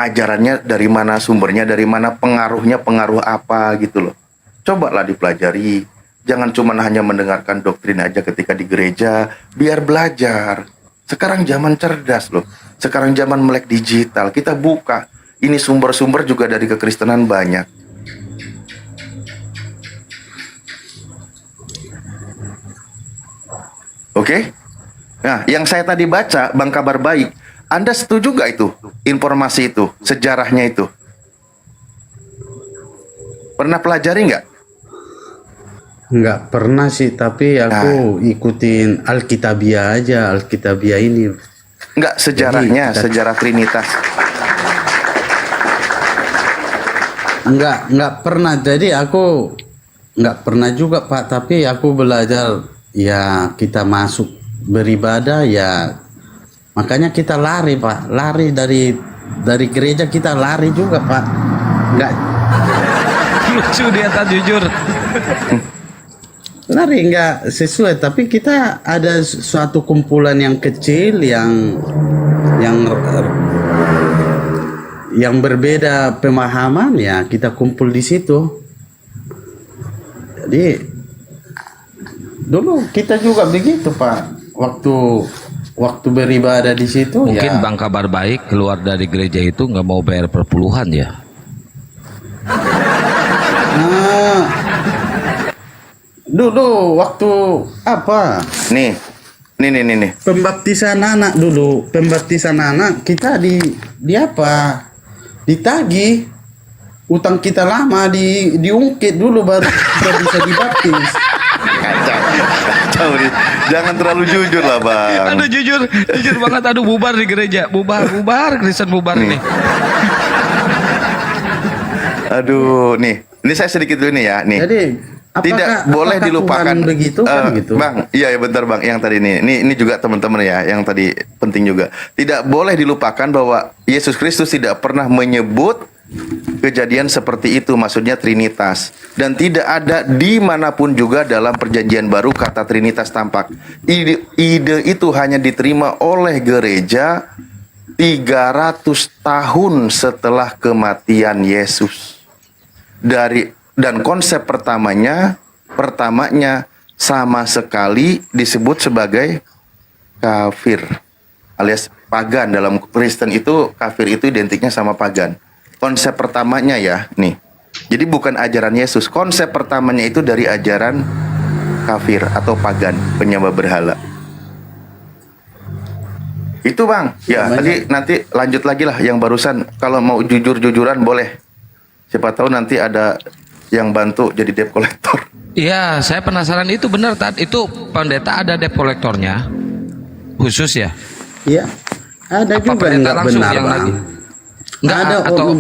ajarannya dari mana, sumbernya dari mana, pengaruh apa gitu loh. Cobalah dipelajari. Jangan cuma hanya mendengarkan doktrin aja ketika di gereja, biar belajar. Sekarang zaman cerdas loh. Sekarang zaman melek digital, kita buka. Ini sumber-sumber juga dari kekristenan banyak. Oke? Nah, yang saya tadi baca, Bang Kabar Baik, Anda setuju gak itu? Informasi itu, sejarahnya itu? Pernah pelajari nggak? Nggak pernah sih, tapi aku ikutin Alkitabiah aja, Alkitabiah ini. Enggak, sejarahnya, sejarah Trinitas. Nggak pernah. Jadi aku nggak pernah juga Pak, tapi aku belajar ya kita masuk beribadah ya, makanya kita lari Pak, lari dari gereja kita lari juga Pak. Nggak Lucu dia tak jujur. lari nggak sesuai, tapi kita ada suatu kumpulan yang kecil yang berbeda pemahaman ya, kita kumpul di situ. Jadi dulu kita juga begitu Pak, waktu beribadah di situ. Mungkin ya, Bang Kabar Baik keluar dari gereja itu nggak mau bayar perpuluhan ya. Dulu waktu apa? Nih. Pembaptisan anak dulu, pembaptisan anak kita di apa? Ditagih. Utang kita lama diungkit dulu baru bisa dibaptis. Kacau nih. Jangan terlalu jujur lah Bang. Aduh jujur banget, aduh bubar di gereja, bubar, Kristen bubar nih. Aduh, ini saya sedikit dulu nih ya, nih. Jadi tidak boleh dilupakan Tuhan begitu kan gitu. Bang, iya bentar Bang, yang tadi ini juga teman-teman ya, yang tadi penting juga. Tidak boleh dilupakan bahwa Yesus Kristus tidak pernah menyebut kejadian seperti itu, maksudnya Trinitas. Dan tidak ada dimanapun juga dalam perjanjian baru kata Trinitas tampak. Ide itu hanya diterima oleh gereja 300 tahun setelah kematian Yesus. Dan konsep pertamanya sama sekali disebut sebagai kafir alias pagan. Dalam Kristen itu kafir itu identiknya sama pagan. Konsep pertamanya ya nih. Jadi bukan ajaran Yesus. Konsep pertamanya itu dari ajaran kafir atau pagan, penyembah berhala. Itu Bang. Ya, tadi nanti lanjut lagi lah yang barusan. Kalau mau jujur-jujuran boleh. Siapa tahu nanti ada yang bantu jadi debt collector. Iya, saya penasaran itu benar itu pendeta ada debt collectornya khusus ya? Iya, ada apa juga nggak benar Bang. Nggak ada atau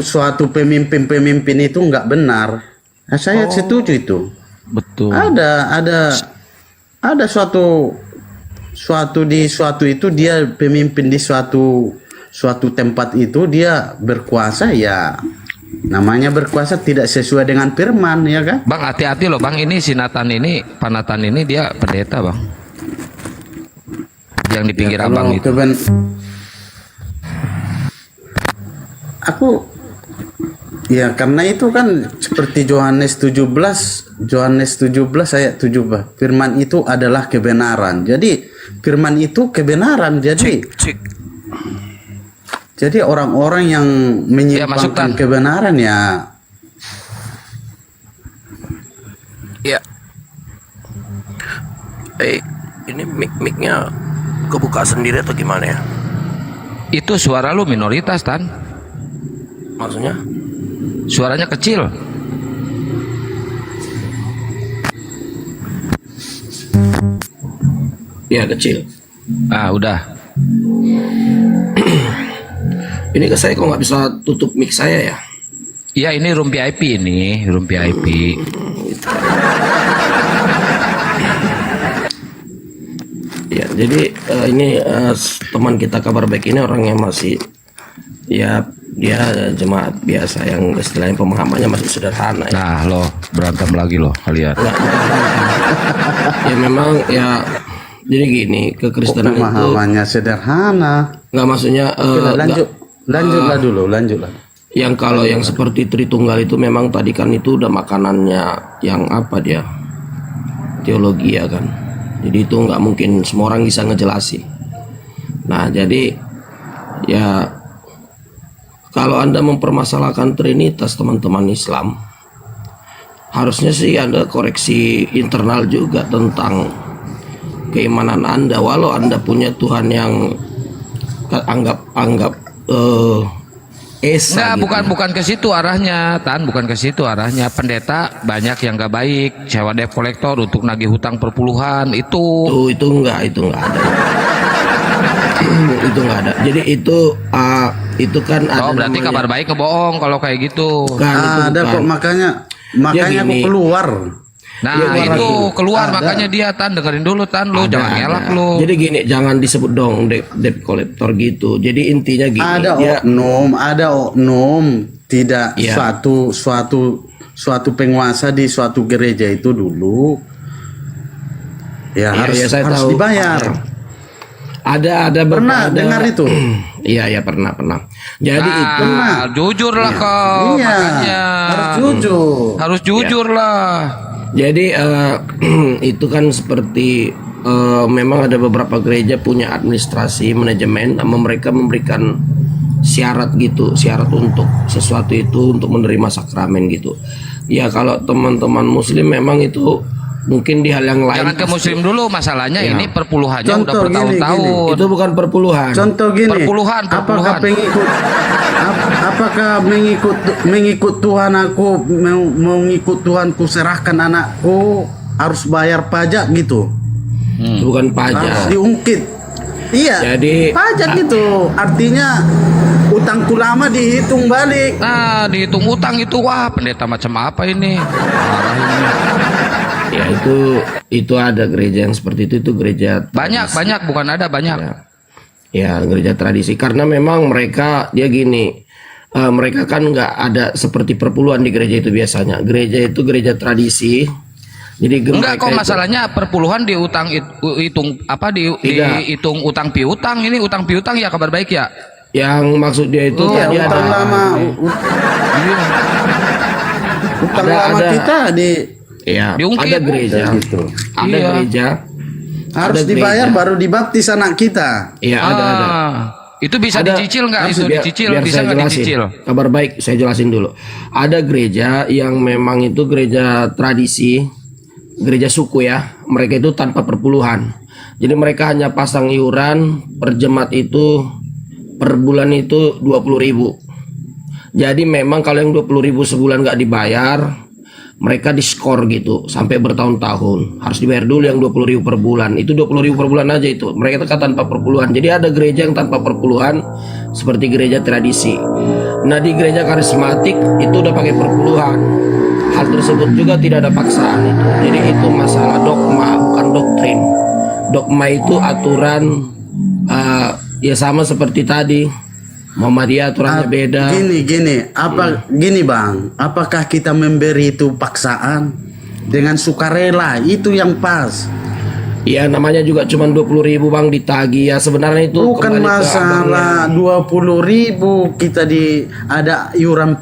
suatu pemimpin itu nggak benar. Nah, saya setuju itu. Betul. Ada suatu itu dia pemimpin di suatu tempat itu dia berkuasa ya. Namanya berkuasa tidak sesuai dengan firman ya kan? Bang hati-hati loh Bang, ini si Nathan ini, Pak Nathan ini dia pendeta Bang. Yang di pinggir abang itu. Aku ya karena itu kan seperti Yohanes 17 ayat 17. Firman itu adalah kebenaran. Jadi firman itu kebenaran. Jadi orang-orang yang menyimpangkan kebenaran ya. Ya. Ini mic-nya kebuka sendiri atau gimana ya? Itu suara lu minoritas Tan. Maksudnya? Suaranya kecil. Ya kecil. Ah udah. Ini ke saya kok nggak bisa tutup mic saya ya? Iya ini room VIP room VIP. Ya jadi ini teman kita Kabar Baik ini orang yang masih ya dia jemaat biasa yang istilahnya pemahamannya masih sederhana ya. Nah lo berantem lagi lo kalian. Ya memang ya jadi gini, kekristenan itu pemahamannya sederhana. Nggak maksudnya lanjutlah dulu. Yang kalau yang seperti Tritunggal itu memang tadi kan itu udah makanannya yang apa dia teologi ya kan. Jadi itu nggak mungkin semua orang bisa ngejelasin. Nah jadi ya kalau Anda mempermasalahkan Trinitas teman-teman Islam, harusnya sih Anda koreksi internal juga tentang keimanan Anda. Walau Anda punya Tuhan yang anggap Esa Enggak, gitu. bukan ke situ arahnya, bukan ke situ arahnya. Pendeta banyak yang nggak baik, sewa debt collector untuk nagih hutang perpuluhan itu. Itu enggak ada. Itu enggak ada. Jadi itu kan ada. Oh, berarti namanya- kabar baik kebohong kalau kayak gitu. Bukan, itu Ada bukan. kok, makanya Dia aku gini. keluar. Nah, Iya, itu keluar Ada. makanya dia dengerin dulu lu Ada, jangan ada. ngelak lu. Jadi gini, jangan disebut dong debt collector gitu. Jadi intinya gini. Ada dia- oknum, tidak Iya. suatu penguasa di suatu gereja itu dulu. Ya, Iya, saya harus tahu. dibayar. Ada Pernah dengar itu? Iya, pernah. Jadi Nah, itu jujur lah kau, Iya, makanya harus jujur. harus jujur lah. Jadi itu kan seperti memang ada beberapa gereja punya administrasi manajemen, sama mereka memberikan syarat untuk sesuatu itu untuk menerima sakramen gitu. Ya kalau teman-teman muslim memang itu mungkin di hal yang lain. Jangan ke muslim dulu, masalahnya Ya. ini perpuluhannya udah Contoh gini, bertahun-tahun. Itu bukan perpuluhan. Contoh gini, Perpuluhan. apakah mengikut Tuhan aku mengikut Tuhan ku serahkan anakku harus bayar pajak gitu? Bukan pajak. Harus diungkit. Iya. Jadi pajak gitu. Artinya utangku lama dihitung balik. Nah, dihitung utang itu, wah pendeta macam apa ini? Marah ini. ya itu ada gereja yang seperti itu gereja Banyak, bukan ada banyak. ya gereja tradisi karena memang mereka dia gini mereka kan nggak ada seperti perpuluhan di gereja itu biasanya. Gereja itu gereja tradisi. Jadi Enggak kok mereka itu- masalahnya perpuluhan hitung dihitung utang piutang. Ini utang piutang ya Kabar Baik ya. Yang maksud dia itu Iya, tadi utang ada lama. Utang lama kita ya diungkit. ada gereja gitu. ada Iya. gereja Harus ada dibayar gereja. baru dibaptis anak kita. Iya ada. Itu bisa Ada- dicicil nggak? harus Itu biar- dicicil, biar bisa saya nggak jelasin. dicicil? Kabar Baik, saya jelasin dulu. Ada gereja yang memang itu gereja tradisi, gereja suku ya. Mereka itu tanpa perpuluhan. Jadi mereka hanya pasang iuran per jemaat itu per bulan itu 20.000. Jadi memang kalau yang 20.000 sebulan nggak dibayar, mereka diskor gitu sampai bertahun-tahun. Harus dibayar dulu yang 20.000 per bulan. Itu 20.000 per bulan aja itu. Mereka itu kan tanpa perpuluhan. Jadi ada gereja yang tanpa perpuluhan seperti gereja tradisi. Nah di gereja karismatik itu udah pakai perpuluhan. Hal tersebut juga tidak ada paksaan itu. Jadi itu masalah dogma bukan doktrin. Dogma itu aturan ya sama seperti tadi. Muhammadiyah aturannya beda. Gini Bang, apakah kita memberi itu paksaan dengan sukarela? Itu yang pas. Ya namanya juga cuma 20.000 Bang ditagih ya sebenarnya itu Bukan kembali ke masalah 20.000 kita ada iuran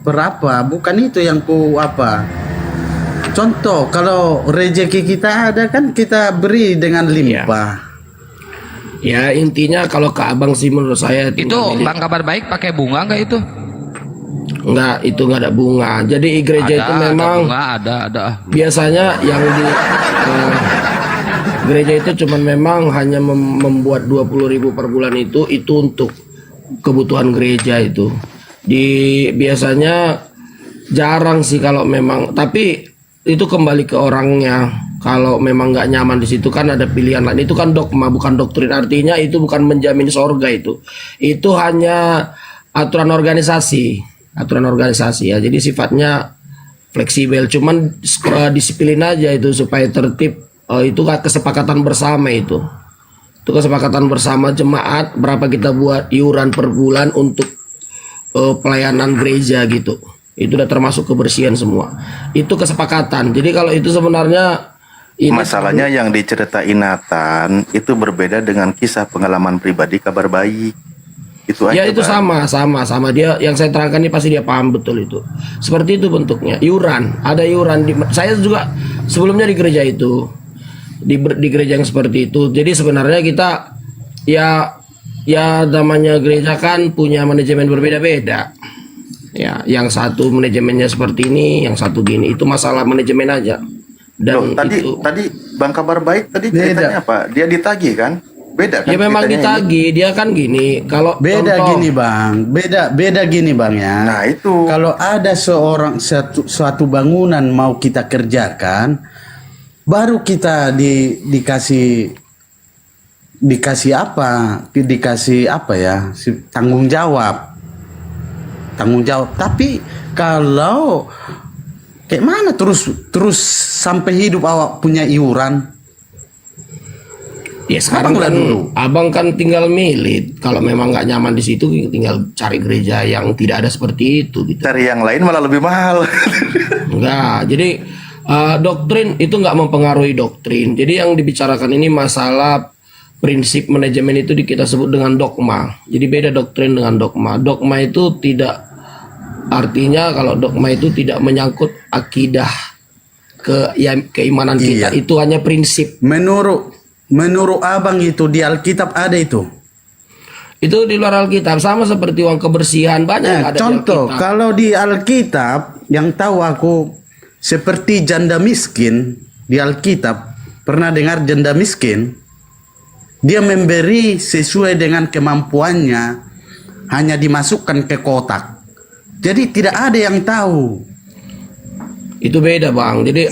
berapa? Bukan itu yang apa? Contoh kalau rezeki kita ada kan kita beri dengan limpah. Ya intinya kalau ke abang sih menurut saya Itu Bang Kabar Baik pakai bunga nggak itu? enggak, itu enggak ada bunga. Jadi gereja itu memang ada. biasanya yang di gereja itu cuman memang hanya membuat 20.000 per bulan itu untuk kebutuhan gereja itu. Biasanya jarang sih kalau memang, tapi itu kembali ke orangnya. Kalau memang nggak nyaman di situ kan ada pilihan lain. Itu kan dogma bukan doktrin. Artinya itu bukan menjamin sorga itu. Itu hanya aturan organisasi ya. Jadi sifatnya fleksibel. Cuman disiplin aja itu supaya tertib. Itu kesepakatan bersama itu. Itu kesepakatan bersama jemaat berapa kita buat iuran per bulan untuk pelayanan gereja gitu. Itu udah termasuk kebersihan semua. Itu kesepakatan. Jadi kalau itu sebenarnya Masalahnya yang diceritain Nathan itu berbeda dengan kisah pengalaman pribadi Kabar Baik. Itu aja. Ya itu Bang. sama dia yang saya terangkan ini pasti dia paham betul itu. Seperti itu bentuknya. Iuran, ada iuran saya juga sebelumnya di gereja itu. Di gereja yang seperti itu. Jadi sebenarnya kita ya namanya gereja kan punya manajemen berbeda-beda. Ya, yang satu manajemennya seperti ini, yang satu gini. Itu masalah manajemen aja. Dan Loh, tadi Bang Kabar Baik tadi ceritanya apa? Dia ditagih kan? Beda kan? Ya memang ceritanya ditagih, dia kan gini. Kalau Beda contoh- gini, Bang. Beda gini, Bang ya. Nah, itu. Kalau ada suatu bangunan mau kita kerjakan, baru kita dikasih apa ya? Tanggung jawab. Tapi kalau kayak mana terus sampai hidup awak punya iuran? Ya sekarang kan abang kan tinggal milih. Kalau memang nggak nyaman di situ, tinggal cari gereja yang tidak ada seperti itu. Gitu. Cari yang lain malah lebih mahal. Enggak. Jadi doktrin itu nggak mempengaruhi doktrin. Jadi yang dibicarakan ini masalah prinsip manajemen itu kita sebut dengan dogma. Jadi beda doktrin dengan dogma. Dogma itu tidak artinya kalau dogma itu tidak menyangkut akidah keimanan kita. Itu hanya prinsip. Menurut abang itu di Alkitab ada itu? Itu di luar Alkitab, sama seperti uang kebersihan banyak yang ada Contoh, di Alkitab. kalau di Alkitab yang tahu aku seperti janda miskin di Alkitab, pernah dengar janda miskin? Dia memberi sesuai dengan kemampuannya, hanya dimasukkan ke kotak. Jadi tidak ada yang tahu. Itu beda, Bang. Jadi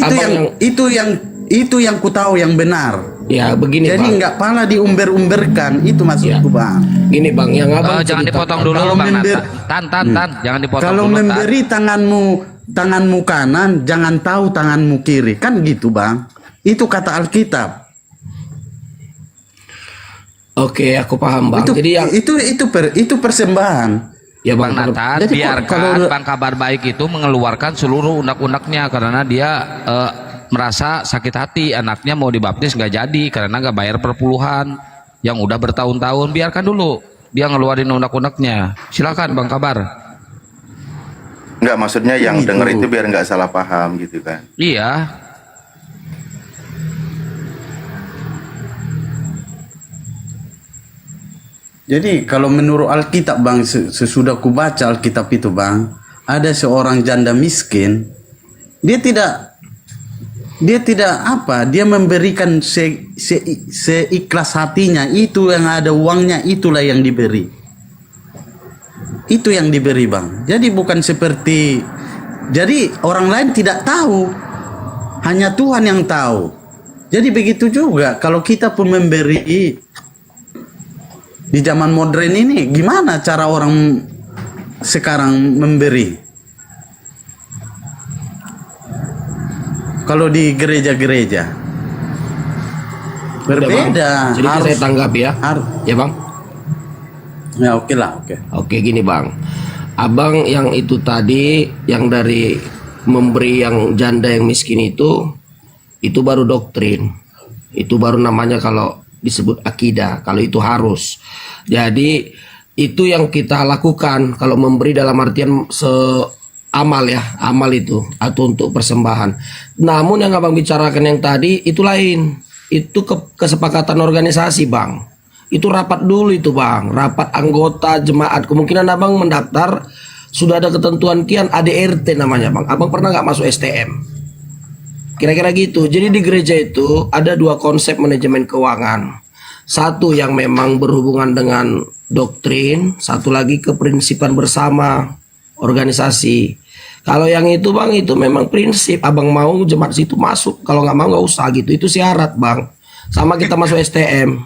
itu yang ku tahu yang benar. Ya begini, jadi Bang. nggak pala diumber-umberkan, itu maksudku, Bang. Gini, Bang, yang abang jangan cerita- dipotong dulu Kalau Bang member- Nata. Tan, jangan dipotong Kalau dulu. Tan. memberi tanganmu kanan, jangan tahu tanganmu kiri, kan gitu, Bang. Itu kata Alkitab. Oke, aku paham, Bang. Itu, Jadi yang itu persembahan. Ya, Bang Nathan, Jadi biarkan Bang Kabar Baik itu mengeluarkan seluruh unek-uneknya karena dia merasa sakit hati anaknya mau dibaptis nggak jadi karena nggak bayar perpuluhan yang udah bertahun-tahun. Biarkan dulu dia ngeluarin unek-uneknya. Silakan Bang Kabar. Enggak, maksudnya yang Gitu. denger itu biar nggak salah paham gitu kan. Iya. Jadi kalau menurut Alkitab, Bang, sesudah ku baca Alkitab itu, Bang, ada seorang janda miskin, dia tidak apa, dia memberikan seikhlas hatinya, itu yang ada uangnya, itulah yang diberi. Itu yang diberi, Bang. Jadi bukan seperti, jadi orang lain tidak tahu, hanya Tuhan yang tahu. Jadi begitu juga kalau kita pun memberi. Di zaman modern ini gimana cara orang sekarang memberi? Kalau di gereja-gereja berbeda. Jadi saya tanggap ya. Ya, Bang. Ya, oke lah, oke. Oke, gini, Bang. Abang yang itu tadi yang dari memberi yang janda yang miskin itu baru doktrin. Itu baru namanya kalau disebut akidah, kalau itu harus. Jadi itu yang kita lakukan kalau memberi dalam artian amal ya, amal itu atau untuk persembahan. Namun yang abang bicarakan yang tadi itu lain. Itu kesepakatan organisasi, Bang. Itu rapat dulu itu, Bang. Rapat anggota jemaat. Kemungkinan abang mendaftar sudah ada ketentuan kian ADRT namanya, Bang. Abang pernah nggak masuk STM? Kira-kira gitu. Jadi di gereja itu ada dua konsep manajemen keuangan. Satu yang memang berhubungan dengan doktrin, satu lagi keprinsipan bersama organisasi. Kalau yang itu, Bang, itu memang prinsip. Abang mau jemaat situ masuk, kalau nggak mau nggak usah gitu. Itu syarat, Bang. Sama kita masuk STM.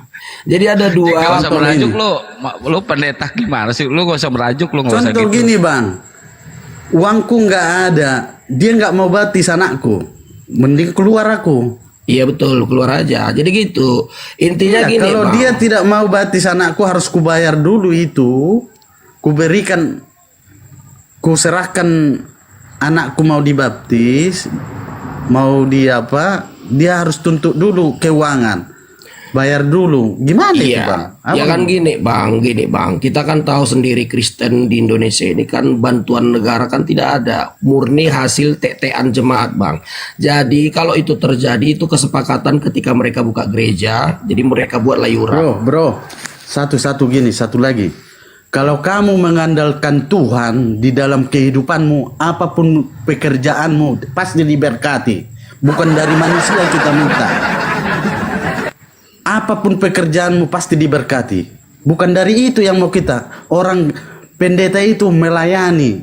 Jadi ada dua. Gak usah merajuk lu pendeta gimana sih? Lu gak usah merajuk, lu gak usah Contoh gitu. gini, Bang, uangku nggak ada, dia nggak mau baptis anakku, mending keluar aku. Iya betul, keluar aja. Jadi gitu. Intinya Iya, gini, kalau Bang. dia tidak mau baptis anakku, harus kubayar dulu itu. Kuberikan, kuserahkan anakku mau dibaptis, mau dia apa? Dia harus tuntut dulu keuangan. Bayar dulu. Gimana itu, Bang? Ya kan gini, Bang. Kita kan tahu sendiri Kristen di Indonesia ini kan bantuan negara kan tidak ada. Murni hasil tetean jemaat, Bang. Jadi kalau itu terjadi itu kesepakatan ketika mereka buka gereja, jadi mereka buat layuran. Bro. Satu lagi. Kalau kamu mengandalkan Tuhan di dalam kehidupanmu, apapun pekerjaanmu, pasti diberkati. Bukan dari manusia kita minta. apapun pekerjaanmu pasti diberkati. Bukan dari itu yang mau kita. Orang pendeta itu melayaninya.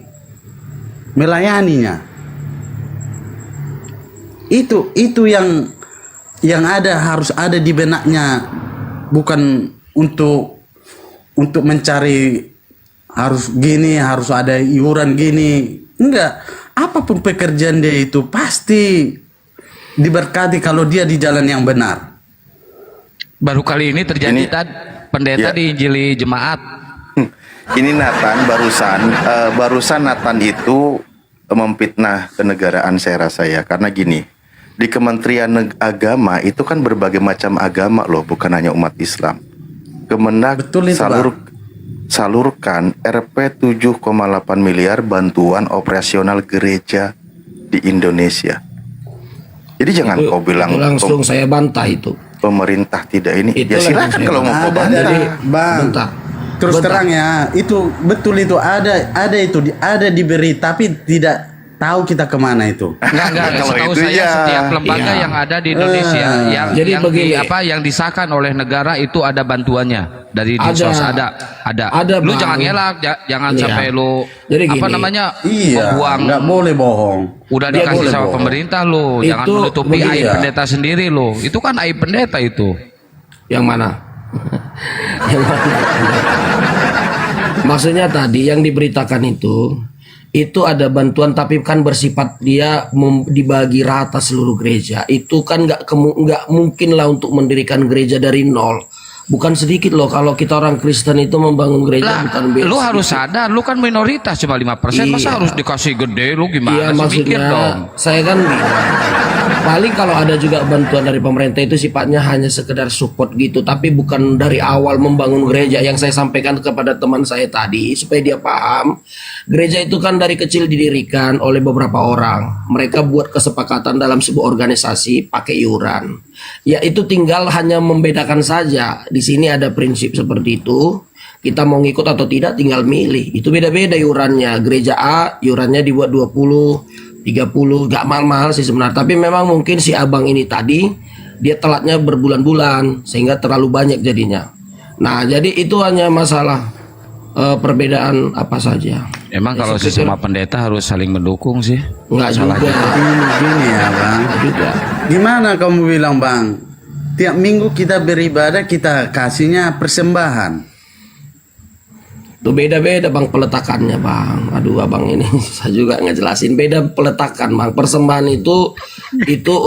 Itu yang harus ada di benaknya, bukan untuk mencari harus gini, harus ada iuran gini. Enggak, apapun pekerjaan dia itu pasti diberkati kalau dia di jalan yang benar. Baru kali ini terjadi pendeta diinjili jemaat. Ini Nathan barusan Nathan itu memfitnah kenegaraan saya rasa ya, karena gini, di Kementerian Agama itu kan berbagai macam agama loh, bukan hanya umat Islam. Kemenag salurkan Rp 7,8 miliar bantuan operasional gereja di Indonesia. Jadi jangan kau bilang langsung saya bantah itu. Pemerintah tidak ini. Itu ya silakan kalau mau kau bantah. Jadi, Bang, terus terang ya, itu betul, itu ada diberi, tapi tidak tahu kita kemana itu. Enggak. Setahu saya setiap lembaga yang ada di Indonesia yang disahkan oleh negara itu ada bantuannya dari Dinsos, ada. Lu jangan ngelak, jangan sampai lu membuang. Nggak boleh bohong. Udah dikasih sama pemerintah lu, jangan menutupi aib pendeta sendiri lu. Itu kan aib pendeta itu. Yang mana? Yang mana? Maksudnya tadi yang diberitakan itu ada bantuan, tapi kan bersifat dia dibagi rata seluruh gereja. Itu kan nggak mungkin lah untuk mendirikan gereja dari nol. Bukan sedikit loh kalau kita orang Kristen itu membangun gereja, bukan beda. Lu harus sadar, lu kan minoritas cuma 5%, masa harus dikasih gede, lu gimana sih, mikir dong. Saya kan paling kalau ada juga bantuan dari pemerintah itu sifatnya hanya sekedar support gitu, tapi bukan dari awal membangun gereja. Yang saya sampaikan kepada teman saya tadi supaya dia paham, gereja itu kan dari kecil didirikan oleh beberapa orang. Mereka buat kesepakatan dalam sebuah organisasi pakai iuran. Ya itu tinggal hanya membedakan saja. Di sini ada prinsip seperti itu. Kita mau ngikut atau tidak tinggal milih. Itu beda-beda iurannya. Gereja A iurannya dibuat 20, 30, gak mahal-mahal sih sebenarnya. Tapi memang mungkin si abang ini tadi dia telatnya berbulan-bulan sehingga terlalu banyak jadinya. Nah, jadi itu hanya masalah perbedaan apa saja. Emang kalau sesama pendeta harus saling mendukung sih? Enggak juga. Gini ya, Bang. Juga. Gimana kamu bilang, Bang? Tiap minggu kita beribadah, kita kasihnya persembahan. Itu beda-beda Bang peletakannya Bang. Aduh abang ini saya juga ngejelasin beda peletakan Bang. Persembahan itu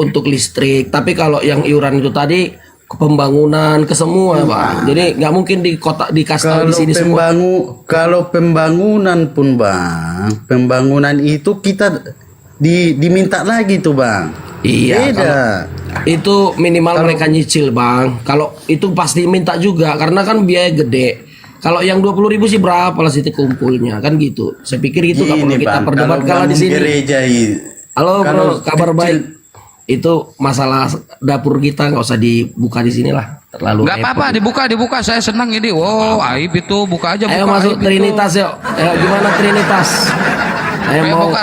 untuk listrik. Tapi kalau yang iuran itu tadi ke pembangunan ke semua Bang. Jadi nggak mungkin di kota di kasta di sini semua. Kalau pembangunan pun Bang, pembangunan itu kita diminta lagi tuh Bang. Iya, itu minimal mereka nyicil Bang. Kalau itu pasti minta juga karena kan biaya gede. Kalau yang 20.000 sih berapa lah sih kumpulnya kan gitu. Saya pikir itu nggak perlu kita perdebatkan di sini. Halo bro, kabar baik. Itu masalah dapur kita nggak usah dibuka di sini lah. Terlalu. Nggak apa-apa, dibuka. Saya senang ini. Wow, aib itu buka aja. Ayo masuk Trinitas yuk. Gimana Trinitas?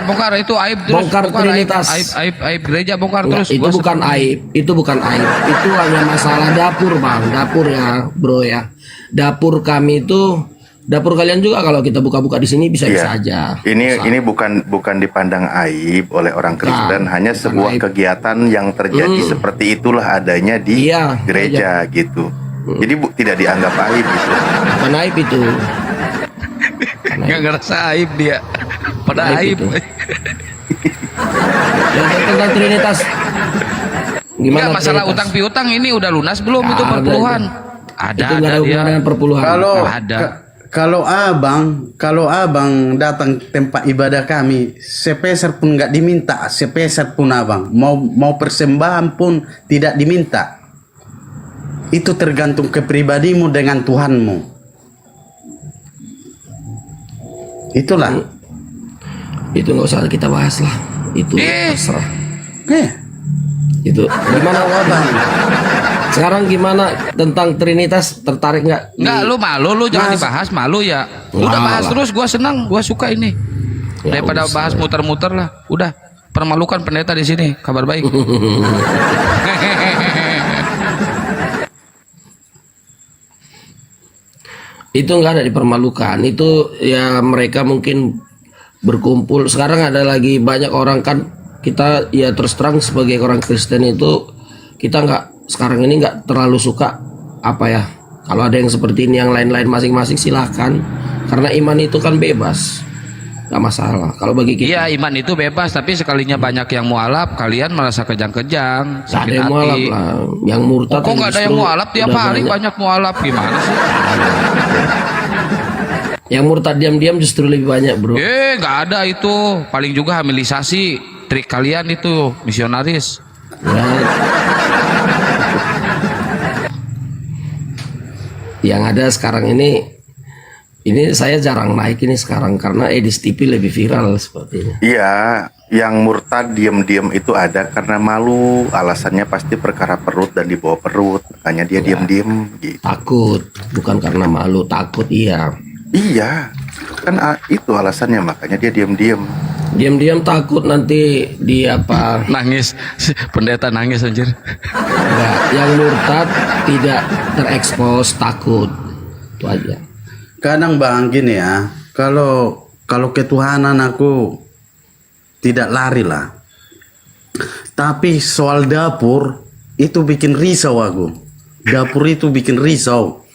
Bongkar itu aib terus. Bongkar Trinitas. Aib gereja bongkar terus. Itu bukan aib. Itu bukan aib. Itu hanya masalah dapur Bang. Dapur ya bro ya. Dapur kami itu, dapur kalian juga kalau kita buka-buka di sini bisa-bisa aja. Ini bukan dipandang aib oleh orang Kristen, hanya sebuah kegiatan yang terjadi seperti itulah adanya di gereja gitu. Jadi tidak dianggap aib gitu. Bukan aib itu. Nggak ngerasa aib dia. Pada aib. Tentang Trinitas. Gimana masalah Trinitas? Utang piutang ini udah lunas belum itu perpuluhan? Ada dia. Kalau abang datang tempat ibadah kami, sepeser pun nggak diminta, sepeser pun abang mau persembahan pun tidak diminta. Itu tergantung kepribadimu dengan Tuhanmu. Itulah. Itu nggak usah kita bahas lah. Itu terserah. Itu gimana abang? Sekarang gimana tentang Trinitas, tertarik nggak? Nggak, lu malu, lu jangan dibahas, malu ya. Lu udah bahas terus, gua senang, gua suka ini. Daripada bahas muter-muter lah, udah permalukan pendeta di sini. Kabar baik. Itu nggak ada dipermalukan. Itu ya mereka mungkin berkumpul. Sekarang ada lagi banyak orang kan, kita ya terus terang sebagai orang Kristen itu kita sekarang ini nggak terlalu suka apa ya. Kalau ada yang seperti ini yang lain-lain masing-masing silahkan. Karena iman itu kan bebas. Nggak masalah. Kalau bagi kita. Iya, iman itu bebas, tapi sekalinya banyak yang mualaf, kalian merasa kejang-kejang, Nggak ada sakit yang mualaf hati. lah. Yang murtad. Kok nggak ada yang justru mualaf tiap udah hari banyak mualaf gimana sih? Yang murtad diam-diam justru lebih banyak, bro. Nggak ada itu. Paling juga hamilisasi. Trik kalian itu, misionaris. Yang ada sekarang ini saya jarang naik ini sekarang karena Edis TV lebih viral sepertinya. Iya, yang murtad diam-diam itu ada karena malu. Alasannya pasti perkara perut dan dibawa perut. Makanya dia diam-diam gitu. Takut, bukan karena malu, takut iya. Iya, kan itu alasannya, makanya dia diam-diam. Diam-diam takut nanti di apa? Nangis, pendeta nangis anjir. Enggak, yang murtad tidak terekspos, takut. Itu aja. Kadang bang gini ya, kalau ketuhanan aku tidak lari lah. Tapi soal dapur itu bikin risau aku. Dapur itu bikin risau.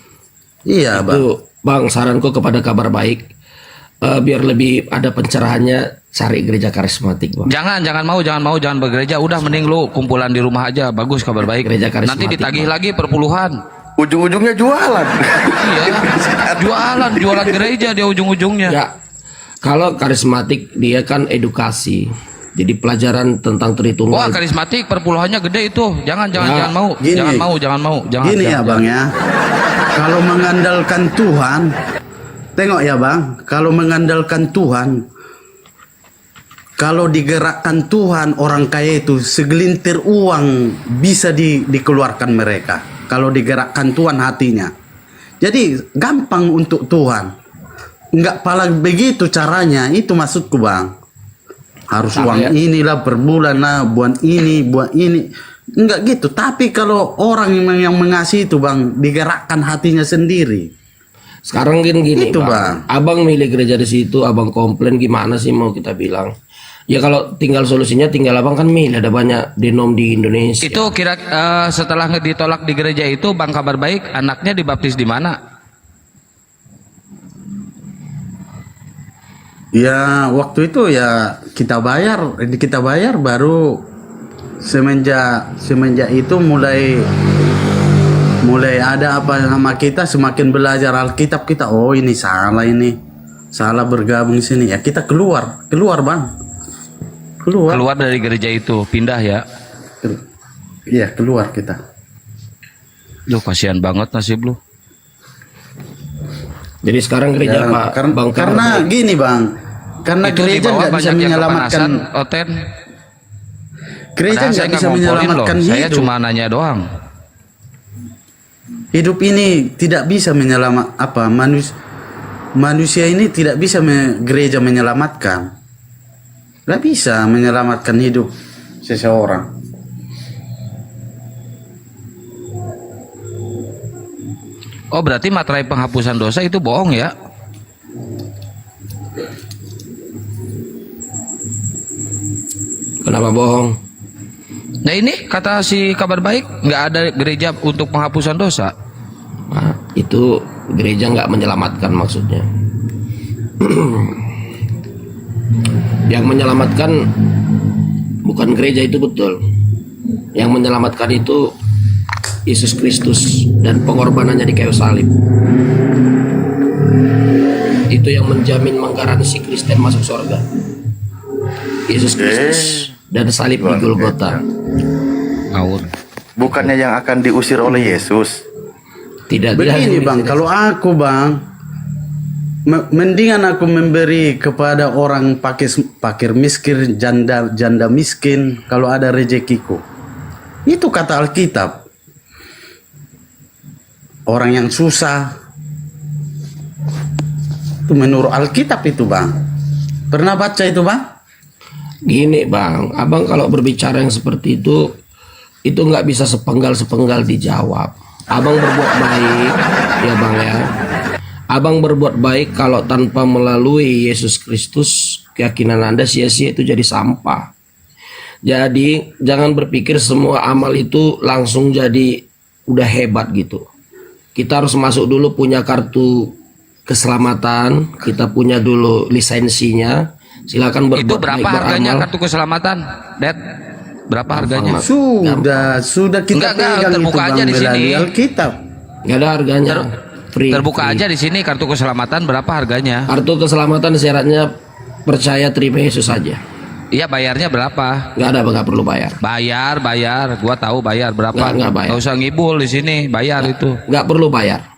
Iya bang. Itu bang, saranku kepada Kabar Baik, biar lebih ada pencerahannya, cari gereja karismatik bang. Jangan bergereja. Udah mending lu kumpulan di rumah aja. Bagus, Kabar Baik. Gereja karismatik, Nanti ditagih bang. lagi perpuluhan. Ujung-ujungnya jualan. Iya, jualan gereja dia ujung-ujungnya. Ya, kalau karismatik dia kan edukasi. Jadi pelajaran tentang Tritunggal. Wah, karismatik perpuluhannya gede itu. Jangan mau. Gini. Jangan mau. Gini ya bang ya. Kalau mengandalkan Tuhan, tengok ya bang. Kalau mengandalkan Tuhan, kalau digerakkan Tuhan, orang kaya itu segelintir uang bisa dikeluarkan mereka. Kalau digerakkan Tuhan hatinya. Jadi gampang untuk Tuhan. Enggak pala begitu caranya. Itu maksudku bang. Harus uang inilah per bulan lah, buat ini. Enggak gitu. Tapi kalau orang yang mengasihi itu bang, digerakkan hatinya sendiri. Sekarang gini Itu, bang. Abang milih gereja di situ, abang komplain, gimana sih mau kita bilang? Ya kalau tinggal solusinya, tinggal abang kan milih, ada banyak denom di Indonesia. Itu kira setelah ditolak di gereja itu, Bang Kabar Baik, anaknya dibaptis di mana? Ya waktu itu ya kita bayar baru semenjak itu mulai ada apa sama kita, semakin belajar Alkitab kita, oh ini salah bergabung di sini ya, kita keluar bang. Keluar dari gereja itu, pindah ya? Iya, keluar kita. Lu kasihan banget nasib lu. Jadi sekarang gereja apa? Karena gini bang, karena itu gereja nggak bisa menyelamatkan. Oten. Gereja nggak bisa menyelamatkan hidup. Saya cuma nanya doang. Hidup ini tidak bisa manusia ini tidak bisa gereja menyelamatkan. Nggak bisa menyelamatkan hidup seseorang. Oh, berarti materai penghapusan dosa itu bohong ya? Kenapa bohong? Nah ini kata si Kabar Baik, nggak ada gereja untuk penghapusan dosa. Nah, itu gereja nggak menyelamatkan maksudnya. Yang menyelamatkan bukan gereja, itu betul. Yang menyelamatkan itu Yesus Kristus dan pengorbanannya di kayu salib. Itu yang menjamin, menggaransi Kristen masuk surga. Yesus Kristus dan salib di Golgota. Bukannya yang akan diusir oleh Yesus. Tidak. Begini bang, kalau aku bang, mendingan aku memberi kepada orang fakir miskin, janda miskin, kalau ada rezekiku. Itu kata Alkitab. Orang yang susah, itu menurut Alkitab itu bang. Pernah baca itu bang? Gini bang, abang kalau berbicara yang seperti itu nggak bisa sepenggal dijawab. Abang berbuat baik, ya bang ya. Abang berbuat baik kalau tanpa melalui Yesus Kristus, keyakinan Anda sia-sia, itu jadi sampah. Jadi jangan berpikir semua amal itu langsung jadi udah hebat gitu. Kita harus masuk dulu punya kartu keselamatan, kita punya dulu lisensinya. Silakan berbuat Itu berapa baik, harganya beramal. kartu keselamatan, Dad? Berapa harganya? Sudah kita pegang terbuka itu aja Bang di sini. melalui Alkitab. Nggak ada harganya. Free, Terbuka free. aja di sini kartu keselamatan berapa harganya? Kartu keselamatan syaratnya percaya terima Yesus saja. Iya, bayarnya berapa? Nggak ada, nggak perlu bayar. Bayar. Gua tahu bayar berapa. Nggak bayar. Nggak usah ngibul di sini, bayar itu. Nggak perlu bayar.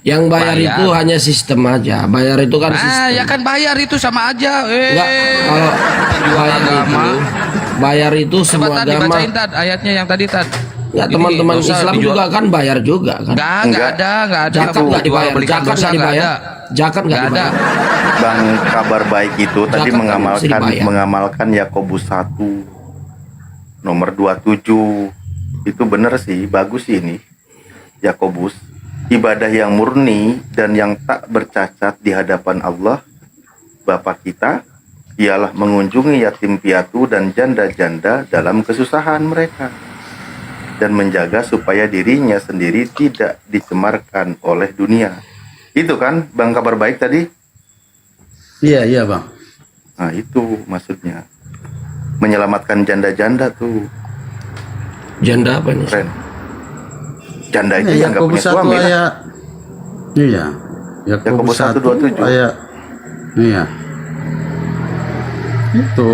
Yang bayar, Bayar. itu hanya sistem aja. Bayar itu kan sistem. Ya kan bayar itu sama aja. Enggak, kalau bayar itu Coba semua Tad, agama. dibacain Tad ayatnya yang tadi Tad. Enggak, Ini teman-teman dosa Islam dijual. juga kan bayar juga kan. Enggak ada. Zakat nggak dibayar. Belikan Zakat dosa nggak nggak dibayar. ada. Zakat nggak Nggak ada. dibayar. Bang, kabar baik itu tadi Zakat kan mesti dibayar. mengamalkan Yakobus 1 nomor 27. Itu benar sih, bagus sih ini. Yakobus, ibadah yang murni dan yang tak bercacat di hadapan Allah Bapa kita ialah mengunjungi yatim piatu dan janda-janda dalam kesusahan mereka dan menjaga supaya dirinya sendiri tidak dicemarkan oleh dunia. Itu kan Bang kabar baik tadi? Iya Bang. Nah itu maksudnya. Menyelamatkan janda-janda tuh. Janda apa nih? Keren. Janda itu Ini yang nggak punya Yakobus 1 suami lah. ayat. Iya. Yakobus 1:27. ayat. Iya. Itu.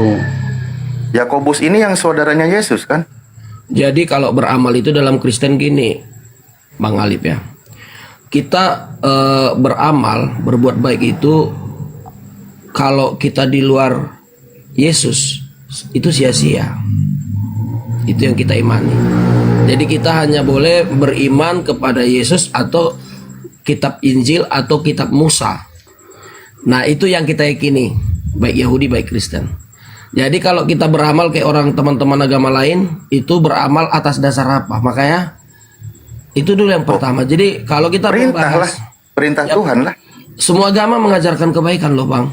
Yakobus ini yang saudaranya Yesus kan? Jadi kalau beramal itu dalam Kristen gini, Bang Alip ya. Kita beramal, berbuat baik itu kalau kita di luar Yesus itu sia-sia. Itu yang kita imani. Jadi kita hanya boleh beriman kepada Yesus atau kitab Injil atau kitab Musa. Nah, itu yang kita yakini, baik Yahudi baik Kristen. Jadi kalau kita beramal kayak orang teman-teman agama lain, itu beramal atas dasar apa? Makanya itu dulu yang pertama. Jadi kalau kita Perintah lah, membahas, perintah Tuhan lah. semua agama mengajarkan kebaikan loh Bang.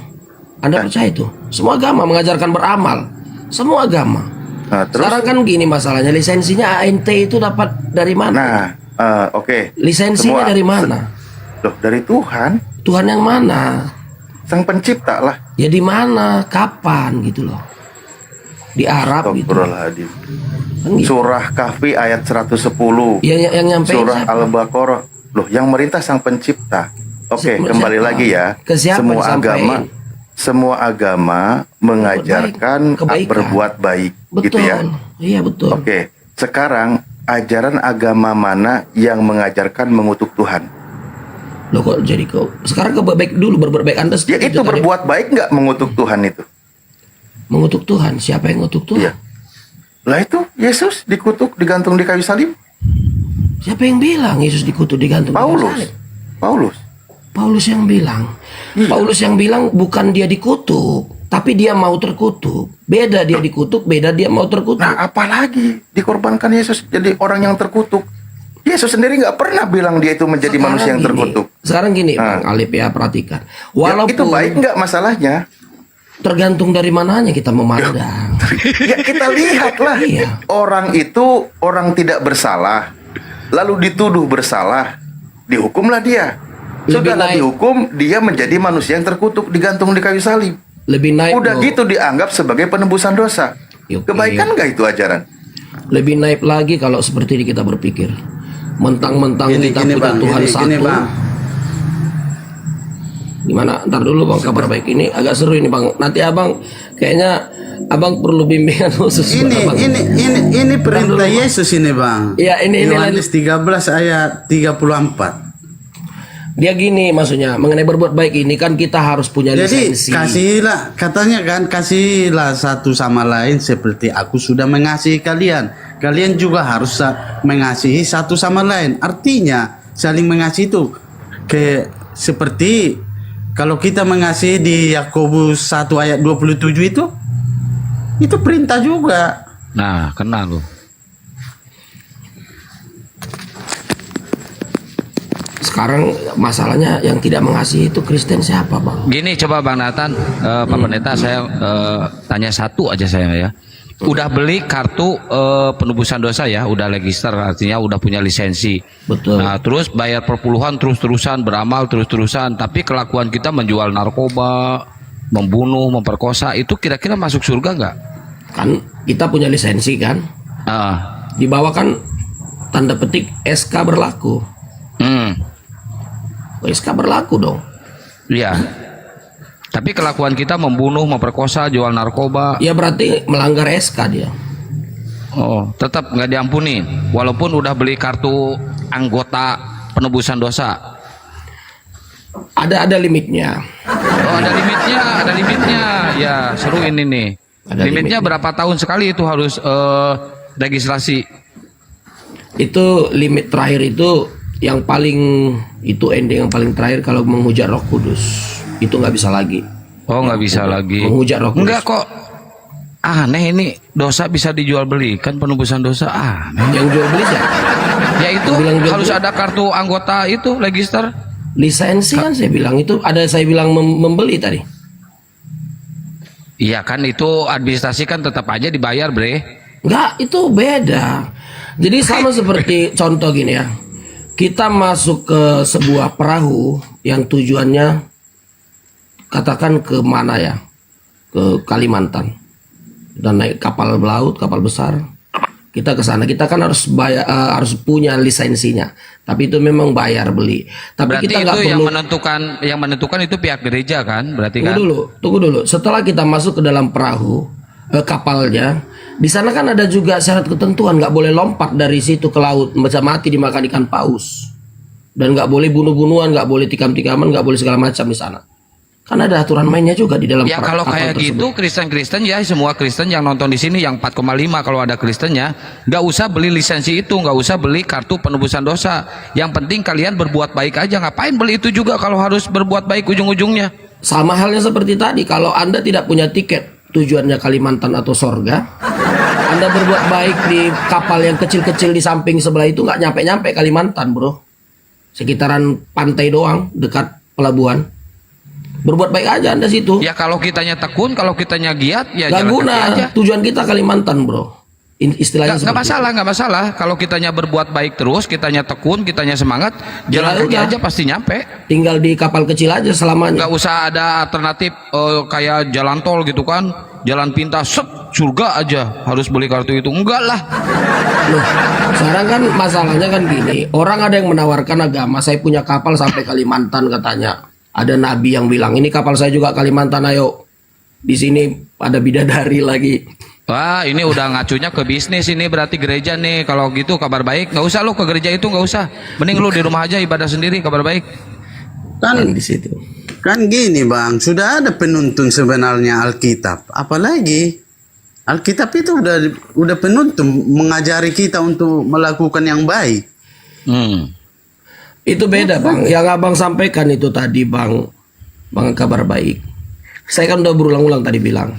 Anda percaya itu? Semua agama mengajarkan beramal. Semua agama. Nah, terus? Sekarang kan gini masalahnya, lisensinya ANT itu dapat dari mana? Nah, oke. Lisensinya dari mana? Loh, dari Tuhan. Tuhan yang mana? Sang pencipta lah. Ya di mana? Kapan gitu loh? Di Arab gitu. Astagfirullahaladzim. Kan gitu. Surah Kahfi ayat 110. Yang nyampein Surah siapa? Al-Baqarah. Loh, yang merintah sang pencipta. Oke, Siapa? kembali lagi ya. Ke siapa disampaikan? Semua agama mengajarkan kebaikan. berbuat baik, gitu Betul. ya. Iya betul. Oke, sekarang ajaran agama mana yang mengajarkan mengutuk Tuhan? Loh kok jadi kau? Sekarang berbuat baik dulu, berbuat baik Anda. Ya itu berbuat baik nggak mengutuk Tuhan itu? Mengutuk Tuhan? Siapa yang mengutuk Tuhan? Iya. Lah itu Yesus dikutuk, digantung di kayu salib. Siapa yang bilang Yesus dikutuk digantung? di kayu salib? Paulus yang bilang. Iya. Paulus yang bilang bukan dia dikutuk, tapi dia mau terkutuk. Beda dia dikutuk, beda dia mau terkutuk. Nah, apalagi dikorbankan Yesus jadi orang yang terkutuk. Yesus sendiri nggak pernah bilang dia itu menjadi manusia yang terkutuk. Sekarang gini, Bang Alip ya, perhatikan. Walaupun itu baik nggak masalahnya? Tergantung dari mananya kita memandang. Ya kita lihatlah. Orang itu orang tidak bersalah, lalu dituduh bersalah, dihukumlah dia. Sudahlah dihukum, dia menjadi manusia yang terkutuk, digantung di kayu salib. Lebih naik. Udah gitu dianggap sebagai penebusan dosa. Kebaikan nggak itu ajaran? Lebih naik lagi kalau seperti ini kita berpikir. Mentang-mentang kita punya Bang, Tuhan gini, satu. Bang. Gimana? Ntar dulu Bang, kabar baik ini agak seru ini Bang. Nanti Abang kayaknya Abang perlu bimbingan khusus. Ini perintah Yesus ini Bang. Iya, ini Yohanes 13 ayat 34. Dia gini maksudnya, mengenai berbuat baik ini kan kita harus punya Jadi lisensi. kasihlah, katanya kan, kasihlah satu sama lain seperti aku sudah mengasihi kalian. Kalian juga harus mengasihi satu sama lain. Artinya saling mengasihi itu seperti kalau kita mengasihi di Yakobus 1 ayat 27 itu perintah juga. Nah, kena lu. Sekarang masalahnya yang tidak mengasihi itu Kristen siapa, Bang? Gini coba Bang Nathan, Pak Pendeta, saya tanya satu aja saya ya. Udah beli kartu penebusan dosa ya, udah register, artinya udah punya lisensi. Betul. Nah, terus bayar perpuluhan terus-terusan, beramal terus-terusan, tapi kelakuan kita menjual narkoba, membunuh, memperkosa, itu kira-kira masuk surga nggak? Kan kita punya lisensi kan? Di bawah kan tanda petik SK berlaku. SK berlaku dong. Iya. Tapi kelakuan kita membunuh, memperkosa, jual narkoba. Ya berarti melanggar SK dia. Oh, tetap nggak diampuni, walaupun udah beli kartu anggota penebusan dosa. Ada limitnya. Oh, ada limitnya. Ya, seru ini nih. Limitnya berapa tahun sekali itu harus registrasi? Itu limit terakhir itu yang paling itu ending yang paling terakhir kalau menghujat Roh Kudus. Itu nggak bisa lagi. Oh, nggak bisa lagi. Menghujat Roh Kudus. Enggak kok. Aneh ini, dosa bisa dijual beli, kan penebusan dosa. Yang jual beli siapa? Ya itu harus ada kartu anggota itu register. Lisensi kan saya bilang itu ada, saya bilang membeli tadi. Iya kan, itu administrasi kan tetap aja dibayar, Bre. Enggak, itu beda. Jadi sama seperti contoh gini ya. Kita masuk ke sebuah perahu yang tujuannya katakan ke mana ya? Ke Kalimantan. Dan naik kapal laut, kapal besar. Kita ke sana. Kita kan harus bayar, harus punya lisensinya. Tapi itu memang bayar beli. Tapi Berarti kita itu nggak yang perlu. menentukan itu pihak gereja kan? Berarti kan? Tunggu dulu. Setelah kita masuk ke dalam perahu, kapalnya, di sana kan ada juga syarat ketentuan, nggak boleh lompat dari situ ke laut, bisa mati dimakan ikan paus, dan nggak boleh bunuh-bunuhan, nggak boleh tikam-tikaman, nggak boleh segala macam di sana. Kan ada aturan mainnya juga di dalam Ya kalau kayak gitu Kristen-Kristen ya, semua Kristen yang nonton di sini yang 4,5 kalau ada Kristennya, nggak usah beli lisensi itu, nggak usah beli kartu penebusan dosa. Yang penting kalian berbuat baik aja. Ngapain beli itu juga kalau harus berbuat baik ujung-ujungnya? Sama halnya seperti tadi, kalau Anda tidak punya tiket tujuannya Kalimantan atau sorga, Anda berbuat baik di kapal yang kecil-kecil di samping sebelah itu nggak nyampe-nyampe Kalimantan, bro. Sekitaran pantai doang, dekat pelabuhan. Berbuat baik aja Anda situ. Ya kalau kitanya tekun, kalau kitanya giat, ya nggak jalan guna. kaki aja. Tujuan kita Kalimantan, bro. Istilahnya Nggak masalah, nggak masalah. Kalau kitanya berbuat baik terus, kitanya tekun, kitanya semangat, jalan kaki aja pasti nyampe. Tinggal di kapal kecil aja selamanya. Nggak usah ada alternatif kayak jalan tol gitu kan, jalan pintas, surga aja harus beli kartu itu. Enggak lah. Loh, sekarang kan masalahnya kan gini, orang ada yang menawarkan agama, saya punya kapal sampai Kalimantan katanya. Ada nabi yang bilang, ini kapal saya juga Kalimantan, ayo. Di sini ada bidadari lagi. Wah, ini udah ngacunya ke bisnis ini, berarti gereja nih. Kalau gitu kabar baik, nggak usah lu ke gereja itu, nggak usah. Mending lu di rumah aja ibadah sendiri, kabar baik. Kan di situ. Kan gini Bang, sudah ada penuntun sebenarnya Alkitab. Apalagi Alkitab itu udah penuntun mengajari kita untuk melakukan yang baik. Itu beda Bang. Yang Abang sampaikan itu tadi Bang kabar baik. Saya kan udah berulang-ulang tadi bilang.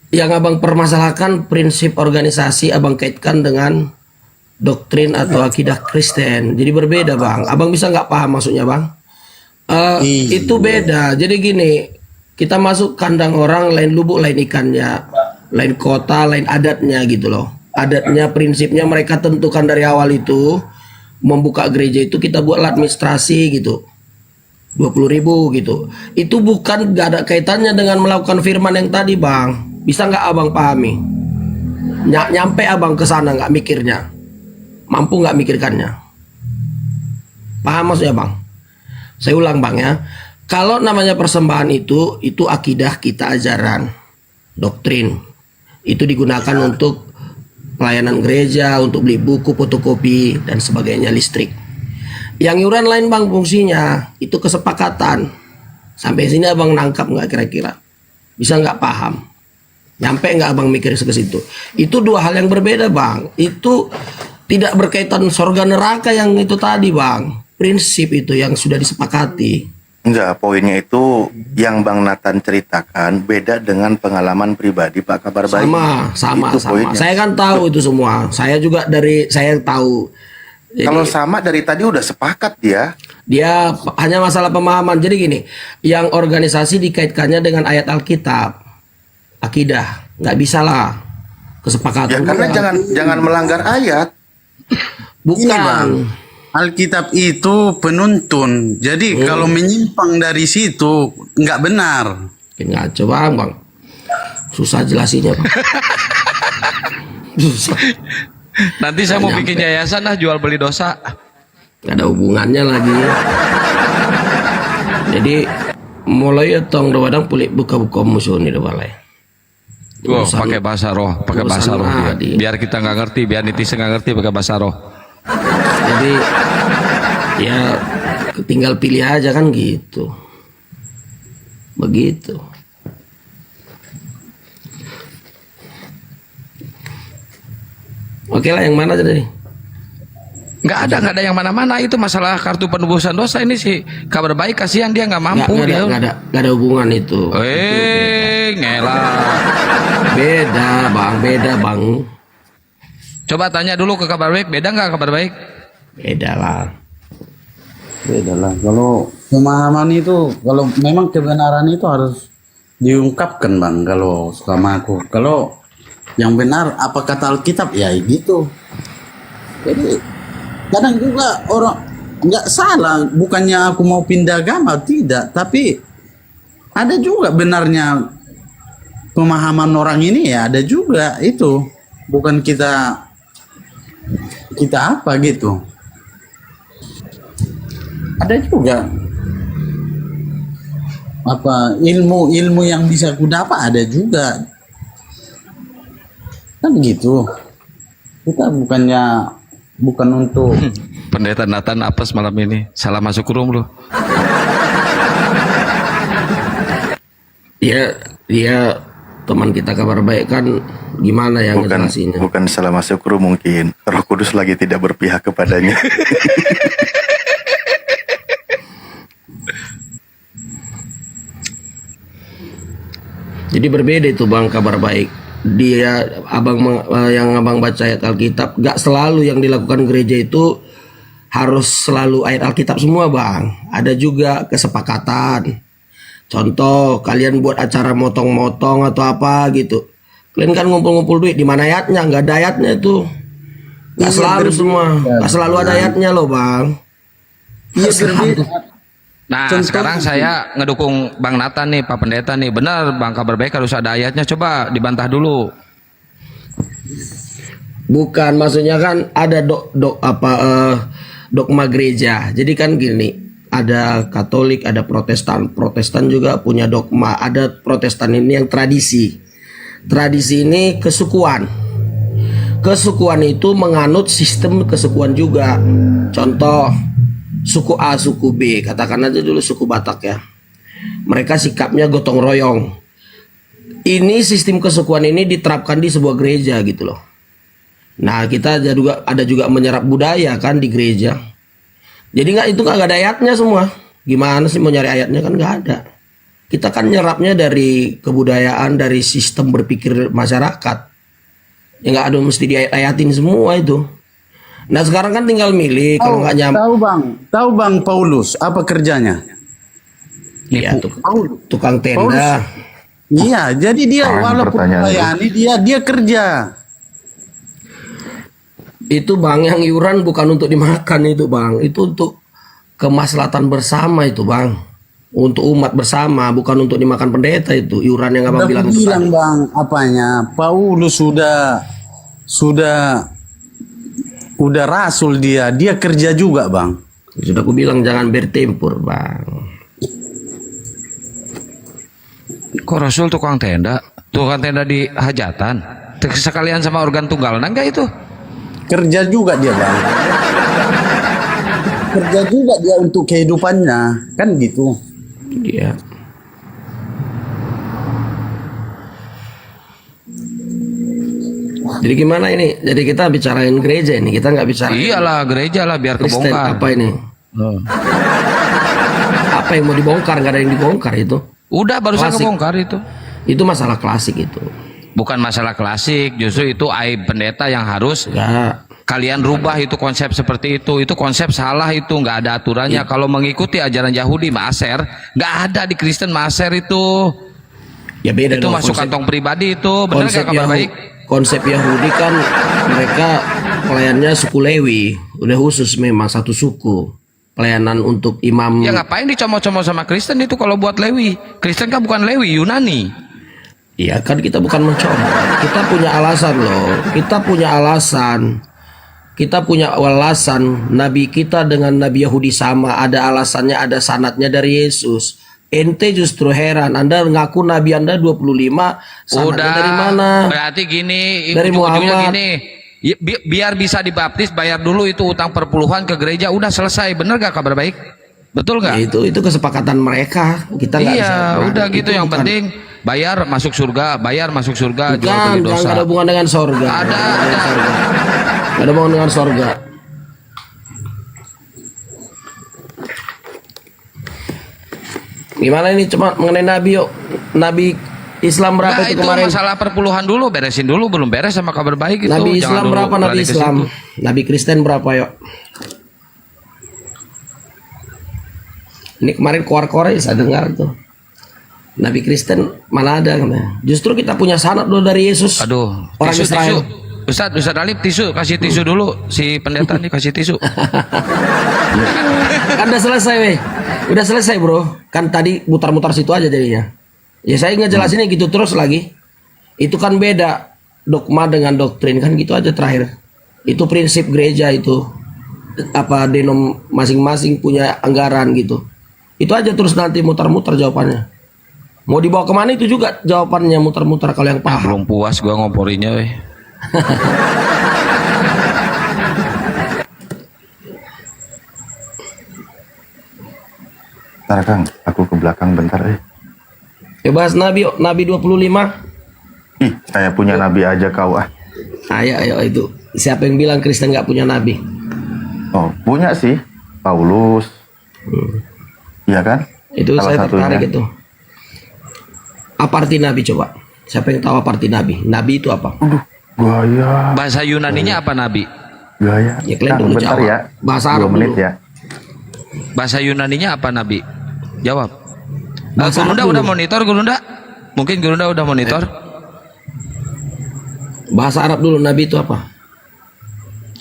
Yang Abang permasalahkan prinsip organisasi, Abang kaitkan dengan doktrin atau akidah Kristen. Jadi berbeda Bang. Abang bisa nggak paham maksudnya Bang? Itu beda. Jadi gini, kita masuk kandang orang, lain lubuk lain ikannya, lain kota lain adatnya gitu loh. Adatnya, prinsipnya mereka tentukan dari awal itu. Membuka gereja itu kita buat administrasi gitu, 20.000 gitu. Itu bukan, gak ada kaitannya dengan melakukan firman yang tadi Bang. Bisa nggak Abang pahami? Nyampe Abang ke sana nggak mikirnya? Mampu nggak mikirkannya? Paham maksudnya Bang? Saya ulang Bang ya. Kalau namanya persembahan itu akidah kita, ajaran, doktrin. Itu digunakan untuk pelayanan gereja, untuk beli buku, fotokopi, dan sebagainya, listrik. Yang iuran lain Bang fungsinya, itu kesepakatan. Sampai sini Abang nangkap nggak kira-kira? Bisa nggak paham? Nyampe nggak Abang mikir ke situ? Itu dua hal yang berbeda Bang. Itu tidak berkaitan surga neraka yang itu tadi Bang. Prinsip itu yang sudah disepakati. Enggak, poinnya itu yang Bang Nathan ceritakan beda dengan pengalaman pribadi Pak Kabar Baik. Sama. Poinnya. Saya kan tahu itu semua. Saya juga saya tahu. Kalau sama dari tadi udah sepakat dia. Dia hanya masalah pemahaman. Jadi gini, yang organisasi dikaitkannya dengan ayat Alkitab, akidah, nggak bisa lah kesepakatan. Ya karena jangan melanggar ayat. Bukan. Ini, Bang. Alkitab itu penuntun. Jadi kalau menyimpang dari situ nggak benar. Ngaco bang. Susah jelasinnya bang. Susah. Nanti saya mau bikin yayasan lah jual beli dosa. Gak ada hubungannya lagi. Jadi mulai tong doang pulik buka-buka musuh nih balai. Wow, pakai bahasa roh, biar kita nggak ngerti, biar netizen nggak ngerti pakai bahasa roh. Jadi ya tinggal pilih aja kan gitu. Begitu. Oke lah, yang mana tadi? Nggak ada yang mana-mana. Itu masalah kartu penebusan dosa ini sih. Kabar baik, kasihan dia nggak mampu. Nggak ada hubungan itu. Ngelah. Beda bang. Coba tanya dulu ke kabar baik, beda nggak kabar baik? Beda lah. Kalau pemahaman itu, kalau memang kebenaran itu harus diungkapkan bang. Kalau sama aku, kalau yang benar apa kata Alkitab ya gitu. Jadi kadang juga orang nggak salah, bukannya aku mau pindah agama, tidak, tapi ada juga benarnya pemahaman orang ini ya, ada juga itu, bukan kita apa gitu. Ada juga apa ilmu yang bisa aku dapat, ada juga kan gitu. Kita bukan untuk Pendeta Nathan apes malam ini, salah masuk room lu. Dia teman kita kabar baik kan, gimana yang ngejelasinnya? Bukan salah masuk room, mungkin Roh Kudus lagi tidak berpihak kepadanya. Jadi berbeda itu bang, kabar baik. Dia yang abang baca ayat Alkitab, gak selalu yang dilakukan gereja itu harus selalu ayat Alkitab semua bang. Ada juga kesepakatan. Contoh kalian buat acara motong-motong atau apa gitu, kalian kan ngumpul-ngumpul duit, di mana ayatnya? Nggak ada ayatnya itu. Gak selalu semua, gak selalu ada ayatnya loh bang. Iya berbeda. Nah, sekarang saya ngedukung Bang Nathan nih, Pak Pendeta nih. Benar, Bang, kabar baik harus ada ayatnya. Coba dibantah dulu. Bukan, maksudnya kan ada dogma gereja. Jadi kan gini, ada Katolik, ada Protestan. Protestan juga punya dogma. Ada Protestan ini yang tradisi. Tradisi ini kesukuan. Kesukuan itu menganut sistem kesukuan juga. Contoh, suku A, suku B, katakan aja dulu suku Batak ya. Mereka sikapnya gotong royong. Ini sistem kesukuan ini diterapkan di sebuah gereja gitu loh. Nah, kita ada juga menyerap budaya kan di gereja. Jadi itu nggak ada ayatnya semua. Gimana sih mau nyari ayatnya, kan nggak ada. Kita kan nyerapnya dari kebudayaan, dari sistem berpikir masyarakat. Ya nggak ada mesti diayat-ayatin semua itu. Nah sekarang kan tinggal milih, kalau nggak nyampe. Tahu bang Paulus apa kerjanya? Iya, tukang tenda. Iya, jadi dia walaupun melayani dia kerja. Itu bang, yang iuran bukan untuk dimakan itu bang, itu untuk kemaslahatan bersama itu bang, untuk umat bersama, bukan untuk dimakan pendeta itu iuran yang abang bilang. Bang, apanya? Paulus udah rasul, dia kerja juga bang. Sudah aku bilang jangan bertempur bang. Kok rasul tukang tenda di hajatan? Sekalian sama organ tunggal, enggak itu? Kerja juga dia bang. Kerja juga dia untuk kehidupannya, kan gitu. Iya. Jadi gimana ini? Jadi kita bicarain gereja ini, kita nggak bicara. Iyalah gereja lah, biar Kristen. kebongkar. Apa ini? Apa yang mau dibongkar? Nggak ada yang dibongkar itu. Udah barusan Klasik. kebongkar itu. Itu masalah klasik itu. Bukan masalah klasik, justru itu aib pendeta yang harus kalian rubah itu konsep seperti itu konsep salah, itu nggak ada aturannya. Kalau mengikuti ajaran Yahudi maser, nggak ada di Kristen maser itu. Ya beda itu dong, masuk kantong pribadi itu, benar nggak Kabar Baik? Konsep Yahudi kan mereka pelayannya suku Lewi, udah khusus memang satu suku. Pelayanan untuk imam. Ya ngapain dicomot-comot sama Kristen itu kalau buat Lewi? Kristen kan bukan Lewi, Yunani. Iya kan kita bukan mencomot. Kita punya alasan loh. Kita punya alasan Nabi kita dengan Nabi Yahudi sama. Ada alasannya, ada sanadnya dari Yesus. Ente justru heran, Anda ngaku Nabi Anda 25, sanadnya dari mana? Berarti gini, Dari ujung-ujungnya Muhammad. gini. Biar bisa dibaptis, bayar dulu itu utang perpuluhan ke gereja, udah selesai. Bener gak Kabar Baik? Betul gak? Itu kesepakatan mereka. Kita nggak bisa. Iya, udah gitu. Itu Yang bukan- penting bayar masuk surga, jual beli dosa. Nggak ada hubungan dengan sorga. Ada. Nggak ada hubungan dengan sorga. Gimana ini cuma mengenai Nabi yuk? Nabi Islam berapa Nah, itu itu kemarin? masalah perpuluhan dulu, beresin dulu, belum beres sama Kabar Baik itu. Nabi Jangan Islam dulu berapa? Nabi lari ke Islam. situ. Nabi Kristen berapa yuk? Ini kemarin keluar-keluar saya dengar tuh. Nabi Kristen mana ada katanya. Justru kita punya sanad dulu dari Yesus. Aduh, Orang tisu, Israel. Ustadz Alif tisu, kasih tisu dulu. Si pendeta nih kasih tisu. Kan udah selesai weh. Udah selesai bro. Kan tadi mutar-mutar situ aja jadinya. Ya saya ngejelasinnya gitu terus lagi. Itu kan beda dogma dengan doktrin kan gitu aja terakhir. Itu prinsip gereja itu. Apa denom masing-masing punya anggaran gitu. Itu aja terus nanti mutar-mutar jawabannya. Mau dibawa kemana itu juga jawabannya mutar-mutar kalau yang paham. Belum puas gua ngomporinya weh. Bentar Kang, aku ke belakang bentar. Ya bahas Nabi yuk, Nabi 25. Ih, saya punya nabi aja kau ah. Ayo itu. Siapa yang bilang Kristen nggak punya nabi? Oh, punya sih. Paulus. Iya kan? Itu Salah saya satunya. tertarik itu. Apa arti nabi coba? Siapa yang tahu apa arti nabi? Nabi itu apa? Gaya. Bahasa Yunaninya apa Nabi? Gaya. Ya kalian Kang, dulu bentar jawab. ya. Bahasa 2 Arab menit dulu. ya. Bahasa Yunaninya apa Nabi? Jawab. Bahasa Gurunda Arab udah dulu. monitor Gurunda? Mungkin Gurunda udah monitor? Bahasa Arab dulu nabi itu apa?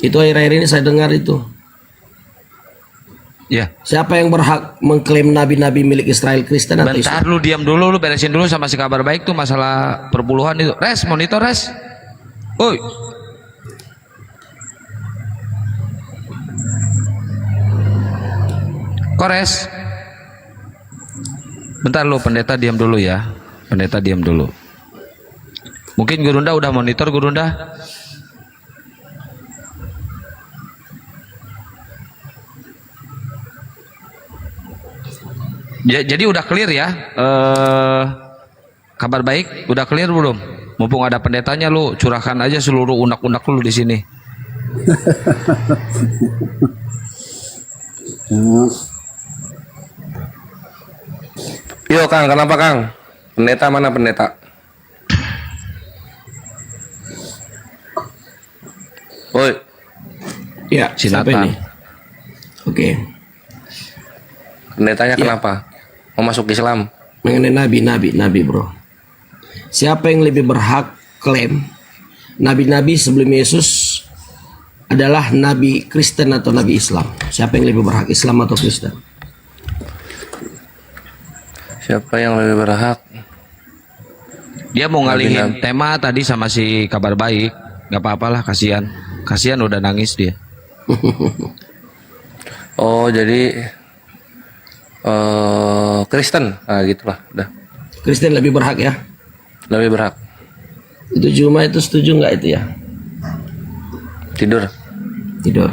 Itu akhir-akhir ini saya dengar itu. Ya. Siapa yang berhak mengklaim nabi-nabi milik Israel Kristen atau Bentar Islam? lu diam dulu, lu beresin dulu sama si Kabar Baik tuh masalah perpuluhan itu. Res, monitor res. Woi. Kores. Bentar lu pendeta diam dulu ya. Pendeta diam dulu. Mungkin Gurunda udah monitor Gurunda. Jadi udah clear ya. Kabar Baik udah clear belum? Mumpung ada pendetanya lu curahkan aja seluruh unak-unak lu di sini. Yo Kang, kenapa Kang? Pendeta mana pendeta? Woi. Ya, siapa ini? Oke. Pendetanya kenapa? Mau masuk Islam? Mengenai nabi bro. Siapa yang lebih berhak klaim nabi-nabi sebelum Yesus adalah nabi Kristen atau nabi Islam? Siapa yang lebih berhak, Islam atau Kristen? Siapa yang lebih berhak? Dia mau ngalihin Nabi-nabi. tema tadi sama si Kabar Baik. Gak apa-apalah, kasihan. Kasihan udah nangis dia. Oh, jadi Kristen. Nah, gitulah, udah. Kristen lebih berhak ya? Lebih berhak. Itu cuma itu setuju nggak itu ya? Tidur. Tidur.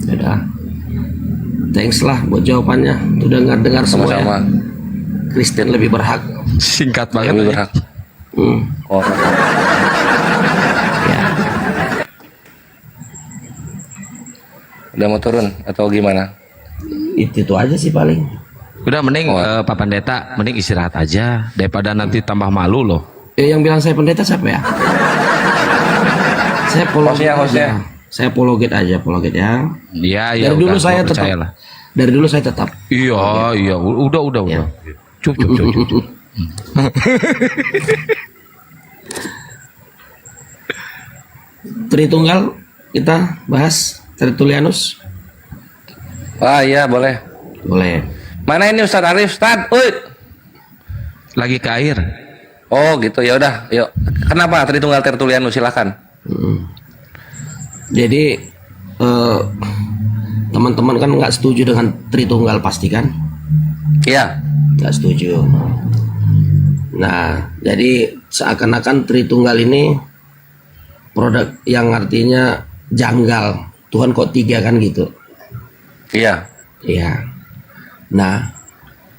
Udah. Thanks lah buat jawabannya. Udah nggak dengar semua ya. Sama-sama. Kristen lebih berhak. Singkat banget. Lebih aja. berhak. Oh. Ya. Udah mau turun atau gimana? Itu aja sih paling. Udah mending Pak Pendeta, mending istirahat aja daripada nanti tambah malu loh. Yang bilang saya pendeta siapa ya? Saya follow Hostnya. Saya apologet aja, apologet ya. Iya, iya. Dari dulu udah, saya gua tetap. percayalah. Dari dulu saya tetap. Iya, iya. Udah. Cup. Tritunggal kita bahas Tertulianus. Ah iya boleh. Boleh. Mana ini Ustaz Arif? Ustaz, lagi ke air. Oh gitu, ya udah, yuk. Kenapa Tritunggal Tertulianus? Silakan. Jadi teman-teman kan nggak setuju dengan Tritunggal pasti kan? Iya. Nggak setuju. Nah, jadi seakan-akan Tritunggal ini produk yang artinya janggal. Tuhan kok 3 kan gitu? Iya. Iya. Nah,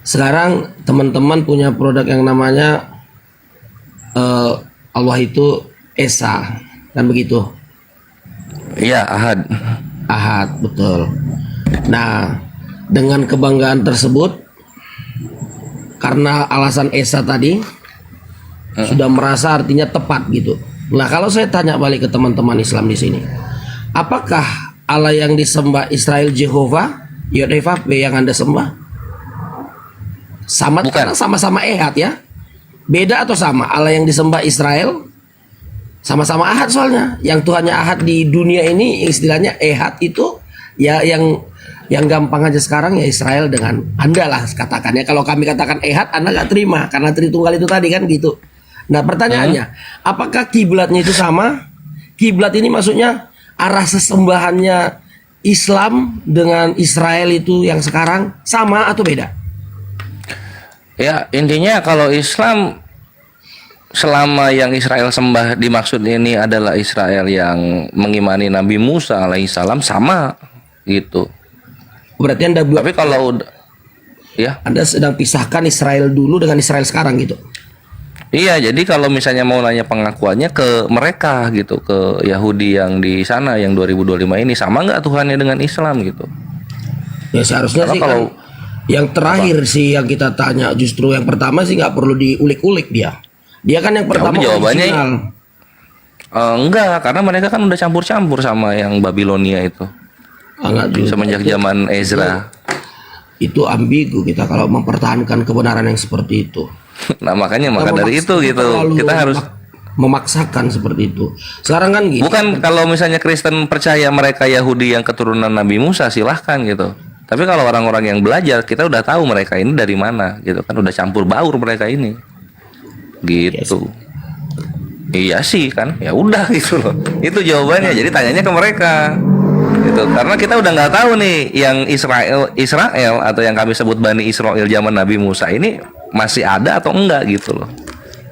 sekarang teman-teman punya produk yang namanya Allah itu Esa, kan begitu? Iya, Ahad. Ahad, betul. Nah, dengan kebanggaan tersebut, karena alasan Esa tadi, sudah merasa artinya tepat gitu. Nah, kalau saya tanya balik ke teman-teman Islam di sini, apakah Allah yang disembah Israel Jehovah, Yod-Heh-Vav yang Anda sembah? Sama, karena sama-sama Ehad ya. Beda atau sama? Allah yang disembah Israel sama-sama Ahad soalnya. Yang Tuhannya Ahad di dunia ini istilahnya Ehad itu ya yang gampang aja sekarang ya Israel dengan Anda lah katakannya. Kalau kami katakan Ehad Anda nggak terima karena Tritunggal itu tadi kan gitu. Nah pertanyaannya, apakah kiblatnya itu sama? Kiblat ini maksudnya arah sesembahannya Islam dengan Israel itu yang sekarang sama atau beda? Ya intinya kalau Islam, selama yang Israel sembah dimaksud ini adalah Israel yang mengimani Nabi Musa alaihissalam, sama gitu. Berarti Anda tapi kalau ya Anda sedang pisahkan Israel dulu dengan Israel sekarang gitu. Iya, jadi kalau misalnya mau nanya pengakuannya ke mereka gitu, ke Yahudi yang di sana yang 2025 ini, sama nggak Tuhannya dengan Islam gitu? Ya seharusnya karena sih kalau kan, yang terakhir sih yang kita tanya, justru yang pertama sih nggak perlu diulik-ulik dia. Dia kan yang pertama jawabannya original. Enggak, karena mereka kan udah campur-campur sama yang Babilonia itu. Enggak juga. Semenjak zaman Ezra. Itu ambigu kita kalau mempertahankan kebenaran yang seperti itu. Nah makanya maka dari itu gitu kita harus memaksakan seperti itu. Sekarang kan gini. Bukan kalau misalnya Kristen percaya mereka Yahudi yang keturunan Nabi Musa, silahkan gitu. Tapi kalau orang-orang yang belajar, kita udah tahu mereka ini dari mana gitu kan, udah campur baur mereka ini. Gitu. Iya sih kan, ya udah gitu loh. Itu jawabannya. Jadi tanyanya ke mereka. Gitu. Karena kita udah nggak tahu nih yang Israel atau yang kami sebut Bani Israel zaman Nabi Musa ini masih ada atau enggak gitu loh.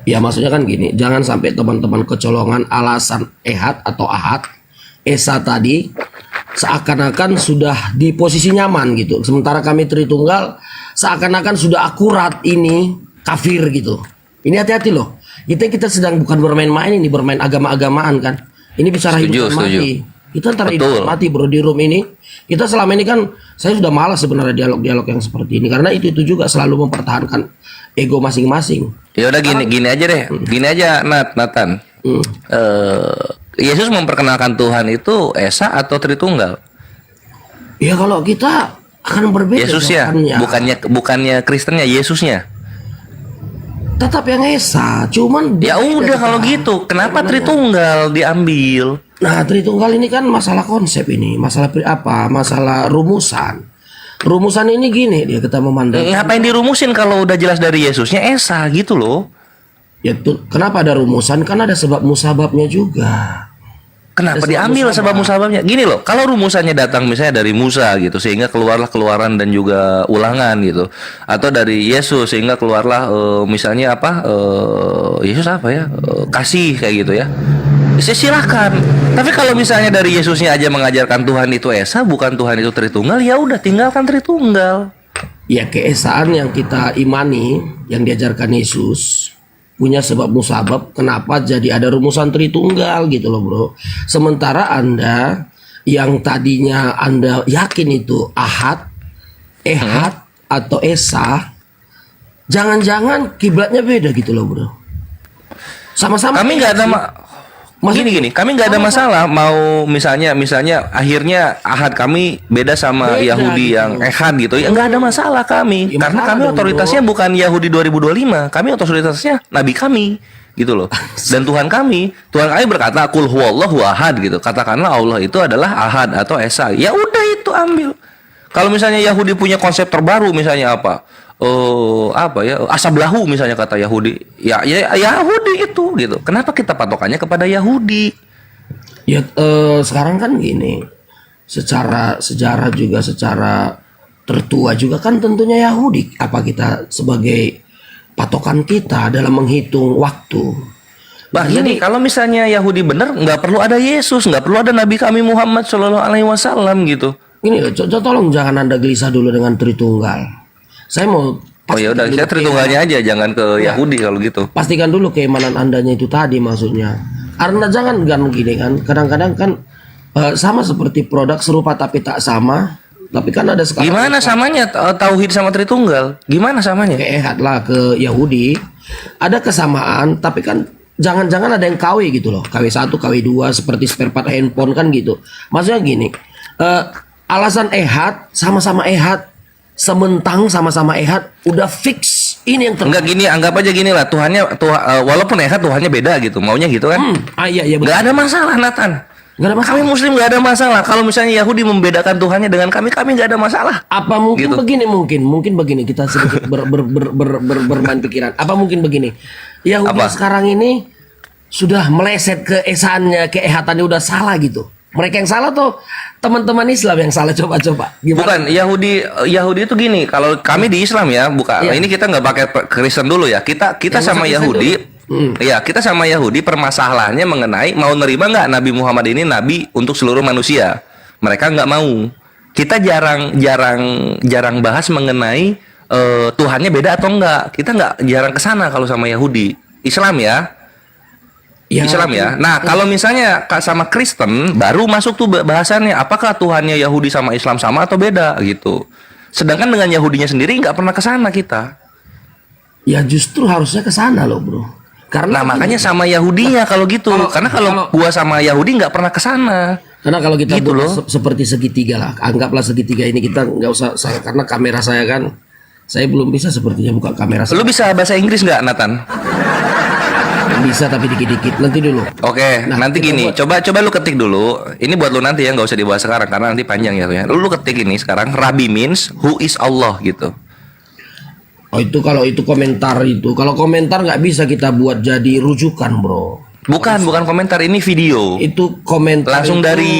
Ya maksudnya kan gini, jangan sampai teman-teman kecolongan alasan Ehad atau Ahad, Esa tadi seakan-akan sudah di posisi nyaman gitu. Sementara kami Tritunggal seakan-akan sudah akurat ini kafir gitu. Ini hati-hati loh. Kita sedang bukan bermain-main ini, bermain agama-agamaan kan. Ini bicara hidup dan mati. Kita antara hidup dan mati bro di room ini. Kita selama ini kan, saya sudah malas sebenarnya dialog-dialog yang seperti ini. Karena itu juga selalu mempertahankan ego masing-masing. Ya udah gini aja deh. Gini aja Nathan. Yesus memperkenalkan Tuhan itu Esa atau Tritunggal? Ya kalau kita akan berbeda. Yesusnya, bukannya Kristennya, Yesusnya. Tetap yang Esa, cuman ya udah kalau gitu, kenapa Tritunggal diambil? Nah, Tritunggal ini kan masalah konsep ini, masalah apa? Masalah rumusan. Rumusan ini gini dia kita memandang. Ngapain dirumusin kalau udah jelas dari Yesusnya Esa gitu loh? Ya tuh, kenapa ada rumusan? Kan ada sebab musababnya juga. Kenapa diambil sebab musababnya? Gini loh, kalau rumusannya datang misalnya dari Musa gitu, sehingga keluarlah Keluaran dan juga Ulangan gitu, atau dari Yesus sehingga keluarlah misalnya apa? Yesus apa ya? Kasih kayak gitu ya. Silakan. Tapi kalau misalnya dari Yesusnya aja mengajarkan Tuhan itu Esa, bukan Tuhan itu Tritunggal, ya udah tinggalkan Tritunggal. Ya keesaan yang kita imani, yang diajarkan Yesus punya sebab musabab, kenapa jadi ada rumusan Tritunggal gitu loh bro. Sementara Anda yang tadinya Anda yakin itu Ahad, Ehad atau Esa, jangan-jangan kiblatnya beda gitu loh bro. Sama-sama kami nggak ada Gini, kami nggak ada masalah mau misalnya akhirnya ahad kami beda sama Beda Yahudi gitu. yang ehad gitu ya, nggak ada masalah kami Ya, karena masalah kami dong, otoritasnya bukan Yahudi 2025, kami otoritasnya Nabi kami gitu loh. Dan Tuhan kami berkata kul huwallahu ahad gitu, katakanlah Allah itu adalah ahad atau esa, ya udah itu ambil. Kalau misalnya Yahudi punya konsep terbaru misalnya apa asablahu misalnya kata Yahudi, ya Yahudi itu gitu. Kenapa kita patokannya kepada Yahudi? Ya sekarang kan gini, secara sejarah juga secara tertua juga kan tentunya Yahudi. Apa kita sebagai patokan kita dalam menghitung waktu? Bah, jadi kalau misalnya Yahudi benar, nggak perlu ada Yesus, nggak perlu ada Nabi kami Muhammad Shallallahu Alaihi Wasallam gitu. Ini loh, tolong jangan Anda gelisah dulu dengan Tritunggal. Saya mau Oh ya udah, saya Tritunggalnya aja, jangan ke Yahudi kalau gitu. pastikan dulu keimanan Andanya itu tadi maksudnya. Karena jangan gini kan, kadang-kadang kan sama seperti produk serupa tapi tak sama. Tapi kan ada sekarang. Gimana samanya tauhid sama Tritunggal? Gimana samanya? Ke ehad lah, ke Yahudi ada kesamaan, tapi kan jangan-jangan ada yang KW gitu loh, KW1, KW2 seperti spare part handphone kan gitu. Maksudnya gini, alasan ehad sama-sama ehad, sementang sama-sama ehad, udah fix ini yang Enggak gini, anggap aja gini lah, walaupun ehad Tuhannya beda gitu, maunya gitu kan? Iya betul. Nggak ada masalah Nathan. Nggak ada masalah. Kami Muslim nggak ada masalah. Kalau misalnya Yahudi membedakan Tuhannya dengan kami nggak ada masalah. Apa mungkin Gitu. begini, mungkin begini kita sedikit bermain pikiran. Apa mungkin begini, Yahudi sekarang ini sudah meleset ke esaannya, ke ehatannya udah salah gitu. Mereka yang salah tuh teman-teman Islam yang salah, coba-coba. Bukan Yahudi itu gini. Kalau kami di Islam ya, bukan. Iya. Ini kita nggak pakai Kristen dulu ya. Kita Ya, sama masa Kristen Yahudi. dulu. Kita sama Yahudi permasalahannya mengenai mau nerima nggak Nabi Muhammad ini nabi untuk seluruh manusia. Mereka nggak mau. Kita jarang bahas mengenai Tuhannya beda atau enggak. Kita jarang kesana kalau sama Yahudi. Islam ya. Islam ya. Nah, kalau misalnya sama Kristen baru masuk tuh bahasannya apakah Tuhannya Yahudi sama Islam sama atau beda gitu. Sedangkan dengan Yahudinya sendiri nggak pernah kesana kita. Ya justru harusnya kesana loh bro. Karena makanya sama Yahudinya kalau gitu. Karena kalau gua sama Yahudi nggak pernah kesana. Karena kalau kita gitu loh. Seperti segitiga lah, anggaplah segitiga ini kita nggak usah karena kamera saya kan, saya belum bisa sepertinya buka kamera. Lu bisa bahasa Inggris nggak, Nathan? Bisa tapi dikit-dikit. Nanti dulu. Oke, nanti gini. Coba lu ketik dulu. Ini buat lu nanti ya, nggak usah dibahas sekarang karena nanti panjang ya. Lu ketik ini sekarang. Rabbi means who is Allah gitu. Oh itu kalau itu komentar itu. Kalau komentar nggak bisa kita buat jadi rujukan bro. Bukan komentar, ini video. Itu komentar langsung itu, dari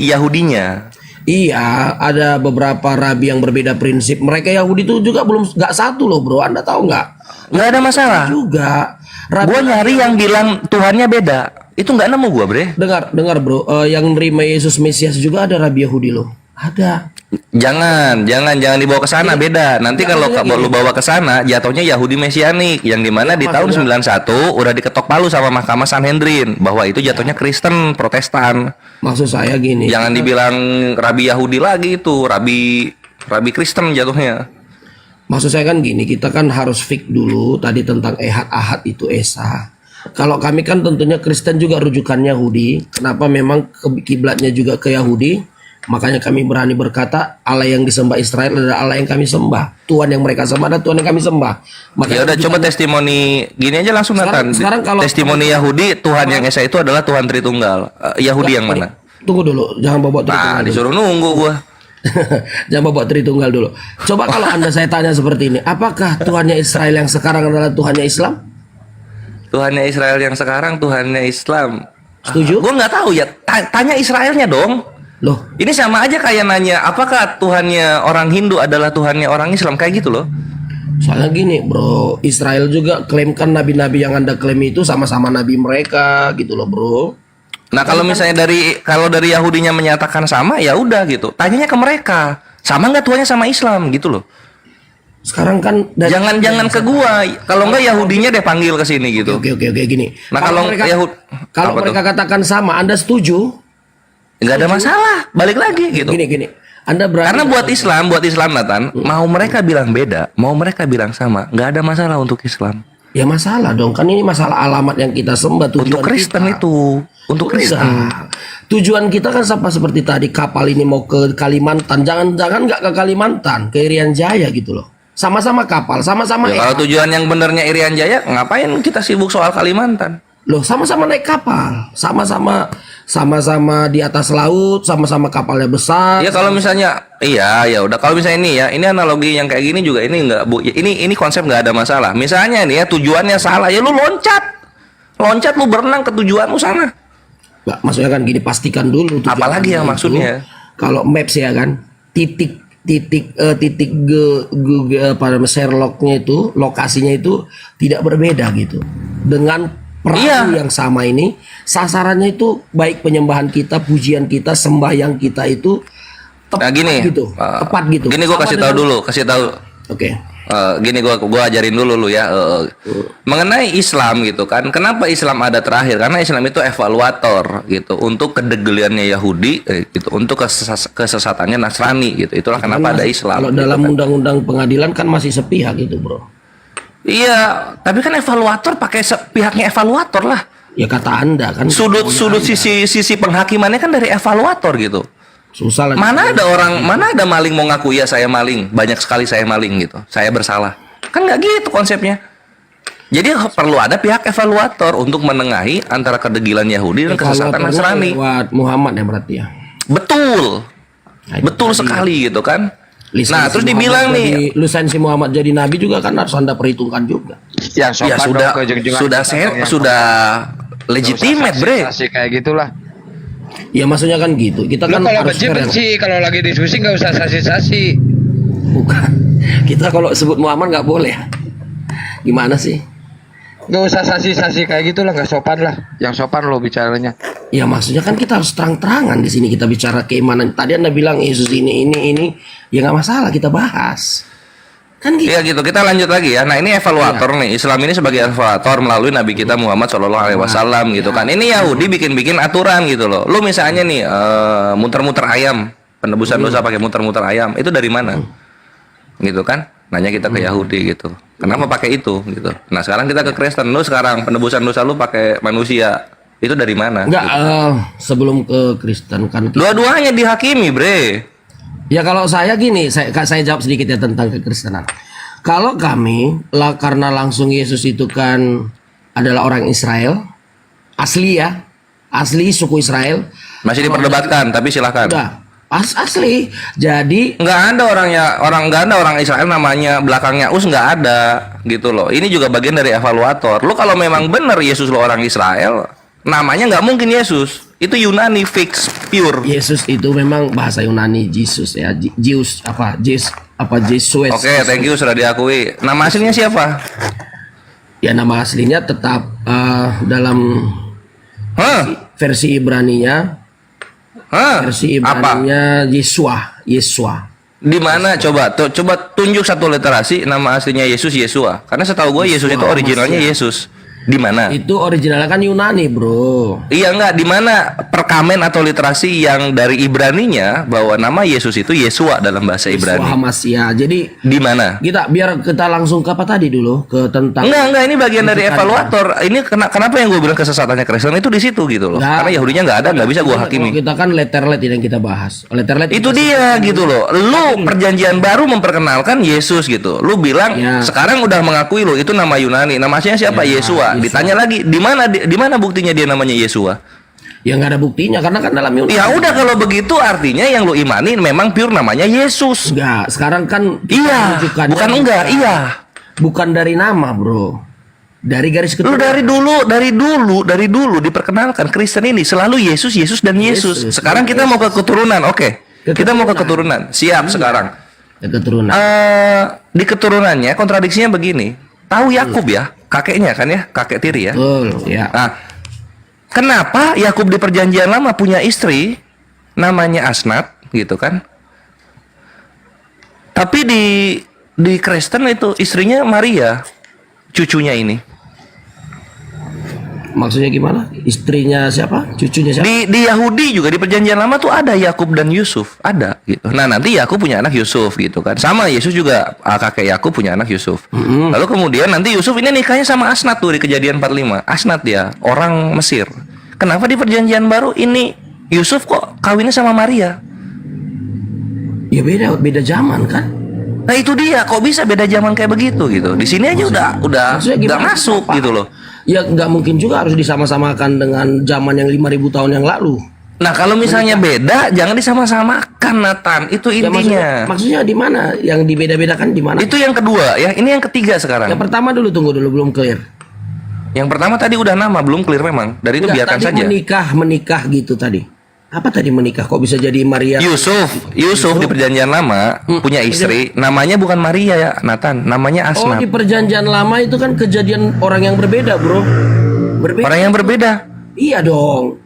Yahudinya. Iya, ada beberapa rabi yang berbeda prinsip. Mereka Yahudi itu juga belum nggak satu loh bro. Anda tahu nggak? Nggak ada masalah. Juga. Gua nyari yang bilang Tuhannya beda. Itu nggak nemu gua bre. Dengar bro. Yang nerima Yesus Mesias juga ada rabi Yahudi loh. Ada. Jangan dibawa ke sana, beda. Nanti kalau lu bawa ke sana jatuhnya Yahudi Mesianik yang dimana di tahun 91 udah diketok palu sama Mahkamah Sanhedrin bahwa itu jatuhnya Kristen Protestan. Maksud saya gini. Jangan dibilang rabi Yahudi lagi itu, rabi Kristen jatuhnya. Maksud saya kan gini, kita kan harus fix dulu tadi tentang ehad ahad itu esa. Kalau kami kan tentunya Kristen juga rujukan Yahudi. Kenapa memang kiblatnya juga ke Yahudi? Makanya kami berani berkata Allah yang disembah Israel adalah Allah yang kami sembah. Tuhan yang mereka sembah adalah Tuhan yang kami sembah. Ya udah coba testimoni gini aja langsung Nathan. Sekarang kalau testimoni Yahudi Tuhan yang Esa itu adalah Tuhan Tritunggal. Yahudi yang mana? Tunggu dulu, jangan bawa Tritunggal. Nah, disuruh nunggu gua. Jangan bawa Tritunggal dulu. Coba kalau Anda saya tanya seperti ini, apakah Tuhannya Israel yang sekarang adalah Tuhannya Islam? Tuhannya Israel yang sekarang Tuhannya Islam. Setuju? Gua nggak tahu ya. Tanya Israelnya dong. Loh, ini sama aja kayak nanya apakah Tuhannya orang Hindu adalah Tuhannya orang Islam, kayak gitu loh. Soalnya gini bro, Israel juga klaimkan nabi-nabi yang Anda klaim itu sama-sama nabi mereka gitu loh bro. Nah kalau misalnya dari Yahudinya menyatakan sama, ya udah gitu. Tanyanya ke mereka, sama nggak Tuhannya sama Islam gitu loh. Sekarang kan jangan ke gua. Kalau enggak Yahudinya deh panggil ke sini gitu. Oke gini. Nah kalau mereka katakan sama, Anda setuju? Nggak ada masalah, balik lagi gitu. Gini. Anda berani. Karena buat Islam Nathan, mau mereka bilang beda, mau mereka bilang sama, nggak ada masalah untuk Islam. Ya masalah dong, kan ini masalah alamat yang kita sembah, tujuan Untuk Kristen kita. itu, untuk Kristen. Enggak. Tujuan kita kan sama seperti tadi, kapal ini mau ke Kalimantan, jangan-jangan nggak ke Kalimantan, ke Irian Jaya gitu loh. Sama-sama kapal, sama-sama Ya, kalau tujuan yang benernya Irian Jaya, ngapain kita sibuk soal Kalimantan? loh, sama-sama naik kapal, sama-sama di atas laut, sama-sama kapalnya besar. Ya kalau misalnya, iya ya udah, kalau misalnya ini ya, ini analogi yang kayak gini juga ini enggak bu, ini konsep nggak ada masalah. Misalnya nih ya tujuannya salah, ya lu loncat lu berenang ke tujuanmu sana. Nggak, maksudnya kan gini, pastikan dulu. Apalagi yang maksudnya? Kalau maps ya kan, titik pada Sherlocknya itu, lokasinya itu tidak berbeda gitu. Dengan perahu yang sama ini, sasarannya itu baik penyembahan kita, pujian kita, sembahyang kita itu tepat gitu, tepat gitu. Gini gua kasih tahu. Oke. Gini gua ajarin dulu lu ya mengenai Islam gitu kan. Kenapa Islam ada terakhir? Karena Islam itu evaluator gitu untuk kedegeliannya Yahudi gitu, untuk kesesatannya Nasrani gitu. Itulah kenapa ada Islam. Kalau gitu dalam kan. undang-undang pengadilan kan masih sepihak gitu, bro. Iya, tapi kan evaluator pakai pihaknya evaluator lah. Ya kata Anda kan. Sudut sisi penghakimannya kan dari evaluator gitu. Susah lah. Mana ada maling mau ngaku ya saya maling, banyak sekali saya maling gitu, saya bersalah. Kan nggak gitu konsepnya. Jadi perlu ada pihak evaluator untuk menengahi antara kedegilan Yahudi dan kesesatan Nasrani. Lewat Muhammad ya berarti ya. Betul, betul sekali gitu kan. Nah terus dibilang nih, lisensi Muhammad jadi nabi juga kan harus Anda perhitungkan juga. Ya, ya sudah legitimate bre. Kayak gitulah. Ya maksudnya kan gitu. Kita Lu kan kalau harus benci, kalau lagi diskusi nggak usah sasi-sasi. Bukan. Kita kalau sebut Muhammad nggak boleh. Gimana sih? Nggak usah sasi-sasi kayak gitulah, nggak sopan lah. Yang sopan lo bicaranya. Ya maksudnya kan kita harus terang-terangan di sini, kita bicara keimanan. Tadi Anda bilang Yesus ini, ya nggak masalah kita bahas. Kan gitu. Ya gitu, kita lanjut lagi ya. Nah ini evaluator nih, Islam ini sebagai evaluator melalui Nabi kita Muhammad SAW gitu kan. Ini Yahudi bikin aturan gitu loh. Lu misalnya nih muter-muter ayam, penebusan dosa pakai muter-muter ayam, itu dari mana? Gitu kan? Nanya kita ke Yahudi gitu. Kenapa pakai itu gitu? Nah sekarang kita ke Kristen, lu sekarang penebusan dosa lu pakai manusia, itu dari mana? Enggak, gitu. Sebelum ke Kristen kan. Dua-duanya dihakimi, bre. Ya kalau saya gini, saya jawab sedikit ya tentang kekristenan. Kalau kami karena langsung Yesus itu kan adalah orang Israel, asli ya, asli suku Israel. Masih diperdebatkan, tapi silahkan. Udah, asli. Jadi nggak ada orang Israel namanya belakangnya Us, nggak ada gitu loh. Ini juga bagian dari evaluator. Lu kalau memang benar Yesus lo orang Israel, namanya nggak mungkin Yesus. Itu Yunani fix pure. Yesus itu memang bahasa Yunani Jesus ya, Zeus Jesus. Oke, thank you sudah diakui. Nama aslinya siapa? Ya nama aslinya tetap dalam versi Ibraninya. Versi Ibraninya Yesua. Di mana coba tunjuk satu literasi nama aslinya Yesus Yesua. Karena setahu gue Yesus itu originalnya Yesus. Di mana? Itu originalnya kan Yunani, bro. Iya enggak, di mana perkamen atau literasi yang dari Ibraninya bahwa nama Yesus itu Yesua dalam bahasa Ibrani. Yesua Hamasya. Jadi di mana? Biar kita langsung ke apa tadi dulu, ke tentang. Enggak, ini bagian dari evaluator. Ini kenapa yang gue bilang kesesatannya Kristen itu di situ gitu loh. Karena Yahudinya nggak ada, nggak bisa gue hakimi. Kita kan letterlet yang kita bahas. Letterlet itu dia gitu loh. Lu perjanjian baru memperkenalkan Yesus gitu. Lu bilang sekarang udah mengakui lo itu nama Yunani. Nama aslinya siapa? Yesua. Ditanya lagi di mana buktinya dia namanya Yesua? Ya nggak ada buktinya karena kan dalam Yunani. Ya udah kalau begitu artinya yang lu imani memang pure namanya Yesus. Enggak, sekarang kan iya. Bukan enggak, iya. Bukan dari nama, bro. Dari garis keturunan. Lu dari dulu diperkenalkan Kristen ini selalu Yesus dan Yesus. Sekarang kita mau ke keturunan, oke. Kita mau ke keturunan. Siap sekarang. Keturunan. Di keturunannya kontradiksinya begini. Tahu Yakub ya, kakeknya kan ya, kakek tiri ya. Ya. Nah, kenapa Yakub di perjanjian lama punya istri namanya Asnat gitu kan? Tapi di Kristen itu istrinya Maria, cucunya ini. Maksudnya gimana? Istrinya siapa? Cucunya siapa? Di Yahudi juga di perjanjian lama tuh ada Yakub dan Yusuf, ada gitu. Nah, nanti Yakub punya anak Yusuf gitu kan. Sama Yesus juga kakek Yakub punya anak Yusuf. Lalu kemudian nanti Yusuf ini nikahnya sama Asnat tuh di Kejadian 45. Asnat dia, orang Mesir. Kenapa di perjanjian baru ini Yusuf kok kawinnya sama Maria? Ya beda zaman kan. Nah itu dia, kok bisa beda zaman kayak begitu gitu. Di sini aja udah masuk gitu loh. Ya nggak mungkin juga harus disama-samakan dengan zaman yang 5.000 tahun yang lalu. Nah kalau misalnya beda, jangan disama-samakan, Nathan. Itu Ya, intinya. maksudnya di mana? Yang dibeda-bedakan di mana? Itu yang kedua ya. Ini yang ketiga sekarang. Yang pertama dulu, tunggu dulu, belum clear. Yang pertama tadi udah nama, belum clear memang. Dari itu Enggak, biarkan tadi saja. menikah gitu tadi. Apa tadi menikah? Kok bisa jadi Maria? Yusuf di perjanjian lama punya istri, namanya bukan Maria ya, Nathan. Namanya Oh, Asnat. di perjanjian lama itu kan kejadian orang yang berbeda, bro. Berbeda. Orang yang berbeda. Iya dong.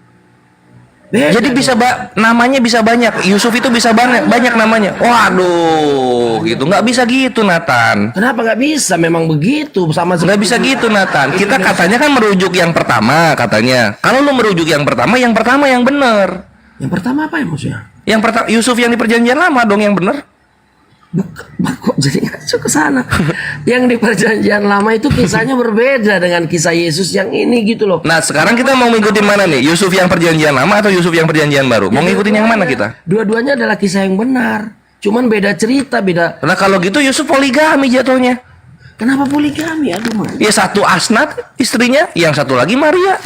Beda Jadi bisa namanya bisa banyak. Yusuf itu bisa banyak namanya. Waduh, gitu. Nggak bisa gitu, Nathan. Kenapa nggak bisa? Memang begitu sama. Nggak bisa gitu, Nathan. Kita katanya kan merujuk yang pertama katanya. Kalau lu merujuk yang pertama yang benar. Yang pertama apa ya maksudnya? Yang pertama Yusuf yang di perjanjian lama dong yang benar. Kok jadi ngaco ke sana? Yang di perjanjian lama itu kisahnya berbeda dengan kisah Yesus yang ini gitu loh. Nah, sekarang kita mau ngikutin mana nih? Yusuf yang perjanjian lama atau Yusuf yang perjanjian baru? Mau ngikutin yang mana kita? Dua-duanya adalah kisah yang benar. Cuman beda cerita, beda. Nah, kalau gitu Yusuf poligami jatuhnya. Kenapa poligami? Aduh, man. Ya satu Asnat istrinya, yang satu lagi Maria.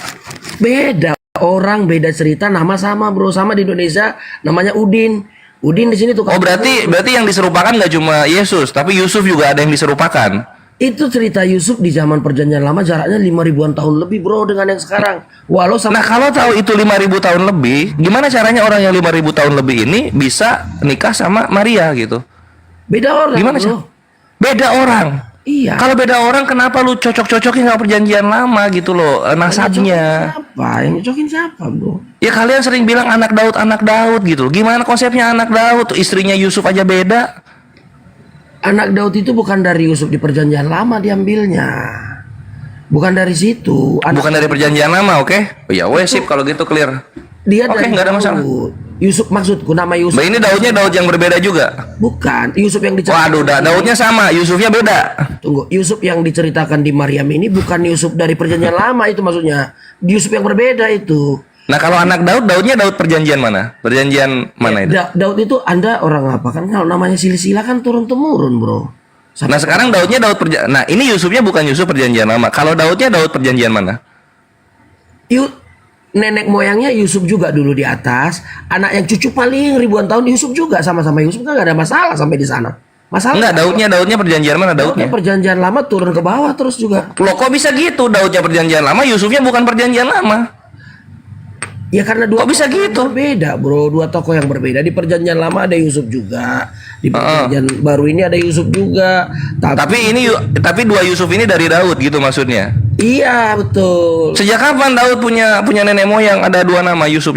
Beda orang, beda cerita, nama sama, bro. Sama di Indonesia namanya Udin. Udin di sini tuh. Oh, berarti yang diserupakan nggak cuma Yesus, tapi Yusuf juga ada yang diserupakan. Itu cerita Yusuf di zaman perjanjian lama jaraknya 5.000-an tahun lebih, bro, dengan yang sekarang. Walau sama. Nah, kalau tahu itu 5.000 tahun lebih, gimana caranya orang yang 5.000 tahun lebih ini bisa nikah sama Maria gitu? Beda orang. Gimana sih? Beda orang. Iya. Kalau beda orang, kenapa lu cocok-cocokin sama perjanjian lama gitu loh, nasabnya? Siapa? Yang nyocokin siapa, bro? Ya kalian sering bilang anak Daud gitu. Gimana konsepnya anak Daud? Istrinya Yusuf aja beda. Anak Daud itu bukan dari Yusuf di perjanjian lama diambilnya. Bukan dari situ. Bukan dari perjanjian lama, oke? Oh, ya sip kalau gitu clear. Dia Oke, dari nggak ada Daud. masalah. Yusuf maksudku nama Yusuf. Ini Daudnya Daud yang berbeda juga. Bukan, Yusuf yang diceritakan. Waduh, Daudnya sama, Yusufnya beda. Tunggu, Yusuf yang diceritakan di Maryam ini bukan Yusuf dari perjanjian lama itu maksudnya. Yusuf yang berbeda itu. Nah, kalau anak Daudnya Daud perjanjian mana? Perjanjian mana itu? Daud itu Anda orang apa kan? Kalau namanya silsilah kan turun temurun, bro. Nah, sekarang Daudnya Daud perjanjian. Nah, ini Yusufnya bukan Yusuf perjanjian lama. Kalau Daudnya Daud perjanjian mana? Nenek moyangnya Yusuf juga dulu di atas. Anak yang cucu paling ribuan tahun Yusuf juga sama-sama Yusuf, kan gak ada masalah sampai di sana. Masalah enggak, Daudnya perjanjian mana Daudnya? Perjanjian lama turun ke bawah terus juga. Loh, kok bisa gitu? Daudnya perjanjian lama, Yusufnya bukan perjanjian lama. Ya karena dua kok bisa gitu? Beda, bro. Dua tokoh yang berbeda. Di perjanjian lama ada Yusuf juga. Di perjanjian baru ini ada Yusuf juga. Tapi dua Yusuf ini dari Daud gitu maksudnya. Iya, betul. Sejak kapan Daud punya nenek moyang ada dua nama Yusuf?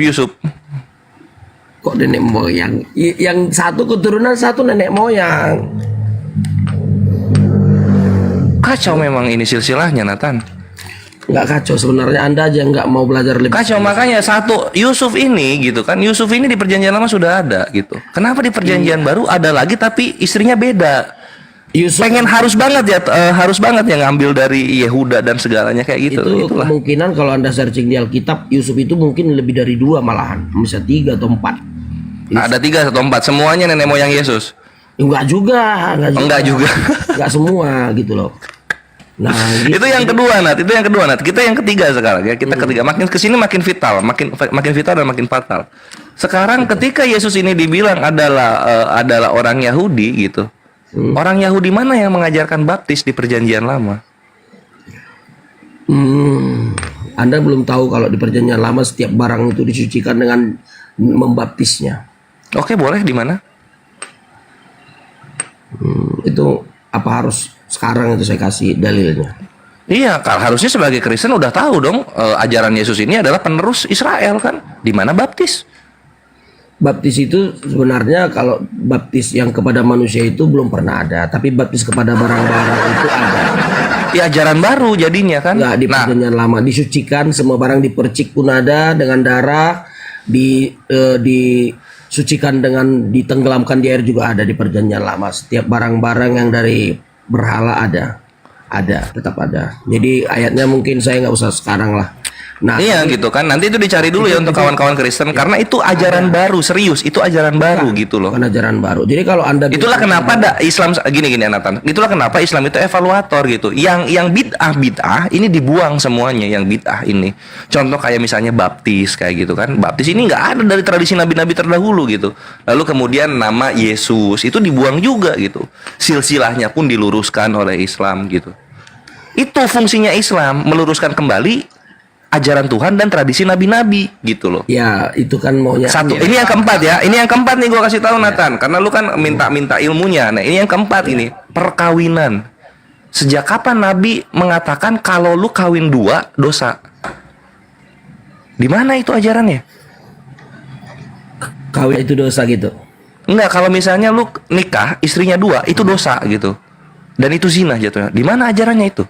Kok nenek moyang? Yang satu keturunan, satu nenek moyang. Kacau memang ini silsilahnya, Nathan. Nggak kacau sebenarnya, Anda aja nggak mau belajar lebih. Kacau, makanya satu Yusuf ini gitu kan. Yusuf ini di perjanjian lama sudah ada gitu. Kenapa di perjanjian baru ada lagi tapi istrinya beda? Yusuf pengen harus banget ya ngambil dari Yehuda dan segalanya kayak gitu. Itu kemungkinan kalau Anda searching di Alkitab, Yusuf itu mungkin lebih dari 2 malahan, bisa 3 atau 4. Ada 3 atau 4, semuanya nenek moyang Yesus. Enggak juga. Enggak semua gitu loh. Nah, gitu. Itu yang kedua, Nat. Kita yang ketiga sekarang ya. Kita ketiga, makin kesini makin vital, makin vital dan makin fatal. Sekarang ketika Yesus ini dibilang adalah orang Yahudi gitu. Orang Yahudi mana yang mengajarkan baptis di perjanjian lama? Anda belum tahu kalau di perjanjian lama setiap barang itu disucikan dengan membaptisnya. Oke, boleh di mana? Itu apa harus sekarang itu saya kasih dalilnya? Iya, harusnya sebagai Kristen udah tahu dong ajaran Yesus ini adalah penerus Israel kan? Di mana baptis? Baptis itu sebenarnya kalau baptis yang kepada manusia itu belum pernah ada, tapi baptis kepada barang-barang itu ada. Ya ajaran baru jadinya kan. Nggak di perjanjian lama disucikan, semua barang dipercik pun ada dengan darah, disucikan dengan ditenggelamkan di air juga ada di perjanjian lama. Setiap barang-barang yang dari berhala ada, tetap ada. Jadi ayatnya mungkin saya nggak usah sekarang lah. Nah, iya gitu kan. Nanti itu dicari dulu ya untuk kawan-kawan Kristen karena itu ajaran baru, serius. Itu ajaran baru gitu loh. Bukan ajaran baru. Jadi kalau Anda itulah kenapa Islam gini Nathan. Itulah kenapa Islam itu evaluator gitu. Yang bid'ah ini dibuang semuanya yang bid'ah ini. Contoh kayak misalnya baptis kayak gitu kan. Baptis ini nggak ada dari tradisi nabi-nabi terdahulu gitu. Lalu kemudian nama Yesus itu dibuang juga gitu. Silsilahnya pun diluruskan oleh Islam gitu. Itu fungsinya Islam, meluruskan kembali ajaran Tuhan dan tradisi nabi-nabi gitu loh. Ya, itu kan maunya. Satu. Ini yang keempat ya. Ini yang keempat nih gue kasih tahu Nathan. Karena lu kan minta ilmunya. Nah, ini yang keempat ini. Perkawinan. Sejak kapan Nabi mengatakan kalau lu kawin 2 dosa? Di mana itu ajarannya? Kawin itu dosa gitu. Enggak, kalau misalnya lu nikah istrinya 2 itu dosa gitu. Dan itu zina jatuhnya. Di mana ajarannya itu?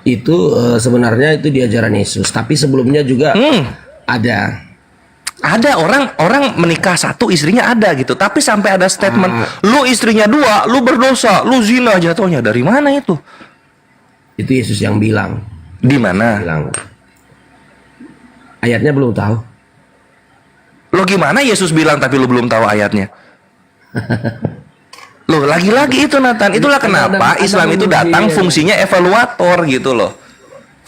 Itu sebenarnya itu di ajaran Yesus, tapi sebelumnya juga ada orang menikah 1 istrinya ada gitu, tapi sampai ada statement lu istrinya 2 lu berdosa, lu zina jatuhnya. Dari mana itu? Itu Yesus yang bilang. Di mana? Bilang. Ayatnya belum tahu. Lo gimana Yesus bilang tapi lu belum tahu ayatnya? Loh, lagi-lagi itu Nathan, itulah kenapa Islam itu datang fungsinya evaluator gitu loh.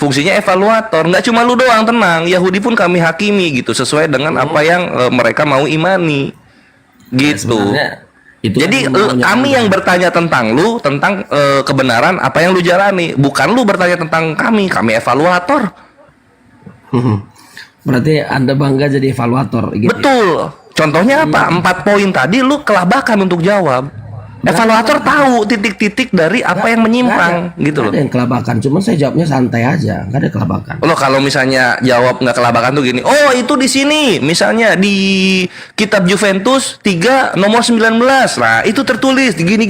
Fungsinya evaluator, nggak cuma lu doang, tenang. Yahudi pun kami hakimi gitu sesuai dengan apa yang mereka mau imani. Gitu. Jadi kami yang bertanya tentang lu, tentang kebenaran apa yang lu jalani, bukan lu bertanya tentang kami evaluator. Berarti Anda bangga jadi evaluator gitu. Betul. Contohnya apa? 4 poin tadi lu kelabakan untuk jawab. Evaluator tahu titik-titik dari apa yang menyimpang gitu loh. Ada yang kelabakan, cuman saya jawabnya santai aja, nggak ada kelabakan. Loh, kalau misalnya jawab nggak kelabakan tuh gini, oh itu di sini, misalnya di kitab Juventus 3 nomor 19, nah itu tertulis gini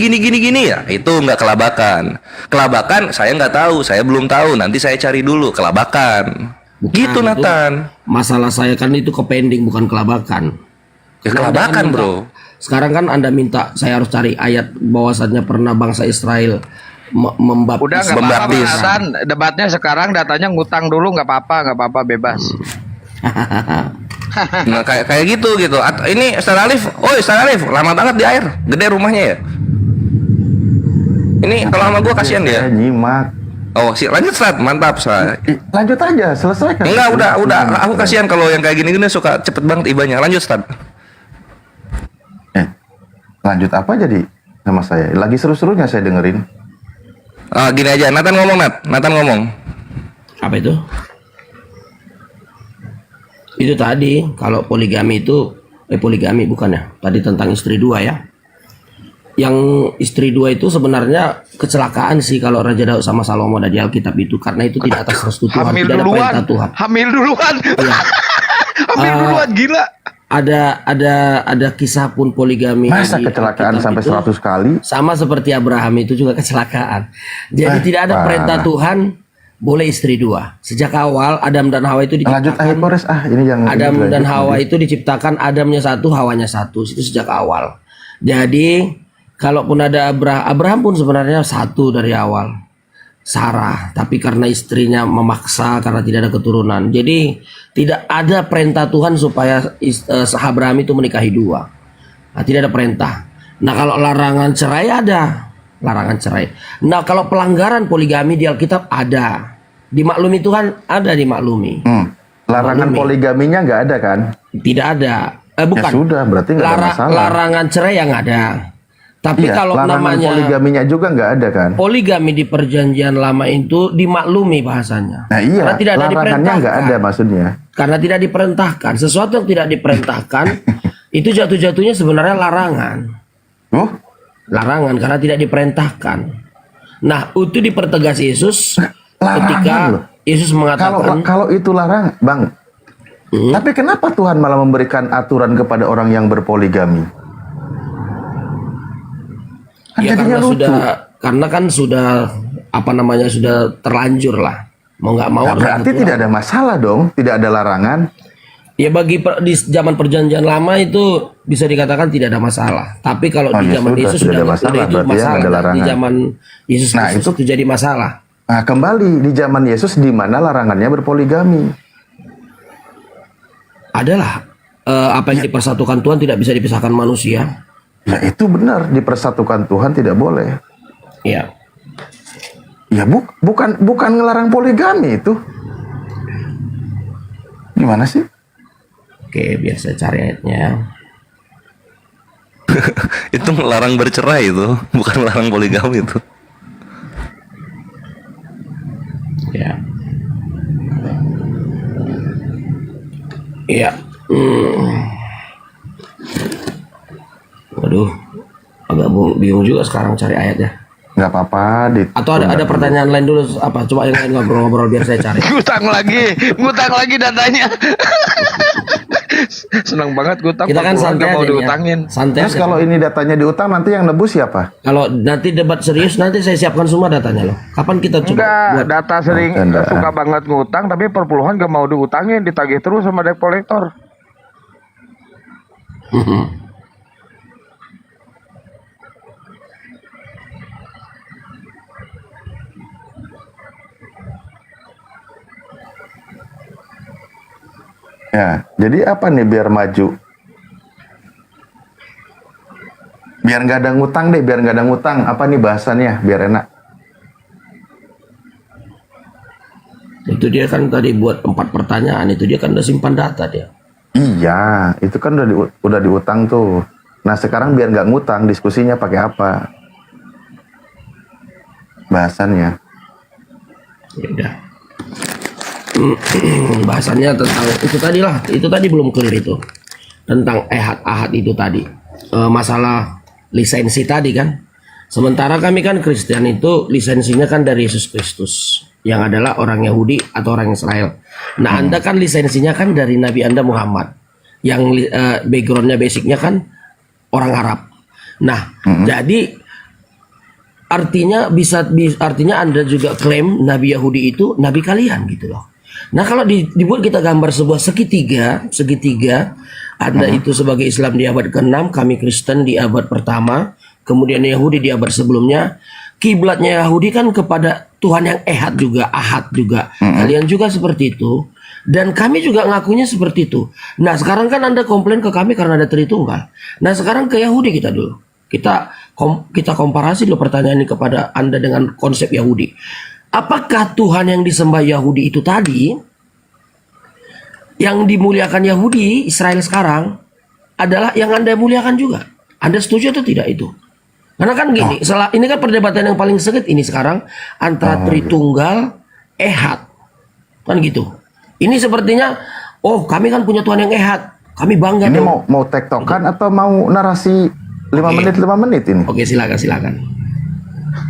ya, itu nggak kelabakan. Kelabakan saya nggak tahu, saya belum tahu, nanti saya cari dulu kelabakan. Bukan, gitu Nathan. Masalah saya kan itu ke pending, bukan kelabakan. Ya, kelabakan bro. Sekarang kan Anda minta saya harus cari ayat bahwasannya pernah bangsa Israel membaptis. Udah nggak apa-apa Nathan, debatnya sekarang datanya ngutang dulu nggak apa-apa bebas. Nah kayak gitu. Ini Ustaz Alif, Ustaz Alif lama banget di air, gede rumahnya ya. Ini kalau sama gue kasihan dia. Nyimak. Oh, lanjut Ustaz, mantap Ustaz. Lanjut aja, selesaikan. Enggak, udah. Aku kasihan kalau yang kayak gini suka cepet banget ibanya. Lanjut Ustaz. Lanjut apa jadi sama saya? Lagi seru-serunya saya dengerin. Gini aja, Nathan ngomong. Nathan ngomong. Apa itu? Itu tadi kalau poligami itu poligami bukan ya? Tadi tentang istri 2 ya. Yang istri 2 itu sebenarnya kecelakaan sih kalau Raja Daud sama Salomo ada di Alkitab itu, karena itu tidak atas restu Tuhan, tidak ada perintah Tuhan. Hamil duluan. Iya. Hamil duluan, gila. Ada kisah pun poligami. Masa kecelakaan sampai 100 kali? Sama seperti Abraham itu juga kecelakaan. Jadi tidak ada perintah Tuhan boleh istri 2. Sejak awal Adam dan Hawa itu diciptakan. Lanjut ayat Kores, ini yang Adam dan Hawa itu diciptakan, Adamnya 1, Hawanya 1. Itu sejak awal. Jadi kalaupun ada Abraham pun sebenarnya 1 dari awal. Sarah, tapi karena istrinya memaksa karena tidak ada keturunan. Jadi tidak ada perintah Tuhan supaya Abraham itu menikahi 2. Nah, tidak ada perintah. Nah, kalau larangan cerai ada. Larangan cerai. Nah, kalau pelanggaran poligami di Alkitab ada. Dimaklumi Tuhan ada dimaklumi. Larangan poligaminya nggak ada kan? Tidak ada. Bukan. Ya sudah, berarti nggak ada masalah. Larangan cerai yang ada. Tapi kalau namanya poligaminya juga nggak ada kan? Poligami di perjanjian lama itu dimaklumi bahasanya. Nah iya, karena tidak ada larangannya nggak ada maksudnya. Karena tidak diperintahkan. Sesuatu yang tidak diperintahkan itu jatuh-jatuhnya sebenarnya larangan. Larangan karena tidak diperintahkan. Nah, itu dipertegas Yesus ketika Yesus mengatakan kalau itu larangan, Bang. Tapi kenapa Tuhan malah memberikan aturan kepada orang yang berpoligami? Ya karena karena kan sudah apa namanya sudah terlanjur lah, mau nggak mau. Nah, berarti tidak ada masalah dong, tidak ada larangan. Ya di zaman perjanjian lama itu bisa dikatakan tidak ada masalah. Tapi kalau di zaman Yesus sudah ada masalah, itu berarti masalah. ada larangan. Di zaman Yesus Nah, Kristus itu jadi masalah. Nah, kembali di zaman Yesus di mana larangannya berpoligami? Adalah apa yang dipersatukan Tuhan tidak bisa dipisahkan manusia. Ya itu benar, dipersatukan Tuhan tidak boleh. Ya. Ya bukan ngelarang poligami itu. Gimana sih? Oke, biar saya cari ayatnya. Itu melarang bercerai itu, bukan melarang poligami itu. Ya. Iya. Waduh, agak bingung juga sekarang cari ayatnya. Nggak apa-apa. Atau ada pertanyaan lain dulu apa? Coba yang lain ngobrol-ngobrol biar saya cari. ngutang lagi datanya. Senang banget ngutang. Kita kan santai mau aja, diutangin. Santai. Terus kalau ini datanya diutang nanti yang nebus siapa? Kalau nanti debat serius nanti saya siapkan semua datanya loh. Kapan kita coba Enggak, data sering suka banget ngutang tapi perpuluhan gak mau diutangin, ditagih terus sama debt collector. Ya, jadi apa nih biar maju? Biar nggak ada ngutang deh, biar nggak ada ngutang. Apa nih bahasannya? Biar enak. Itu dia kan tadi buat 4 pertanyaan, itu dia kan udah simpan data dia. Iya, itu kan udah diutang tuh. Nah sekarang biar nggak ngutang, diskusinya pakai apa? Bahasannya. Ya udah. Bahasannya tentang itu tadi belum clear itu tentang ahad itu tadi masalah lisensi tadi kan. Sementara kami kan Kristen itu lisensinya kan dari Yesus Kristus yang adalah orang Yahudi atau orang Israel. Nah Anda kan lisensinya kan dari Nabi Anda Muhammad yang backgroundnya basicnya kan orang Arab. Nah jadi artinya Anda juga klaim Nabi Yahudi itu Nabi kalian gitu loh. Nah kalau dibuat kita gambar sebuah segitiga, Anda itu sebagai Islam di abad ke-6, kami Kristen di abad pertama, kemudian Yahudi di abad sebelumnya. Kiblatnya Yahudi kan kepada Tuhan yang ahad juga. Kalian juga seperti itu. Dan kami juga ngakunya seperti itu. Nah sekarang kan Anda komplain ke kami karena ada Tritunggal. Nah sekarang ke Yahudi kita dulu. Kita komparasi dulu pertanyaan ini kepada Anda dengan konsep Yahudi. Apakah Tuhan yang disembah Yahudi itu tadi, yang dimuliakan Yahudi, Israel sekarang, adalah yang Anda muliakan juga? Anda setuju atau tidak itu? Karena kan gini, ini kan perdebatan yang paling sengit ini sekarang, antara Tritunggal, Ehad. Kan gitu. Ini sepertinya, oh kami kan punya Tuhan yang Ehad, kami bangga. Ini mau tektokan atau mau narasi 5 menit ini? Oke, silakan.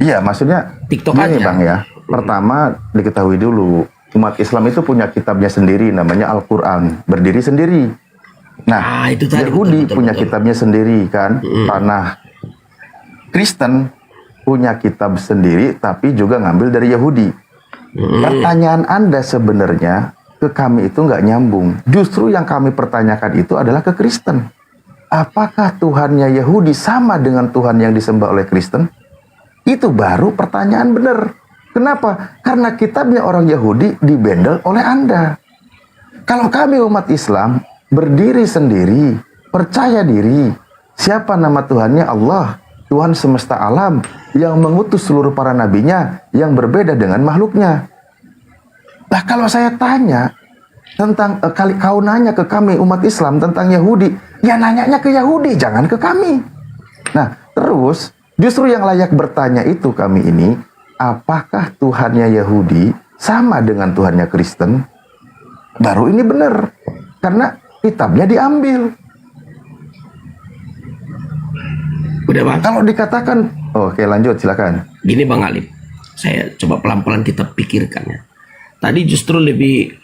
Iya, maksudnya TikTok gini aja. Bang ya. Pertama diketahui dulu, umat Islam itu punya kitabnya sendiri namanya Al-Qur'an, berdiri sendiri. Nah, itu tadi, Yahudi punya kitabnya sendiri kan, tanah. Kristen punya kitab sendiri tapi juga ngambil dari Yahudi. Pertanyaan Anda sebenarnya ke kami itu nggak nyambung. Justru yang kami pertanyakan itu adalah ke Kristen. Apakah Tuhannya Yahudi sama dengan Tuhan yang disembah oleh Kristen? Itu baru pertanyaan benar. Kenapa? Karena kitabnya orang Yahudi dibendel oleh Anda. Kalau kami umat Islam berdiri sendiri, percaya diri, siapa nama Tuhannya? Allah, Tuhan semesta alam yang mengutus seluruh para nabinya yang berbeda dengan makhluknya. Nah kalau saya tanya tentang kau nanya ke kami umat Islam tentang Yahudi, ya nanyanya ke Yahudi, jangan ke kami. Nah terus justru yang layak bertanya itu kami ini, apakah Tuhannya Yahudi sama dengan Tuhannya Kristen? Baru ini benar, karena kitabnya diambil. Udah Bang. Kalau dikatakan, oke lanjut silakan. Gini Bang Alif, saya coba pelan-pelan kita pikirkan ya. Tadi justru lebih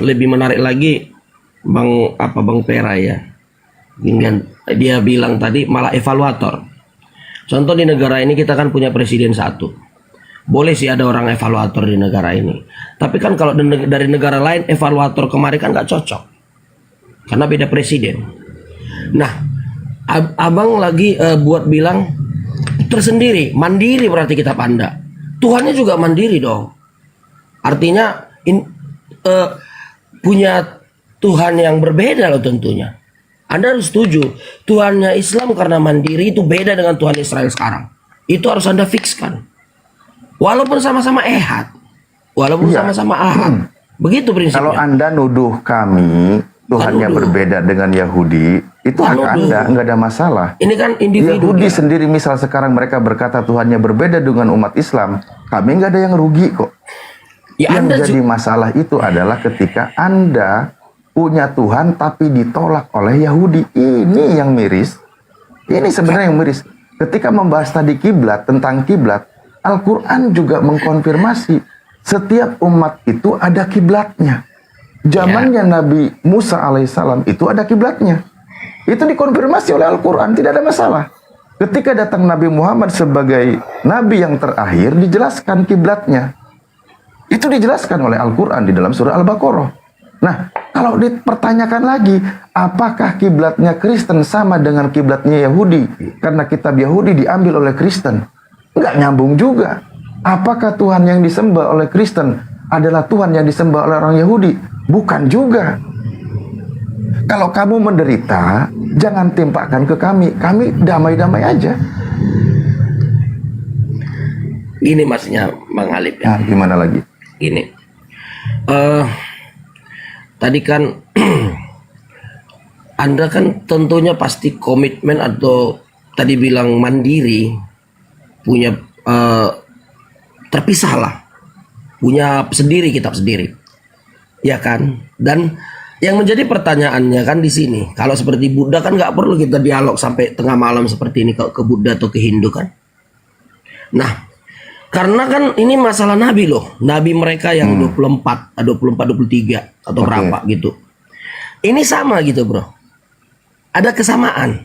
lebih menarik lagi Bang Pera ya. Dia bilang tadi malah evaluator. Contoh di negara ini kita kan punya presiden satu. Boleh sih ada orang evaluator di negara ini. Tapi kan kalau dari negara lain evaluator kemarin kan nggak cocok. Karena beda presiden. Nah, abang lagi buat bilang tersendiri, mandiri berarti kita panda. Tuhannya juga mandiri dong. Artinya punya Tuhan yang berbeda loh tentunya. Anda harus setuju, Tuhannya Islam karena mandiri itu beda dengan Tuhan Israel sekarang. Itu harus Anda fikskan. Walaupun sama-sama ehad, walaupun sama-sama ahad. Begitu prinsipnya. Kalau Anda nuduh kami Tuhannya berbeda dengan Yahudi, itu hak Anda, nggak ada masalah. Ini kan individu. Yahudi sendiri misal sekarang mereka berkata Tuhannya berbeda dengan umat Islam, kami nggak ada yang rugi kok. Yang jadi masalah itu adalah ketika Anda punya Tuhan tapi ditolak oleh Yahudi. Ini yang miris. Ini sebenarnya yang miris. Ketika membahas tadi kiblat, tentang kiblat, Al-Quran juga mengkonfirmasi setiap umat itu ada kiblatnya. Zamannya Nabi Musa alaihissalam itu ada kiblatnya. Itu dikonfirmasi oleh Al-Quran, tidak ada masalah. Ketika datang Nabi Muhammad sebagai Nabi yang terakhir, dijelaskan kiblatnya. Itu dijelaskan oleh Al-Quran di dalam surah Al-Baqarah. Nah, kalau dipertanyakan lagi, apakah kiblatnya Kristen sama dengan kiblatnya Yahudi? Karena kitab Yahudi diambil oleh Kristen. Nggak nyambung juga. Apakah Tuhan yang disembah oleh Kristen adalah Tuhan yang disembah oleh orang Yahudi? Bukan juga. Kalau kamu menderita, jangan timpakan ke kami. Kami damai-damai aja. Ini maksudnya Bang Alif ya. Nah, gimana lagi? Gini. Tadi kan Anda kan tentunya pasti komitmen atau tadi bilang mandiri, punya terpisah lah, punya sendiri, kitab sendiri, ya kan? Dan yang menjadi pertanyaannya kan di sini, kalau seperti Buddha kan nggak perlu kita dialog sampai tengah malam seperti ini ke Buddha atau ke Hindu kan? Nah, karena kan ini masalah nabi loh, nabi mereka yang 24, 23 atau berapa gitu. Ini sama gitu bro, ada kesamaan.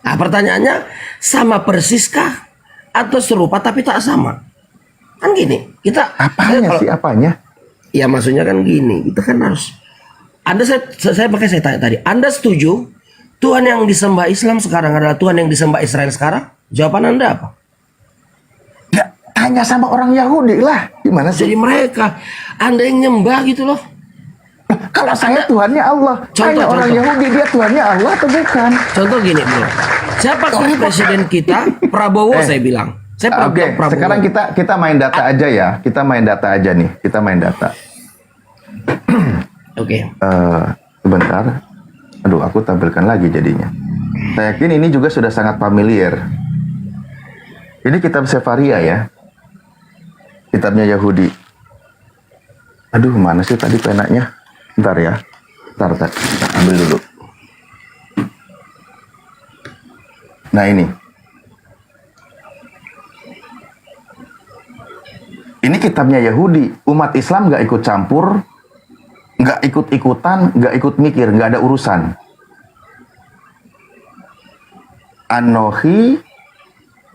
Nah pertanyaannya, sama persiskah atau serupa tapi tak sama? Kan gini, kita apanya sih apanya? Ya maksudnya kan gini, kita kan harus. Saya tanya tadi, Anda setuju Tuhan yang disembah Islam sekarang adalah Tuhan yang disembah Israel sekarang? Jawaban Anda apa? Tanya sama orang Yahudi lah, gimana sih? Jadi mereka, Anda yang nyembah gitu loh. Kalau saya Tuhannya Allah, tanya orang Yahudi dia Tuhannya Allah atau bukan? Contoh gini bro, siapa presiden kita? Prabowo saya bilang. Saya Oke, Prabowo. sekarang kita main data aja ya. Kita main data aja nih. Kita main data. Oke. Sebentar. Aduh, aku tampilkan lagi jadinya. Saya yakin ini juga sudah sangat familiar. Ini kitab Sefaria ya. Kitabnya Yahudi. Aduh, mana sih tadi penanya? Bentar ya. Bentar. Ambil dulu. Nah ini. Ini kitabnya Yahudi. Umat Islam nggak ikut campur, nggak ikut-ikutan, nggak ikut mikir, nggak ada urusan. Anohi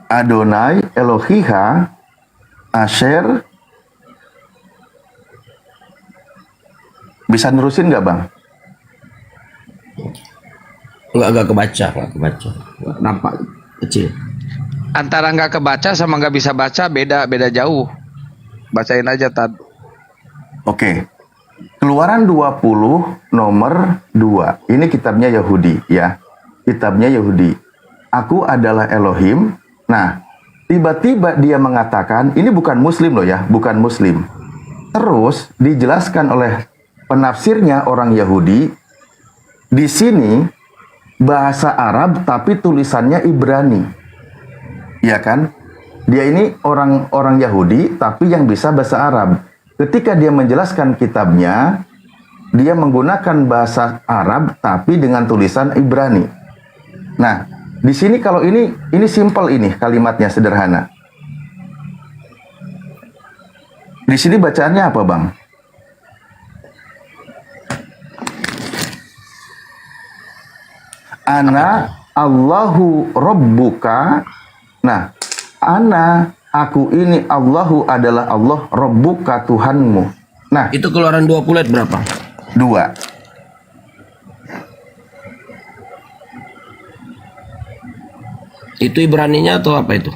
Adonai Elohiha Asher. Bisa nerusin nggak bang? Nggak kebaca. Nampak kecil. Antara nggak kebaca sama nggak bisa baca beda jauh. Bacain aja Tad. Oke. Keluaran 20 nomor 2. Ini kitabnya Yahudi ya. Kitabnya Yahudi. Aku adalah Elohim. Nah, tiba-tiba dia mengatakan, ini bukan muslim loh ya, bukan muslim. Terus dijelaskan oleh penafsirnya orang Yahudi, di sini bahasa Arab tapi tulisannya Ibrani. Ya kan? Dia ini orang Yahudi tapi yang bisa bahasa Arab. Ketika dia menjelaskan kitabnya, dia menggunakan bahasa Arab tapi dengan tulisan Ibrani. Nah, di sini kalau ini simple ini kalimatnya sederhana. Di sini bacaannya apa, Bang? Ana Allahu Rabbuka. Nah, aku ini Allahu adalah Allah Rabbuka Tuhanmu. Nah, itu Keluaran 20 ayat berapa? 2. Itu Ibraninya atau apa itu?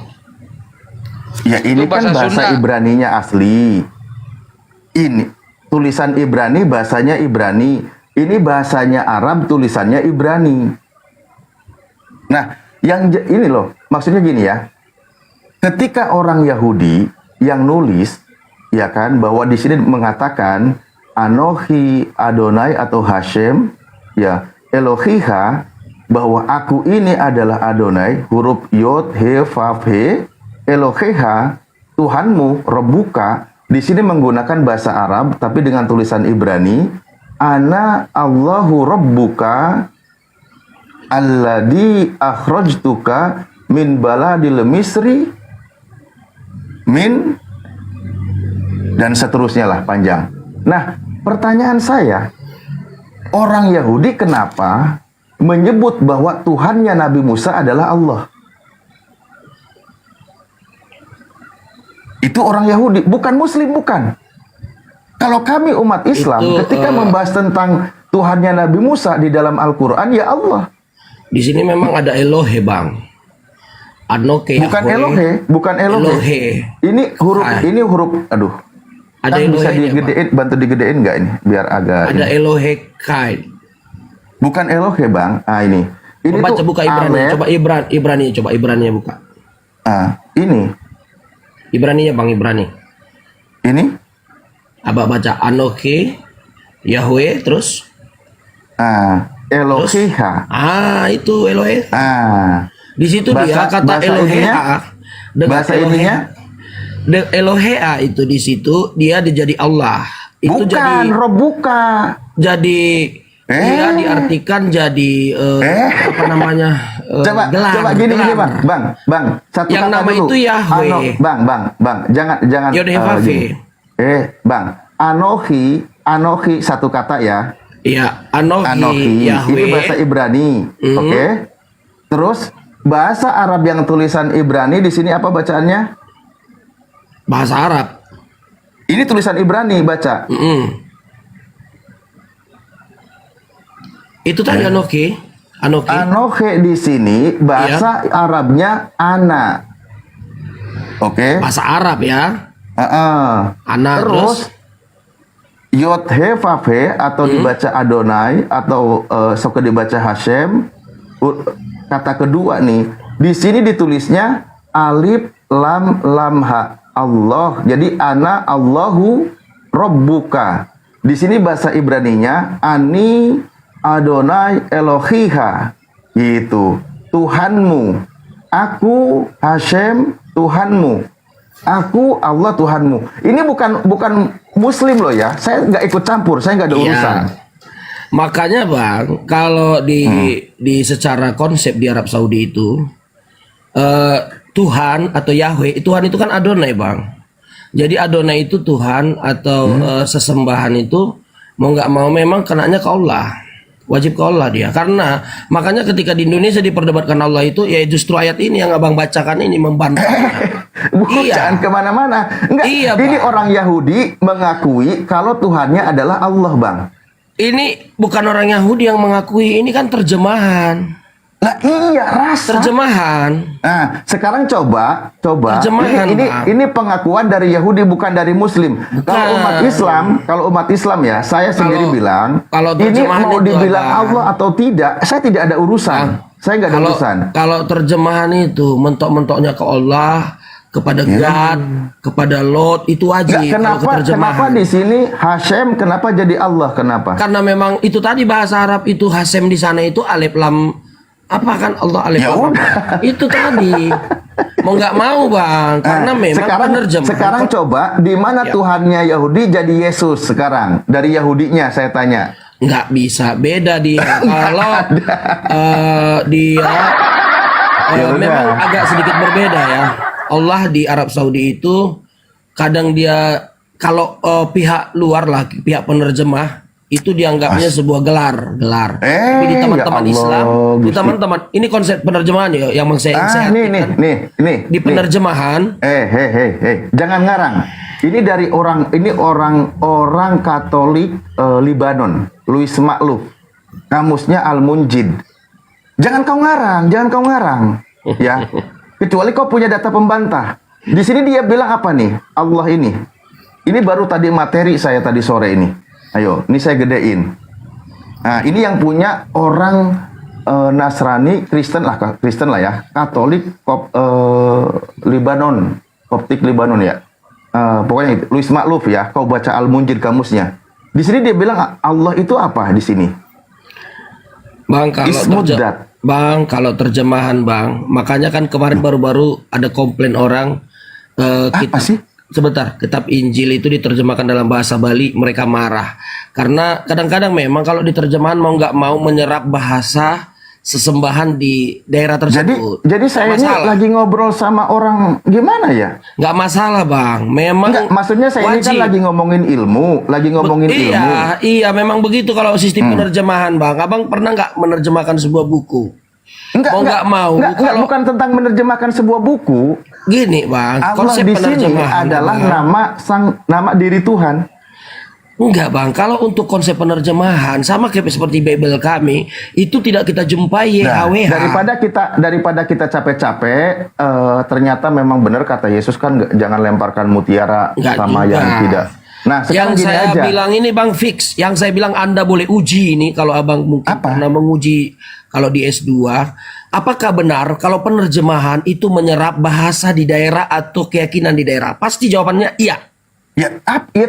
Ya ini kan bahasa Ibraninya asli. Ini tulisan Ibrani, bahasanya Ibrani. Ini bahasanya Arab, tulisannya Ibrani. Nah, ini loh, maksudnya gini ya. Ketika orang Yahudi yang nulis, ya kan, bahwa di sini mengatakan Anohi Adonai atau Hashem, ya Elohiha, bahwa aku ini adalah Adonai, huruf Yod, He, Vav, He, Eloheha, Tuhanmu, Rebuka. Di sini menggunakan bahasa Arab, tapi dengan tulisan Ibrani. Ana Allahu Rabbuka, alladhi akhrajtuka min baladil Misri, min, dan seterusnya lah panjang. Nah, pertanyaan saya, orang Yahudi kenapa menyebut bahwa Tuhannya Nabi Musa adalah Allah? Itu orang Yahudi, bukan Muslim, bukan. Kalau kami umat Islam, ketika membahas tentang Tuhannya Nabi Musa di dalam Al-Quran, ya Allah. Di sini memang ada Elohe, Bang. Anoke, bukan Elohe, bukan Elohe. Ini huruf, aduh. Ada kan bisa Elohenya, digedein, bantu digedein nggak ini, biar agak. Ada ini. Elohe Kai. Bukan Elohe, Bang. Ah, ini. Ini Baca tuh buka Ibrani, Aleph. coba Ibrani, coba Ibraninya buka. Ini. Ibraninya Bang, Ibrani. Ini. Abah baca Anoke Yahweh terus. Eloheha. Itu Elohe. Di situ dia kata Elohea dengan bahasa ininya. Elohea itu di situ dia dijadi Allah. Itu bukan jadi Rebuka. Jadi dia diartikan jadi apa namanya? Coba gini bang, satu yang kata nama dulu. itu Yahweh. Bang, jangan. Yodhevafe. Bang, Anohi satu kata ya. Iya, Anohi Yahweh. Ini bahasa Ibrani, oke? Terus bahasa Arab yang tulisan Ibrani di sini apa bacaannya? Bahasa Arab. Ini tulisan Ibrani baca. Itu tadi Anoke. Anoke di sini bahasa Arabnya ana. Oke. Bahasa Arab ya. Ana terus Yod He Vav He atau dibaca Adonai atau sok dibaca Hashem. Kata kedua nih, di sini ditulisnya alif lam ha Allah. Jadi ana Allahu Rabbuka. Di sini bahasa Ibraninya ani Adonai Elohiha, gitu. Tuhanmu. Aku Hashem Tuhanmu. Aku Allah Tuhanmu. Ini bukan Muslim loh ya. Saya nggak ikut campur. Saya nggak ada urusan. Makanya Bang, kalau di secara konsep di Arab Saudi itu Tuhan atau Yahweh, Tuhan itu kan Adonai Bang. Jadi Adonai itu Tuhan atau sesembahan itu mau nggak mau memang kenanya ke Allah. Wajib ke Allah dia. Karena makanya ketika di Indonesia diperdebatkan Allah itu ya justru ayat ini yang Abang bacakan ini membantahnya. Jangan kemana-mana. Enggak, iya, ini orang Yahudi mengakui kalau Tuhannya adalah Allah, Bang. Ini bukan orang Yahudi yang mengakui, ini kan terjemahan. Lah iya, rasa. Terjemahan. Nah, sekarang coba. Terjemahan, ini pengakuan dari Yahudi bukan dari Muslim. Kalau umat Islam ya, saya sendiri bilang, ini mau dibilang Allah atau tidak, saya tidak ada urusan. Saya nggak ada urusan. Kalau terjemahan itu mentok-mentoknya ke Allah, kepada God, kepada Lot, itu wajib. Kenapa di sini Hashem, kenapa jadi Allah? Kenapa? Karena memang itu tadi bahasa Arab itu Hashem di sana itu alif lam apa kan Allah alif lam. Itu tadi. Mau nggak mau Bang, karena memang penerjemahan. Sekarang coba di mana Tuhannya Yahudi jadi Yesus sekarang? Dari Yahudinya saya tanya. Nggak bisa, beda dia. Kalau dia memang agak sedikit berbeda ya. Allah di Arab Saudi itu kadang dia kalau pihak luar lah, pihak penerjemah itu dianggapnya sebuah gelar. Tapi di ya teman-teman Allah, Islam, di Gusti. teman-teman ini konsep penerjemahan ya yang saya nih. di penerjemahan. Jangan ngarang. Ini dari orang Katolik Libanon, Louis Makluf. Kamusnya Al-Munjid. Jangan kau ngarang. Ya. Kecuali kau punya data pembantah. Di sini dia bilang apa nih? Allah ini. Ini baru tadi materi saya tadi sore ini. Ayo, ini saya gedein. Nah, ini yang punya orang Nasrani, Kristen lah ya, Katolik, Libanon, Koptik Libanon ya. Pokoknya itu, Louis Makluf ya. Kau baca Al-Munjid kamusnya. Di sini dia bilang Allah itu apa di sini? Bang, kalau terjemahan Bang, makanya kan kemarin baru-baru ada komplain orang sebentar, kitab Injil itu diterjemahkan dalam bahasa Bali, mereka marah karena kadang-kadang memang kalau diterjemahan mau nggak mau menyerap bahasa sesembahan di daerah tersebut. Jadi saya ini lagi ngobrol sama orang gimana ya? Nggak masalah Bang, memang maksudnya saya ini kan lagi ngomongin ilmu, Iya, memang begitu kalau sistem penerjemahan Bang. Abang pernah nggak menerjemahkan sebuah buku? Bukan tentang menerjemahkan sebuah buku. Gini Bang, Allah konsep di sini penerjemahan adalah nama diri Tuhan. Enggak Bang, kalau untuk konsep penerjemahan sama kayak seperti Bible kami itu tidak kita jumpai YHWH. Daripada kita capek-capek, ternyata memang benar kata Yesus kan jangan lemparkan mutiara sama yang tidak. Nah, yang gini saya aja. bilang ini Bang fix, yang saya bilang Anda boleh uji ini kalau Abang mungkin pernah menguji kalau di S2, apakah benar kalau penerjemahan itu menyerap bahasa di daerah atau keyakinan di daerah? Pasti jawabannya iya. Ya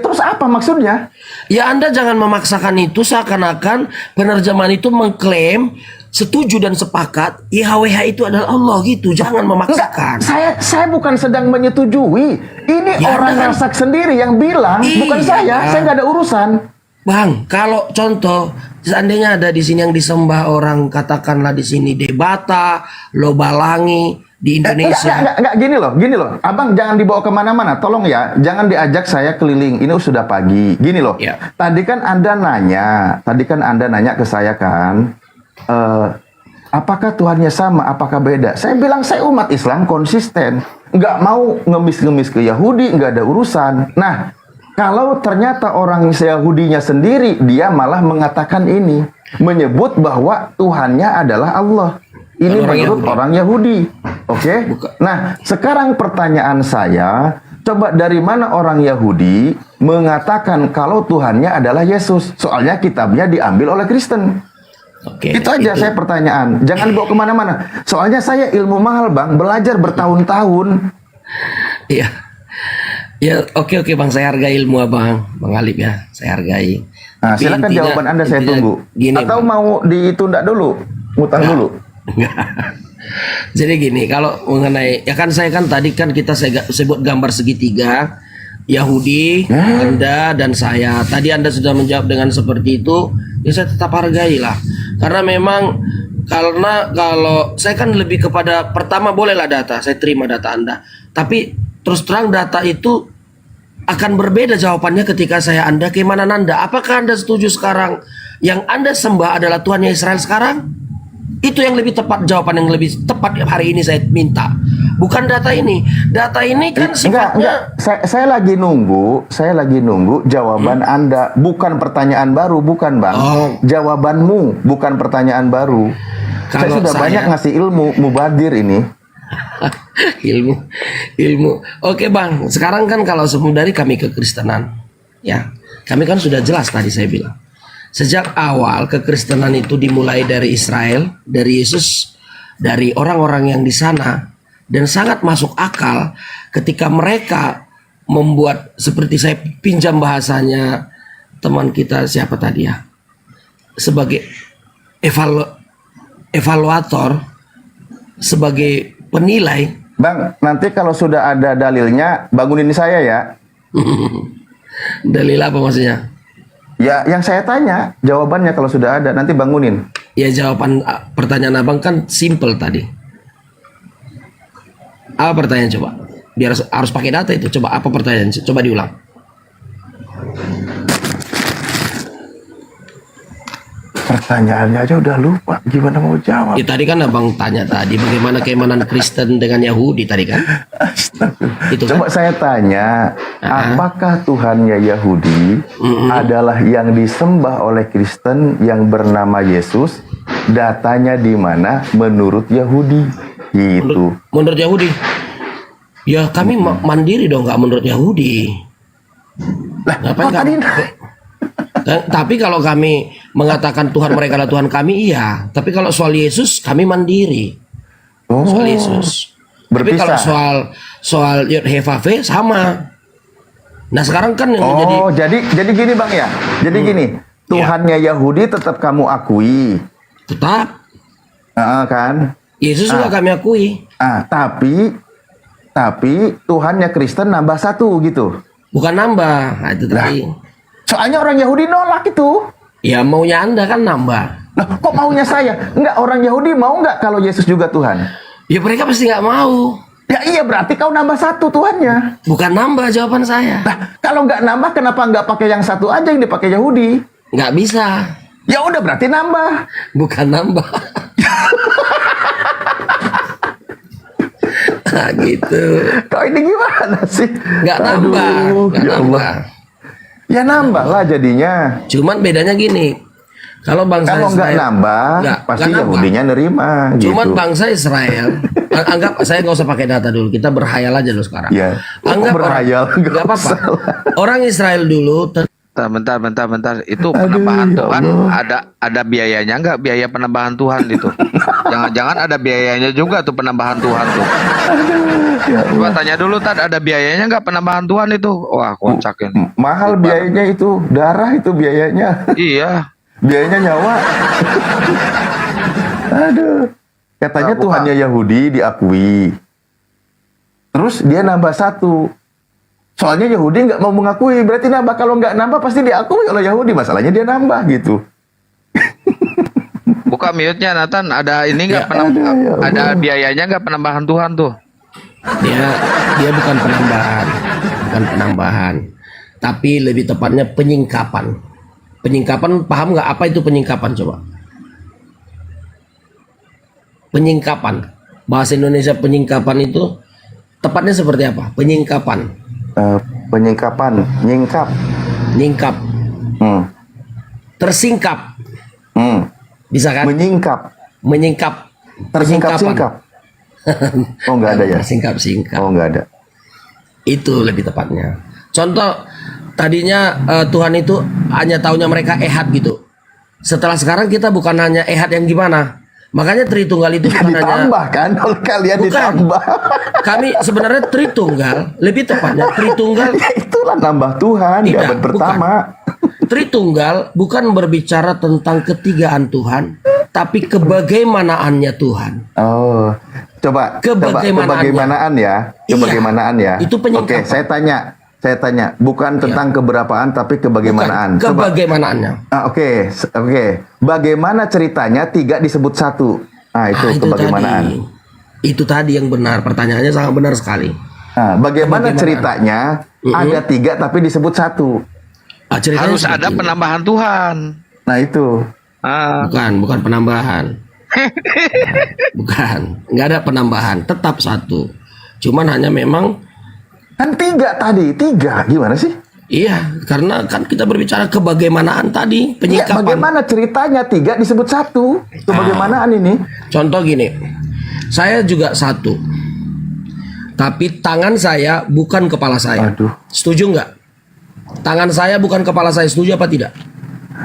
terus apa maksudnya? Ya Anda jangan memaksakan itu seakan-akan penerjemahan itu mengklaim setuju dan sepakat YHWH itu adalah Allah gitu. Jangan memaksakan. Saya bukan sedang menyetujui. Ini orang rasak sendiri yang bilang, bukan saya. Saya nggak ada urusan. Bang, kalau contoh seandainya ada di sini yang disembah orang, katakanlah di sini Debata, Lobalangi di Indonesia. Enggak, gini loh. Abang jangan dibawa kemana-mana, tolong ya. Jangan diajak saya keliling. Ini sudah pagi. Gini loh. Tadi kan Anda nanya ke saya kan, apakah Tuhannya sama, apakah beda? Saya bilang saya umat Islam konsisten. Nggak mau ngemis-ngemis ke Yahudi, nggak ada urusan. Nah, kalau ternyata orang Yahudinya sendiri, dia malah mengatakan ini. Menyebut bahwa Tuhannya adalah Allah. Ini menurut orang Yahudi. Oke? Nah, sekarang pertanyaan saya, coba dari mana orang Yahudi mengatakan kalau Tuhannya adalah Yesus? Soalnya kitabnya diambil oleh Kristen. Itu aja saya pertanyaan. Jangan bawa kemana-mana. Soalnya saya ilmu mahal Bang, belajar bertahun-tahun. Iya. Ya oke Bang, saya hargai ilmu Abang, Bang Alip ya, saya hargai. Nah, silakan jawaban Anda saya tunggu. Atau Bang, mau ditunda dulu, ngutang dulu. Jadi gini, kalau mengenai ya kan saya kan tadi kan kita sebut gambar segitiga, Yahudi, Anda dan saya. Tadi Anda sudah menjawab dengan seperti itu, ya saya tetap hargai lah. Karena memang kalau saya kan lebih kepada pertama bolehlah data, saya terima data Anda. Tapi terus terang data itu akan berbeda jawabannya ketika saya Anda keimanan Anda. Apakah Anda setuju sekarang yang Anda sembah adalah Tuhannya Israel sekarang? Itu yang lebih tepat, jawaban yang lebih tepat hari ini saya minta. Bukan data ini. Data ini kan sifatnya Saya lagi nunggu jawaban Anda, bukan pertanyaan baru, bukan Bang. Jawabanmu, bukan pertanyaan baru. Saya sudah banyak ngasih ilmu, mubadir ini. ilmu. Oke Bang, sekarang kan kalau dari kami kekristenan, ya kami kan sudah jelas tadi saya bilang. Sejak awal kekristenan itu dimulai dari Israel, dari Yesus, dari orang-orang yang di sana, dan sangat masuk akal ketika mereka membuat seperti saya pinjam bahasanya teman kita siapa tadi ya, sebagai evaluator, sebagai penilai. Bang, nanti kalau sudah ada dalilnya bangunin saya ya. Dalil apa maksudnya? Ya, yang saya tanya, jawabannya kalau sudah ada, nanti bangunin. Ya, jawaban pertanyaan Abang kan simple tadi. Apa pertanyaan coba? Biar harus pakai data itu. Coba apa pertanyaan? Coba diulang. Pertanyaannya aja udah lupa, gimana mau jawab? Ya, tadi kan abang tanya tadi bagaimana keimanan Kristen dengan Yahudi tadi kan. Itu Coba kan? saya tanya, apakah Tuhannya Yahudi adalah yang disembah oleh Kristen yang bernama Yesus? Datanya di mana menurut Yahudi? Gitu. Menurut Yahudi, ya kami mandiri dong, nggak menurut Yahudi. Ngapain kami? Tapi kalau kami mengatakan Tuhan mereka adalah Tuhan kami, iya. Tapi kalau soal Yesus, kami mandiri. Soal Yesus. Tapi kalau soal Yod He Vav He sama. Nah sekarang kan yang jadi gini Bang ya. Jadi gini, Tuhannya Yahudi tetap kamu akui. Tetap. Kan? Yesus juga kami akui. Tapi Tuhannya Kristen nambah satu gitu. Bukan nambah, nah, itu tadi. Soalnya orang Yahudi nolak itu. Ya maunya Anda kan nambah. Loh, kok maunya saya? Enggak, orang Yahudi mau nggak kalau Yesus juga Tuhan? Ya mereka pasti nggak mau. Ya iya, berarti kau nambah satu Tuhannya. Bukan nambah jawaban saya. Nah, kalau nggak nambah, kenapa nggak pakai yang satu aja yang dipakai Yahudi? Nggak bisa. Ya udah, berarti nambah. Bukan nambah. Nah, gitu. Kau ini gimana sih? Nggak nambah. Nggak Ya nambah. Ya nambah lah jadinya. Cuman bedanya gini. Kalau bangsa Kalau nggak Israel nambah, pasti nggak nambah. Yahudinya nerima. Cuman gitu. bangsa Israel, anggap saya nggak usah pakai data dulu, kita berhayal aja dulu sekarang. Ya. Anggap berhayal, nggak apa-apa. Orang Israel dulu Bentar. Itu penambahan Tuhan ada biayanya nggak? Biaya penambahan Tuhan itu? Jangan-jangan ada biayanya juga tuh penambahan Tuhan tuh. Coba tanya dulu ada biayanya nggak penambahan Tuhan itu? Wah kocak ini. Mahal biayanya itu, darah itu biayanya. Iya. Biayanya nyawa. Aduh. Katanya Tuhannya Yahudi diakui. Terus dia nambah satu. Soalnya Yahudi nggak mau mengakui, berarti nambah. Kalau nggak nambah pasti diakui oleh Yahudi. Masalahnya dia nambah gitu. Buka mute-nya Nathan, ada ini nggak ada biayanya nggak penambahan Tuhan tuh? Dia bukan penambahan, tapi lebih tepatnya penyingkapan. Penyingkapan, paham nggak apa itu penyingkapan coba? Penyingkapan, bahasa Indonesia penyingkapan itu tepatnya seperti apa? Penyingkapan. Penyingkapan, nyingkap. Tersingkap. Bisa kan? Menyingkap. Tersingkap-singkap. Oh nggak ada ya? Tersingkap-singkap. Oh nggak ada. Itu lebih tepatnya. Contoh, tadinya Tuhan itu hanya taunya mereka ehad gitu. Setelah sekarang kita bukan hanya ehad yang gimana. Makanya Tritunggal itu bukan hanya ditambah kan, oleh kalian ditambah. Kami sebenarnya Tritunggal, lebih tepatnya Tritunggal. Ya itulah nambah Tuhan di abad pertama. Tritunggal bukan berbicara tentang ketigaan Tuhan, tapi kebagaimanaannya Tuhan. Oh, coba kebagaimanaan ya, kebagaimanaan ya. Itu penyingkapan. Oke, saya tanya, bukan tentang keberapaan tapi kebagaimanaan. Bukan, kebagaimanaannya. Oke. Bagaimana ceritanya 3 disebut 1? Nah, itu kebagaimanaan. Itu tadi yang benar, pertanyaannya sangat benar sekali. Nah, bagaimana ceritanya ada 3 tapi disebut 1? Harus ada penambahan Tuhan. Nah, itu. Bukan penambahan. Bukan, nggak ada penambahan, tetap 1. Cuman hanya memang kan 3 tadi, 3 gimana sih? Iya, karena kan kita berbicara kebagaimanaan tadi, penyingkapan. Ya, bagaimana ceritanya 3 disebut 1? Kebagaimanaan ini? Contoh gini, saya juga 1, tapi tangan saya bukan kepala saya. Setuju nggak? Tangan saya bukan kepala saya, setuju apa tidak?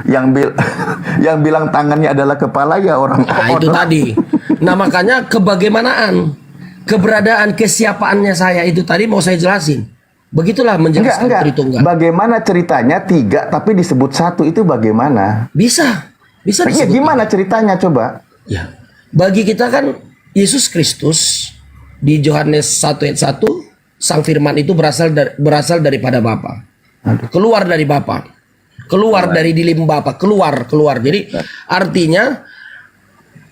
Yang bilang tangannya adalah kepala ya orang. Nah, itu tadi. Nah, makanya kebagaimanaan, keberadaan, kesiapaannya saya itu tadi mau saya jelasin. Begitulah menjelaskan Tritunggal. Bagaimana ceritanya 3 tapi disebut 1 itu bagaimana? Bisa ya, gimana ceritanya coba? Ya, bagi kita kan Yesus Kristus di Yohanes 1 ayat 1, Sang Firman itu berasal daripada Bapa. Keluar dari Bapa. Keluar dari dilim Bapa, keluar. Jadi artinya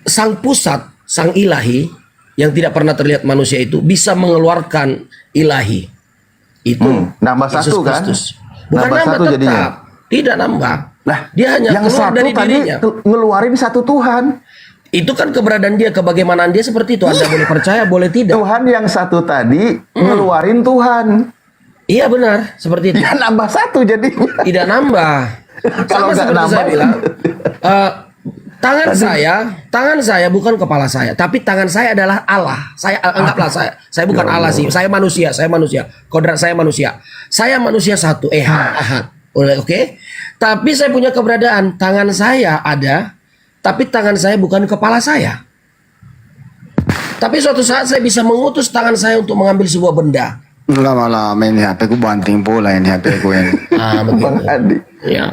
sang pusat, sang ilahi yang tidak pernah terlihat manusia itu bisa mengeluarkan ilahi. Itu nambah Yesus 1 kan? Kristus. Bukan nambah 1 tetap. jadinya. Tidak nambah. Lah, Dia hanya yang keluar satu dari tadi dirinya. ngeluarin satu Tuhan. Itu kan keberadaan dia, kebagaimanaan dia seperti itu. Anda boleh percaya, boleh tidak. Tuhan yang satu tadi ngeluarin Tuhan. Iya benar, seperti itu. Ya nambah satu jadinya. Tidak nambah. Kalau Sama nggak seperti nambah, saya bilang, tangan saya bukan kepala saya, tapi tangan saya adalah Allah. Saya anggaplah saya bukan Allah sih, saya manusia, kodrat saya manusia satu, ahad. Oke. Tapi saya punya keberadaan, tangan saya ada, tapi tangan saya bukan kepala saya. Tapi suatu saat saya bisa mengutus tangan saya untuk mengambil sebuah benda. Lama-lama ini HP ku banting pula ini HP ku ini. Bang Andi. Ya.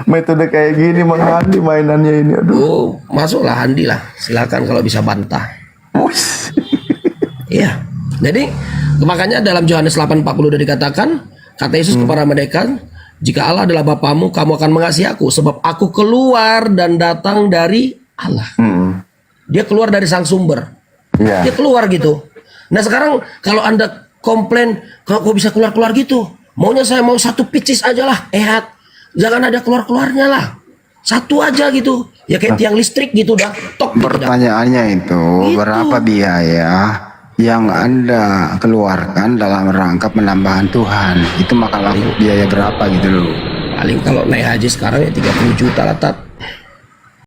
Metode kayak gini Bang Andi mainannya ini. Aduh. Oh, masuklah Andi lah. Silakan kalau bisa bantah. Iya. Jadi makanya dalam Yohanes 8:40 udah dikatakan, kata Yesus kepada mereka, jika Allah adalah Bapamu, kamu akan mengasihi aku sebab aku keluar dan datang dari Allah. Dia keluar dari sang sumber. Dia keluar gitu. Nah sekarang kalau Anda komplain, kok bisa keluar-keluar gitu? Maunya saya mau satu picis aja lah, jangan ada keluar-keluarnya lah. Satu aja gitu. Ya kayak tiang listrik gitu dah. Tok gitu dah. Pertanyaannya itu, berapa biaya yang Anda keluarkan dalam rangka penambahan Tuhan? Itu maka biaya berapa gitu loh? Paling kalau naik haji sekarang ya 30 juta lah, Tat.